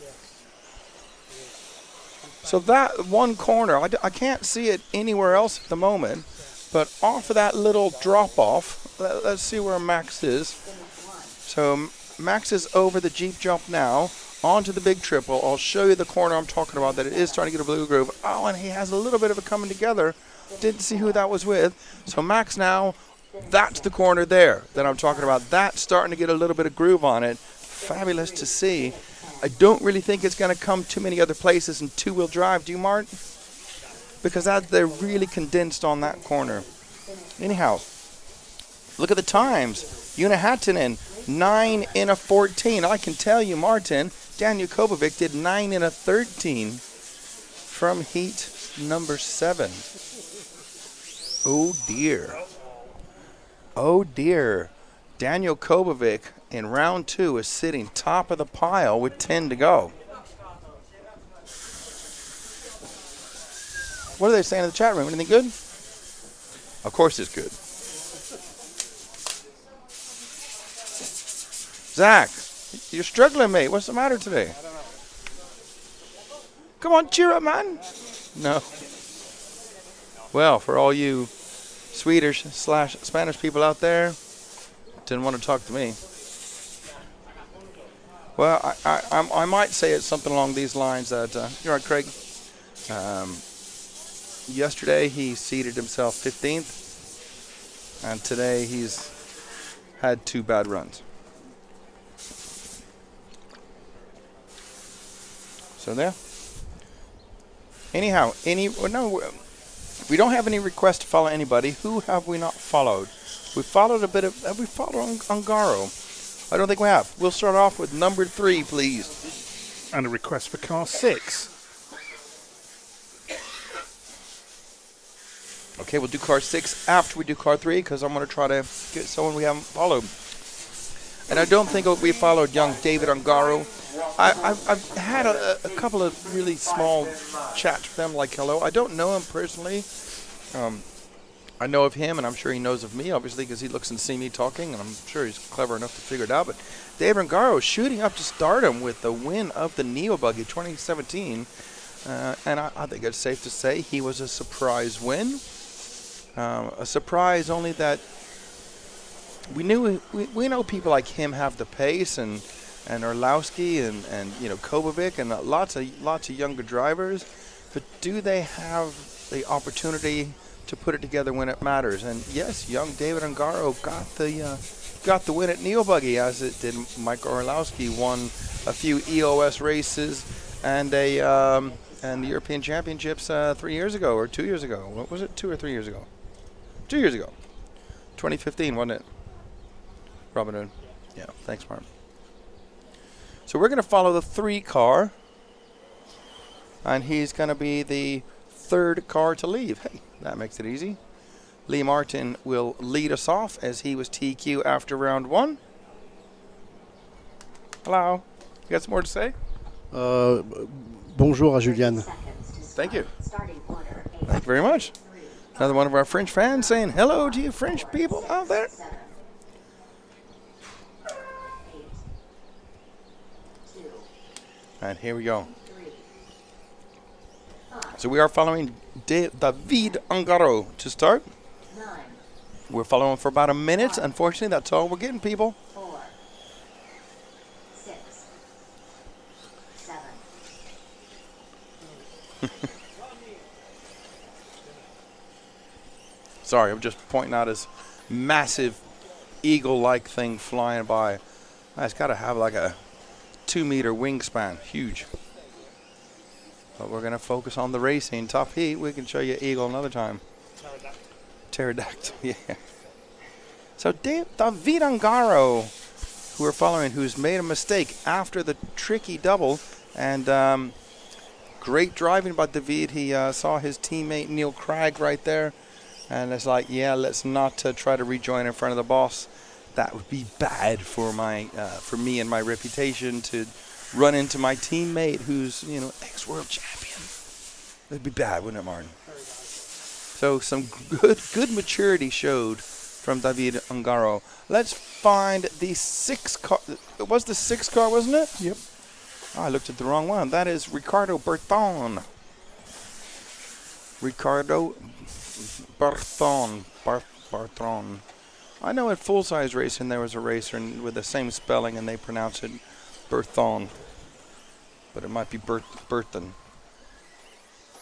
So that one corner, I can't see it anywhere else at the moment, but off of that little drop off, let's see where Max is. So Max is over the Jeep jump now, onto the big triple. I'll show you the corner I'm talking about, that it is starting to get a blue groove. Oh, and he has a little bit of it coming together. Didn't see who that was with. So Max now, that's the corner there that I'm talking about. That's starting to get a little bit of groove on it. Fabulous to see. I don't really think it's going to come too many other places in two-wheel drive, do you, Mart? Because they're really condensed on that corner. Anyhow, look at the times. Una Hattinen, 9 in a 14. I can tell you, Martin, Daniel Kobovic did 9 in a 13 from heat number 7. Oh dear. Oh dear. Daniel Kobovic in round 2 is sitting top of the pile with 10 to go. What are they saying in the chat room? Anything good? Of course it's good. Zach, you're struggling, mate. What's the matter today? Come on, cheer up, man. No. Well, for all you Swedish/Spanish people out there, didn't want to talk to me. Well, I might say it's something along these lines that, you're right, Craig. Yesterday he seeded himself 15th, and today he's had 2 bad runs. So there. Anyhow, we don't have any requests to follow anybody. Who have we not followed? We followed a bit of. Have we followed Ungaro? I don't think we have. We'll start off with number 3, please. And a request for car 6. Okay, we'll do car 6 after we do car 3, because I'm going to try to get someone we haven't followed. And I don't think we followed young David Ungaro. I've had a couple of really small chats with them, like hello. I don't know him personally. I know of him, and I'm sure he knows of me, obviously, because he looks and see me talking, and I'm sure he's clever enough to figure it out. But David Ungaro shooting up to stardom with the win of the Neo Buggy 2017. And I think it's safe to say he was a surprise win. A surprise only that we know people like him have the pace, and Orlowski and Kobovic and lots of younger drivers, but do they have the opportunity to put it together when it matters? And yes, young David Ungaro got the win at Neo Buggy, as it did Mike Orlowski. Won a few EOS races and a and the European Championships 3 years ago or 2 years ago. What was it, 2 or 3 years ago? 2 years ago. 2015, wasn't it? Robin Hood. Yeah, thanks, Martin. So we're going to follow the 3 car, and he's going to be the 3rd car to leave. Hey, that makes it easy. Lee Martin will lead us off as he was TQ after round 1. Hello. You got some more to say? Bonjour à Juliane. Thank you. Thank you very much. Another one of our French fans saying hello to you French people out there. And here we go. So we are following David Ungaro to start. We're following for about a minute. Unfortunately, that's all we're getting, people. 4, 6, 7. Sorry, I'm just pointing out his massive eagle-like thing flying by. It's got to have like a 2-meter wingspan. Huge. But we're going to focus on the racing. Top heat, we can show you eagle another time. Pterodactyl, yeah. So David Ungaro, who we're following, who's made a mistake after the tricky double. And great driving by David. He saw his teammate Neil Craig right there. And it's like, yeah, let's not try to rejoin in front of the boss. That would be bad for for me and my reputation to run into my teammate who's, you know, ex-world champion. It'd be bad, wouldn't it, Martin? So some good maturity showed from David Ungaro. Let's find the 6 car. It was the 6 car, wasn't it? Yep. Oh, I looked at the wrong one. That is Ricardo Berton. Ricardo Berton. Berton. I know at full-size racing there was a racer with the same spelling and they pronounce it Berton. But it might be Berton.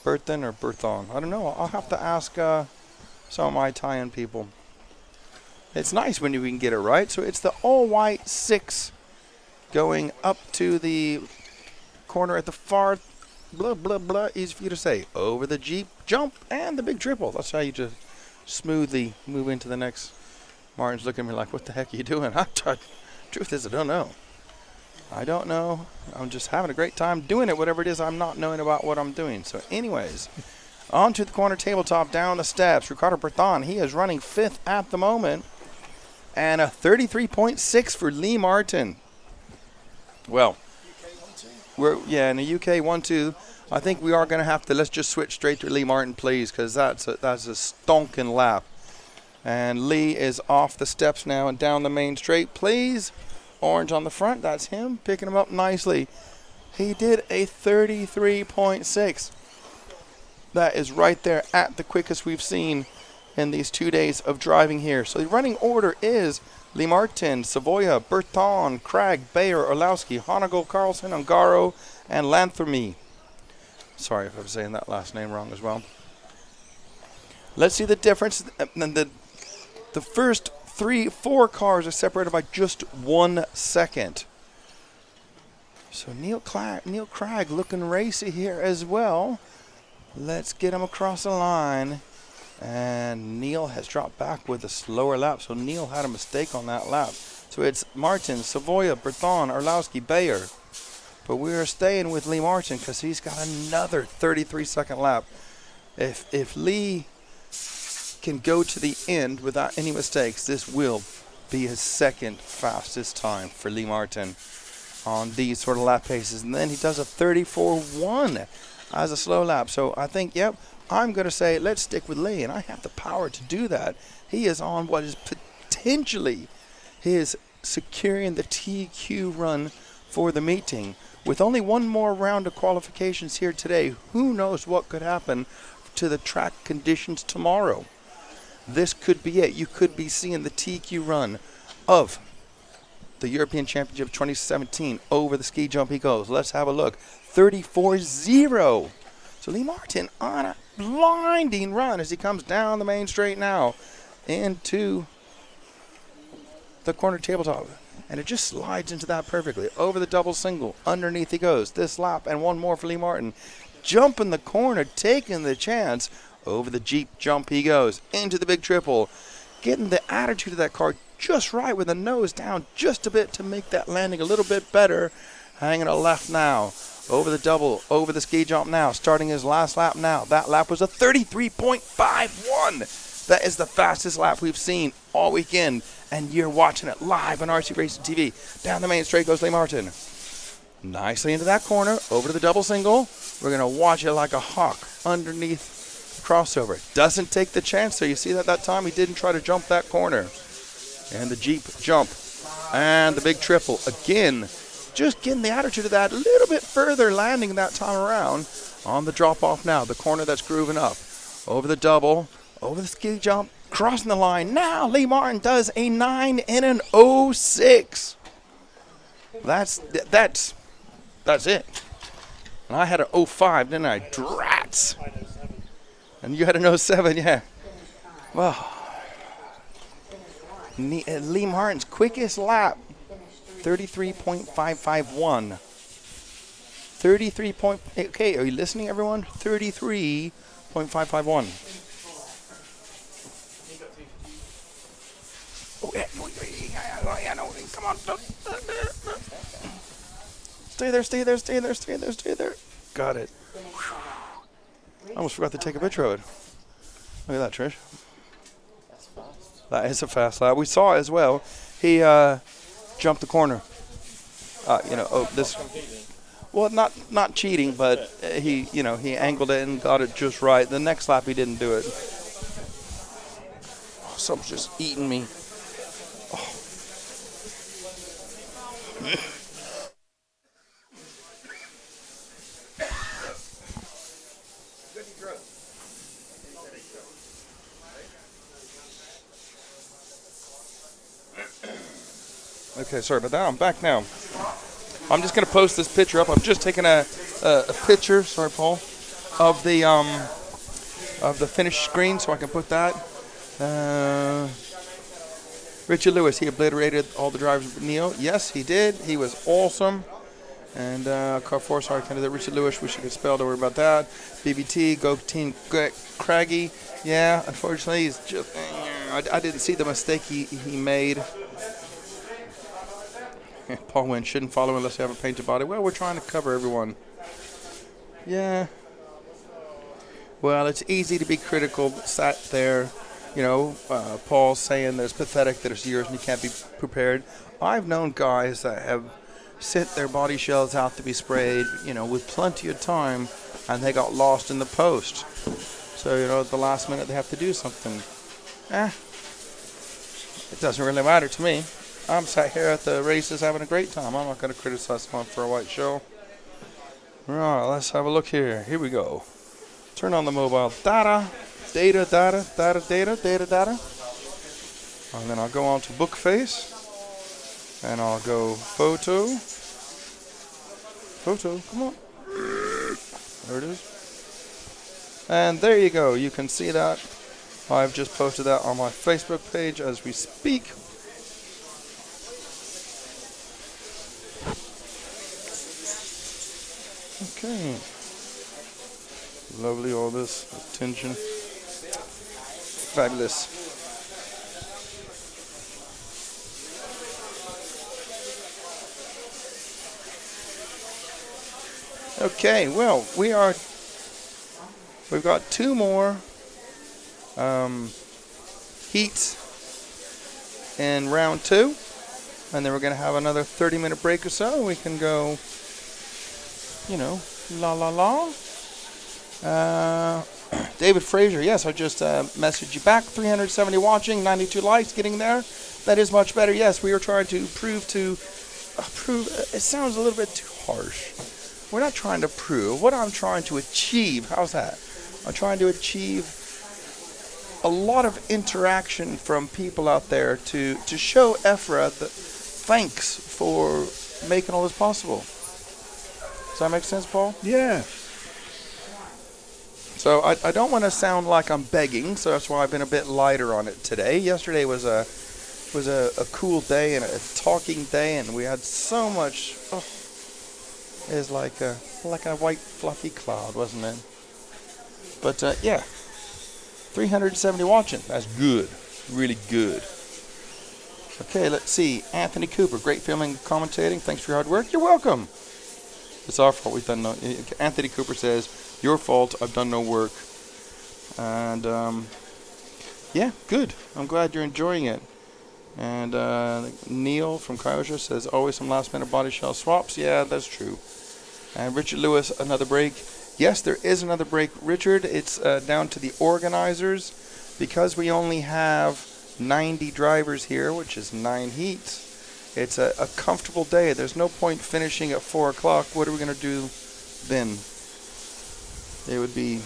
Berton or Berton. I don't know. I'll have to ask some of my Italian people. It's nice when you can get it right. So it's the all-white 6 going up to the corner at the far, blah, blah, blah, easy for you to say, over the Jeep jump and the big triple. That's how you just smoothly move into the next. Martin's looking at me like, what the heck are you doing? Truth is, I don't know. I don't know. I'm just having a great time doing it, whatever it is I'm not knowing about what I'm doing. So anyways, on to the corner tabletop, down the steps. Ricardo Berton, he is running 5th at the moment. And a 33.6 for Lee Martin. Well, we're in the UK 1-2. I think we are going to have to, let's just switch straight to Lee Martin, please, because that's a stonking lap. And Lee is off the steps now and down the main straight, please. Orange on the front, that's him, picking him up nicely. He did a 33.6. That is right there at the quickest we've seen in these 2 days of driving here. So the running order is Lee Martin, Savoia, Berton, Craig, Bayer, Orlowski, Honegel, Carlson, Ungaro, and Lanthermy. Sorry if I'm saying that last name wrong as well. Let's see the difference. The first 4 cars are separated by just 1 second. So Neil Craig looking racy here as well. Let's get him across the line. And Neil has dropped back with a slower lap. So Neil had a mistake on that lap. So it's Martin, Savoia, Berton, Orlowski, Bayer. But we are staying with Lee Martin because he's got another 33-second lap. If Lee can go to the end without any mistakes, this will be his 2nd fastest time for Lee Martin on these sort of lap paces. And then he does a 34.1 as a slow lap. So I think, yep, I'm going to say let's stick with Lee, and I have the power to do that. He is on what is potentially his securing the TQ run for the meeting. With only 1 more round of qualifications here today, who knows what could happen to the track conditions tomorrow. This could be it. You could be seeing the TQ run of the European Championship 2017 over the ski jump he goes. Let's have a look. 34.0. So Lee Martin on a blinding run as he comes down the main straight now into the corner tabletop. And it just slides into that perfectly. Over the double single. Underneath he goes. This lap and 1 more for Lee Martin. jumping the corner, taking the chance. Over the Jeep jump he goes, into the big triple. Getting the attitude of that car just right with the nose down just a bit to make that landing a little bit better. Hanging a left now. Over the double, over the ski jump now. Starting his last lap now. That lap was a 33.51. That is the fastest lap we've seen all weekend. And you're watching it live on RC Racing TV. Down the main straight goes Lee Martin. Nicely into that corner. Over to the double single. We're going to watch it like a hawk underneath crossover. Doesn't take the chance, so you see that time he didn't try to jump that corner. And the Jeep jump. And the big triple. Again, just getting the attitude of that a little bit further, landing that time around on the drop off now. The corner that's grooving up. Over the double. Over the ski jump. Crossing the line. Now Lee Martin does a 9 and an 06. That's it. And I had an 05, didn't I? Drats. And you had an 07, yeah. Well, Lee Martin's quickest lap, 33.551. 33 point, okay, are you listening, everyone? 33.551. Oh, yeah, come on. Stay there. Got it. I almost forgot to take a picture of it. Look at that, Trish. That's fast. That is a fast lap. We saw as well. He jumped the corner. This. Well, not cheating, but he angled it and got it just right. The next lap he didn't do it. Oh, something's just eating me. Oh. Okay, sorry about that. I'm back now. I'm just going to post this picture up. I'm just taking a picture, sorry, Paul, of the finished screen so I can put that. Richard Lewis, he obliterated all the drivers with Neo. Yes, he did. He was awesome. And car 4-star candidate Richard Lewis, wish I could spell, don't worry about that. BBT, go Team Craggy. Yeah, unfortunately, he's just, I didn't see the mistake he made. Paul Wynn, shouldn't follow unless you have a painted body. Well, we're trying to cover everyone. Yeah. Well, it's easy to be critical, sat there. Paul's saying that it's pathetic that it's yours and you can't be prepared. I've known guys that have sent their body shells out to be sprayed, with plenty of time, and they got lost in the post. So, at the last minute they have to do something. It doesn't really matter to me. I'm sat here at the races having a great time. I'm not going to criticize someone for a white show. Right, let's have a look here. Here we go. Turn on the mobile data. Data. And then I'll go on to book face. And I'll go photo. Come on. There it is. And there you go. You can see that. I've just posted that on my Facebook page as we speak. Okay. Lovely, all this attention. Fabulous. Okay, well, we've got two more heats in round 2, and then we're going to have another 30-minute break or so. We can go, la. David Fraser, yes, I just messaged you back. 370 watching, 92 likes, getting there. That is much better. Yes, we are trying to prove. It sounds a little bit too harsh. We're not trying to prove. What I'm trying to achieve, how's that? I'm trying to achieve a lot of interaction from people out there to show EFRA that thanks for making all this possible. Does that make sense, Paul? Yeah. So I don't want to sound like I'm begging, so that's why I've been a bit lighter on it today. Yesterday was a cool day and a talking day, and we had so much is like a white fluffy cloud, wasn't it? But yeah, 370 watching. That's good, really good. Okay, let's see. Anthony Cooper, great filming, commentating. Thanks for your hard work. You're welcome. It's our fault. We've done no. Anthony Cooper says, "Your fault. I've done no work." And yeah, good. I'm glad you're enjoying it. And Neil from Kyosha says, "Always some last-minute body shell swaps." Yeah, that's true. And Richard Lewis, another break. Yes, there is another break, Richard. It's down to the organizers because we only have 90 drivers here, which is 9 heats. It's a comfortable day. There's no point finishing at 4 o'clock. What are we going to do then? That would be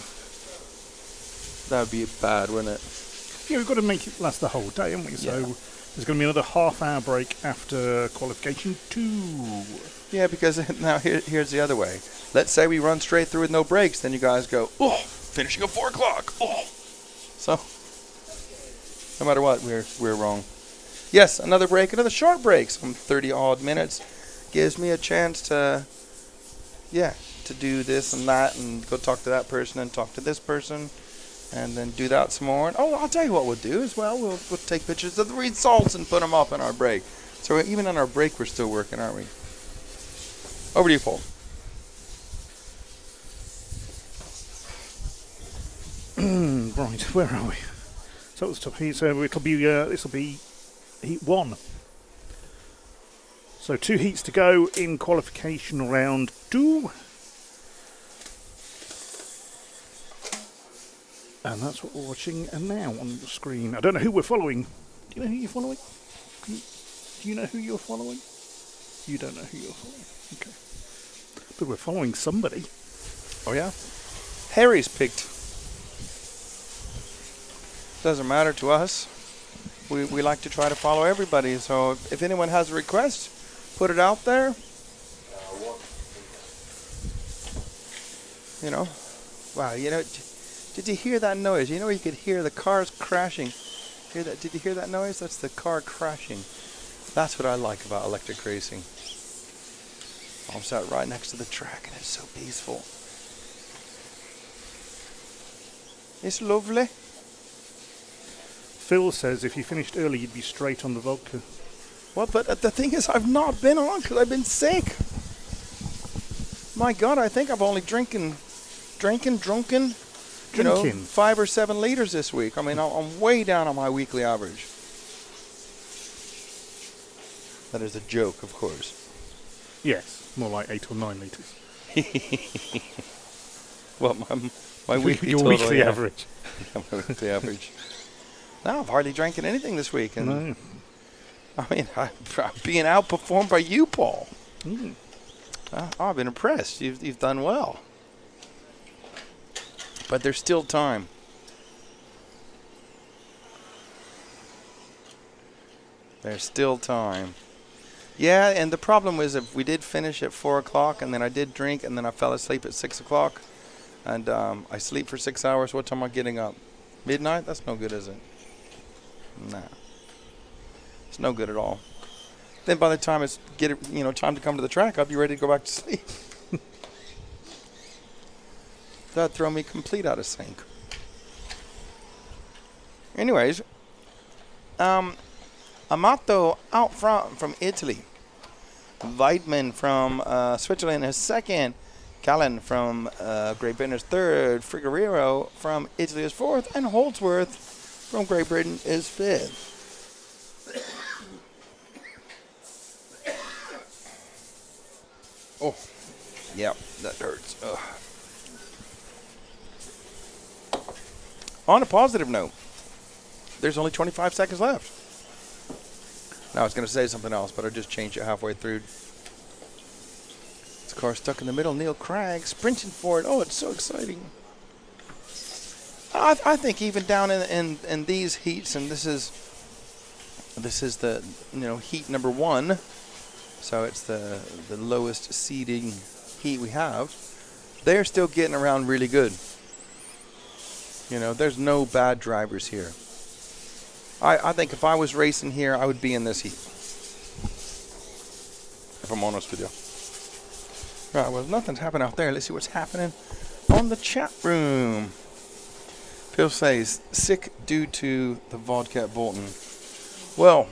bad, wouldn't it? Yeah, we've got to make it last the whole day, haven't we? So there's going to be another half-hour break after qualification 2. Yeah, because now here's the other way. Let's say we run straight through with no breaks. Then you guys go, oh, finishing at 4 o'clock. Oh. So no matter what, we're wrong. Yes, another break, another short break, some 30-odd minutes. Gives me a chance to, to do this and that and go talk to that person and talk to this person and then do that some more. And, I'll tell you what we'll do as well. We'll take pictures of the results and put them up in our break. So even on our break, we're still working, aren't we? Over to you, Paul. Right, where are we? So it's top heat. So it'll be this will be heat 1. So 2 heats to go in qualification round 2. And that's what we're watching now on the screen. I don't know who we're following. Do you know who you're following? Do you know who you're following? You don't know who you're following. Okay. But we're following somebody. Oh, yeah? Harry's picked. Doesn't matter to us. We like to try to follow everybody. So if anyone has a request, put it out there. You know. Wow, you know, did you hear that noise? You know, you could hear the cars crashing. Hear that? Did you hear that noise? That's the car crashing. That's what I like about electric racing. I'm sat right next to the track and it's so peaceful. It's lovely. Phil says if you finished early, you'd be straight on the vodka. Well, but the thing is, I've not been on because I've been sick. My God, I think I've only drunken, you know, 5 or 7 liters this week. I mean, I'm way down on my weekly average. That is a joke, of course. Yes, more like 8 or 9 litres. Well, my weekly your total, weekly average. Yeah, my weekly average. No, I've hardly drank anything this week. And no. I mean, I'm being outperformed by you, Paul. I've been impressed. You've done well. But there's still time. There's still time. Yeah, and the problem was if we did finish at 4 o'clock and then I did drink and then I fell asleep at 6 o'clock and I sleep for 6 hours, what time am I getting up? Midnight? That's no good, is it? Nah. It's no good at all. Then by the time it's time to come to the track, I'll be ready to go back to sleep. That'd throw me complete out of sync. Anyways, Amato out front from Italy. Weidman from Switzerland is second. Callan from Great Britain is third. Figueroa from Italy is fourth. And Holdsworth from Great Britain is fifth. Oh, yeah, that hurts. Ugh. On a positive note, there's only 25 seconds left. Now I was going to say something else, but I just changed it halfway through. This car stuck in the middle. Neil Cragg sprinting for it. Oh, it's so exciting. I think even down in these heats, and this is the heat number 1. So it's the lowest seeding heat we have. They're still getting around really good. You know, there's no bad drivers here. I think if I was racing here, I would be in this heat. If I'm honest with you. Right, well, nothing's happening out there. Let's see what's happening on the chat room. Phil says, sick due to the vodka at Bolton. Well,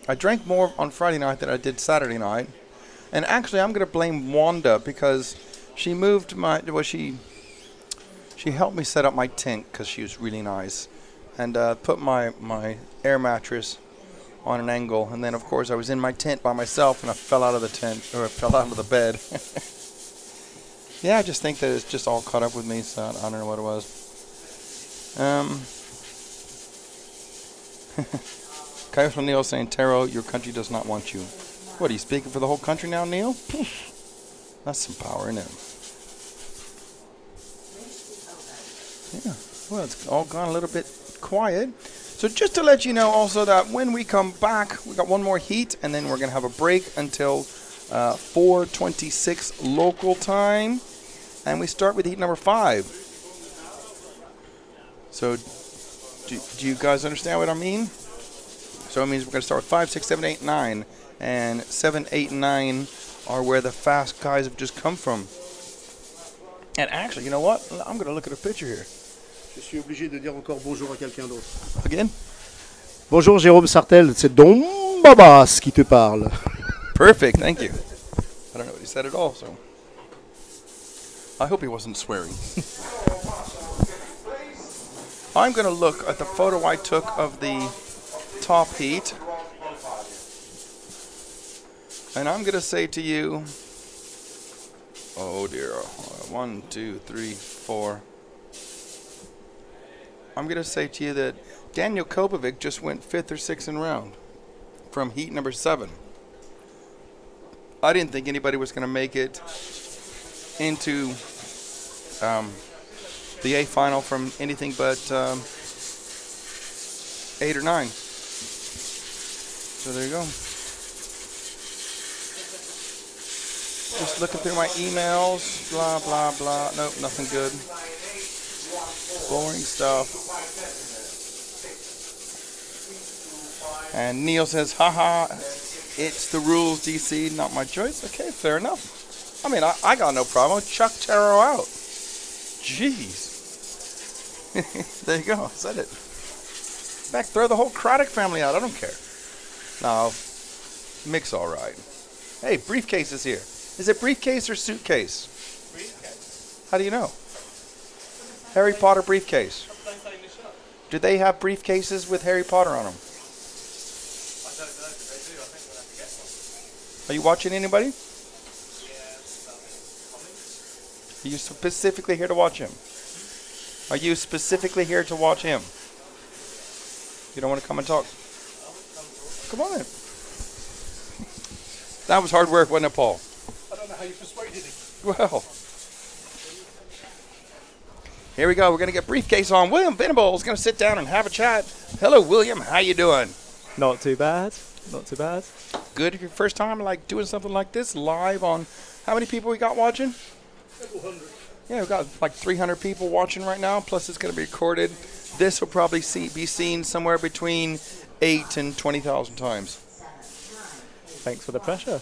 I drank more on Friday night than I did Saturday night. And actually, I'm going to blame Wanda because she moved my, well, she helped me set up my tent because she was really nice. And put my air mattress on an angle. And then, of course, I was in my tent by myself and I fell out of the tent, or I fell out of the bed. Yeah, I just think that it's just all caught up with me, so I don't know what it was. Kyle from Neil saying, Taro, your country does not want you. What, are you speaking for the whole country now, Neil? That's some power, isn't it? Yeah, well, it's all gone a little bit quiet. So just to let you know also that when we come back, we got one more heat, and then we're going to have a break until 4:26 local time. And we start with heat number 5. So do you guys understand what I mean? So it means we're going to start with 5, 6, 7, 8, 9. And 7, 8, and 9 are where the fast guys have just come from. And actually, you know what? I'm going to look at a picture here. Je suis obligé de dire encore bonjour à quelqu'un d'autre. Again? Bonjour Jérôme Sartel, c'est Don Babas qui te parle. Perfect, thank you. I don't know what he said at all, so I hope he wasn't swearing. I'm going to look at the photo I took of the top heat. And I'm going to say to you, oh dear, 1, 2, 3, 4. I'm going to say to you that Daniel Kopovic just went 5th or 6th in round from heat number 7. I didn't think anybody was going to make it into the A final from anything but 8 or 9. So there you go. Just looking through my emails, blah, blah, blah. Nope, nothing good. Boring stuff. And Neil says, haha, it's the rules, DC, not my choice. Okay, fair enough. I mean, I got no problem. Chuck Taro out. Jeez. There you go, I said it. In fact, throw the whole Craddock family out. I don't care. No, Mick's all right. Hey, briefcase is here. Is it briefcase or suitcase? Briefcase. How do you know? Harry Potter briefcase. Do they have briefcases with Harry Potter on them? I don't know if they do. I think we'll have to get one. Are you watching anybody? Are you specifically here to watch him? Are you specifically here to watch him? You don't want to come and talk? Come on in. That was hard work, wasn't it, Paul? I don't know how you persuaded him. Well, here we go. We're going to get briefcase on. William Venable is going to sit down and have a chat. Hello, William. How you doing? Not too bad. Not too bad. Good. Your first time like doing something like this live on. How many people we got watching? Several hundred. Yeah, we've got like 300 people watching right now. Plus, it's going to be recorded. This will probably be seen somewhere between 8 and 20,000 times. Thanks for the pressure.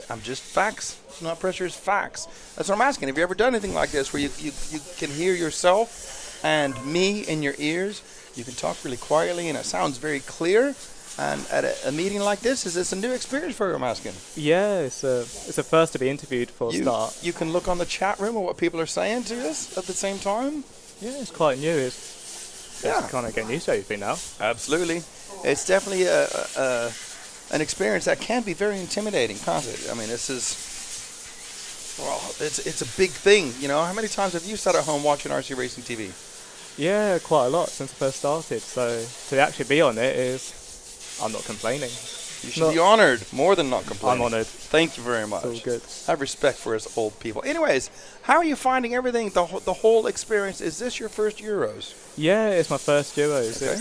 I'm just facts. It's not pressure, it's facts. That's what I'm asking. Have you ever done anything like this where you can hear yourself and me in your ears? You can talk really quietly and it sounds very clear. And at a meeting like this, is this a new experience for you, I'm asking? Yeah, it's a first to be interviewed for a start. You can look on the chat room at what people are saying to us at the same time? Yeah, it's quite new. It's kind of getting used to everything now. Absolutely. It's definitely an experience that can be very intimidating, can't it? I mean, this is, well, it's a big thing, you know. How many times have you sat at home watching RC Racing TV? Yeah, quite a lot since I first started. So to actually be on it is, I'm not complaining. You should be honored, more than not complaining. I'm honored. Thank you very much. It's all good. I have respect for us old people. Anyways, how are you finding everything, the whole experience? Is this your first Euros? Yeah, it's my first Euros. Okay.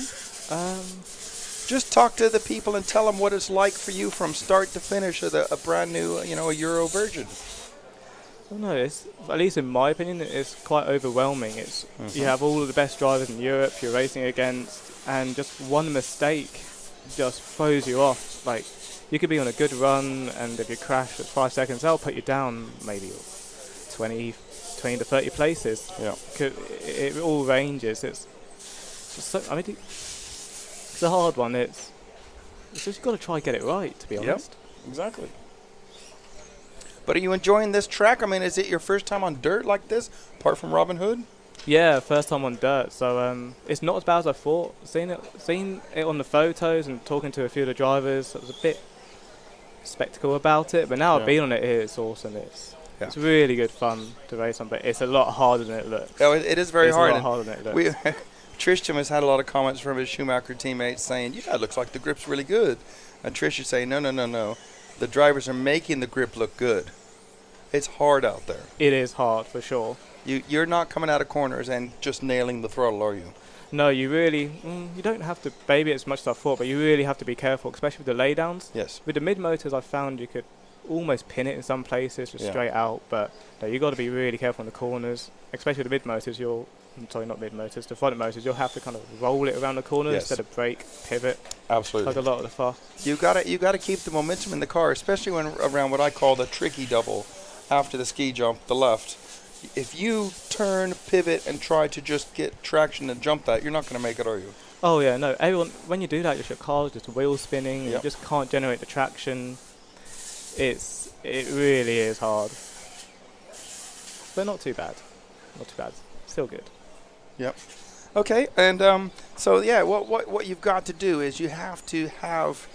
Just talk to the people and tell them what it's like for you from start to finish of a brand new, a Euro version. I don't know, at least in my opinion, it's quite overwhelming. You have all of the best drivers in Europe you're racing against, and just one mistake just throws you off. Like, you could be on a good run, and if you crash at 5 seconds, that'll put you down maybe 20 to 30 places. Yeah. It all ranges. It's just so, I mean, it's a hard one. It's just you've got to try and get it right, to be honest. Yep, exactly. But are you enjoying this track? I mean, is it your first time on dirt like this, apart from Robin Hood? Yeah, first time on dirt, so it's not as bad as I thought. Seeing it on the photos and talking to a few of the drivers, it was a bit spectacle about it. But now I've been on it here, it's awesome. It's really good fun to race on, but it's a lot harder than it looks. Oh, it is very hard. It's a lot harder than it looks. Trisham has had a lot of comments from his Schumacher teammates saying, "Yeah, it looks like the grip's really good," and Trish is saying, "No. The drivers are making the grip look good. It's hard out there. It is hard for sure. You're not coming out of corners and just nailing the throttle, are you?" No, you really, you don't have to baby it as much as I thought, but you really have to be careful, especially with the laydowns. Yes. With the mid-motors, I found you could almost pin it in some places, just straight out, but no, you got to be really careful in the corners, especially with the mid-motors. Not mid-motors, the front motors, you'll have to kind of roll it around the corner instead of brake, pivot. Absolutely. Like a lot of the far. You got to keep the momentum in the car, especially when around what I call the tricky double after the ski jump, the left. If you turn, pivot, and try to just get traction and jump that, you're not going to make it, are you? Oh yeah, no. Everyone, when you do that, your car's just wheel spinning. You just can't generate the traction. It really is hard, but not too bad. Not too bad. Still good. Yep. Okay, and so yeah, what you've got to do is you have to have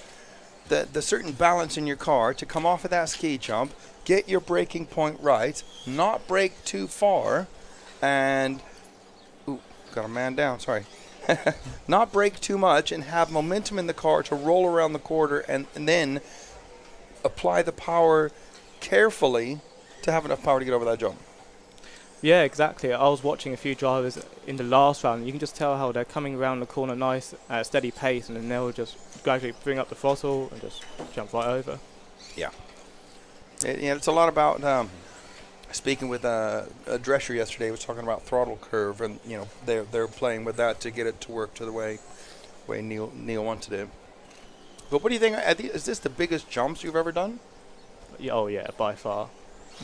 the certain balance in your car to come off of that ski jump, get your braking point right, not brake too far, and got a man down. Sorry. Not brake too much and have momentum in the car to roll around the corner and then apply the power carefully to have enough power to get over that jump. Yeah, exactly. I was watching a few drivers in the last round. You can just tell how they're coming around the corner nice at a steady pace, and then they'll just gradually bring up the throttle and just jump right over. Yeah. It's a lot about speaking with Drescher yesterday. He was talking about throttle curve, and they're playing with that to get it to work to the way Neil wanted it. But what do you think? Is this the biggest jumps you've ever done? Oh yeah, by far.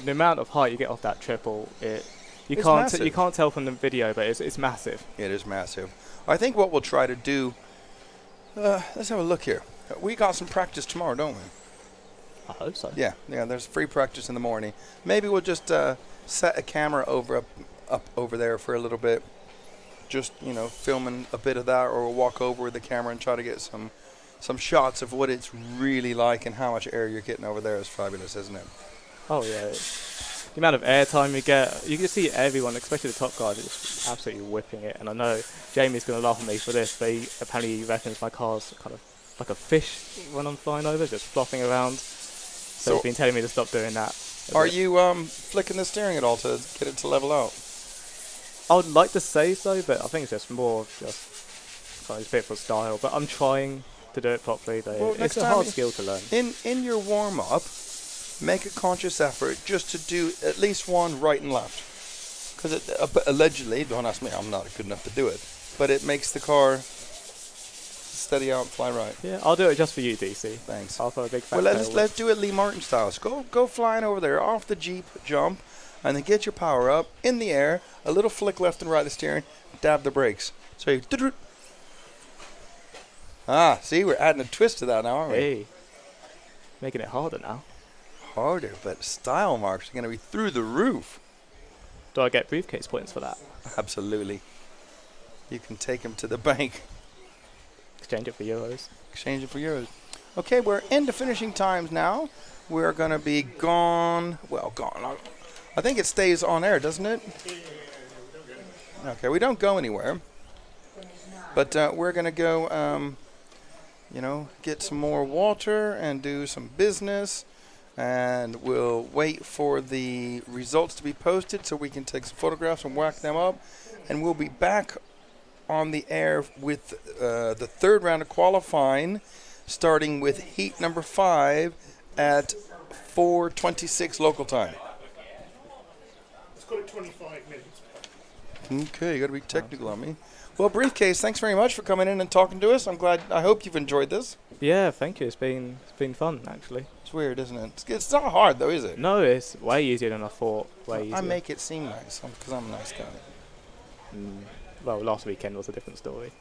The amount of height you get off that triple, you massive. can't tell from the video, but it's massive. It is massive. I think what we'll try to do. Let's have a look here. We got some practice tomorrow, don't we? I hope so. Yeah. There's free practice in the morning. Maybe we'll just set a camera up over there for a little bit. Just filming a bit of that, or we'll walk over with the camera and try to get some shots of what it's really like and how much air you're getting over there is fabulous, isn't it? Oh yeah. The amount of airtime you get, you can see everyone, especially the top guys, are just absolutely whipping it. And I know Jamie's going to laugh at me for this, but he apparently reckons my car's kind of like a fish when I'm flying over, just flopping around. So he's been telling me to stop doing that. Are you flicking the steering at all to get it to level out? I would like to say so, but I think it's just more just kind of a bit for style. But I'm trying to do it properly. Well, it's a hard skill to learn. In your warm-up, make a conscious effort just to do at least one right and left. Because allegedly, don't ask me, I'm not good enough to do it, but it makes the car steady out, fly right. Yeah, I'll do it just for you, DC. Thanks. I'll throw a big fat let's do it Lee Martin style. So go flying over there, off the Jeep, jump, and then get your power up, in the air, a little flick left and right of the steering, dab the brakes. So you... see, we're adding a twist to that now, aren't we? Hey, making it harder now. Harder, but style marks are going to be through the roof. Do I get briefcase points for that? Absolutely. You can take them to the bank. Exchange it for euros. Exchange it for euros. Okay, we're into finishing times now. We're going to be gone. Well, gone. I think it stays on air, doesn't it? Okay, we don't go anywhere. But we're going to go, get some more water and do some business. And we'll wait for the results to be posted so we can take some photographs and whack them up. And we'll be back on the air with the third round of qualifying, starting with heat number 5 at 4:26 local time. Let's call it 25 minutes. Okay, you got to be technical on me. Well, Briefcase, thanks very much for coming in and talking to us. I hope you've enjoyed this. Yeah, thank you. It's been fun, actually. It's weird, isn't it? It's not hard, though, is it? No, it's way easier than I thought. Way easier. I make it seem nice because I'm a nice guy. Well, last weekend was a different story.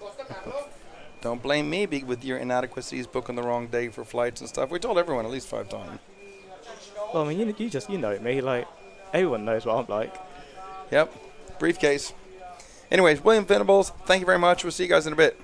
Don't blame me with your inadequacies, booking the wrong day for flights and stuff. We told everyone at least 5 times. Well, I mean, you know me. Like, everyone knows what I'm like. Yep. Briefcase. Anyways, William Venables, thank you very much. We'll see you guys in a bit.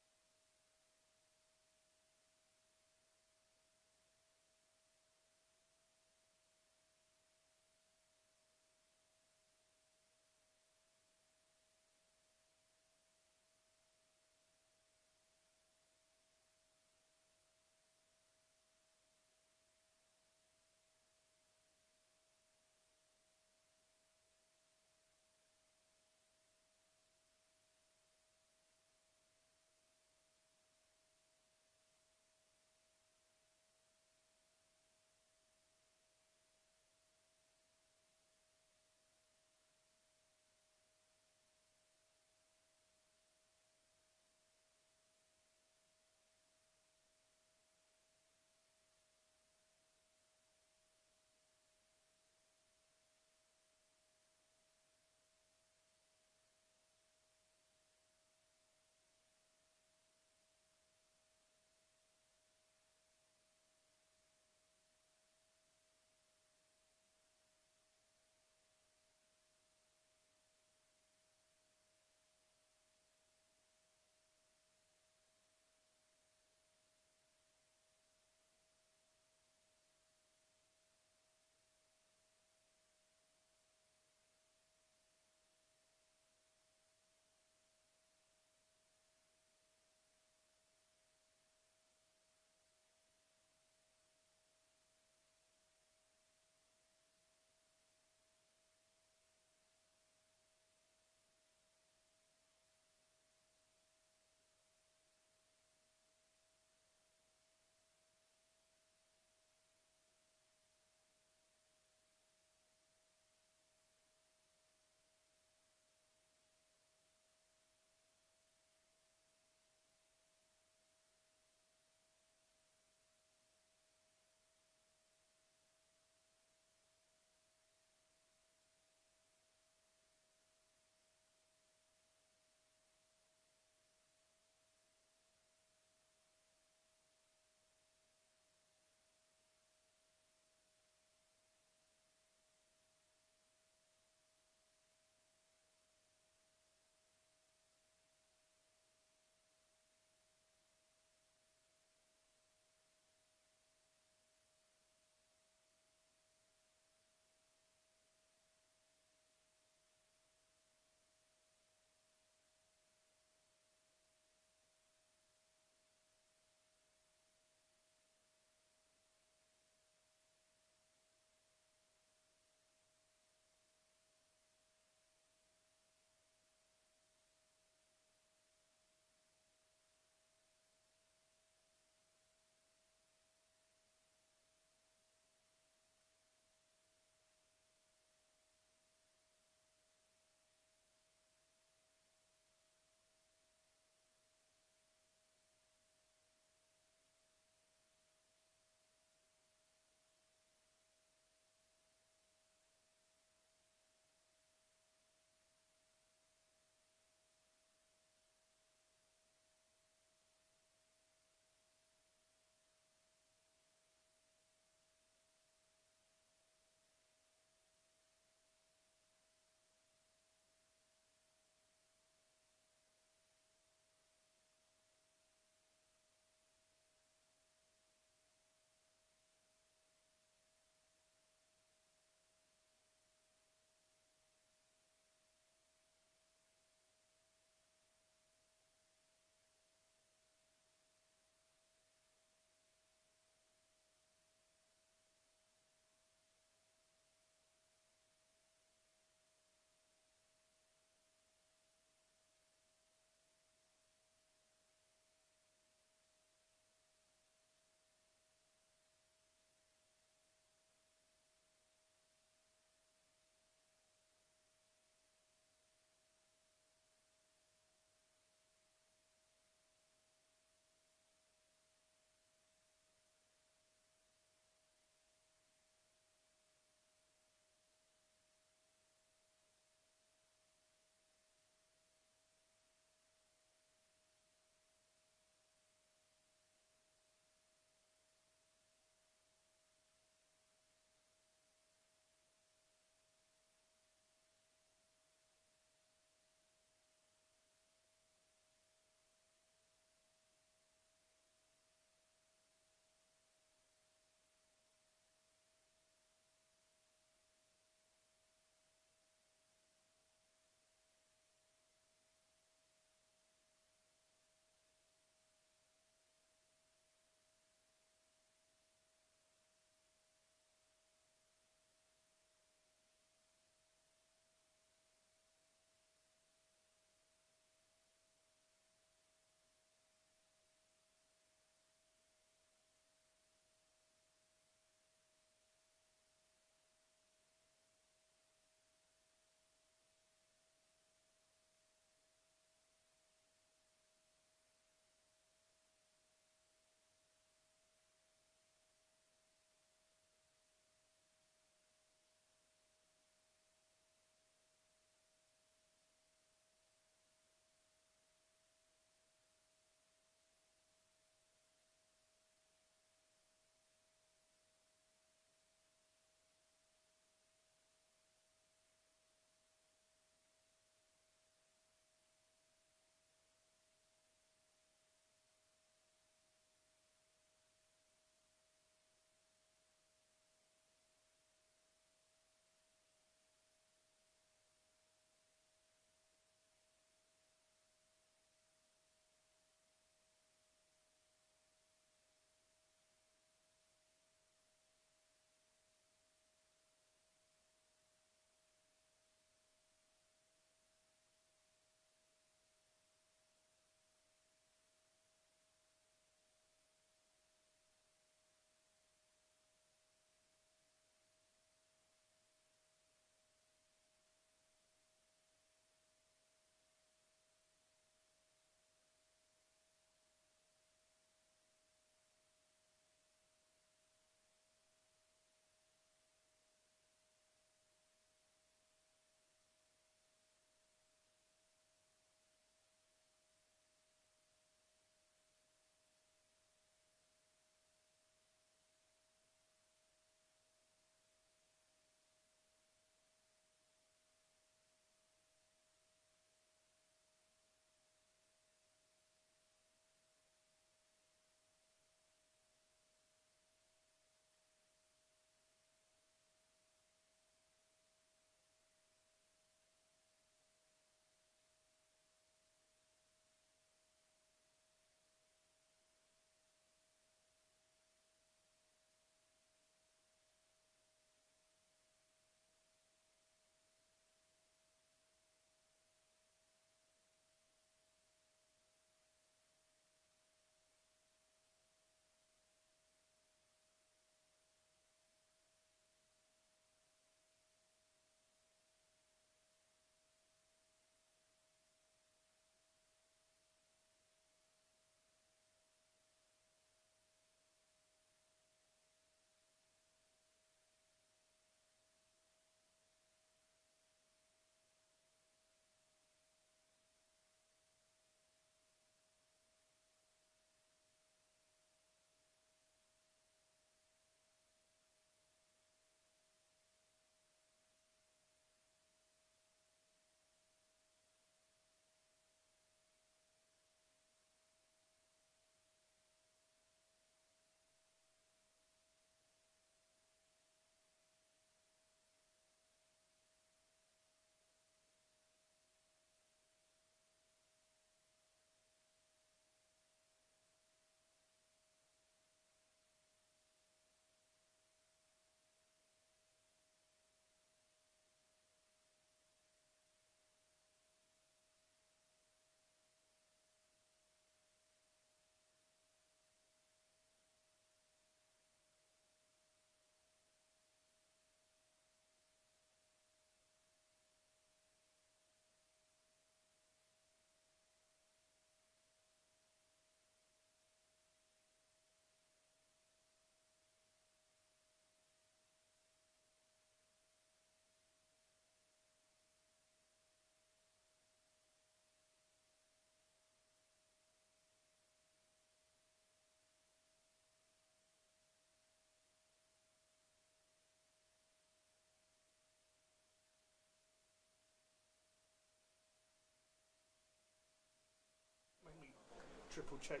triple check.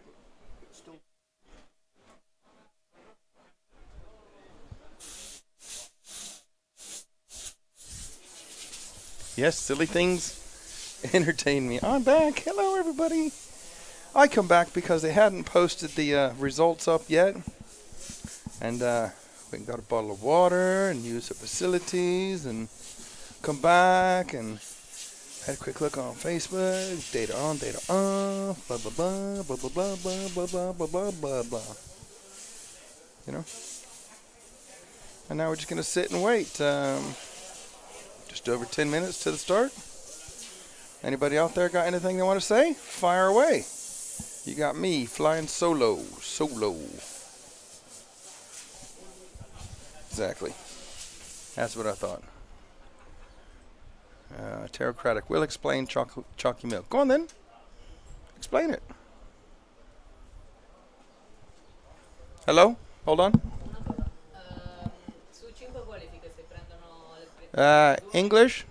It's still. Yes, silly things entertain me. I'm back. Hello, everybody. I come back because they hadn't posted the results up yet. And we got a bottle of water and used the facilities and come back and had a quick look on Facebook. Data on, data off. Blah, blah, blah, blah, blah, blah, blah, blah, blah, blah, blah, blah, blah. You know? And now we're just going to sit and wait. Just over 10 minutes to the start. Anybody out there got anything they want to say? Fire away. You got me flying solo. Exactly. That's what I thought. Terrocratic will explain chalky milk. Go on then. Explain it. Hello? Hold on. English?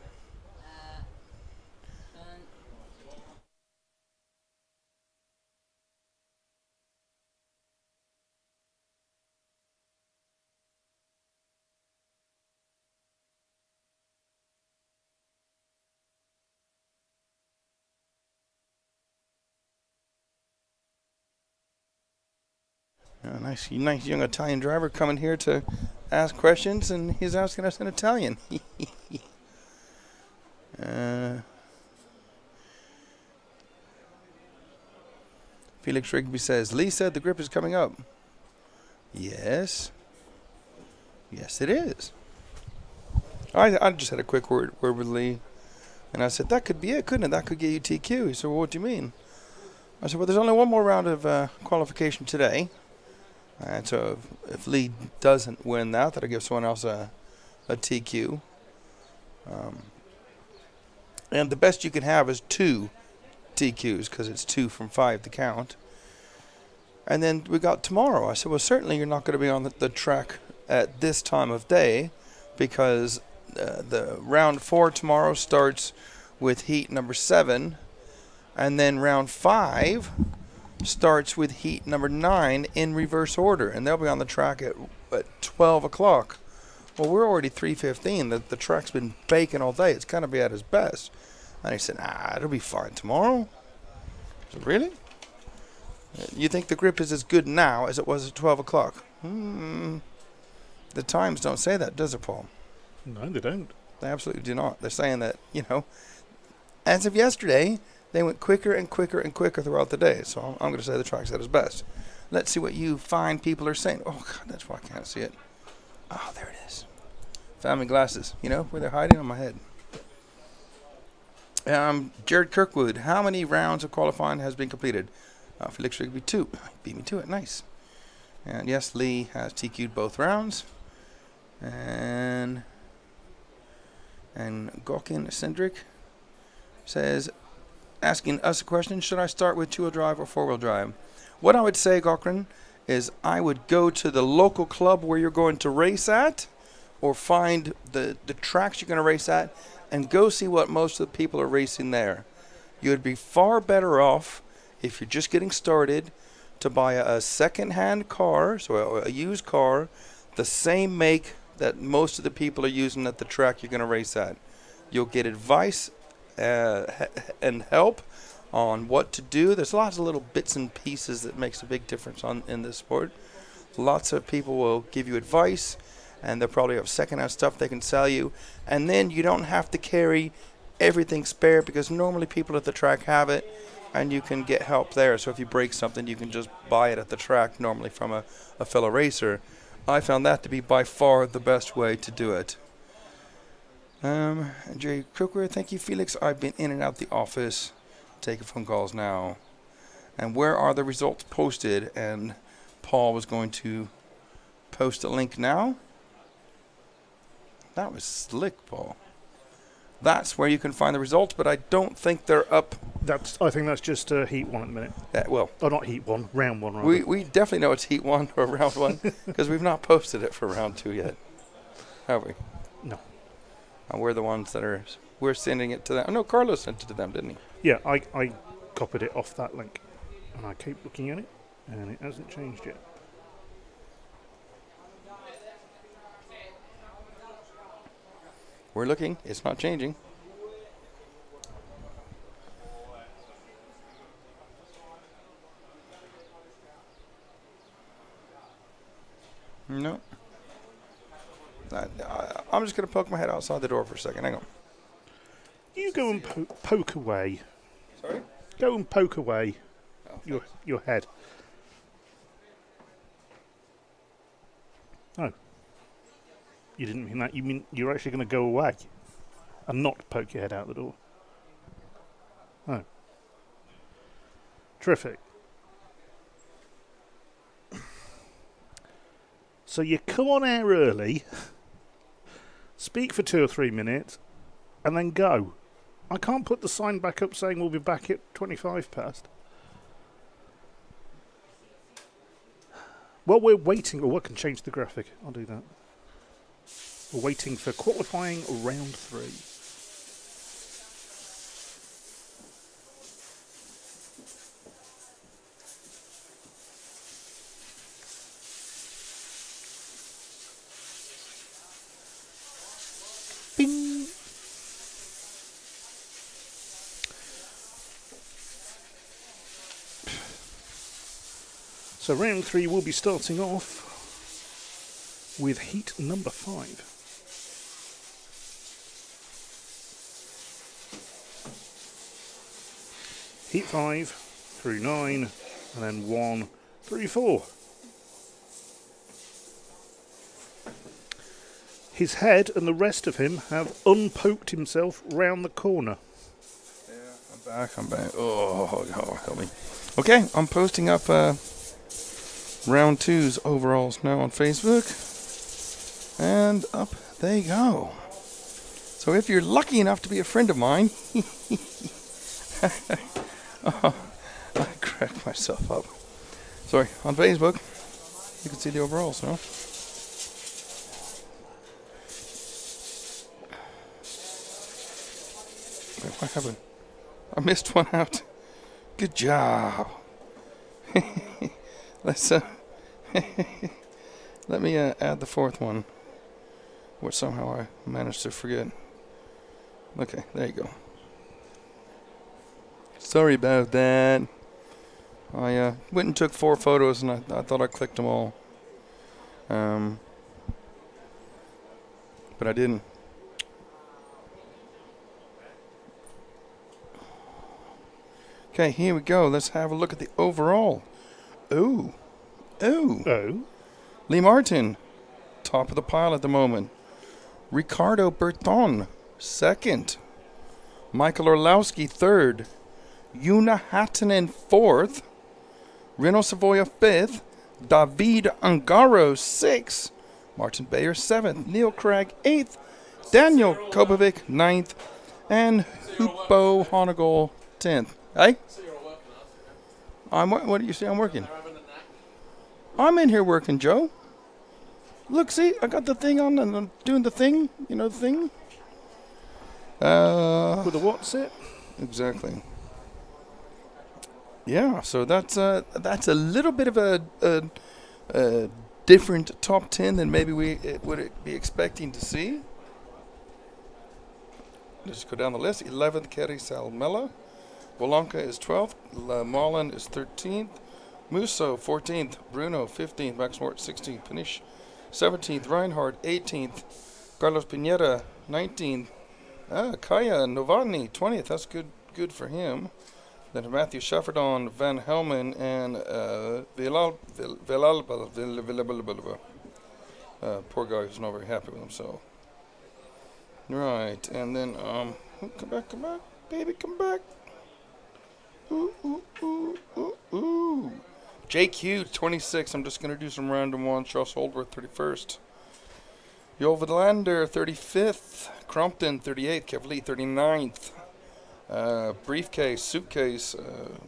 Nice young Italian driver coming here to ask questions, and he's asking us in Italian. Felix Rigby says, Lee said the grip is coming up. Yes. Yes, it is. I just had a quick word with Lee, and I said, that could be it, couldn't it? That could get you TQ. He said, well, what do you mean? I said, well, there's only one more round of qualification today. And so if Lee doesn't win that, that'll give someone else a TQ. And the best you can have is 2 TQs, because it's 2 from 5 to count. And then we got tomorrow. I said, well, certainly you're not going to be on the track at this time of day, because the round 4 tomorrow starts with heat number 7, and then round 5 starts with heat number 9 in reverse order, and they'll be on the track at 12 o'clock. Well, we're already 3:15. The track's been baking all day. It's going to be at its best. And he said, it'll be fine tomorrow. I said, really? You think the grip is as good now as it was at 12 o'clock? The times don't say that, does it, Paul? No, they don't. They absolutely do not. They're saying that, as of yesterday, they went quicker and quicker and quicker throughout the day. So I'm going to say the track's at its best. Let's see what you fine people are saying. Oh, God, that's why I can't see it. Oh, there it is. Found my glasses. Where they're hiding on my head. Jared Kirkwood, how many rounds of qualifying has been completed? Felix Rigby, 2. Beat me to it. Nice. And yes, Lee has TQ'd both rounds. And Gawkin Cendric says, asking us a question, should I start with 2-wheel drive or 4-wheel drive? What I would say, Gawkin, is I would go to the local club where you're going to race at, or find the tracks you're going to race at, and go see what most of the people are racing there. You would be far better off, if you're just getting started, to buy a second-hand car, so a used car, the same make that most of the people are using at the track you're going to race at. You'll get advice and help on what to do. There's lots of little bits and pieces that makes a big difference in this sport. Lots of people will give you advice, and they'll probably have second-hand stuff they can sell you. And then you don't have to carry everything spare, because normally people at the track have it, and you can get help there. So if you break something, you can just buy it at the track, normally from a fellow racer. I found that to be by far the best way to do it. Jerry Crooker, thank you, Felix. I've been in and out the office, taking phone calls now. And where are the results posted? And Paul was going to post a link now. That was slick, Paul. That's where you can find the results, but I don't think they're up. I think that's just heat 1 at the minute. Well, oh, not heat 1, round 1. Rather. We definitely know it's heat 1 or round 1, because we've not posted it for round 2 yet, have we? No. And we're the ones that we're sending it to them. Oh, no, Carlos sent it to them, didn't he? Yeah, I copied it off that link. And I keep looking at it, and it hasn't changed yet. We're looking. It's not changing. No. I'm just going to poke my head outside the door for a second. Hang on. You go and poke away. Sorry? Go and poke away your head. Oh. You didn't mean that. You mean you're actually going to go away and not poke your head out the door. Oh. Terrific. So you come on air early, speak for 2 or 3 minutes, and then go. I can't put the sign back up saying we'll be back at 25 past. Well, we're waiting. Oh, I can change the graphic. I'll do that. We're waiting for qualifying round 3. Bing. So round 3 will be starting off with heat number 5. Heat 5 through 9, and then 1 through 4. His head and the rest of him have unpoked himself round the corner. Yeah, I'm back. Oh, help me. Okay, I'm posting up round 2's overalls now on Facebook. And up they go. So if you're lucky enough to be a friend of mine, oh, I cracked myself up. Sorry, on Facebook, you can see the overalls now. Wait, what happened? I missed one out. Good job. Let's let me add the 4th one, which somehow I managed to forget. Okay, there you go. Sorry about that. I went and took 4 photos, and I thought I clicked them all. But I didn't. Okay, here we go. Let's have a look at the overall. Ooh. Ooh. Oh. Lee Martin, top of the pile at the moment. Ricardo Berton, 2nd. Michael Orlowski, 3rd. Una Hattinen, 4th. Reno Savoia, 5th. David Angaro, 6th. Martin Bayer, 7th. Neil Craig, 8th. Daniel Kobovic, 9th. And Hupo Honegol, 10th. Hey? What do you say I'm working? I'm in here working, Joe. Look, see, I got the thing on and I'm doing the thing. You know the thing? With the what's it? Exactly. Yeah, so that's a little bit of a different top 10 than maybe we would be expecting to see. Let's go down the list. 11th, Kerry Salmela. Wolanka is 12th. Marlin is 13th. Musso, 14th. Bruno, 15th. Max Mort, 16th. Panish, 17th. Reinhardt, 18th. Carlos Pineda, 19th. Kaya Novotny, 20th. That's good for him. Then Matthew Schafferdon, Van Helmen, and Villalba. Poor guy who's not very happy with himself. Right, and then, come back, baby, come back. Ooh. JQ, 26. I'm just going to do some random ones. Charles Holdworth, 31st. Jovidlander, 35th. Crompton, 38th. Kevlee, 39th. Suitcase,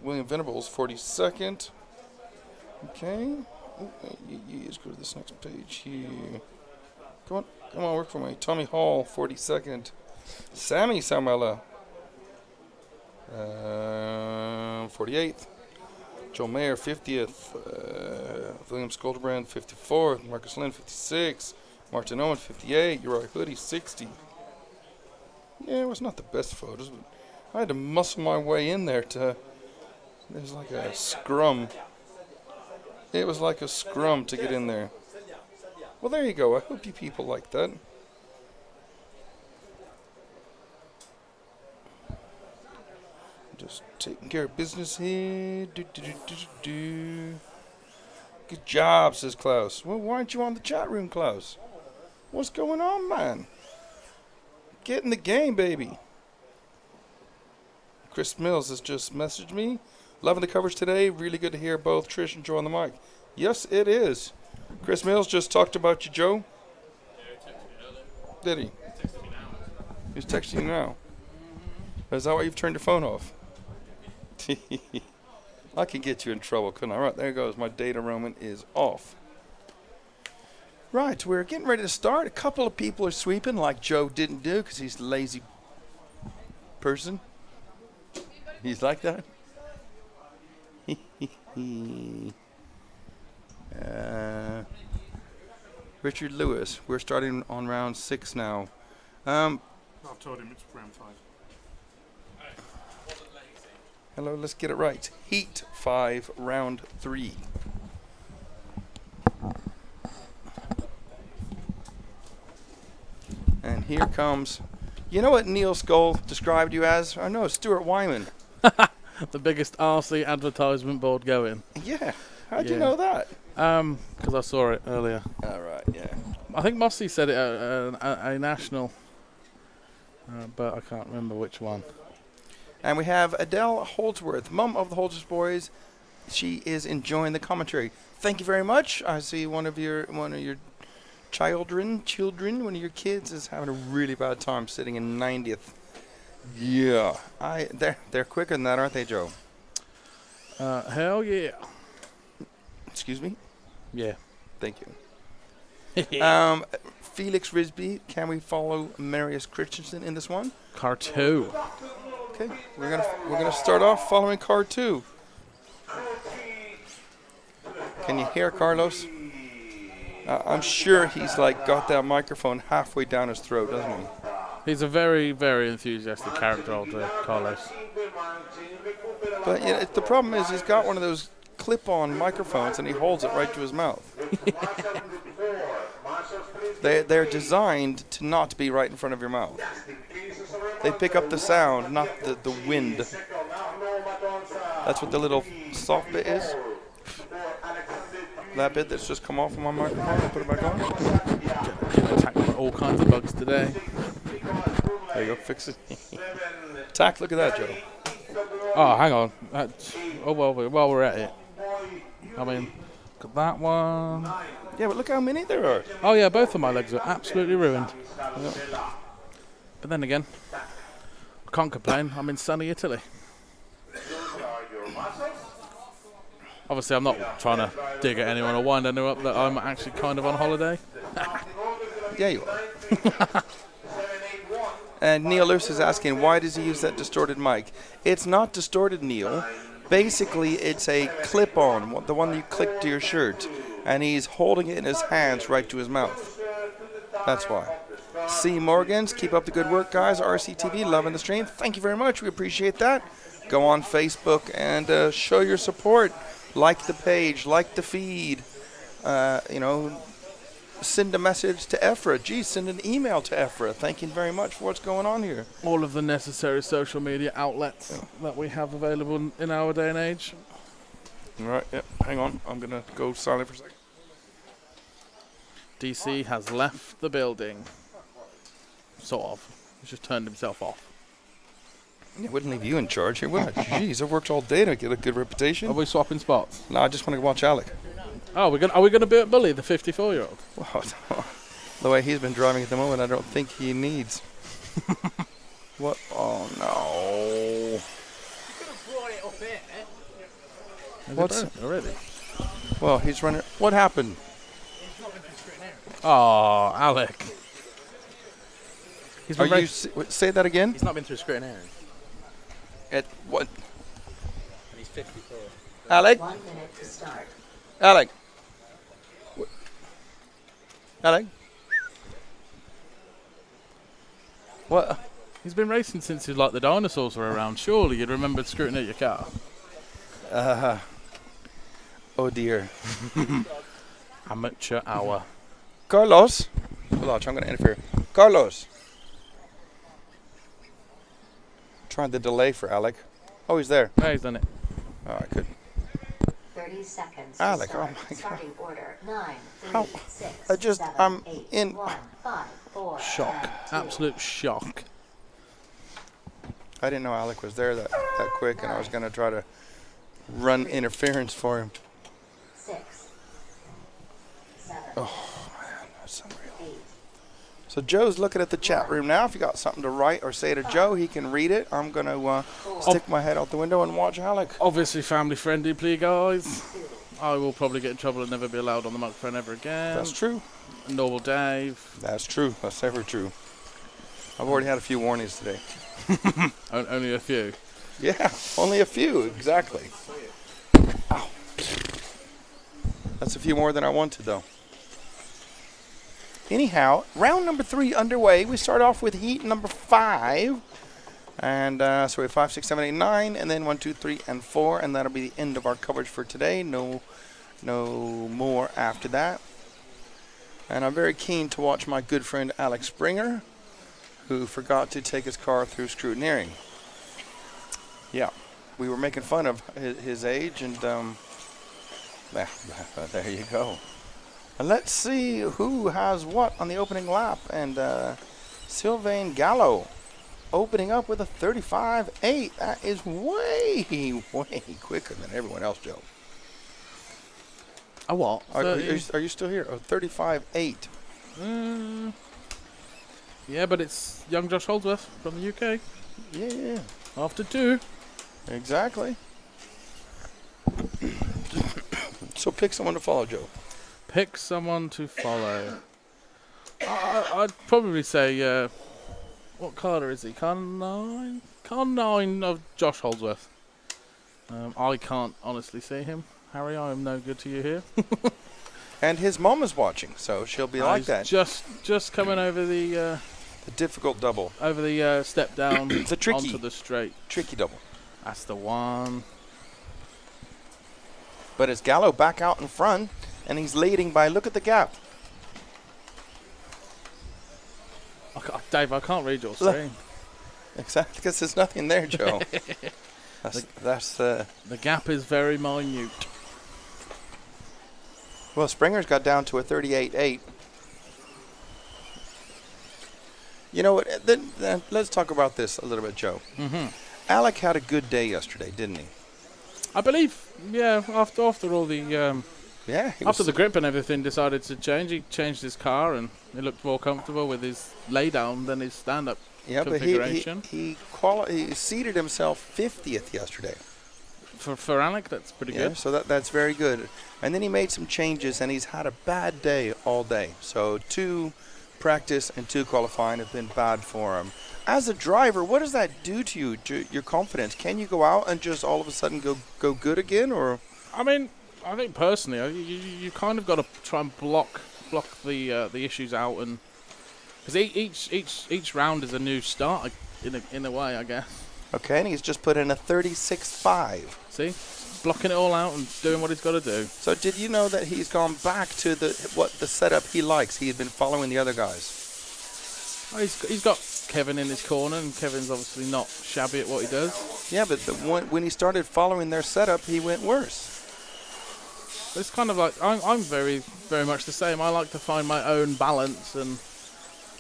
William Venables, 42nd. Okay. You just go to this next page here. Come on, work for me. Tommy Hall, 42nd. Sammy Samela, 48th. Joel Mayer, 50th. William Skolderbrand, 54th. Marcus Lynn, 56. Martin Owen, 58. Uri Hoodie, 60. Yeah, it was not the best photos, but I had to muscle my way in there to... It was like a scrum. It was like a scrum to get in there. Well, there you go. I hope you people like that. Just taking care of business here. Good job, says Klaus. Well, why aren't you on the chat room, Klaus? What's going on, man? Get in the game, baby. Chris Mills has just messaged me. Loving the coverage today. Really good to hear both Trish and Joe on the mic. Yes, it is. Chris Mills just talked about you, Joe. Did he? He's texting you now. Is that why you've turned your phone off? I can get you in trouble, couldn't I? Right, there goes. My data roaming is off. Right, we're getting ready to start. A couple of people are sweeping like Joe didn't do because he's a lazy person. He's like that. Richard Lewis. We're starting on round 6 now. I've told him it's round 5. Hello, let's get it right. Heat 5, round 3. And here comes... You know what Neil Skoll described you as? I know, Stuart Wyman. The biggest RC advertisement board going. Yeah. How'd you know that? Because I saw it earlier. All right, yeah. I think Mossy said it at a national, but I can't remember which one. And we have Adele Holdsworth, mum of the Holdsworth boys. She is enjoying the commentary. Thank you very much. I see one of your children, one of your kids is having a really bad time sitting in 90th. Yeah, they're quicker than that, aren't they, Joe? Hell yeah. Excuse me? Yeah. Thank you. Felix Risby, can we follow Marius Christensen in this one? Car 2. Okay, we're gonna start off following car 2. Can you hear Carlos? I'm sure he's like got that microphone halfway down his throat, doesn't he? He's a very, very enthusiastic character, old Carlos. But yeah, the problem is he's got one of those clip-on microphones and he holds it right to his mouth. They're designed to not be right in front of your mouth. They pick up the sound, not the wind. That's what the little soft bit is. That bit that's just come off of my microphone, I'll put it back on. Getting attacked by all kinds of bugs today. There you go, fix it. Tack, look at that, Joe. Oh, hang on. While we're at it. I mean, look at that one. Yeah, but look how many there are. Oh, yeah, both of my legs are absolutely ruined. But then again, I can't complain. I'm in sunny Italy. Obviously, I'm not trying to dig at anyone or wind anyone up that I'm actually kind of on holiday. Yeah, you are. And Neil Lewis is asking, why does he use that distorted mic? It's not distorted, Neil. Basically, it's a clip-on, the one you click to your shirt. And he's holding it in his hands right to his mouth. That's why. C. Morgans, keep up the good work, guys. RCTV, loving the stream. Thank you very much. We appreciate that. Go on Facebook and show your support. Like the page, like the feed. Send a message to EFRA. Geez, send an email to EFRA. Thank you very much for what's going on here. All of the necessary social media outlets that we have available in our day and age. All right, yep. Hang on. I'm going to go silent for a second. DC has left the building. Sort of. He's just turned himself off. Yeah, wouldn't leave you in charge here, would I? Jeez, I worked all day to get a good reputation. Are we swapping spots? No, I just want to watch Alec. Oh, are we going to bully the 54-year-old? Well, the way he's been driving at the moment, I don't think he needs. What? Oh, no. You could have brought it up here. What's already? Well, he's running. What happened? He's not been through scrutineering. Oh, Alec. Are you say that again? He's not been through scrutineering. At what? And he's 54. Alec? 1 minute to start. Alec? Alec? What? He's been racing since like the dinosaurs were around. Surely you'd remember screwing at your car. Oh dear. Amateur hour. Carlos? Hold on, I'm going to interfere. Carlos. Trying to delay for Alec. Oh, he's there. No, he's done it. Oh, I could. 30 seconds. Alec, to start. oh my God. Starting order 9, 3, How? 6, 7, I'm 8, in 1, 5, 4, Shock. Absolute shock. I didn't know Alec was there that quick, and I was going to try to run interference for him. 6, 7, Oh, man, that's unreal. So Joe's looking at the chat room now. If you got something to write or say to Joe, he can read it. I'm going to stick my head out the window and watch Alec. Obviously family friendly, please guys. I will probably get in trouble and never be allowed on the microphone ever again. That's true. Normal Dave. That's true. That's ever true. I've already had a few warnings today. Only a few. Yeah, only a few, exactly. Ow. That's a few more than I wanted, though. Anyhow, round number 3 underway. We start off with heat number 5. And so we have 5, 6, 7, 8, 9, and then 1, 2, 3, and 4. And that'll be the end of our coverage for today. No more after that. And I'm very keen to watch my good friend Alex Springer, who forgot to take his car through scrutineering. Yeah, we were making fun of his age, and there you go. And let's see who has what on the opening lap. And Sylvain Gallo opening up with a 35.8. That is way, way quicker than everyone else, Joe. A what? Are you still here? Oh, 35.8. Yeah, but it's young Josh Holdsworth from the UK. Yeah. After 2. Exactly. So pick someone to follow, Joe. Pick someone to follow. I'd probably say, what colour is he? Car 9? Car 9 of Josh Holdsworth. I can't honestly see him. Harry, I am no good to you here. And his mom is watching, so she'll be like that. Just coming over the difficult double. Over the step down the tricky, onto the straight. Tricky double. That's the one. But it's Gallo back out in front, and he's leading by, look at the gap. Dave, I can't read your screen. Exactly, because there's nothing there, Joe. The gap is very minute. Well, Springer's got down to a 38.8. You know what? Let's talk about this a little bit, Joe. Alec had a good day yesterday, didn't he? I believe, yeah. After all the after the grip and everything decided to change, he changed his car and it looked more comfortable with his lay down than his stand up configuration. But he seated himself 50th yesterday. For Alec, that's pretty good. So that's very good. And then he made some changes, and he's had a bad day all day. So 2 practice and 2 qualifying have been bad for him. As a driver, what does that do to you, your confidence? Can you go out and just all of a sudden go good again, or? I mean, I think personally, you kind of got to try and block the issues out, and because each round is a new start in a way, I guess. Okay, and he's just put in a 36.5. See, blocking it all out and doing what he's got to do. So did you know that he's gone back to the setup he likes? He had been following the other guys. Oh, he's got Kevin in his corner, and Kevin's obviously not shabby at what he does. Yeah, but when he started following their setup, he went worse. It's kind of like I'm very, very much the same. I like to find my own balance, and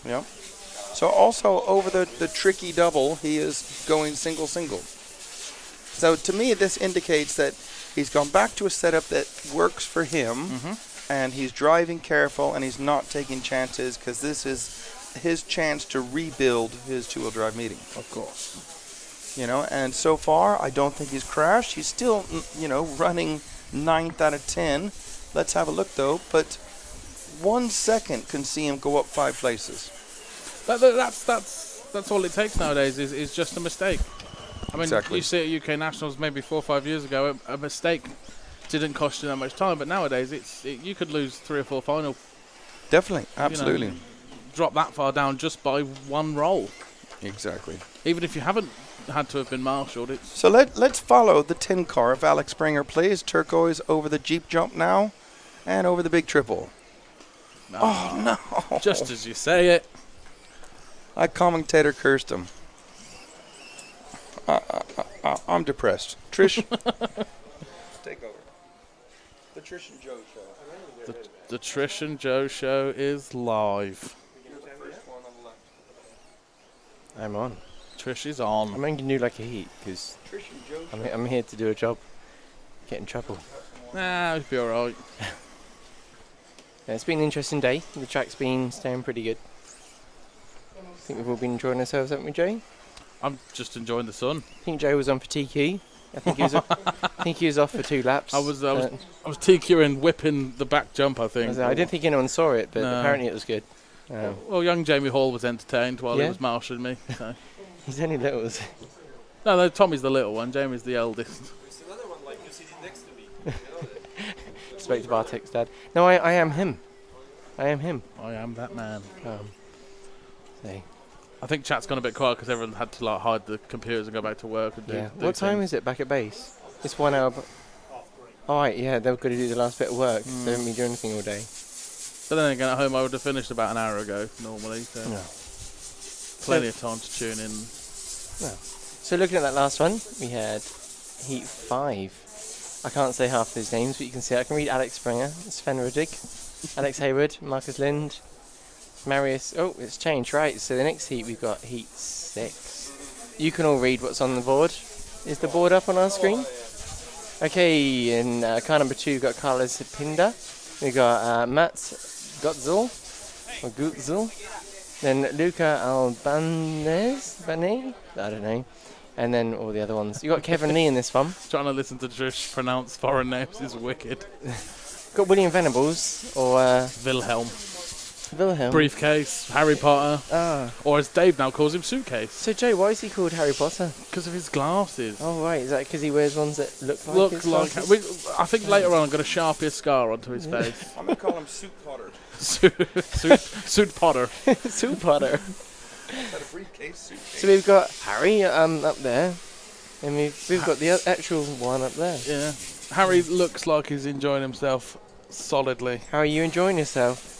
yeah. So also over the tricky double, he is going single. So to me, this indicates that he's gone back to a setup that works for him, and he's driving careful, and he's not taking chances, because this is his chance to rebuild his 2-wheel drive meeting. Of course. You know, and so far, I don't think he's crashed. He's still, running 9th out of 10. Let's have a look, though. But 1 second can see him go up 5 places. That's all it takes nowadays is just a mistake. I mean, Exactly. you see at UK Nationals maybe 4 or 5 years ago, a mistake didn't cost you that much time, but nowadays you could lose 3 or 4 final. Definitely, absolutely. You know, drop that far down just by one roll. Exactly. Even if you haven't had to have been marshalled, it's... So let's follow the 10 car of Alex Springer, please. Turquoise over the Jeep jump now and over the big triple. Oh, no. Just as you say it. I commentator cursed him. I'm depressed. Trish, take over. The Trish and Joe show. The Trish and Joe show is live. I'm on. Trish is on. I'm going to do like a heat because I'm here to do a job. Get in trouble. Nah, it'll be alright. Yeah, it's been an interesting day. The track's been staying pretty good. I think we've all been enjoying ourselves, haven't we, Jay? I'm just enjoying the sun. I think Joe was on for TQ. I think he was off for 2 laps. I was TQing, whipping the back jump, I think. I didn't think anyone saw it, but apparently it was good. Well, young Jamie Hall was entertained while he was marshalling me. So. He's only little. No, Tommy's the little one. Jamie's the eldest. There's another one like you sitting next to me. Spoke to Bartek's dad. No, I am him. I am him. I am that man. See. I think chat's gone a bit quiet because everyone had to like hide the computers and go back to work and do What time things. is it back at base? It's 1 hour. Oh, right, yeah, they've got to do the last bit of work. They haven't been doing anything all day. But then again, at home I would have finished about an hour ago normally. So plenty of time to tune in. So looking at that last one, we had Heat 5. I can't say half of these names, but you can see I can read Alex Springer, Sven Ruddig, Alex Hayward, Marcus Lind, Marius. Oh, it's changed, right? So the next heat we've got Heat 6. You can all read what's on the board. Is the board up on our screen? Okay, in car number 2 we've got Carlos Pinda. We got Matt Gutzel, or Gutzel. Then Luca Albanese, I don't know. And then all the other ones. You got Kevin Lee in this one. Trying to listen to Trish pronounce foreign names is wicked. Got William Venables or Wilhelm. Wilhelm. Briefcase, Harry Potter. Or as Dave now calls him, Suitcase. So Joe, why is he called Harry Potter? Because of his glasses. Oh right, is that because he wears ones that look like his glasses? I think later on I'm going to sharpie a scar onto his face. I'm going to call him Suit Potter. Suit Potter. Suit Potter. Got a briefcase, suitcase. So we've got Harry up there, and we've got the actual one up there. Yeah. Harry looks like he's enjoying himself solidly. How are you enjoying yourself?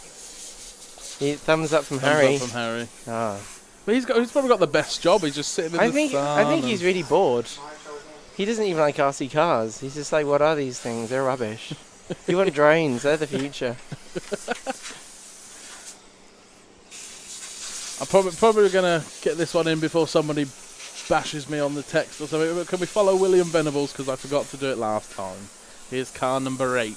Thumbs up from Thumbs Harry. up from Harry. Ah. But he's probably got the best job. He's just sitting in the sun. I think he's really bored. He doesn't even like RC cars. He's just like, what are these things? They're rubbish. You want drones? They're the future. I'm probably going to get this one in before somebody bashes me on the text or something. But can we follow William Venables because I forgot to do it last time? Here's car number 8.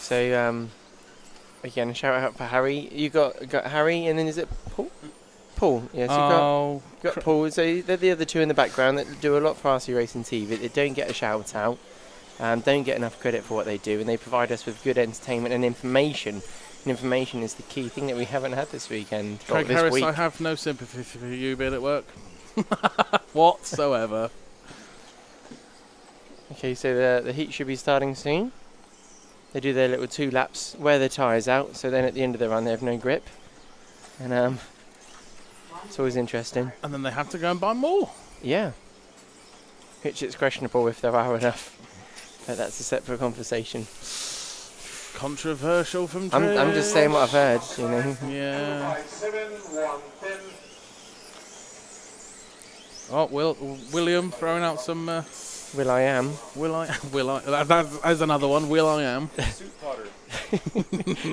So again, a shout out for Harry. You got Harry, and then is it Paul? Paul, yes. You got Paul. So they're the other two in the background that do a lot for RC Racing TV. They don't get a shout out. Don't get enough credit for what they do, and they provide us with good entertainment and information. And information is the key thing that we haven't had this weekend. Craig this Harris, week. I have no sympathy for you being at work whatsoever. Okay, so the heat should be starting soon. They do their little 2 laps, wear their tyres out, so then at the end of the run they have no grip. And it's always interesting. And then they have to go and buy more. Yeah. Which it's questionable if there are enough. But that's a separate conversation. Controversial from I'm just saying what I've heard, you know. Yeah. Oh, William throwing out some... Will I am. That's another one. Will I am. Suit Potter.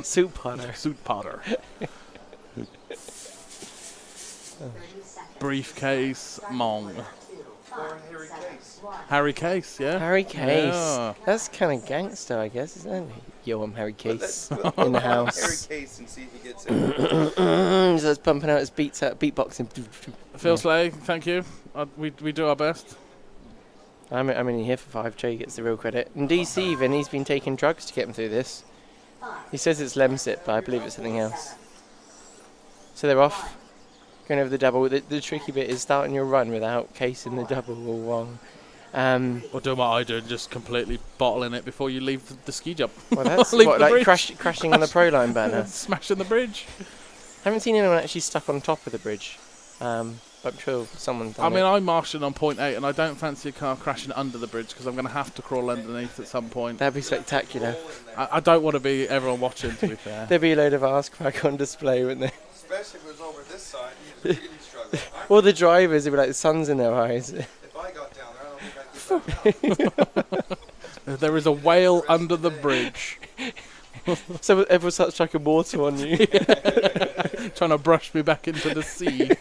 Suit Potter. Suit Potter. Briefcase Mong. Harry Case, yeah. Harry Case. Yeah. That's kind of gangster, I guess, isn't it? Yo, I'm Harry Case in the house. Harry Case and see if he gets it. So it's pumping out his beats out, beatboxing. Phil Slay, thank you. We do our best. I'm only here for 5. Jay gets the real credit. And DC even, he's been taking drugs to get him through this. He says it's Lemsip, but I believe it's something else. So they're off. going over the double. The tricky bit is starting your run without casing the double all wrong. Or doing what I do, just completely bottling it before you leave the ski jump. Well, that's what, like crashing on the pro line banner. Smashing the bridge. Haven't seen anyone actually stuck on top of the bridge. But I'm sure someone's done it. I'm marshalling on point 8, and I don't fancy a car crashing under the bridge because I'm going to have to crawl underneath at some point. That'd be spectacular. I don't want to be everyone watching, to be fair. There'd be a load of arse crack on display, wouldn't there? Especially if it was over this side, you'd really struggle. Or the drivers would be like the sun's in their eyes. If I got down there, I don't think I'd get back down. There is a whale under the bridge. So everyone starts chucking water on you. Trying to brush me back into the sea.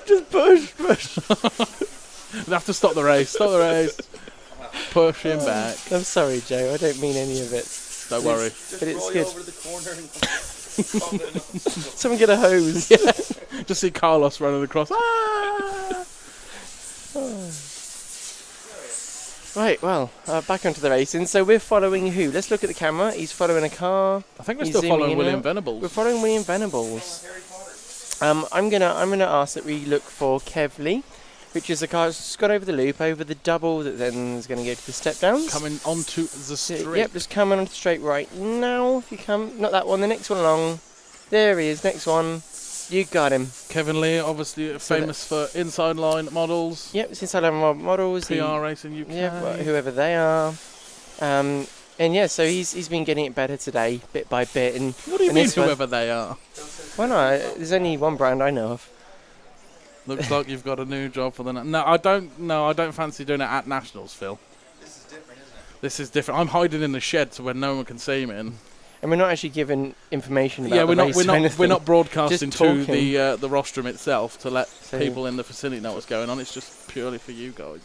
Just push. We have to stop the race. Push him back. I'm sorry, Joe. I don't mean any of it. Don't worry. But it's good. Over the corner and Someone get a hose. Yeah. Just see Carlos running across. Ah! Right, well, back onto the racing. So we're following who? Let's look at the camera. He's following a car. I think we're still following William Venables. We're following William Venables. I'm gonna ask that we look for Kev Lee, which is a car that's just got over the loop, over the double, that then is going to go to the step downs. Coming onto the straight. Yep, just coming onto the straight right now. If you come, not that one, the next one along. There he is, next one. You got him. Kevin Lee, obviously famous for inside line models. Yep, it's inside line models. PR Racing UK. Yeah, well, whoever they are. And yeah, so he's been getting it better today, bit by bit. And what do you mean, whoever they are? Well, no, there's only one brand I know of. Looks like you've got a new job for the... No, I don't fancy doing it at Nationals, Phil. This is different, isn't it? This is different. I'm hiding in the shed so when no one can see me. And we're not actually giving information about the race we're not broadcasting to the rostrum itself to let people in the facility know what's going on. It's just purely for you guys.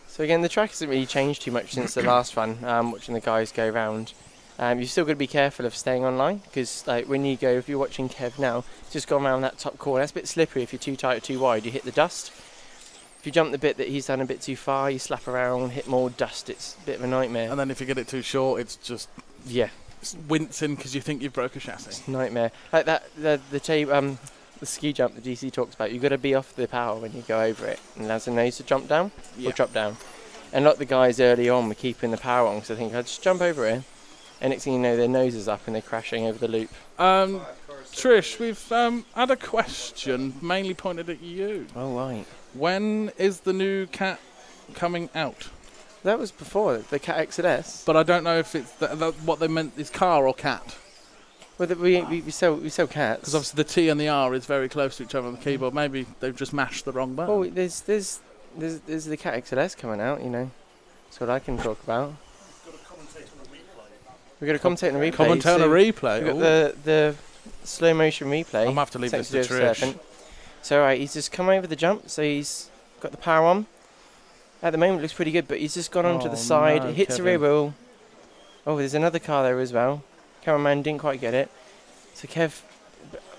So again, the track hasn't really changed too much since the last run. Watching the guys go round, you've still got to be careful of staying online because, like, when you go, if you're watching Kev now, just go around that top corner. That's a bit slippery. If you're too tight or too wide, you hit the dust. If you jump the bit that he's done a bit too far, you slap around, hit more dust. It's a bit of a nightmare. And then if you get it too short, it's just wincing because you think you've broke a chassis. It's a nightmare. Like that, the ski jump that DC talks about, you've got to be off the power when you go over it and allows the nose to jump down or drop down. And like the guys early on were keeping the power on because I think I'd just jump over it, and next thing you know, their nose is up and they're crashing over the loop. Trish, we've had a question mainly pointed at you. Oh, right. When is the new Cat coming out? That was before the Cat XLS. But I don't know if it's what they meant is car or cat. Well, we sell cats. Because obviously the T and the R is very close to each other on the keyboard. Maybe they've just mashed the wrong button. Oh, there's the Cat XLS coming out. You know, that's what I can talk about. We've got a commentator on a replay. Commentator on a replay. We've got the slow motion replay. I'm gonna have to leave this to Trish. So right, he's just come over the jump. So he's got the power on. At the moment, it looks pretty good, but he's just gone onto the side. It hits the rear wheel. Oh, there's another car there as well. Cameraman didn't quite get it. So Kev,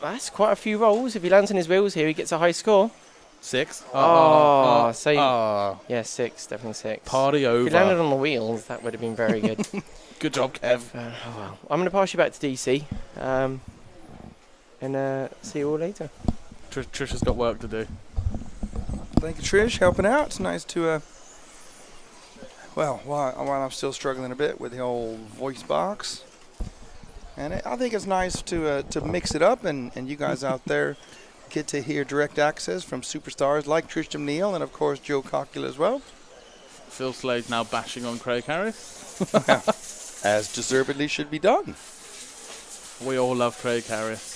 that's quite a few rolls. If he lands on his wheels here, he gets a high score. 6. Yeah, 6, definitely 6. Party over. If he landed on the wheels, that would have been very good. Good job, Kev. Oh well. I'm going to pass you back to DC, and see you all later. Trish has got work to do. Thank you, Trish, helping out. It's nice to, while I'm still struggling a bit with the old voice box, and I think it's nice to mix it up, and you guys out there get to hear direct access from superstars like Tristan Neal and, of course, Joe Cockula as well. Phil Slade's now bashing on Craig Harris. As deservedly should be done. We all love Craig Harris.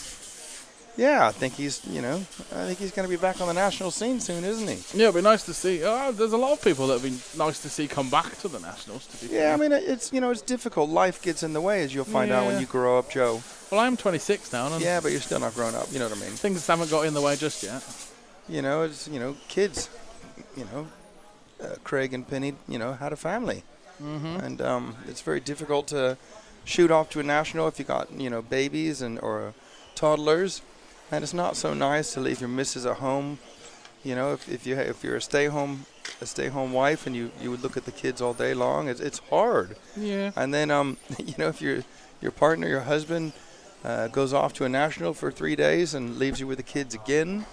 Yeah, I think he's going to be back on the national scene soon, isn't he? Yeah, it'd be nice to see. There's a lot of people that would be nice to see come back to the nationals. I mean, it's difficult. Life gets in the way, as you'll find out when you grow up, Joe. Well, I'm 26 now. And yeah, but you're still not grown up. You know what I mean? Things haven't got in the way just yet. Kids. Craig and Penny, had a family, and it's very difficult to shoot off to a national if you got babies or toddlers. And it's not so nice to leave your missus at home. If you're a stay home wife and you would look at the kids all day long, it's hard. Yeah. And then if your partner, your husband, goes off to a national for 3 days and leaves you with the kids again,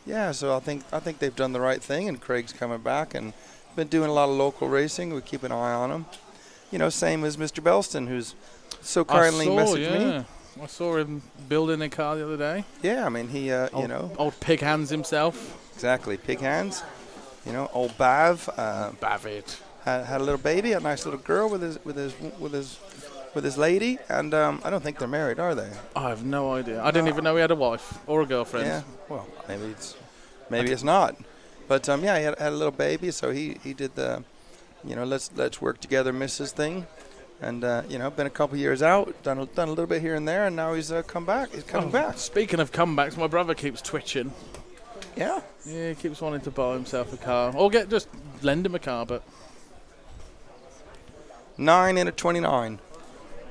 Yeah, so I think they've done the right thing, and Craig's coming back and been doing a lot of local racing. We keep an eye on him. You know, same as Mr. Belston, who's so kindly messaged me. I saw him building a car the other day. Yeah, I mean, he, you know. Old pig hands himself. Exactly, pig hands. You know, old Bav. Bavid. Had a little baby, a nice little girl with his lady, and I don't think they're married, are they? I have no idea. I didn't even know he had a wife or a girlfriend. Yeah, well, maybe it's not. But yeah, he had a little baby, so he did the, you know, let's work together, Mrs. thing. And, you know, been a couple years out, done a little bit here and there, and now he's come back. He's coming back. Speaking of comebacks, my brother keeps twitching. Yeah? Yeah, he keeps wanting to buy himself a car. Or just lend him a car, but... 9 in a 29.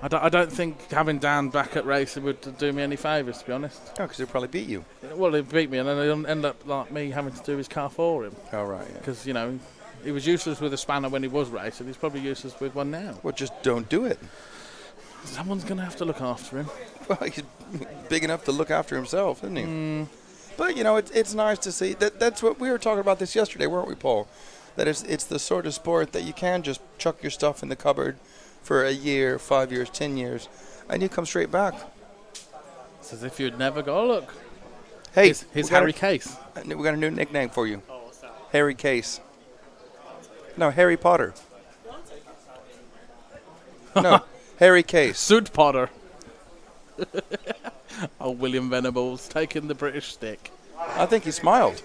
I don't think having Dan back at racing would do me any favours, to be honest. Oh, because he'll probably beat you. Well, he'd beat me, and then he'll end up like me having to do his car for him. Oh, right. Because, you know... He was useless with a spanner when he was racing. He's probably useless with one now. Well, just don't do it. Someone's going to have to look after him. Well, he's big enough to look after himself, isn't he? But, you know, it's nice to see. That's what we were talking about this yesterday, weren't we, Paul? That it's the sort of sport that you can just chuck your stuff in the cupboard for a year, 5 years, 10 years, and you come straight back. It's as if you'd never got a look. Hey, here's Harry Case. We got a new nickname for you. Oh, what's that? Harry Case. No, Harry Potter. No, Harry Case. Suit Potter. Oh, William Venables taking the British stick. I think he smiled.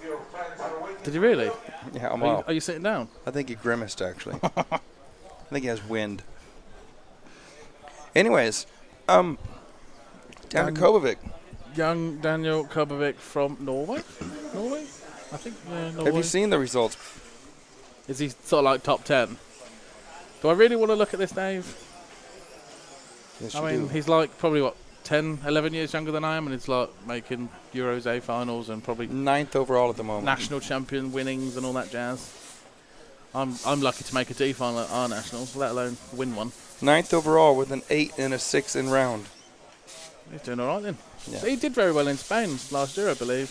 Did he really? Yeah, are you sitting down? I think he grimaced, actually. I think he has wind. Anyways, Daniel Kobovic. Young Daniel Kobovic from Norway? Norway? I think, Norway. Have you seen the results? Is he sort of like top 10? Do I really want to look at this, Dave? Yes, I mean, he's like probably, 10, 11 years younger than I am, and it's like making Euros A finals and probably 9th overall at the moment. National champion winnings and all that jazz. I'm lucky to make a D final at our nationals, let alone win one. 9th overall with an 8 and a 6 in round. He's doing all right then. Yeah. So he did very well in Spain last year, I believe.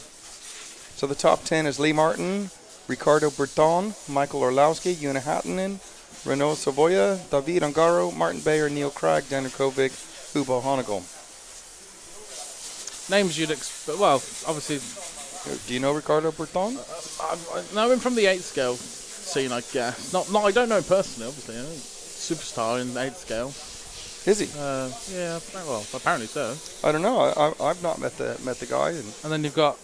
So the top 10 is Lee Martin, Ricardo Berton, Michael Orlowski, Una Hattinen, Renaud Savoya, David Ungaro, Martin Bayer, Neil Craig, Daniel Kovic, Hubo Honigel. Names you'd expect. Well, obviously. Do you know Ricardo Berton? I know him from the 8 scale scene, I guess. Not. I don't know him personally, obviously. You know, superstar in 8 scale. Is he? Yeah. Well, apparently so. I don't know. I've not met the guy. And then you've got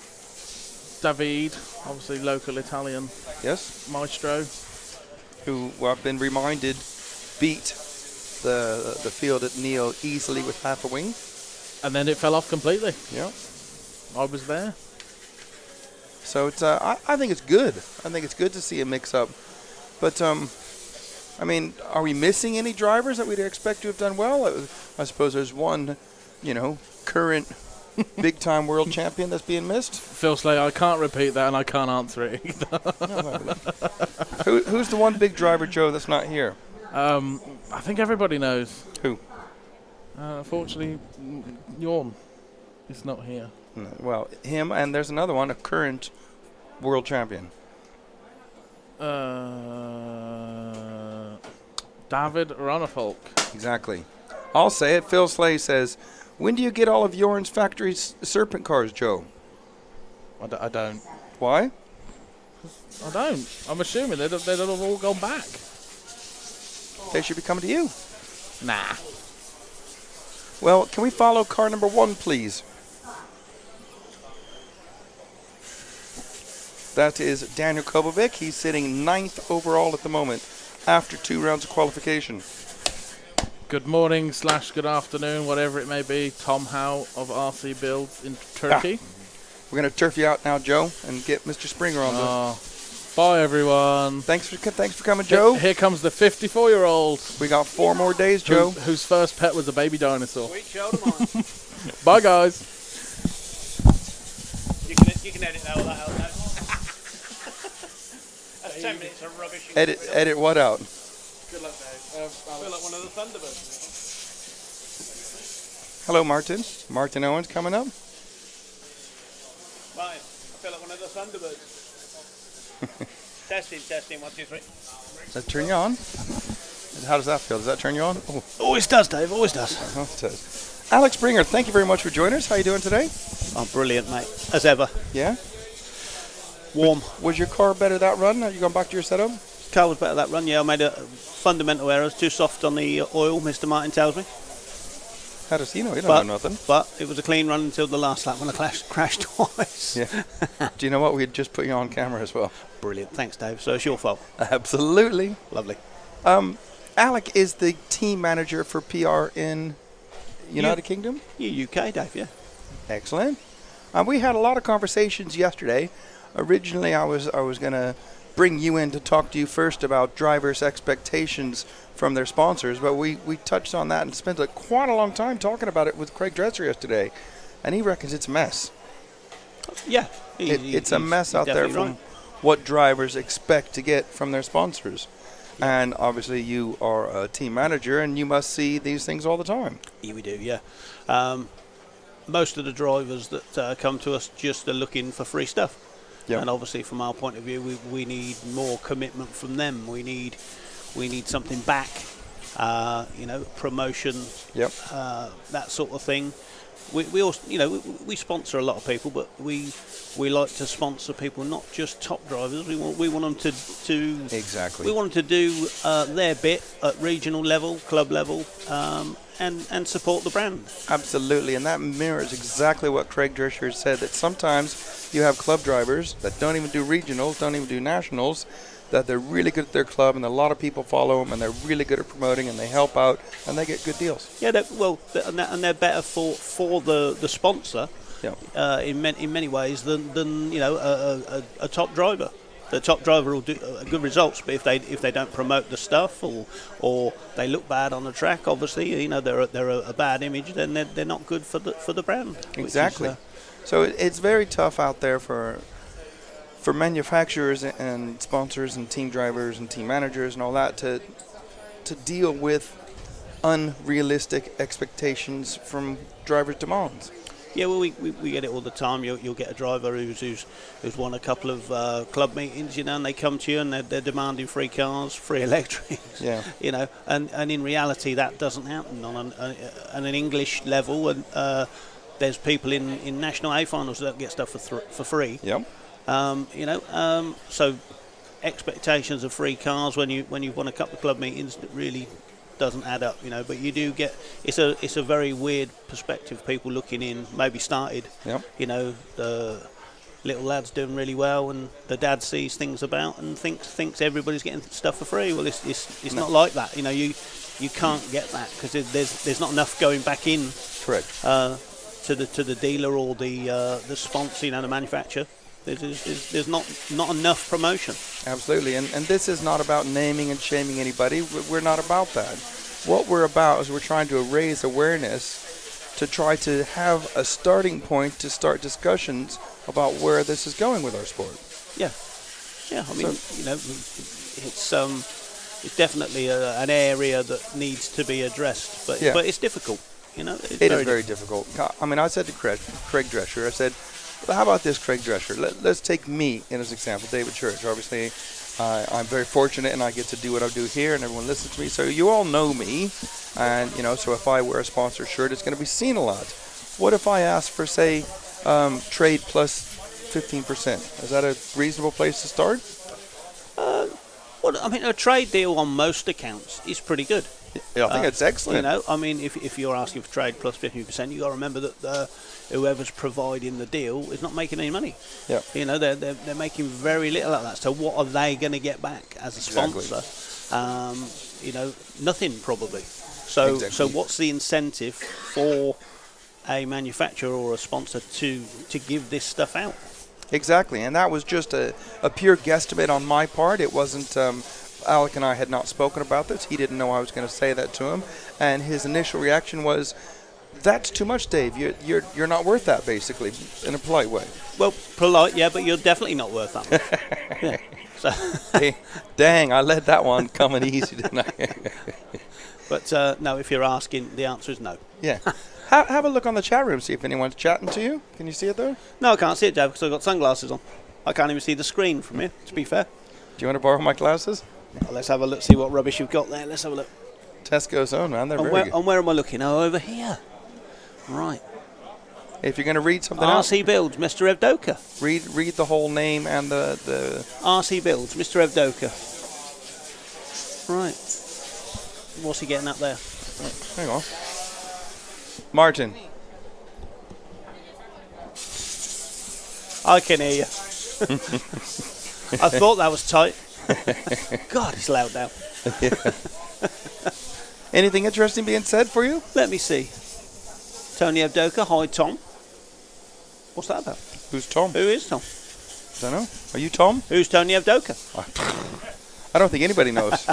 David, obviously local Italian. Yes. Maestro. Who I've been reminded beat the field at Neil easily with half a wing. And then it fell off completely. Yeah. I was there. So it's I think it's good. I think it's good to see a mix up. But I mean, are we missing any drivers that we'd expect to have done well? I suppose there's one, you know, current big time world champion that's being missed. Phil Slay, I can't repeat that and I can't answer it either. Who's the one big driver, Joe, that's not here? I think everybody knows. Who? Unfortunately, Jorn is not here. No, well, him, and there's another one, a current world champion. David Ronnefolk. Exactly. I'll say it. Phil Slay says, when do you get all of Jorn's factory Serpent cars, Joe? I don't. Why? I don't. I'm assuming they'd have all gone back. They should be coming to you. Nah. Well, can we follow car number 1, please? That is Daniel Kobovic. He's sitting 9th overall at the moment after 2 rounds of qualification. Good morning / good afternoon, whatever it may be. Tom Howe of RC Builds in Turkey. We're going to turf you out now, Joe, and get Mr. Springer on the... Bye, everyone. Thanks for coming, Joe. Here comes the 54-year-old. We got 4 more days, Joe. Whose first pet was a baby dinosaur. Sweet show tomorrow. Bye, guys. You can edit that all that out now. That's 10 minutes of rubbish. Edit what out? Good luck, Dave. I feel like one of the Thunderbirds Hello, Martin. Martin Owens coming up. now. Right. I feel like one of the Thunderbirds. Testing, 1, 2, 3. Does that turn you on? How does that feel? Does that turn you on? Oh. Always does, Dave, always does. It does. Alex Springer, thank you very much for joining us. How you doing today? Oh, brilliant, mate. As ever. Yeah? Warm. Was your car better that run? Have you gone back to your setup? Car was better that run, yeah. I made a fundamental error. Too soft on the oil, Mr. Martin tells me. How does he know? He don't know nothing. But it was a clean run until the last lap when I crashed twice. Yeah. Do you know what? We had just put you on camera as well. Brilliant. Thanks, Dave. So it's your fault. Absolutely. Lovely. Alec is the team manager for PR in United Kingdom? UK, Dave, yeah. Excellent. We had a lot of conversations yesterday. Originally, I was going to bring you in to talk to you first about drivers' expectations from their sponsors, but we touched on that and spent quite a long time talking about it with Craig Dresser yesterday, and he reckons it's a mess. Yeah. It's a mess out there from what drivers expect to get from their sponsors. And obviously you are a team manager and you must see these things all the time. Yeah, we do, yeah. Most of the drivers that come to us just are looking for free stuff. Yep. And obviously from our point of view, we need more commitment from them. We need something back, promotion, that sort of thing. We also, we sponsor a lot of people, but we like to sponsor people, not just top drivers. We want them to exactly. We want them to do their bit at regional level, club level, and support the brand. Absolutely, and that mirrors exactly what Craig Drescher said. That sometimes you have club drivers that don't even do regionals, don't even do nationals, that they're really good at their club, and a lot of people follow them, and they're really good at promoting, and they help out, and they get good deals. Yeah, and they're better for the sponsor, in many ways than a top driver. The top driver will do good results, but if they don't promote the stuff or they look bad on the track, obviously they're a bad image. Then they're not good for the brand. Exactly. So it's very tough out there for manufacturers and sponsors and team drivers and team managers and all that to deal with unrealistic expectations from drivers' demands. Yeah, well, we get it all the time. You'll get a driver who's won a couple of club meetings, and they come to you and they're demanding free cars, free electrics. Yeah. And in reality that doesn't happen on an English level. And there's people in national A finals that get stuff for free. Yep. So expectations of free cars when you've won a couple of club meetings really doesn't add up, but you do get it's a very weird perspective. People looking in maybe started, the little lad's doing really well and the dad sees things about and thinks everybody's getting stuff for free. Well, it's not like that. You can't get that because there's not enough going back in. Correct. To the dealer or the sponsor, the manufacturer. There's not enough promotion. Absolutely, and this is not about naming and shaming anybody. We're not about that. What we're about is we're trying to raise awareness to try to have a starting point to start discussions about where this is going with our sport. Yeah. I mean, it's definitely an area that needs to be addressed, but it's difficult. It is very difficult. I mean, I said to Craig Drescher, I said, well, how about this, Craig Drescher? Let's take me in as example, David Church. Obviously, I'm very fortunate and I get to do what I do here and everyone listens to me. So you all know me. And, so if I wear a sponsor shirt, it's going to be seen a lot. What if I ask for, say, trade plus 15%? Is that a reasonable place to start? Well, I mean, a trade deal on most accounts is pretty good. Yeah, I think it's excellent. I mean, if you're asking for trade plus 15%, you got to remember that whoever's providing the deal is not making any money. Yeah. They're making very little of that. So what are they going to get back as a sponsor? Exactly. Nothing probably. So what's the incentive for a manufacturer or a sponsor to give this stuff out? Exactly, and that was just a pure guesstimate on my part. It wasn't. Alec and I had not spoken about this. He didn't know I was going to say that to him, and his initial reaction was, "That's too much, Dave. You're not worth that." Basically, in a polite way. Well, polite, yeah, but you're definitely not worth that much. Yeah. So hey, dang, I let that one come in easy, didn't I? But no, if you're asking, the answer is no. Yeah. Have a look on the chat room, see if anyone's chatting to you. Can you see it there? No, I can't see it, Dave, because I've got sunglasses on. I can't even see the screen from here, to be fair. Do you want to borrow my glasses? Well, let's have a look, see what rubbish you've got there. Let's have a look. Tesco's own, man. They're And very good. where am I looking? Oh, over here. Right. If you're going to read something else, RC Builds, Mr. Evdoka. read the whole name and the RC Builds, Mr. Evdoka. Right. What's he getting up there? Hang on. Martin. I can hear you. I thought that was tight. God, it's loud now. Yeah. Anything interesting being said for you? Let me see. Tony Evdoka, hi Tom. What's that about? Who's Tom? Who is Tom? Don't know. Are you Tom? Who's Tony Evdoka? I don't think anybody knows.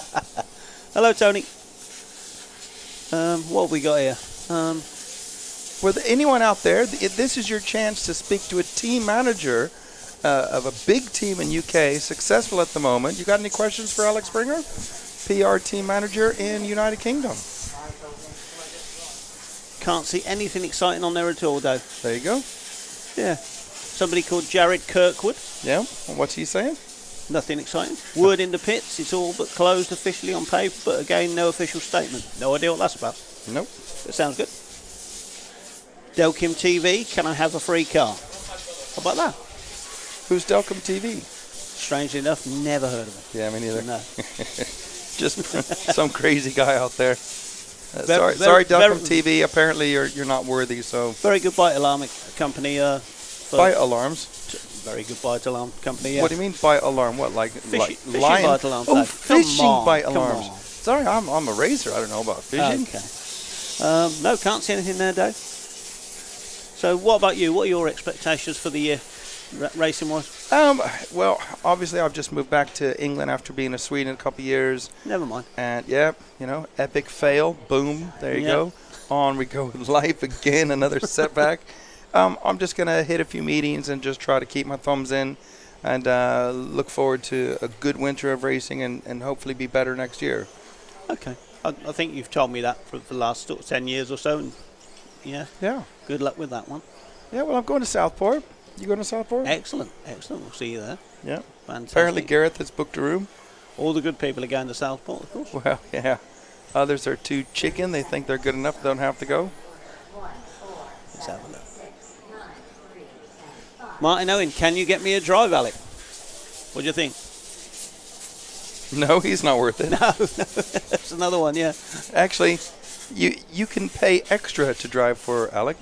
Hello, Tony. What have we got here? For anyone out there, this is your chance to speak to a team manager of a big team in UK, successful at the moment. You got any questions for Alex Springer, PR team manager in United Kingdom? Can't see anything exciting on there at all, though. There you go. Yeah. Somebody called Jared Kirkwood. Yeah. And what's he saying? Nothing exciting. Word in the pits. It's all but closed officially on paper, but again, no official statement. No idea what that's about. Nope. That sounds good. Delkim TV, can I have a free car? How about that? Who's Delkim TV? Strangely enough, never heard of it. Yeah, me neither. No. Just some crazy guy out there. Very- sorry, very- Delkim TV. Apparently, you're not worthy. So Very good bite alarm company. bite alarms. Very good bite alarm company. Yeah. What do you mean bite alarm? What Fishing lion? bite alarms. Oh, Dave. fishing Come on, bite come alarms. on. Sorry, I'm a racer. I don't know about fishing. Okay. No, can't see anything there, Dave. So, what about you? What are your expectations for the year, racing wise? Well, obviously, I've just moved back to England after being in Sweden a couple of years. Never mind. And yeah, epic fail. Boom. There you Yep. go. On we go with life again. Another setback. I'm just gonna hit a few meetings and just try to keep my thumbs in, and look forward to a good winter of racing and hopefully be better next year. Okay. I think you've told me that for the last 10 years or so. And yeah. Good luck with that one. Yeah, well, I'm going to Southport. You going to Southport? Excellent. We'll see you there. Yeah. Fantastic. Apparently Gareth has booked a room. All the good people are going to Southport, of course. Well, yeah. Others are too chicken. They think they're good enough. They don't have to go. Let's have a look. Martin Owen, can you get me a drive, Alec? What do you think? No, he's not worth it. No, that's another one, yeah. Actually, you can pay extra to drive for Alec.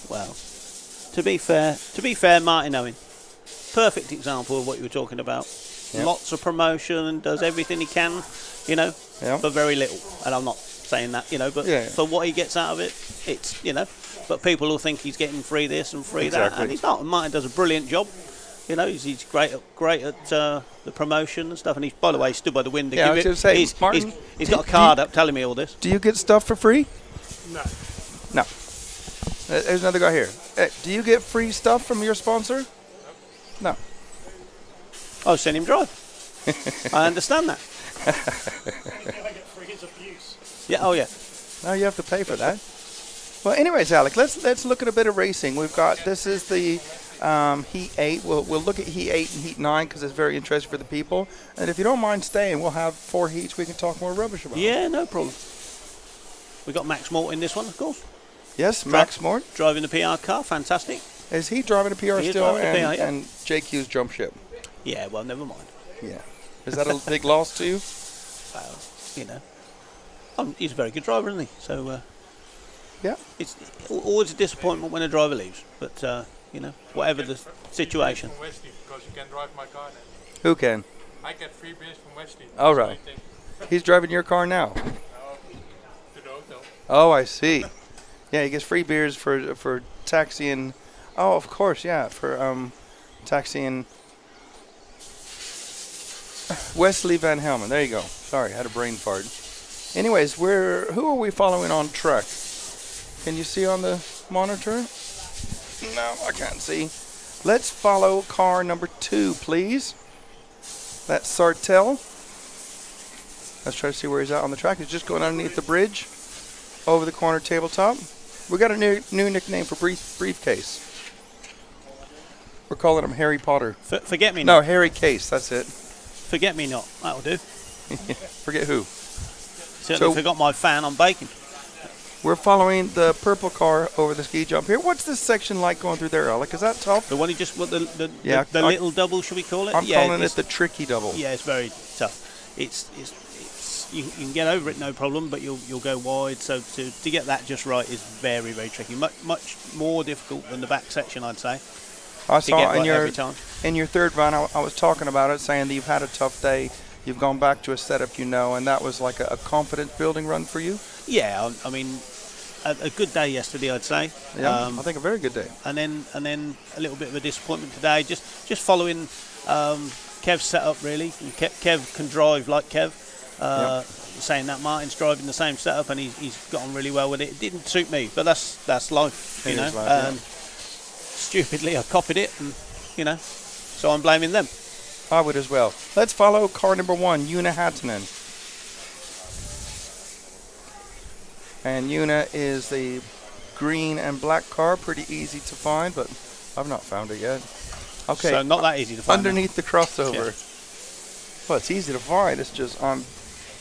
Well, to be fair, Martin Owen, perfect example of what you were talking about. Yep. Lots of promotion and does everything he can, for very little. And I'm not saying that, but for what he gets out of it, it's, But people will think he's getting free this and free that, and he's not. Martin does a brilliant job. He's great at the promotion and stuff. And by the way, stood by the window. Yeah, I was going to say, Martin, he's got a card up telling me all this. Do you get stuff for free? No. No. There's another guy here. Do you get free stuff from your sponsor? No. Oh, send him drive. I understand that. I get free his abuse. Yeah. Oh, yeah. No, you have to pay for that. Well, anyways, Alec, let's look at a bit of racing. We've got this is the Heat 8. We'll look at Heat 8 and Heat 9 because it's very interesting for the people. And if you don't mind staying, we'll have 4 heats we can talk more rubbish about. Yeah, no problem. We got Max Mort in this one, of course. Yes, Max Mort driving the PR car. Fantastic. Is he driving a PR He is still? driving the PR, yeah. And JQ's jump ship. Yeah. Well, never mind. Yeah. Is that a big loss to you? Well, he's a very good driver, isn't he? So. Yeah. It's always a disappointment when a driver leaves, but whatever the situation. From Wesley, because you can drive my car now. Who can? I get free beers from Wesley. All right. He's driving your car now. To the hotel. Oh, I see. Yeah, he gets free beers for taxiing. Oh, of course, yeah, for taxiing Wesley Van Helmen. There you go. Sorry, I had a brain fart. Anyways, who are we following on track? Can you see on the monitor? No, I can't see. Let's follow car number 2, please. That's Sartell. Let's try to see where he's at on the track. He's just going underneath the bridge, over the corner tabletop. We got a new nickname for briefcase. We're calling him Harry Potter. Forget me No, not. Harry Case. That's it. Forget me not. That'll do. Forget who? Certainly forgot my fan on bacon. We're following the purple car over the ski jump here. What's this section like going through there, Alec? Is that tough? The one you just, the I- little double, should we call it? I'm Yeah, calling it it's- the tricky double. Yeah, it's very tough. It's you can get over it no problem, but you'll go wide. So to get that just right is very, very tricky. Much more difficult than the back section, I'd say. I to get saw right every time. in your third run, I was talking about it, saying that you've had a tough day. You've gone back to a setup you know, and that was like a confidence building run for you. Yeah, I mean, a good day yesterday, I'd say. Yeah, I think a very good day. And then a little bit of a disappointment today. Just following Kev's setup really. And Kev can drive like Kev. Saying that Martin's driving the same setup and he's got on really well with it. It didn't suit me, but that's life, you It know. is life, yeah. Stupidly, I copied it, and you know, so I'm blaming them. I would as well. Let's follow car number 1, Una Hattinen. And Una is the green and black car, pretty easy to find, but I've not found it yet. Okay. So not that easy to find. Underneath the crossover. Yeah. Well, it's easy to find. It's just I'm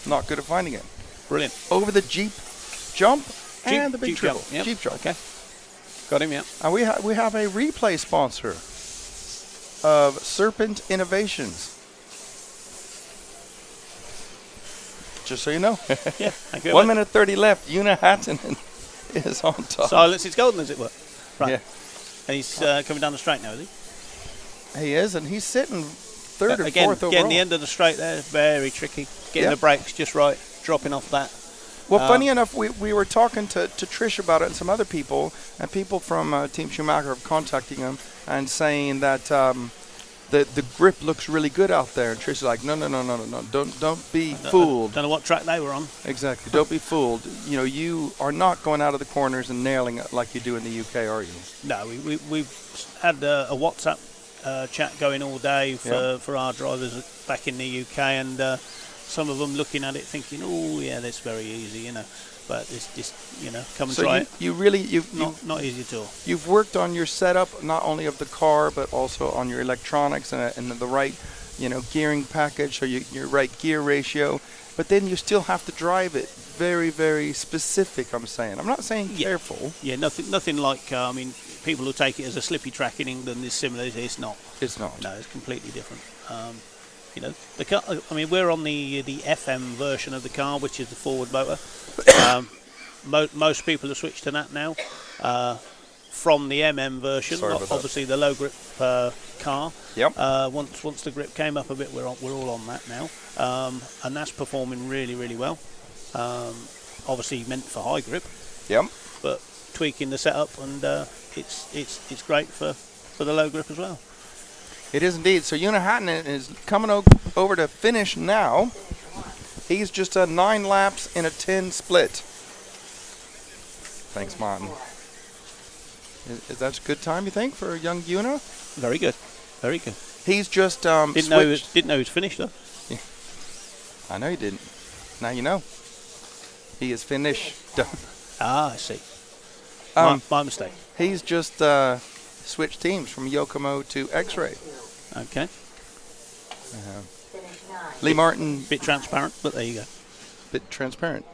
not good at finding it. Brilliant. Over the Jeep jump and the big Jeep triple. jump, yep. Jeep jump. Okay. Got him, yeah. And we have a replay sponsor of Serpent Innovations. Just so you know. Yeah, thank you very 1 much. minute 30 left. Una Hattinen is on top. Silence is golden, as it were. Right. Yeah. And he's coming down the straight now, is he? He is, and he's sitting third or Again, fourth overall. getting the end of the straight there, very tricky. Getting the brakes just right, dropping off that. Well, funny enough, we were talking to Trish about it and some other people, and people from Team Schumacher are contacting him and saying that the grip looks really good out there. And Trish is like, no, don't be fooled. Don't know what track they were on. Exactly, don't be fooled. You know, you are not going out of the corners and nailing it like you do in the UK, are you? No, we've had a WhatsApp chat going all day for our drivers back in the UK, and some of them looking at it thinking, oh yeah, that's very easy, you know, but it's just, you know, come and try it. You've not easy at all. You've worked on your setup, not only of the car, but also on your electronics and the right, you know, gearing package, so your right gear ratio, but then you still have to drive it very, very specific, I'm saying. I'm not saying careful. Yeah, nothing like, I mean, people who take it as a slippy track in England is similar. It's not. It's not. No, it's completely different. You know, the car, I mean, we're on the FM version of the car, which is the forward motor. Most people have switched to that now from the MM version. Sorry about that. Obviously, the low grip car. Yep. Once the grip came up a bit, we're all on that now, and that's performing really, really well. Obviously meant for high grip. Yep. But tweaking the setup, and it's great for the low grip as well. It is indeed. So Una Hattinen is coming over to finish now. He's just 9 laps in a 10 split. Thanks, Martin. Is that a good time, you think, for young Una? Very good. Very good. He's just didn't know he was finished though. Yeah. I know you didn't. Now you know. He is finished. Ah, I see. My mistake. He's just switched teams from Yokomo to X-Ray. Okay. Lee Martin. Bit transparent, but there you go. Bit transparent.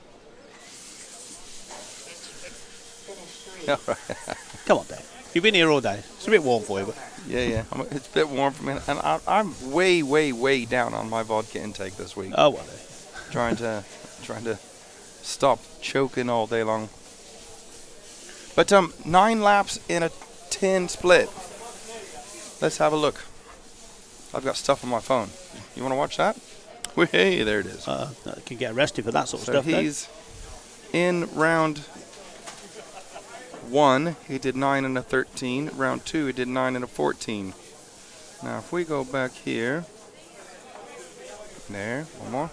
Come on, Dave. You've been here all day. It's a bit warm for you, but yeah. It's a bit warm for me, and I'm way down on my vodka intake this week. Oh well. Trying to stop choking all day long. But 9 laps in a 10 split. Let's have a look. I've got stuff on my phone. You want to watch that? Hey, there it is. I can get arrested for that sort of So stuff. he's in round 1. He did 9 and a 13. Round 2, he did 9 and a 14. Now, if we go back here, there, one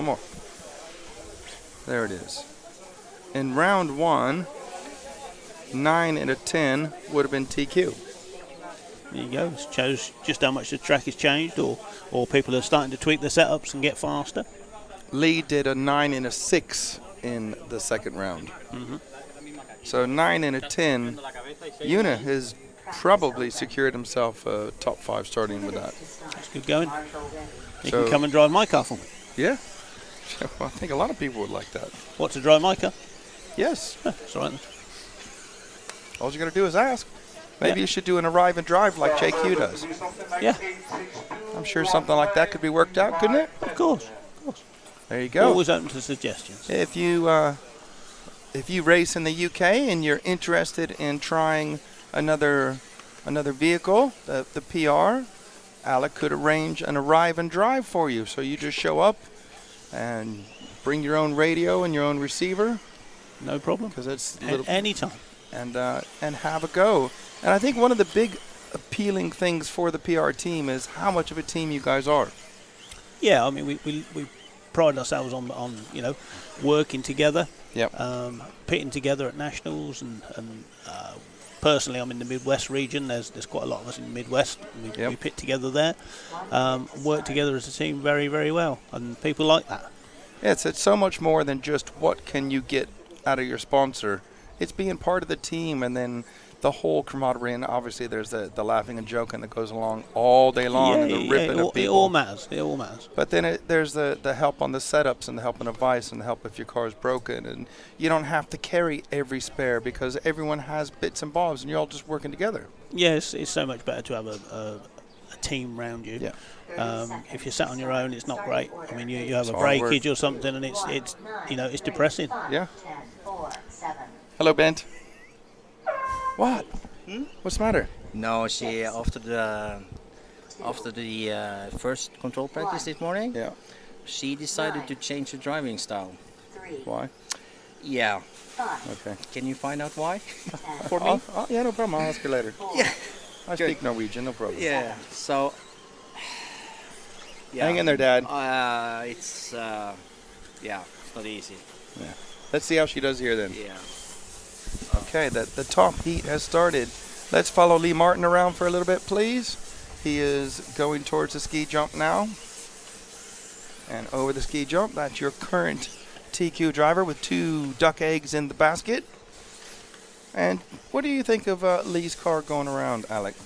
more. There it is. In round 1, 9 and a 10 would have been TQ. There you go. It shows just how much the track has changed, or people are starting to tweak the setups and get faster. Lee did a 9 and a 6 in the second round. So 9 and a 10. Una has probably secured himself a top 5 starting with that. That's good going. You So- can come and drive my car for me. Yeah. Well, I think a lot of people would like that. What, to drive my car? Yes. That's all right then. All you got to do is ask. Maybe you should do an arrive and drive like JQ does. Yeah. I'm sure something like that could be worked out, couldn't it? Of course. There you go. Always open to suggestions. If you race in the UK and you're interested in trying another vehicle, the PR, Alec could arrange an arrive and drive for you. So you just show up and bring your own radio and your own receiver. No problem. Because it's anytime. And have a go. And I think one of the big appealing things for the PR team is how much of a team you guys are. Yeah, I mean, we pride ourselves on working together. Yep. Pitting together at nationals and personally, I'm in the Midwest region. There's quite a lot of us in the Midwest. We pit together there, work together as a team very, very well, and people like that. Yeah, it's so much more than just what can you get out of your sponsor. It's being part of the team, and then the whole camaraderie, and obviously there's the laughing and joking that goes along all day long, and the ripping of people. It all matters. It all matters. But then there's the help on the setups, and the help on advice, and the help if your car is broken, and you don't have to carry every spare because everyone has bits and bobs, and you're all just working together. Yes, it's so much better to have a team around you. Yeah. If you're sat on your own, it's not great. I mean, you have It's a hard work. breakage or something, and it's depressing. Yeah. Hello, Bent. What? What's the matter? No, she after the first control practice this morning. Yeah. She decided to change her driving style. Why? Yeah. Okay. Can you find out why? For me? Yeah, no problem. I'll ask you later. Yeah. I speak Norwegian, no problem. Yeah. So. Yeah. Hang in there, Dad. It's not easy. Yeah. Let's see how she does here then. Yeah. Okay, the top heat has started. Let's follow Lee Martin around for a little bit, please. He is going towards the ski jump now. And over the ski jump, that's your current TQ driver with 2 duck eggs in the basket. And what do you think of Lee's car going around, Alec?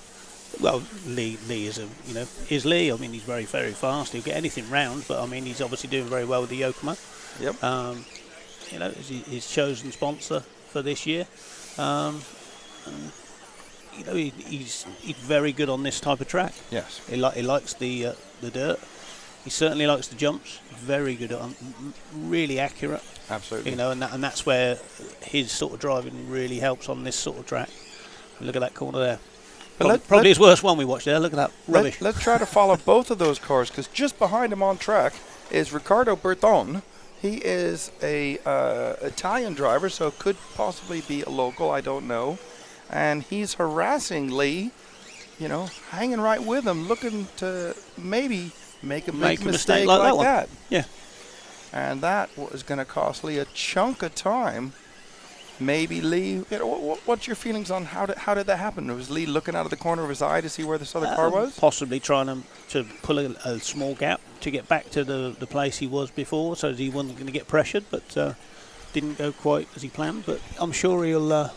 Well, Lee is Lee. I mean, he's very, very fast. He'll get anything round, but I mean, he's obviously doing very well with the Yokomo. Yep. His chosen sponsor for this year. He's very good on this type of track. Yes. He likes the dirt. He certainly likes the jumps. Very good on, really accurate. Absolutely. And that's where his sort of driving really helps on this sort of track. Look at that corner there. Probably his worst one we watched there. Look at that rubbish. Let's try to follow both of those cars, because just behind him on track is Riccardo Berton. He is a Italian driver, so could possibly be a local. I don't know. And he's harassing Lee, hanging right with him, looking to maybe make a mistake like that. Yeah. And that was going to cost Lee a chunk of time. Maybe Lee, what's your feelings on how did that happen? Was Lee looking out of the corner of his eye to see where this other car was? Possibly trying to pull a small gap to get back to the place he was before, so that he wasn't going to get pressured, but didn't go quite as he planned. But I'm sure he'll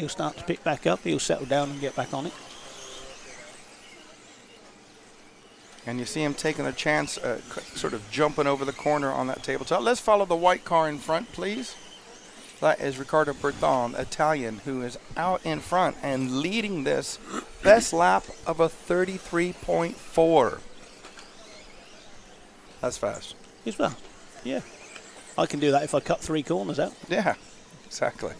start to pick back up. He'll settle down and get back on it. And you see him taking a chance, sort of jumping over the corner on that tabletop. Let's follow the white car in front, please. That is Riccardo Berton, Italian, who is out in front and leading this best lap of a 33.4. That's fast. He's fast. Yeah. I can do that if I cut 3 corners out. Yeah, exactly.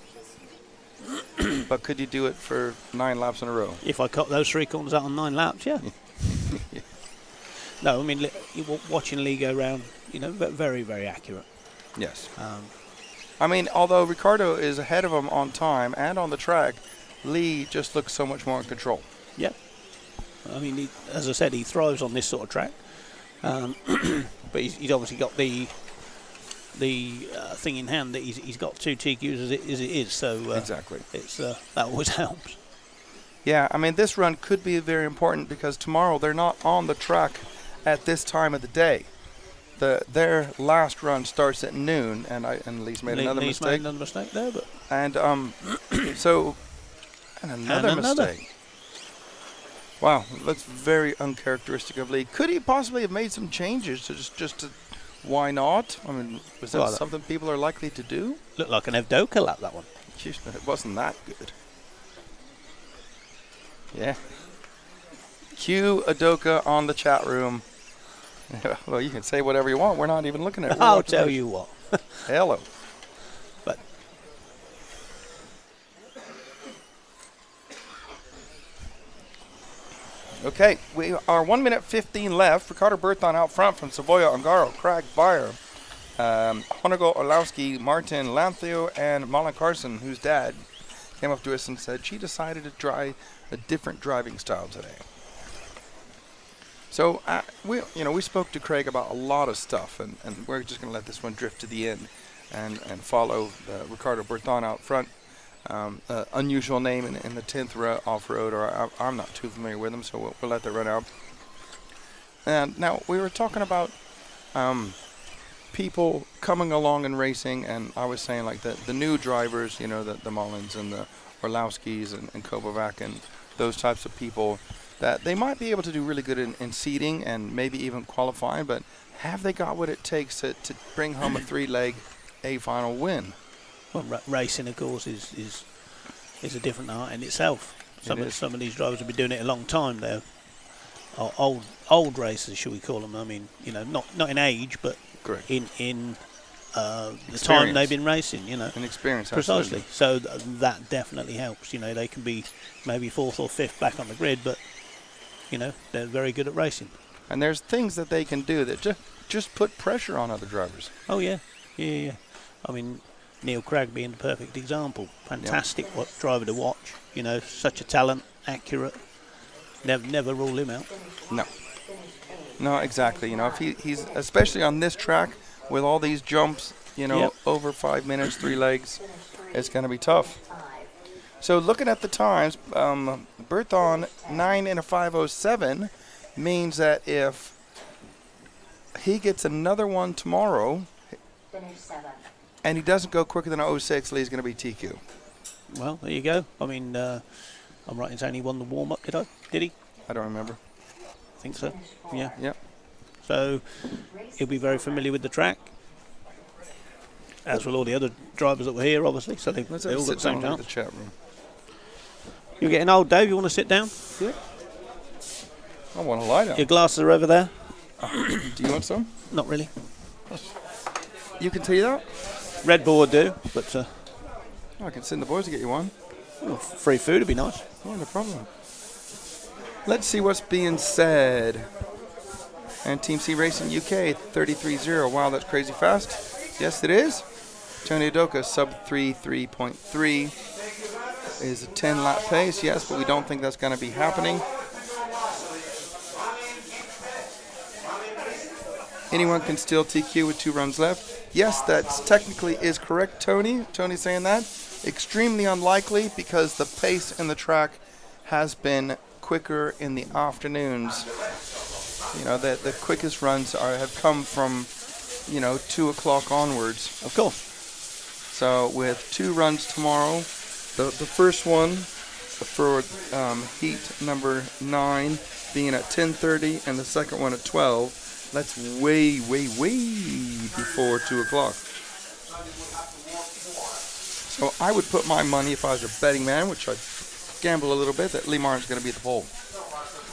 But could you do it for 9 laps in a row? If I cut those 3 corners out on 9 laps, yeah. No, I mean, watching Lee go round, very, very accurate. Yes. I mean, although Riccardo is ahead of him on time and on the track, Lee just looks so much more in control. Yeah. I mean, as I said, he thrives on this sort of track. But he's obviously got the thing in hand that he's got 2 TQs as it is. So exactly, it's that always helps. Yeah, I mean, this run could be very important because tomorrow they're not on the track at this time of the day. Their last run starts at noon, and Lee's made another mistake. Made another mistake there, but and another mistake. Wow, that's very uncharacteristic of Lee. Could he possibly have made some changes to just to, why not? I mean, was that something people are likely to do? Looked like an Evdoka lap, that one. Jeez, but it wasn't that good. Yeah. Cue Adoka on the chat room. Well, you can say whatever you want. We're not even looking at it. I'll tell you what. Hello. But okay, we are 1 minute 15 left. Ricardo Berthon out front from Savoia, Ungaro, Craig Beyer, Honegal, Orlowski, Martin, Lantheo, and Malin Carson, whose dad came up to us and said she decided to try a different driving style today. So we spoke to Craig about a lot of stuff, and we're just going to let this one drift to the end and follow Ricardo Berthon out front. Unusual name in the 10th row off-road, or I'm not too familiar with him, so we'll let that run out. And now we were talking about people coming along and racing, and I was saying like the new drivers, you know, the Mullins and the Orlowskis and Kovac and those types of people, that they might be able to do really good in seeding and maybe even qualifying, but have they got what it takes to bring home a 3-leg A final win? Well, racing, of course, is a different art in itself. Some of these drivers have been doing it a long time. They're old racers, should we call them? I mean, you know, not in age, but in the time they've been racing. You know, and experience. Precisely. So that definitely helps. You know, they can be maybe 4th or 5th back on the grid, but you know, they're very good at racing. And there's things that they can do that just put pressure on other drivers. Oh yeah. I mean, Neil Craig being the perfect example. Fantastic driver to watch. You know, such a talent, accurate. Never rule him out. No, exactly. You know, if he's especially on this track with all these jumps, you know, over 5 minutes, 3 legs, it's going to be tough. So looking at the times, Berthon 9 in a 5:07 means that if he gets another one tomorrow, and he doesn't go quicker than a 06, Lee's going to be TQ. Well, there you go. I mean, I'm right in saying he won the warm-up, did he? I don't remember. I think so. Yeah. Yep. So he'll be very familiar with the track, as will all the other drivers that were here, obviously. So they all got the same chance. The chat room. You're getting old, Dave. You want to sit down? Yeah. I want to lie down. Your glasses are over there. Do you want some? Not really. You can tell you that? Red Bull would do, but... I can send the boys to get you one. Well, free food would be nice. Yeah, no problem. Let's see what's being said. And Team C Racing UK, 33.0. Wow, that's crazy fast. Yes, it is. Tony Adoka, sub 3.3 is a 10-lap pace. Yes, but we don't think that's going to be happening. Anyone can still TQ with 2 runs left. Yes, that's technically is correct, Tony. Tony's saying that. Extremely unlikely because the pace in the track has been quicker in the afternoons. You know, the quickest runs have come from, you know, 2 o'clock onwards. Of course. So with 2 runs tomorrow, the first one for heat number 9 being at 10:30 and the second one at 12. That's way before 2 o'clock. So I would put my money, if I was a betting man, which I'd gamble a little bit, that Lee Martin's going to be at the pole.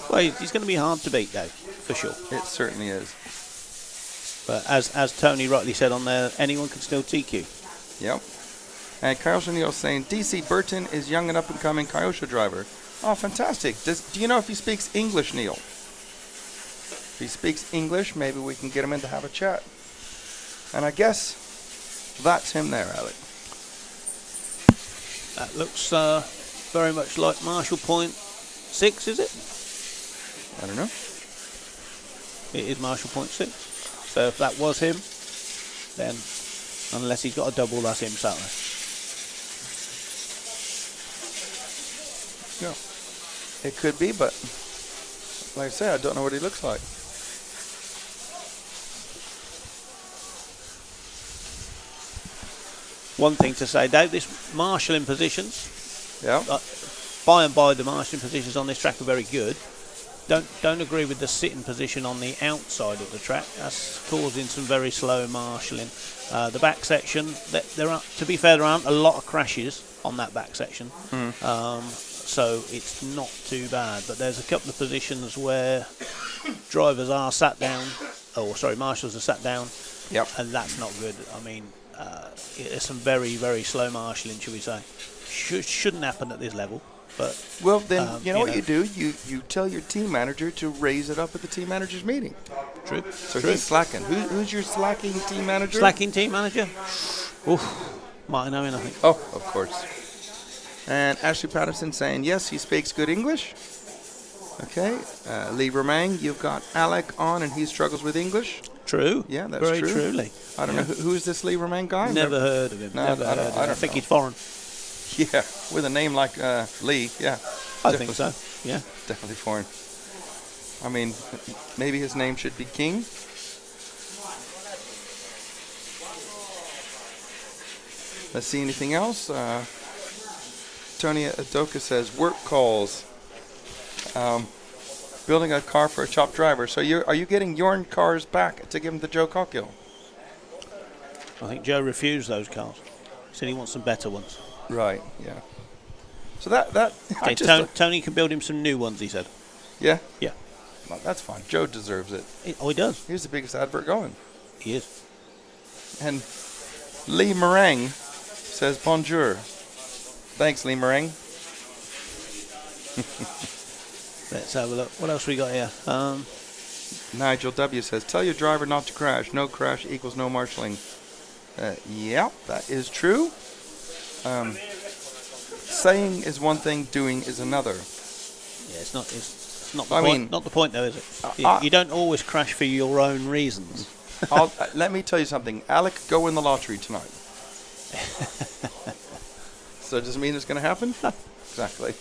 Well, he's going to be hard to beat, though, for sure. It certainly is. But as Tony rightly said on there, anyone can still TQ. Yep. And Kyosha Neal's saying, DC Burton is young and up-and-coming Kyosha driver. Oh, fantastic. Do you know if he speaks English, Neil? If he speaks English, maybe we can get him in to have a chat. And I guess that's him there, Alec. That looks very much like Marshall Point 6, is it? I don't know. It is Marshall Point 6. So if that was him, then unless he's got a double, that's him, Saturday. No. It could be, but like I say, I don't know what he looks like. One thing to say, Dave, this marshalling positions, yeah. By and by the marshalling positions on this track are very good, don't agree with the sitting position on the outside of the track. That's causing some very slow marshalling. The back section, to be fair, there aren't a lot of crashes on that back section, so it's not too bad. But there's a couple of positions where drivers are sat down, marshals are sat down, and that's not good. I mean, there's some very, very slow marshalling, should we say. Shouldn't happen at this level. But, well, then you know what you do? You tell your team manager to raise it up at the team manager's meeting. True. So he's slacking. Who's your slacking team manager? Slacking team manager? Oof. Martin Owen, I think. Oh, of course. And Ashley Patterson saying, yes, he speaks good English. Okay. Lee Romang, you've got Alec on, and he struggles with English. True. Yeah, that's very true. Truly. I don't know. Who's this Lee Romang guy? Never heard of him. No, Never heard of him. I think he's foreign. Yeah, with a name like Lee, yeah. I think so, yeah. Definitely foreign. I mean, maybe his name should be King. Let's see anything else. Tony Adoka says, work calls. Building a car for a top driver. So are you getting your cars back to give them to Joe Cockgill? I think Joe refused those cars. Said he wants some better ones. Right, yeah. So that okay, Tony can build him some new ones, he said. Yeah? Yeah. Well, that's fine. Joe deserves it. He does. He's the biggest advert going. He is. And Lee Meringue says bonjour. Thanks, Lee Meringue. Let's have a look. What else we got here? Nigel W. says, tell your driver not to crash. No crash equals no marshalling. Yeah, that is true. Saying is one thing, doing is another. Yeah, it's not the point. Not the point, though, is it? You don't always crash for your own reasons. Let me tell you something. Alec, go win the lottery tonight. So does it mean it's going to happen? Exactly.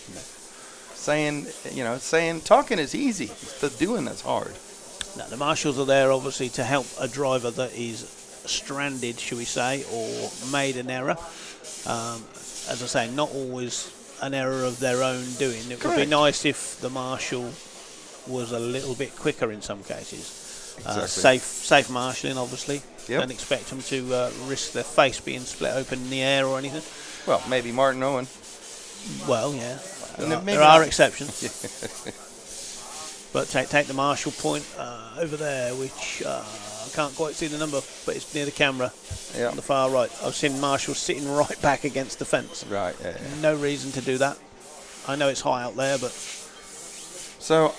Talking is easy. It's the doing that's hard. Now, the marshals are there, obviously, to help a driver that is stranded, shall we say, or made an error. As I say, not always an error of their own doing. It would be nice if the marshal was a little bit quicker in some cases. Exactly. Safe marshalling, obviously. Yep. Don't expect them to risk their face being split open in the air or anything. Well, maybe Martin Owen. Well, yeah. Maybe there are exceptions. But take the marshal point over there, which I can't quite see the number, but it's near the camera on the far right. I've seen Marshall sitting right back against the fence. Right, yeah. No reason to do that. I know it's high out there, but... So,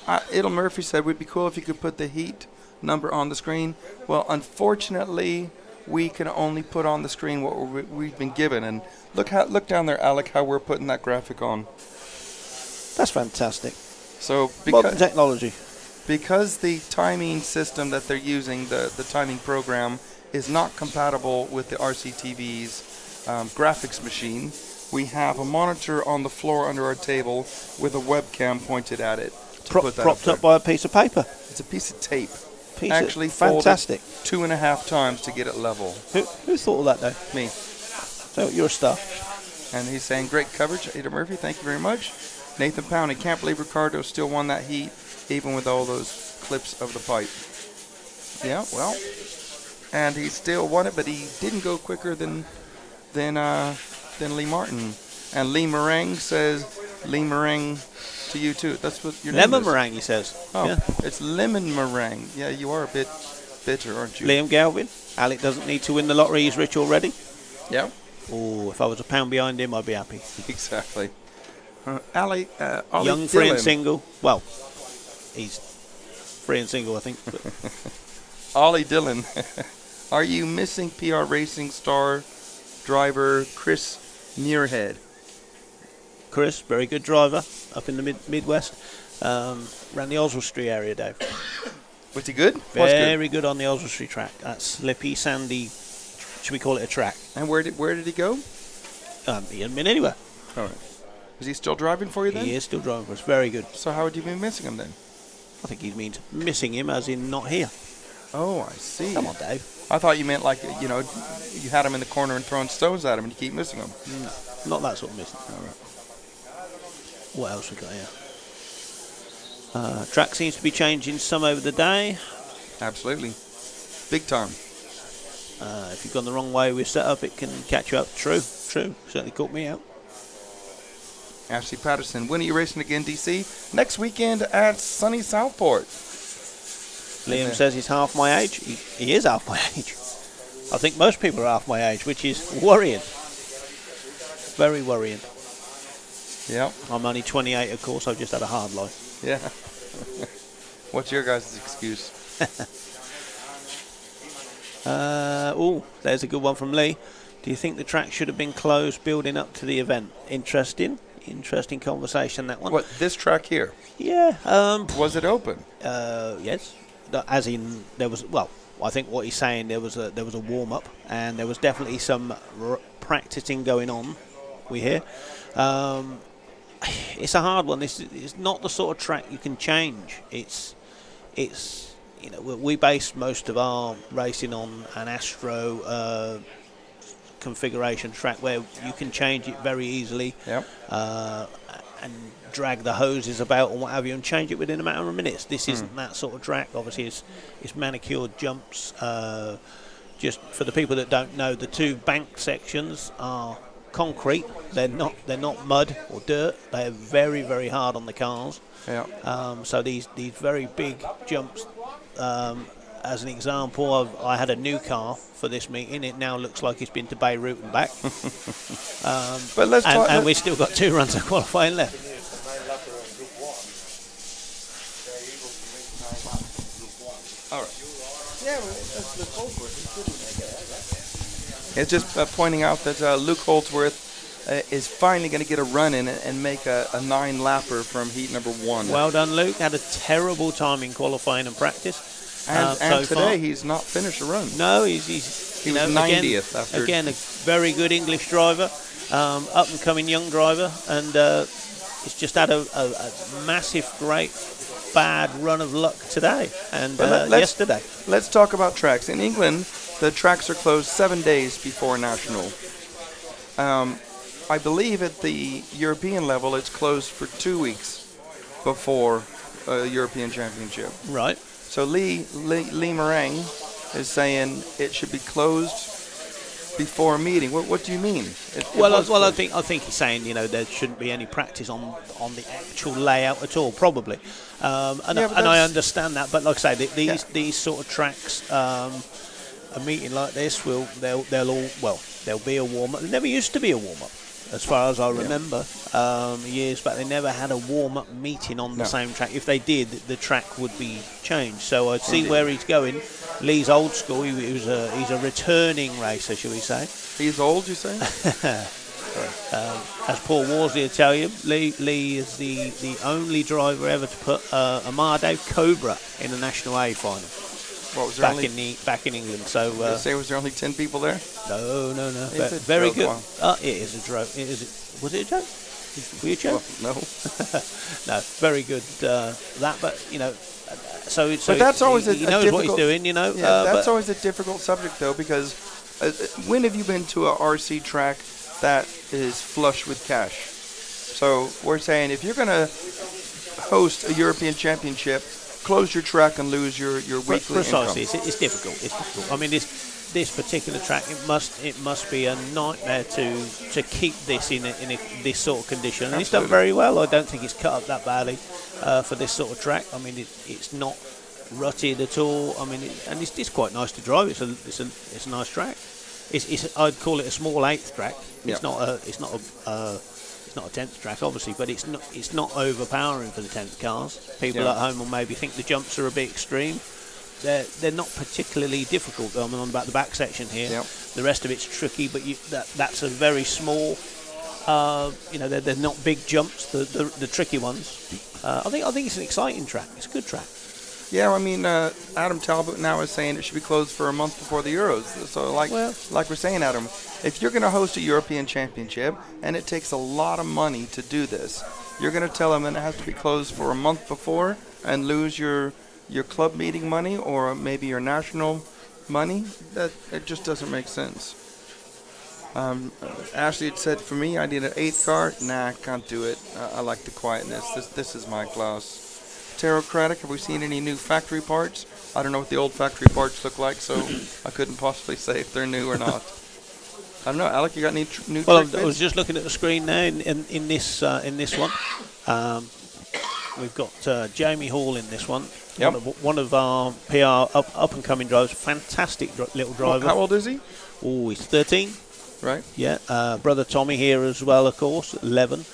Idle Murphy said, would be cool if you could put the heat number on the screen. Well, unfortunately, we can only put on the screen what we've been given. And look down there, Alec, how we're putting that graphic on. That's fantastic. So modern technology. Because the timing system that they're using, the timing program, is not compatible with the RCTV's graphics machine, we have a monitor on the floor under our table with a webcam pointed at it. Propped up by a piece of paper. It's a piece of tape. Actually fantastic. 2.5 times to get it level. Who thought of that, though? Me. So your stuff. And he's saying, great coverage, Ada Murphy, thank you very much. Nathan Pound, I can't believe Ricardo still won that heat, even with all those clips of the pipe. Yeah, well, and he still won it, but he didn't go quicker than Lee Martin. And Lee Meringue says, Lee Meringue to you too. That's what your name is. Lemon meringue, he says. Oh, yeah. It's lemon meringue. Yeah, you are a bit bitter, aren't you? Liam Galvin. Alec doesn't need to win the lottery. He's rich already. Yeah. Oh, if I was a pound behind him, I'd be happy. Exactly. Ollie young, Dillon. free and single. Well, he's free and single, I think. Ollie Dillon. Are you missing PR Racing star driver Chris Muirhead? Chris, very good driver up in the Midwest. Ran the Oswestry area, Dave. Was he good? Very good on the Oswestry track. That slippy, sandy, should we call it a track? And where did he go? He hadn't been anywhere. All right. Is he still driving for you then? He is still driving for us. Very good. So how would you be missing him then? I think he means missing him as in not here. Oh, I see. Come on, Dave. I thought you meant like, you had him in the corner and throwing stones at him and you keep missing him. No, not that sort of missing. All right. What else we got here? Track seems to be changing some over the day. Absolutely. Big time. If you've gone the wrong way with setup, it can catch you up. True. Certainly caught me out. Ashley Patterson. When are you racing again, DC? Next weekend at sunny Southport. Liam says he's half my age. He is half my age. I think most people are half my age, which is worrying. Very worrying. Yeah. I'm only 28, of course. I've just had a hard life. Yeah. What's your guys' excuse? There's a good one from Lee. Do you think the track should have been closed building up to the event? Interesting conversation, that one. What, this track here? Yeah. Was it open? Yes. As in, there was, well, I think what he's saying, there was a warm-up, and there was definitely some practicing going on, we hear. It's a hard one. This is not the sort of track you can change. It's you know, we base most of our racing on an Astro configuration track where you can change it very easily. Yep. And drag the hoses about and what have you and change it within a matter of minutes. This isn't that sort of track. Obviously it's manicured jumps. Just for the people that don't know, the two bank sections are concrete. They're not mud or dirt. They're very, very hard on the cars. Yeah. So these very big jumps, as an example, I had a new car for this meeting. It now looks like it's been to Beirut and back. But let's talk. And we've still got 2 runs of qualifying left. All right. Yeah, that's Luke Holdsworth. It's just pointing out that Luke Holdsworth is finally going to get a run in it and make a 9-lapper from heat number 1. Well done, Luke. Had a terrible time in qualifying and practice. And so today far, he's not finished a run. No, he was 90th after. Again, a very good English driver, up and coming young driver, and he's just had a massive, great, bad run of luck today and yesterday. Let's talk about tracks. In England, the tracks are closed 7 days before National. I believe at the European level, it's closed for 2 weeks before European Championship. Right. So Lee Meringue is saying it should be closed before a meeting. What do you mean? I think he's saying, you know, there shouldn't be any practice on the actual layout at all, probably. And I understand that, but like I say, these sort of tracks, a meeting like this there'll be a warm up. There never used to be a warm up. As far as I remember, years back, they never had a warm-up meeting on the same track. If they did, the track would be changed. So I'd see where he's going. Lee's old school. He's a returning racer, shall we say? He's old, you say? As Paul Worsley will tell you, Lee is the only driver ever to put a Mardev Cobra in the National A final. What was there back in England? So you say was there only 10 people there? No. It's Very a joke. good. It is a joke. Was it a joke? Were you a joke? Well, no. No, very good. But you know, but that's always he knows what he's doing. You know. Yeah, that's always a difficult subject though, because when have you been to a RC track that is flush with cash? So we're saying if you're going to host a European Championship, close your track and lose your weekly Precisely, income. it's difficult. It's difficult. I mean, this particular track, it must be a nightmare to keep this in this sort of condition. And it's done very well. I don't think it's cut up that badly for this sort of track. I mean, it's not rutted at all. I mean, and it's quite nice to drive. It's a nice track. I'd call it a small 8th track. It's not a 10th track, obviously, but it's not overpowering for the 10th cars. People at home will maybe think the jumps are a bit extreme. They're not particularly difficult. I'm on about the back section here. Yep. The rest of it's tricky, but that's a very small. They're not big jumps. The tricky ones. I think it's an exciting track. It's a good track. Yeah, I mean, Adam Talbot now is saying it should be closed for a month before the Euros. So, like we're saying, Adam, if you're going to host a European Championship and it takes a lot of money to do this, you're going to tell them that it has to be closed for a month before and lose your club meeting money or maybe your national money? It just doesn't make sense. Ashley had said, for me, I need an 8th car. Nah, I can't do it. I like the quietness. This is my class. Terrocratic, have we seen any new factory parts? I don't know what the old factory parts look like, so I couldn't possibly say if they're new or not. I don't know, Alec, you got any new Well, trick I was bits? just looking at the screen now in this one. We've got Jamie Hall in this one. Yep. One of our PR up and coming drivers. Fantastic little driver. How old is he? Oh, he's 13. Right. Yeah. Brother Tommy here as well, of course, 11.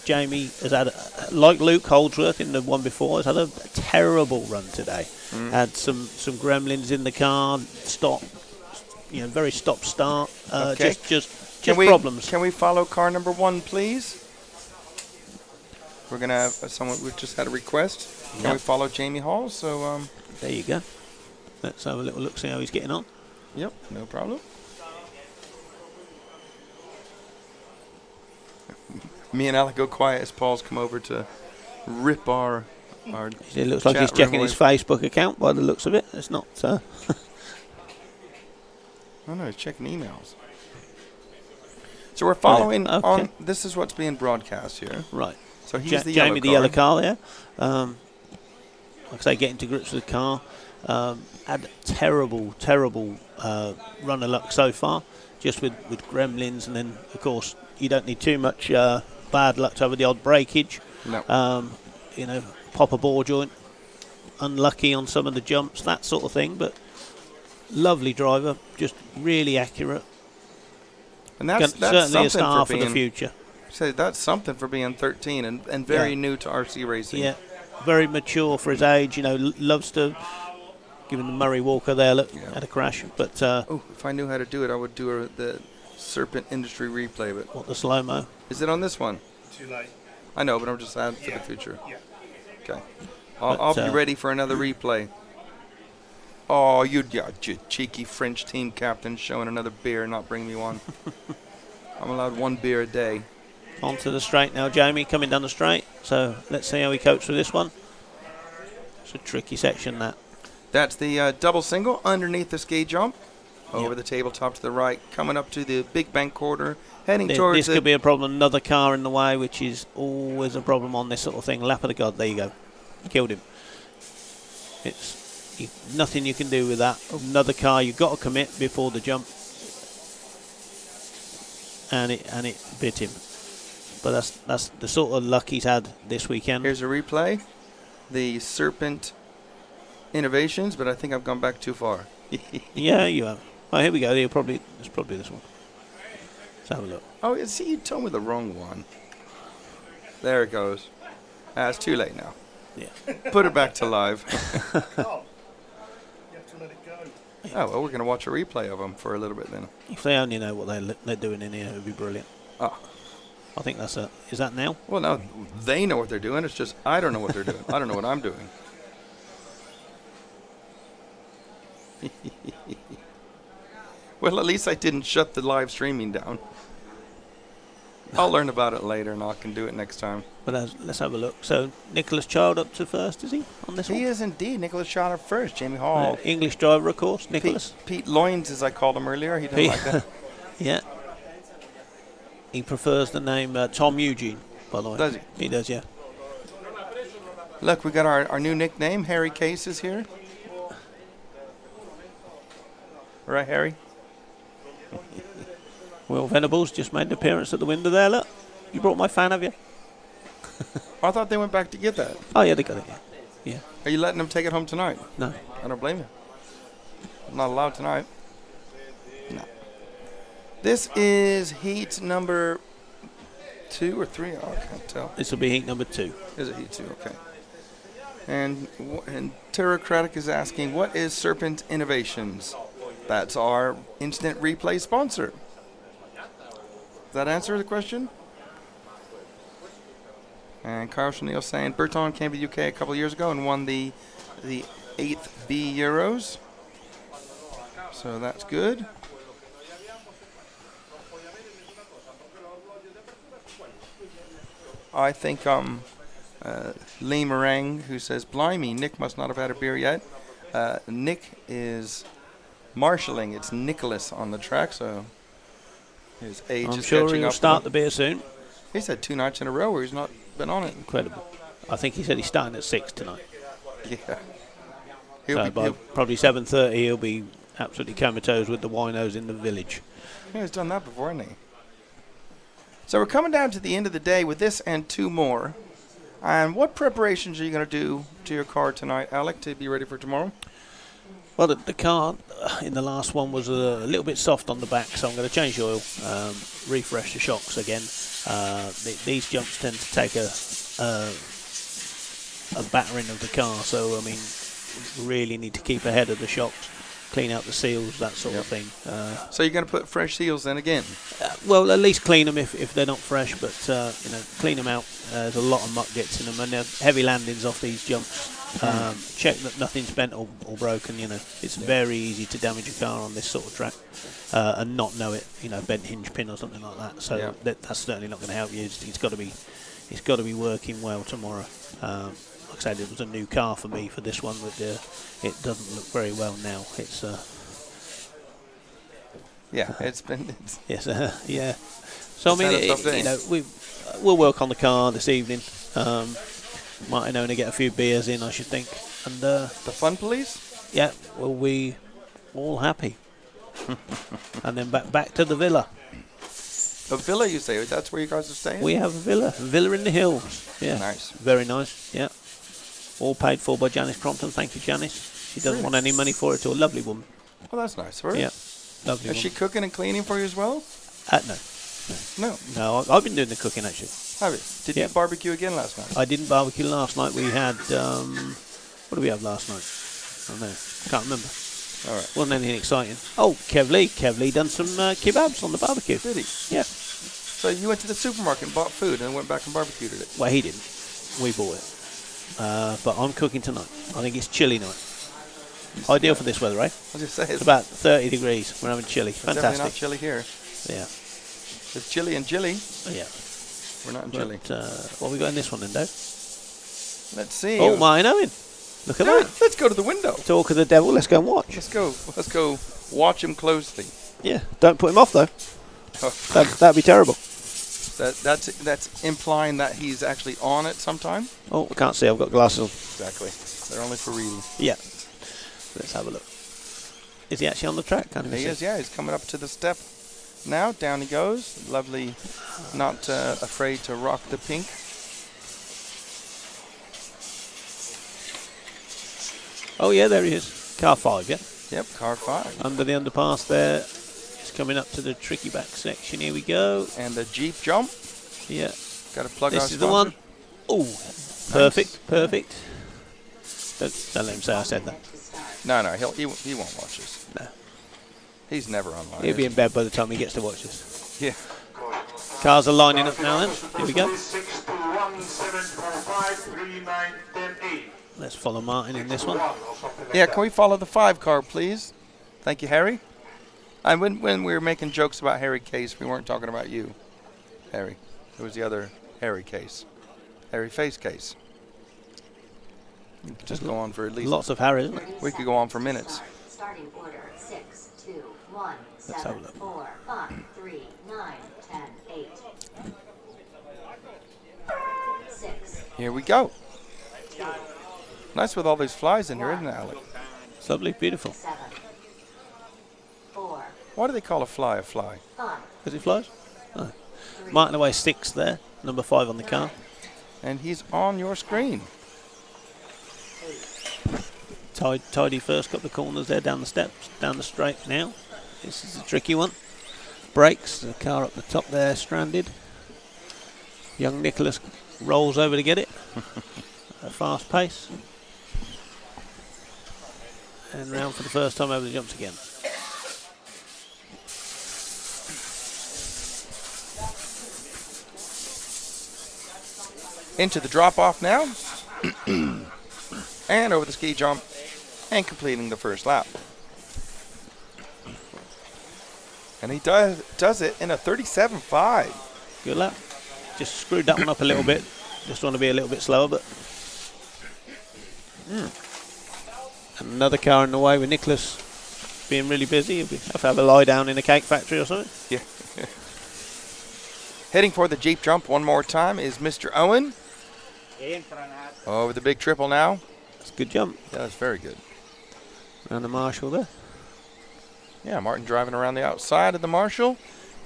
Jamie has had, like Luke Holdsworth in the one before, has had a terrible run today. Had some gremlins in the car, very stop-start, Okay. just problems. Can we follow car number 1, please? We're going to have someone, we just had a request. Can we follow Jamie Hall? So there you go. Let's have a little look, see how he's getting on. Yep, no problem. Me and Alec go quiet as Paul's come over to rip our It looks like he's checking his Facebook account by the looks of it. It's not... Oh no, he's checking emails. So we're following on... This is what's being broadcast here. Right. So he's the Jamie, the yellow car. car there. Like I say, getting to grips with the car. Had terrible run of luck so far, just with gremlins, and then, of course, you don't need too much bad luck to have the odd breakage. No. Pop a ball joint, unlucky on some of the jumps, that sort of thing, but lovely driver, just really accurate. And that's certainly a something star for the future. So that's something for being 13 and very new to RC racing. Yeah, very mature for his age. Loves to. Given the Murray Walker there, look, had a crash. But if I knew how to do it, I would do the Serpent Industry replay. But what, the slow-mo? Is it on this one? Too late. I know, but I'm just adding for the future. Yeah. Okay. I'll be ready for another replay. Oh, you cheeky French team captain showing another beer, not bringing me one. I'm allowed 1 beer a day. Onto the straight now, Jamie, coming down the straight. So let's see how he copes with this one. It's a tricky section, that. That's the double single underneath the ski jump. Over the tabletop to the right, coming up to the big bank quarter, heading towards this could be a problem. Another car in the way, which is always a problem on this sort of thing. Lap of the God, there you go. Killed him. It's nothing you can do with that. Another car, you've got to commit before the jump. And it bit him. But that's the sort of luck he's had this weekend. Here's a replay. The Serpent Innovations, but I think I've gone back too far. Yeah, you have. Oh, here we go. It's probably this one. Let's have a look. Oh, see, you told me the wrong one. There it goes. It's too late now. Yeah. Put it back to live. You have to let it go. Oh, well, we're going to watch a replay of them for a little bit then. If they only know what they're doing in here, it would be brilliant. Oh. I think that's it. Is that now? Well, no, they know what they're doing. It's just I don't know what they're doing. I don't know what I'm doing. Well, at least I didn't shut the live streaming down. I'll learn about it later, and I can do it next time. But let's have a look. So, Nicholas Child up to first, is he, on this one? He is indeed. Nicholas Child up first. Jamie Hall. English driver, of course, Nicholas. Pete Loins, as I called him earlier. He doesn't like that. Yeah. He prefers the name Tom Eugene, by the way. Does he? He does, yeah. Look, we got our new nickname. Harry Case is here. Right, Harry? Will Venables just made an appearance at the window there, look. You brought my fan, have you? I thought they went back to get that. Oh, yeah, they got it, yeah. Are you letting them take it home tonight? No. I don't blame you. I'm not allowed tonight. No. This is heat number 2 or 3. Oh, I can't tell. This will be heat number 2. Is it heat 2? Okay. And Terrocratic is asking, what is Serpent Innovations? That's our instant replay sponsor. Does that answer the question? And Carl Chanel saying Burton came to the UK a couple of years ago and won the 8th B Euros. So that's good. I think Lee Meringue, who says, blimey, Nick must not have had a beer yet. Nick is marshalling. It's Nicholas on the track, so his age I'm is sure catching he'll up. start the beer soon. He's had 2 nights in a row where he's not been on it. Incredible. I think he said he's starting at 6 tonight. Yeah. So by probably 7:30 he'll be absolutely comatose with the winos in the village. Yeah, he's done that before, hasn't he? So we're coming down to the end of the day with this and 2 more. And what preparations are you going to do to your car tonight, Alec, to be ready for tomorrow? Well, the car in the last one was a little bit soft on the back, so I'm going to change the oil, refresh the shocks again. These jumps tend to take a battering of the car, so I mean, really need to keep ahead of the shocks, clean out the seals, that sort of thing. So you're going to put fresh seals in again? Well, at least clean them if they're not fresh, but you know, clean them out. There's a lot of muck gets in them, and they're heavy landings off these jumps. Check that nothing's bent or broken. You know, it's very easy to damage a car on this sort of track and not know it. You know, bent hinge pin or something like that. So that's certainly not going to help you. It's got to be be working well tomorrow. Like I said, it was a new car for me for this one, but it doesn't look very well now. It's it's been yes, yeah. So I mean, you know, we'll work on the car this evening. Might only get a few beers in, I should think. And the fun police? Yeah, we'll be all happy. And then back to the villa. A villa, you say? That's where you guys are staying? We have a villa in the hills. Yeah, nice, very nice. Yeah, all paid for by Janice Crompton. Thank you, Janice. She doesn't want any money for it. To a lovely woman. Well, that's nice for her. Yeah, lovely. Is she cooking and cleaning for you as well? No. I've been doing the cooking actually. Have you? Did you barbecue again last night? I didn't barbecue last night. We had what did we have last night? I don't know. Can't remember. All right. Wasn't anything exciting. Oh, Kev Lee done some kebabs on the barbecue. Did he? Yeah. So you went to the supermarket and bought food and went back and barbecued it? Well, he didn't. We bought it. But I'm cooking tonight. I think it's chilli night. Ideal for this weather, eh? I was just saying. It's about 30 degrees. We're having chilli. Fantastic. Definitely not chilli here. Yeah. There's chilli and chilli. Yeah. We're not in chilli. What have we got in this one then, Dave? Let's see. Oh, mine Owen. Look at that. Let's go to the window. Talk of the devil. Let's go and watch. Let's go watch him closely. Yeah. Don't put him off, though. That'd be terrible. That's implying that he's actually on it sometime? Oh, I can't see. I've got glasses on. Exactly. They're only for reading. Yeah. Let's have a look. Is he actually on the track? He is, yeah. He's coming up to the step now. Down he goes. Lovely, not afraid to rock the pink. Oh, yeah, there he is. Car 5, yeah? Yep, car 5. Under the underpass there. It's coming up to the tricky back section. Here we go. And the Jeep jump. Yeah. Got to plug our This is the one. Oh, perfect, perfect. Don't let him say I said that. No, he won't watch this. No. He's never online. He'll be in bed by the time he gets to watch this. Yeah. Cars are lining up now then. Here we go. Let's follow Martin in this one. Yeah, can we follow the 5 car, please? Thank you, Harry. And when we were making jokes about Harry Case, we weren't talking about you, Harry. It was the other Harry Case. Harry Face Case. We could just go on for at least... Lots of Harry, isn't it? We could go on for minutes. Starting order 6, 2, 1, 7, 4, 5, 3, 9, 10, 8. 6. Here we go. Nice with all these flies in here, isn't it, Alec? It's lovely, beautiful. 7, 4. Why do they call a fly a fly? 5. Because it flies? Oh. Martin away 6 there, number 5 on the car. And he's on your screen. Tidy first, got the corners there, down the steps, down the straight now. This is a tricky one. Brakes, the car up the top there, stranded. Young Nicholas rolls over to get it. At a fast pace. And round for the first time over the jumps again. Into the drop-off now. And over the ski jump. And completing the first lap. And he does it in a 37.5. Good lap. Just screwed that one up a little bit. Just want to be a little bit slower, but... Another car in the way with Nicholas being really busy. He'll have to have a lie down in a cake factory or something. Yeah. Heading for the Jeep jump one more time is Mr. Owen. Over the big triple now. That's a good jump. Yeah, that's very good. Around the Marshall there. Yeah, Martin driving around the outside of the Marshall.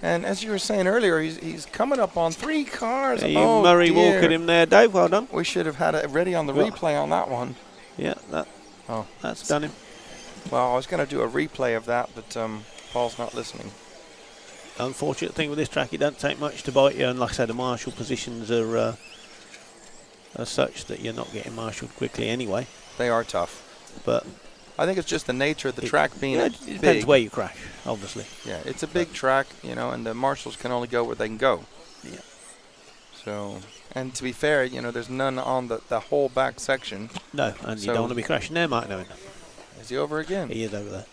And as you were saying earlier, he's coming up on 3 cars. Yeah, you Murray walking him there, Dave. Well done. We should have had it ready on the replay on that one. Yeah, that's done him. Well, I was going to do a replay of that, but Paul's not listening. Unfortunate thing with this track, it doesn't take much to bite you. And like I said, the Marshall positions are such that you're not getting marshalled quickly anyway. They are tough. But I think it's just the nature of the track being it big. depends where you crash, obviously. Yeah, it's a big track, you know, and the marshals can only go where they can go. Yeah. So, and to be fair, you know, there's none on the whole back section. No, and you don't want to be crashing there, Martin Owen. Is he over again? He is over there.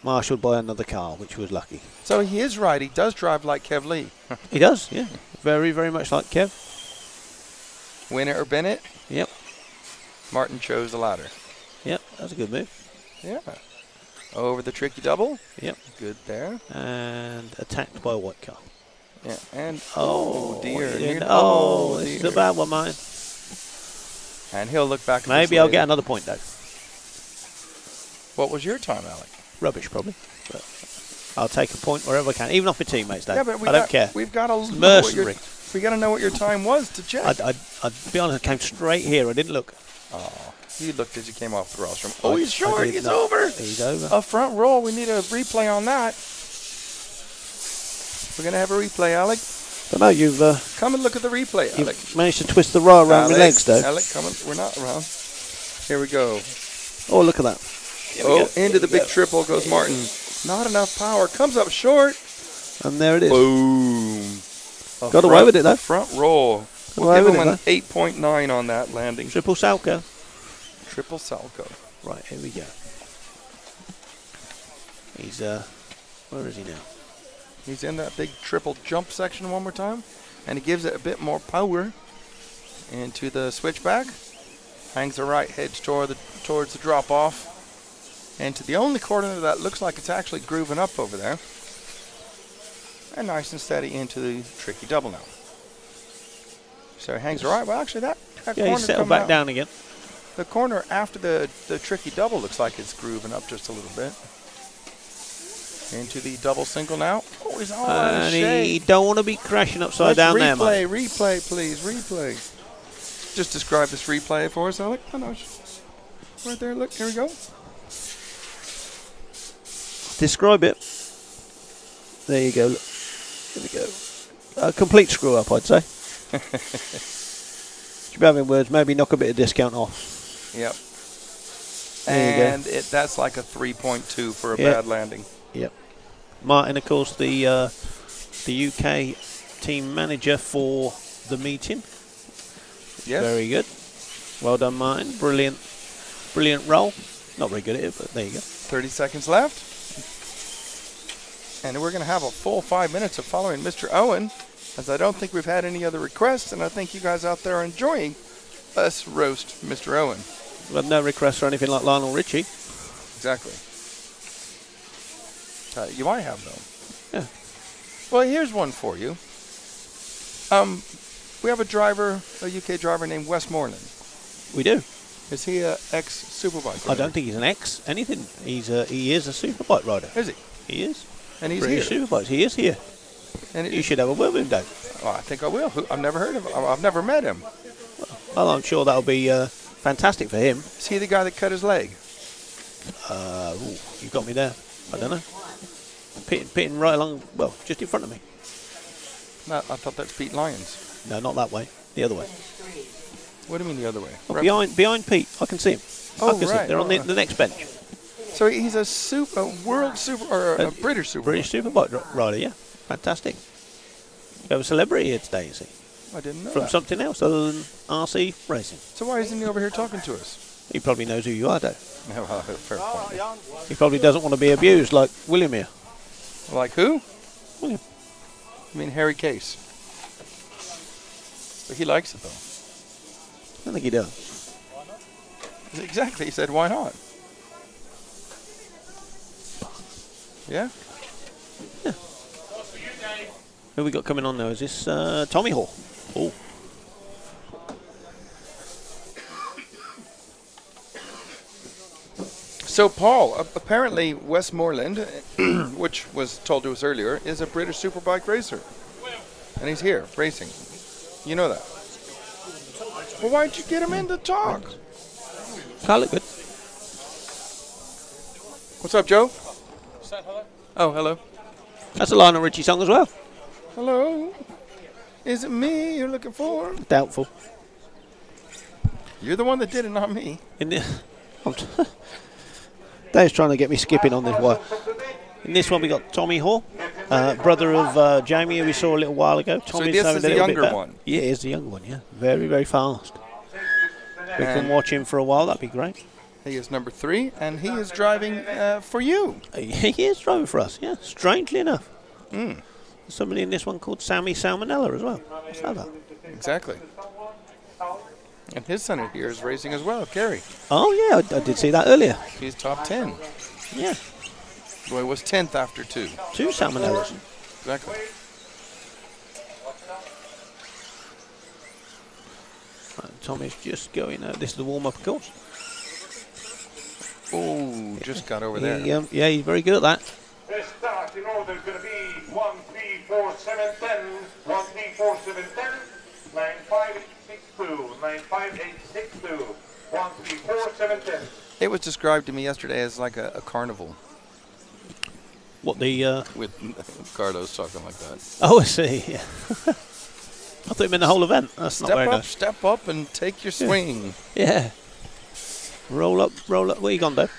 Marshalled by another car, which was lucky. So he is right. He does drive like Kev Lee. He does, yeah. Very, very much like Kev. Winner or Bennett? Yep. Martin chose the latter. Yep, that's a good move. Yeah. Over the tricky double. Yep. Good there. And attacked by a white car. Yeah, and oh dear. This is a bad one, mine. And he'll look back at Maybe I'll get another point, though. What was your time, Alec? Rubbish, probably. But I'll take a point wherever I can, even off my teammates, Dave. Yeah, but I don't care. We've got to mercenary. We got to know what your time was to check. I'd be honest, I came straight here. I didn't look. Oh, you looked as you came off the rostrum. Oh, he's short. He's not. over. He's over. A front roll. We need a replay on that. We're going to have a replay, Alec. But no, you've... come and look at the replay, Alec. You've managed to twist the raw around my legs, though. Alec, come on. We're not around. Here we go. Oh, look at that. Into the big triple goes Martin. Not enough power. Comes up short. And there it is. Boom. Got away with it, though. Front roll. We'll give him an 8.9 on that landing. Triple Salco. Triple Salco. Right, here we go. He's, where is he now? He's in that big triple jump section one more time. And he gives it a bit more power into the switchback. Hangs the right, heads towards the drop off. And to the only corner that looks like it's actually grooving up over there. And nice and steady into the tricky double now. So he hangs right. Well, actually, that corner he's settled back down again. The corner after the tricky double looks like it's grooving up just a little bit. Into the double single now. Oh, he's all in And shape. he don't want to be crashing upside down there, mate. Replay, please, replay. Just describe this replay for us, Alec. Oh, no. Right there, look, here we go. Describe it. There you go. Look. Here we go. A complete screw up, I'd say. To be having words, maybe knock a bit of discount off. Yep. There and that's like a 3.2 for a bad landing. Yep. Martin, of course, the UK team manager for the meeting. Yes. Very good. Well done, Martin. Brilliant roll. Not very good at it, but there you go. 30 seconds left. And we're going to have a full 5 minutes of following Mr. Owen, as I don't think we've had any other requests, and I think you guys out there are enjoying us roast Mr. Owen. We've had no requests or anything like Lionel Richie. Exactly. You might have, though. Yeah. Well, here's one for you. We have a UK driver named Wes Moreland. We do. Is he an ex-Superbike rider? I don't think he's an ex anything. He is a Superbike rider. Is he? He is. And he's British here. Superbikes. He is here. And you should have a word with him, Dave. Oh, I think I will. I've never heard of him. I've never met him. Well, I'm sure that'll be fantastic for him. Is he the guy that cut his leg? You got me there. I don't know. Pitting right along, well, just in front of me. No, I thought that's Pete Lyons. No, not that way. The other way. What do you mean the other way? Oh, behind Pete. I can see him. Oh, I can see him. right. They're on the next bench. So he's a world super, or a British super. British Superbike rider, yeah. Fantastic. We have a celebrity here today, you see. I didn't know From that. something else other than RC racing. So why isn't he over here talking to us? He probably knows who you are, Dave. No, fair point. He probably doesn't want to be abused like William here. Like who? William. I mean Harry Case. But he likes it, though. I don't think he does. Exactly. He said, why not? Yeah? Yeah. Who we got coming on now? Is this Tommy Hall? Oh. So, Paul, apparently Westmoreland, which was told to us earlier, is a British superbike racer. And he's here, racing. You know that. Well, why'd you get him in to talk? Can't look good. What's up, Joe? Say hello. Oh, hello. That's a Lionel Richie song as well. Hello. Is it me you're looking for? Doubtful. You're the one that did it, not me. Dave's trying to get me skipping on this one. In this one, we got Tommy Hall, brother of Jamie, who we saw a little while ago. Tommy's this is the younger one. Yeah, it is the younger one, yeah. Very, very fast. We can watch him for a while, that'd be great. He is number 3, and he is driving for you. He is driving for us, yeah, strangely enough. There's somebody in this one called Sammy Salmonella as well. What's that about? Exactly. And his son here is racing as well, Kerry. Oh, yeah, I did see that earlier. He's top 10. Yeah. Well, he was 10th after 2. 2 Salmonellas. Exactly. Right, Tommy's just going, this is the warm-up course. Oh, just got over there. Yeah, he's very good at that. The start in order is going to be 1, 3, 4, 7, 10. 1, 3, 4, 7, 10. 9, 5, 8, 6, 2. 9, 5, 8, 6, 2. 1, 3, 4, 7, 10. It was described to me yesterday as like a carnival. What the... With Carlos talking like that. Oh, I see, yeah. I thought you meant the whole event. That's not very nice. Step up and take your swing. Yeah. Roll up. Where you gone, Dave?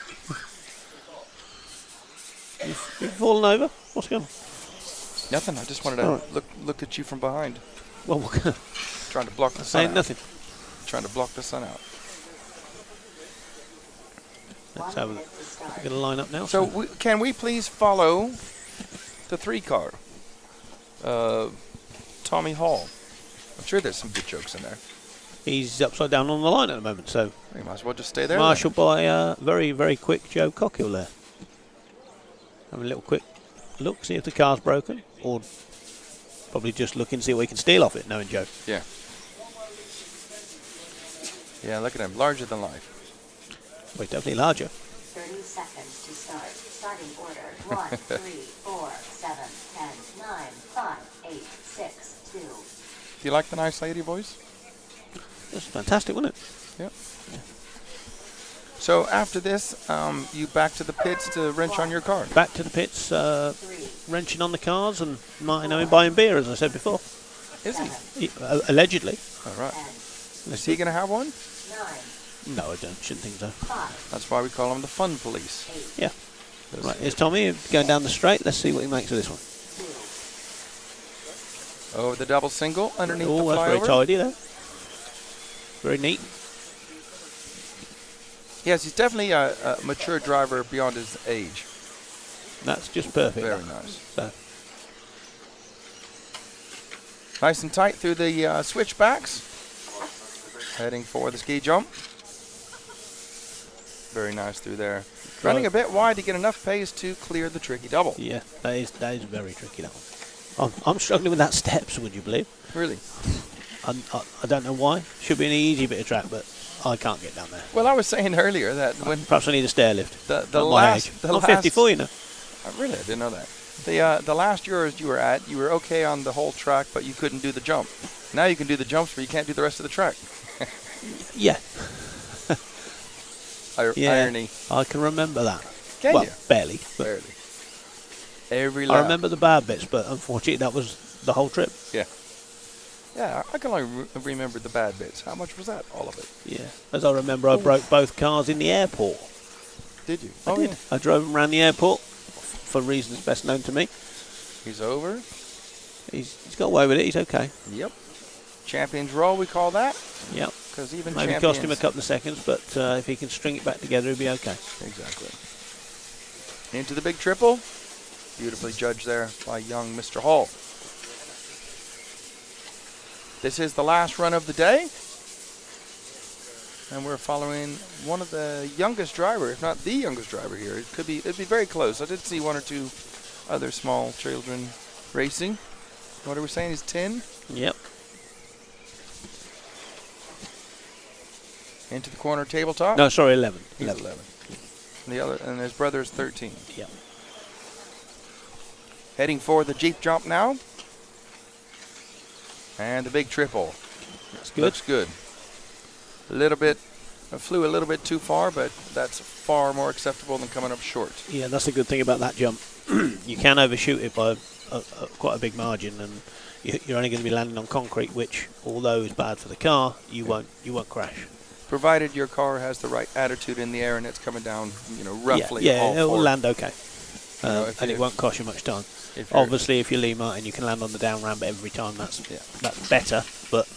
You've fallen over? What's going on? Nothing. I just wanted to look at you from behind. Well, trying to block the sun saying out. Nothing. Trying to block the sun out. Let's have a look. We're going to line up now. So can we please follow the 3 car? Tommy Hall. I'm sure there's some good jokes in there. He's upside down on the line at the moment, so... You might as well just stay there. Marshalled by very, very quick Joe Cockhill there. Have a little quick look, see if the car's broken, or probably just look and see what he can steal off it, knowing Joe. Yeah. Yeah, look at him. Larger than life. Well, he's definitely larger. 30 seconds to start. Starting order. 1, 3, 4, 7, 10, 9, 5, 8, 6, 2. Do you like the nice lady voice? That's fantastic, wasn't it? Yep. Yeah. So after this, you back to the pits to wrench on your car? Back to the pits, wrenching on the cars, and Martin Owen buying beer, as I said before. Is he? Allegedly. All right. Is he going to have one? No, I shouldn't think so. That's why we call him the fun police. Yeah. Right, here's Tommy going down the straight. Let's see what he makes of this one. Oh, the double single underneath the flyover. Oh, that's very tidy there. Very neat. Yes, he's definitely a mature driver beyond his age. That's just perfect. Very nice. So. Nice and tight through the switchbacks. Heading for the ski jump. Very nice through there. Running a bit wide to get enough pace to clear the tricky double. Yeah, that is very tricky, that one. I'm struggling with that steps, would you believe? Really? I don't know why. Should be an easy bit of track, but I can't get down there. Well, I was saying earlier that when... Perhaps I need a stair lift. The last... I'm 54, you know. Really? I didn't know that. The last Euros you were at, you were okay on the whole track, but you couldn't do the jump. Now you can do the jumps, but you can't do the rest of the track. Yeah. Irony. I can remember that. Can you? Barely. Barely. Every lap. I remember the bad bits, but unfortunately that was the whole trip. Yeah. Yeah, I can only remember the bad bits. How much was that? All of it? Yeah. As I remember, I broke both cars in the airport. Did you? I did. Yeah. I drove them around the airport for reasons best known to me. He's over. He's got away with it. He's okay. Yep. Champions roll, we call that. Yep. Because even maybe champions... cost him a couple of seconds, but if he can string it back together, he'll be okay. Exactly. Into the big triple. Beautifully judged there by young Mr. Hall. This is the last run of the day. And we're following one of the youngest drivers, if not the youngest driver here. It'd be very close. I did see one or two other small children racing. What are we saying? He's 10? Yep. Into the corner tabletop? No, sorry, 11. He's 11. and his brother is 13. Yep. Heading for the Jeep jump now. And the big triple. That's good. Looks good. A little bit, flew a little bit too far, but that's far more acceptable than coming up short. Yeah, that's the good thing about that jump. You can overshoot it by quite a big margin, and you're only going to be landing on concrete, which, although is bad for the car, you won't crash. Provided your car has the right attitude in the air and it's coming down, roughly. Yeah, it will forward. land okay, and it won't cost you much time. Obviously, if you're Lee Martin, you can land on the down ramp every time. That's better, but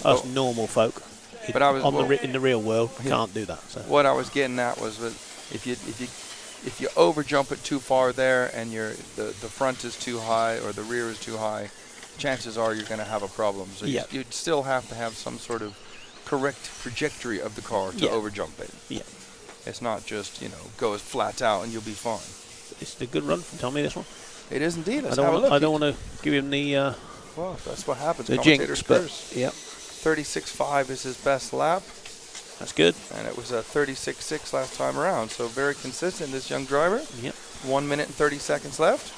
us normal folk, But I was in the real world, can't do that. So. What I was getting at was if you over jump it too far there and the front is too high or the rear is too high, chances are you're going to have a problem. So you'd still have to have some sort of correct trajectory of the car to over jump it. Yeah. It's not just go as flat out and you'll be fine. It's a good run from Tommy, this one. It is indeed. Let's I have a look. don't want to give him the well, that's what happens. The Commentator's jinx, but curse. yep. 36.5 is his best lap. That's good. And it was a 36.6 last time around. So very consistent, this young driver. Yep. 1 minute and 30 seconds left.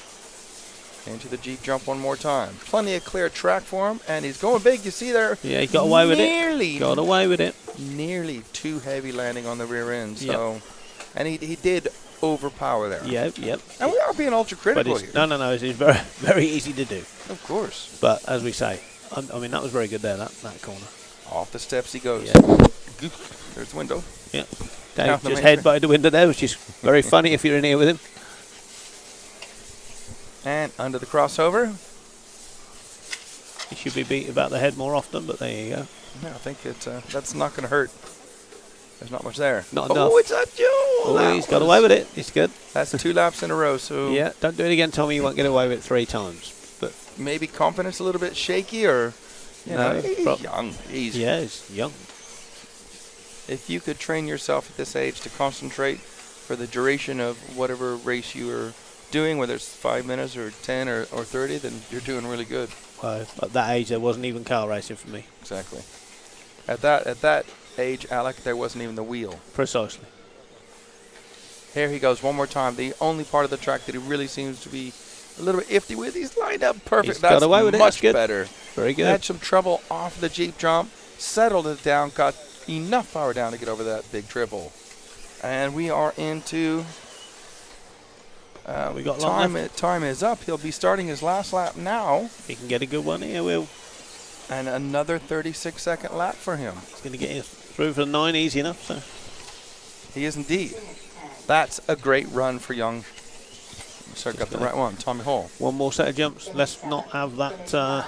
Into the Jeep jump one more time. Plenty of clear track for him, and he's going big. You see there? Yeah, he got away with it. Got away with it. Nearly too heavy landing on the rear end. So, and he did overpower there. Yep. And we are being ultra critical here. No. It's very, very easy to do. Of course. But as we say, I mean, that was very good there, that corner. Off the steps he goes. Yeah. There's the window. Yeah. Dave just headbutted the window there, which is very funny if you're in here with him. And under the crossover. He should be beat about the head more often, but there you go. Yeah, I think that's not going to hurt. There's not much there. Not enough. Oh, it's a duel. Oh, he's got away with it. It's good. That's 2 laps in a row. So yeah, don't do it again, Tommy. You won't get away with it 3 times. But maybe confidence a little bit shaky, or he's young. He's young. If you could train yourself at this age to concentrate for the duration of whatever race you are doing, whether it's 5 minutes or 10 or 30, then you're doing really good. Well, at that age, there wasn't even car racing for me. Exactly. At that age, Alec, there wasn't even the wheel. Precisely. Here he goes one more time. The only part of the track that he really seems to be a little bit iffy with. He's lined up perfect. He's got away with it. Much That's good. better. Very good. Had some trouble off the Jeep jump, settled it down, got enough power down to get over that big triple. And we are into we got time is up. He'll be starting his last lap now. If he can get a good one here, will. And another 36-second lap for him. He's going to get through for the 9 easy enough. So he is indeed. That's a great run for young. So got the right one, Tommy Hall. One more set of jumps. Let's not have that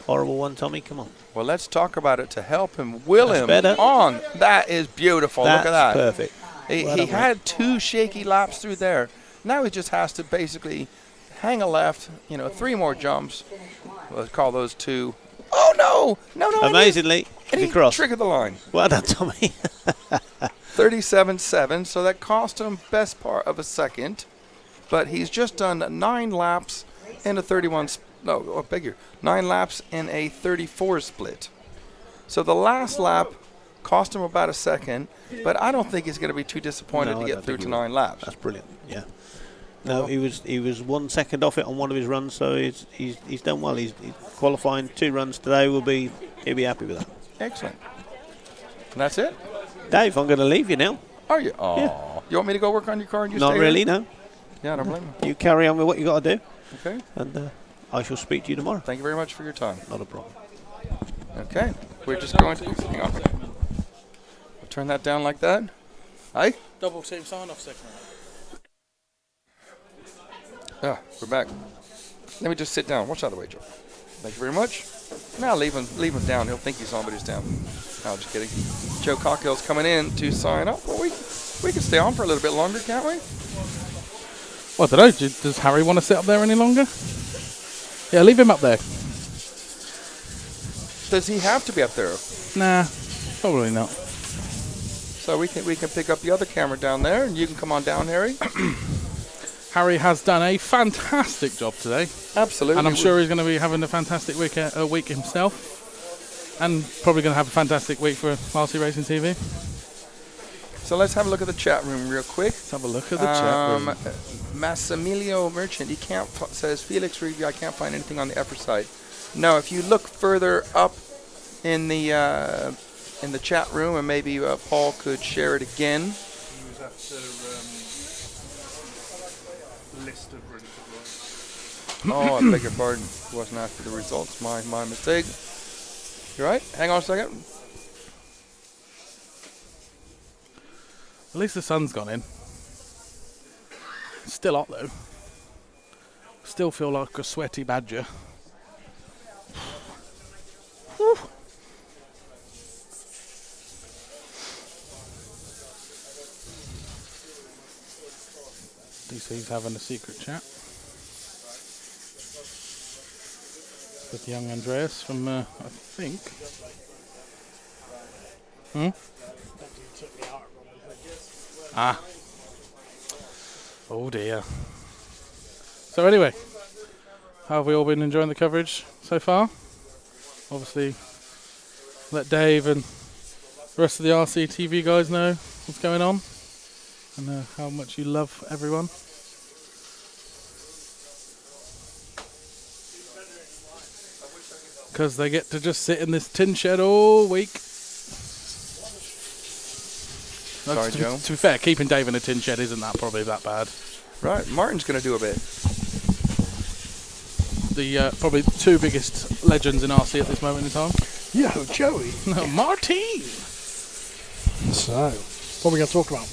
horrible one, Tommy. Come on. Well, let's talk about it to help him, will That's him better. on. That is beautiful. That's Look at that. perfect. He had 2 shaky laps through there. Now he just has to basically hang a left, 3 more jumps. Let's call those 2. Oh, no. Amazingly, he crossed. Triggered the line. Well done, Tommy. 37.7, so that cost him best part of a second. But he's just done 9 laps in a 9 laps in a 34 split. So the last lap cost him about a second, but I don't think he's going to be too disappointed to get through to 9 laps. That's brilliant. Yeah. No, he was 1 second off it on one of his runs, so he's done well. He's qualifying 2 runs today. He'll be happy with that. Excellent. And that's it. Dave, I'm going to leave you now. Are you? Oh, yeah. You want me to go work on your car and you Not stay really, here? no. Yeah, I don't blame you. You carry on with what you got to do. Okay. And I shall speak to you tomorrow. Thank you very much for your time. Not a problem. Okay. We're just going to. Hang on. I'll turn that down like that. Aye? Double team sign off segment. We're back. Let me just sit down. Watch out of the way, Joe. Thank you very much. Now leave him down. He'll think he's on, but he's down. No, just kidding. Joe Cockhill's coming in to sign up. Well, we can stay on for a little bit longer, can't we? Well, I don't know. Does Harry want to sit up there any longer? Yeah, leave him up there. Does he have to be up there? Nah, probably not. So we can pick up the other camera down there, and you can come on down, Harry. Harry has done a fantastic job today. Absolutely. And I'm sure he's going to be having a fantastic week himself. And probably going to have a fantastic week for RC Racing TV. So let's have a look at the chat room real quick. Let's have a look at the chat room. Massimilio Merchant, he can't says Felix review. I can't find anything on the EFRA side. No, if you look further up in the chat room, and maybe Paul could share it again. He was after list of results. Oh, I beg your pardon. Wasn't after the results. My mistake. You right? Hang on a second. At least the sun's gone in. It's still hot though. Still feel like a sweaty badger. Whew. DC's having a secret chat with young Andreas from, I think. Ah. Oh dear. So anyway, how have we all been enjoying the coverage so far? Obviously, let Dave and the rest of the RC TV guys know what's going on and how much you love everyone. Because they get to just sit in this tin shed all week. Sorry, Joe. To be fair, keeping Dave in a tin shed isn't that probably that bad. Right, Martin's going to do a bit. The probably two biggest legends in RC at this moment in time. Yo, Joey. No, Martin. So, what are we going to talk about?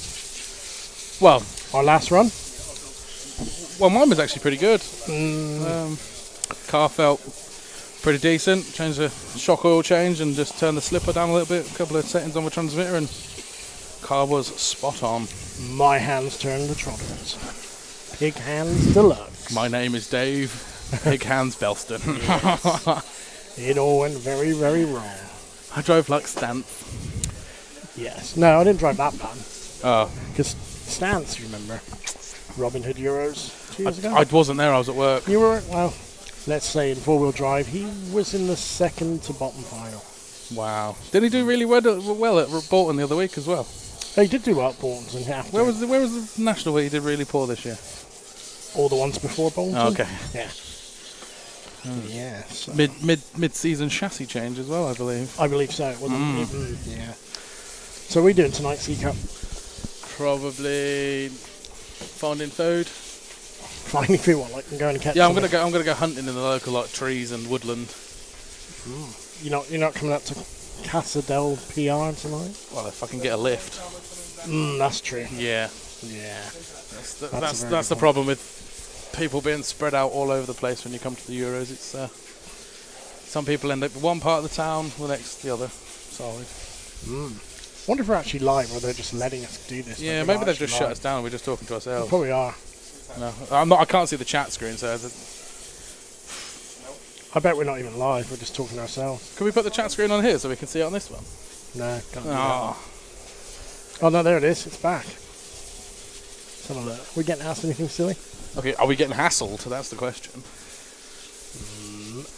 Well, our last run. Well, mine was actually pretty good. Car felt pretty decent. Changed the shock oil change and just turned the slipper down a little bit. A couple of settings on the transmitter and car was spot on. My hands turned the trotters. Pig Hands Deluxe. My name is Dave. Pig Hands Belston. Yes. It all went very, very wrong. I drove like Stance. Yes. No, I didn't drive that bad. Oh. Because Stance, you remember? Robin Hood Euros 2 years ago? I wasn't there, I was at work. You were, well, let's say in four-wheel drive, he was in the second to bottom final. Wow. Didn't he do really well at Bolton the other week as well? Oh, he did do well at Bolton's and after. Where was the national where he did really poor this year? All the ones before Bolton. Oh, okay. Yeah. Yes. Mid-season chassis change as well, I believe. I believe so. It wasn't. Yeah. So we're doing tonight, C Cup. Probably finding food. Finding food, what? Like going to catch. Yeah, I'm gonna go hunting in the local like trees and woodland. You're not coming up to Casa del PR tonight? Well, if I can get a lift. That's true. Yeah. Yeah. That's the problem with people being spread out all over the place when you come to the Euros. It's some people end up in one part of the town, the next the other. Sorry. Wonder if we're actually live or they're just letting us do this. Yeah, maybe they've just shut us down. We're just talking to ourselves. We probably are. No, I'm not. I can't see the chat screen, so. I bet we're not even live. We're just talking to ourselves. Can we put the chat screen on here so we can see it on this one? No, can't do that. Oh no, there it is. It's back. Let's have a look. We getting asked anything silly? Okay, are we getting hassled? That's the question.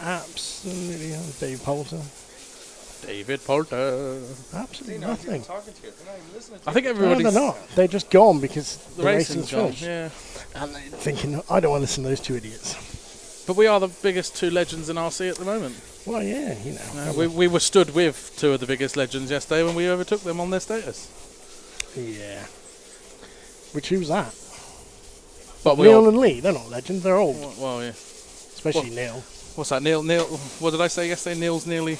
Absolutely. Dave Poulter. David Poulter. Absolutely nothing. I think everybody's... No, they're not. They're just gone because the racing's gone. finished. Yeah. And they're thinking, I don't want to listen to those two idiots. But we are the biggest two legends in RC at the moment. Well, yeah, you know. We were stood with two of the biggest legends yesterday when we overtook them on their status. Yeah. Which, who's that? But Neil and Lee, they're not legends, they're old. Well, yeah. Especially Neil. What's that? Neil, what did I say yesterday? Neil's nearly...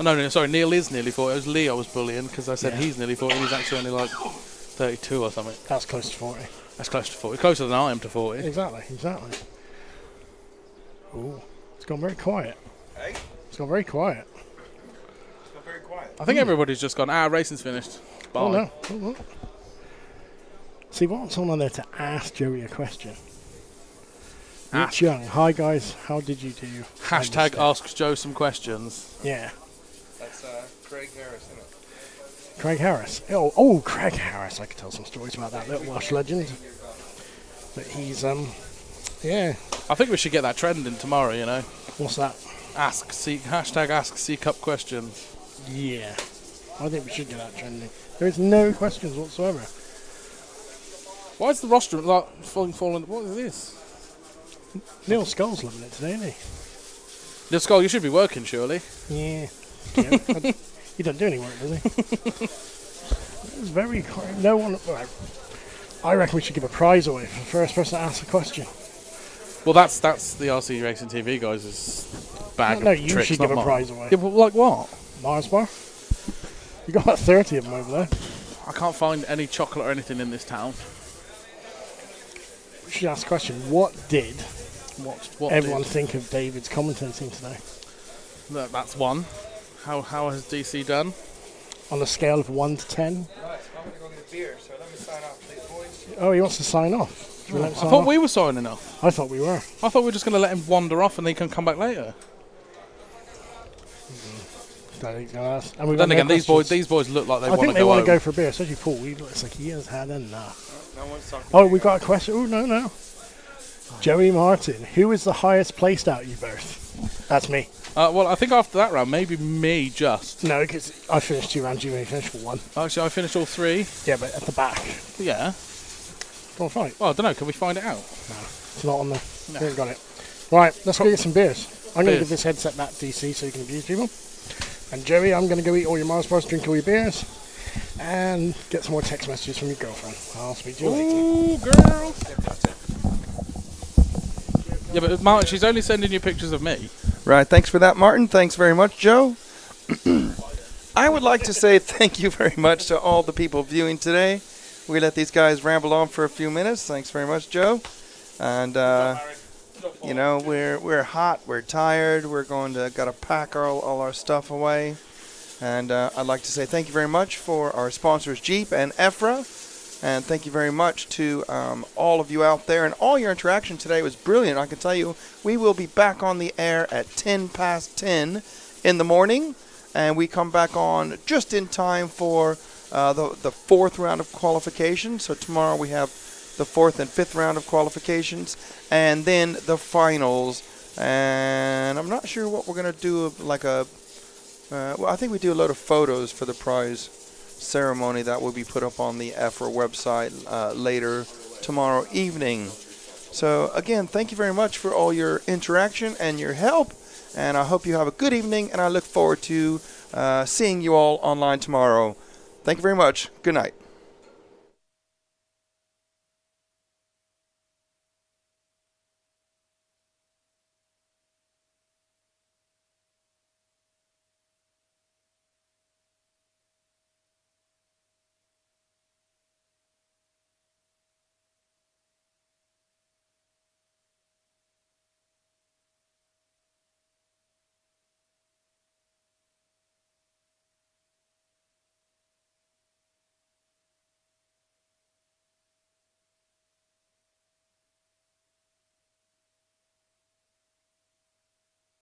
Oh, no, sorry, Neil is nearly 40. It was Lee I was bullying because I said he's nearly 40 and he's actually only like 32 or something. That's close to 40. That's close to 40. Closer than I am to 40. Exactly. Ooh, it's gone very quiet. Hey? It's gone very quiet. It's gone very quiet. I think everybody's just gone, racing's finished. Bye. Oh, no. Oh. See, what's on there to ask Joey a question? Rich Young, hi guys, how did you do? Hashtag ask Joe some questions. Yeah. That's Craig Harris, isn't it? Craig Harris. Oh, Craig Harris. I could tell some stories about that little Welsh legend. But he's, yeah. I think we should get that trending tomorrow, you know. What's that? Hashtag ask C Cup questions. Yeah. I think we should get that trending. There is no questions whatsoever. Why is the roster like falling? What is this? Neil Skull's loving it today, isn't he? Neil Skull, you should be working, surely. Yeah. He doesn't do any work, does he? It's very... No one... Right. I reckon we should give a prize away for the first person to ask a question. Well, that's the RC Racing TV guys' bag No, of you tricks, should not give a mine. prize away. Yeah, but like what? Mars bar. You got about 30 of them over there. I can't find any chocolate or anything in this town. We should ask a question. What did everyone did? think of David's commentating today? That's one. How has DC done? On a scale of 1 to 10? Right, I'm going to go get a beer, so let me sign off, please, boys. Oh, he wants to sign off. Should we let him I sign thought off? we were signing off. I thought we were. I thought we were just going to let him wander off and he can come back later. And Then again, these boys look like they want to go I think they want to home. go for a beer, especially Paul. He looks like he has had enough. No one's talking. Oh, we got a question. Oh, no. Joey Martin, who is the highest placed out of you both? That's me. Well, I think after that round, maybe me just. No, because I finished 2 rounds, you only finished for 1. Actually, I finished all 3. Yeah, but at the back. Yeah. Go on, fight. Well, I don't know. Can we find it out? No, it's not on there. No. We haven't got it. Right, let's go get some beers. I'm going to Beers. give this headset back to DC so you can abuse people. And Joey, I'm going to go eat all your Mars bars, drink all your beers, and get some more text messages from your girlfriend. I'll speak to you later. Ooh, girl. Yeah, but Martin, she's only sending you pictures of me. Right, thanks for that, Martin. Thanks very much, Joe. I would like to say thank you very much to all the people viewing today. We let these guys ramble on for a few minutes. Thanks very much, Joe. And you know, we're hot, we're tired, gotta pack all our stuff away. And I'd like to say thank you very much for our sponsors Jeep and EFRA. And thank you very much to all of you out there. And all your interaction today was brilliant. I can tell you we will be back on the air at 10 past 10 in the morning. And we come back on just in time for the 4th round of qualification. So tomorrow we have the 4th and 5th round of qualifications. And then the finals. And I'm not sure what we're going to do, like well, I think we do a load of photos for the prize ceremony that will be put up on the EFRA website later tomorrow evening. So again, thank you very much for all your interaction and your help, and I hope you have a good evening, and I look forward to seeing you all online tomorrow. Thank you very much. Good night.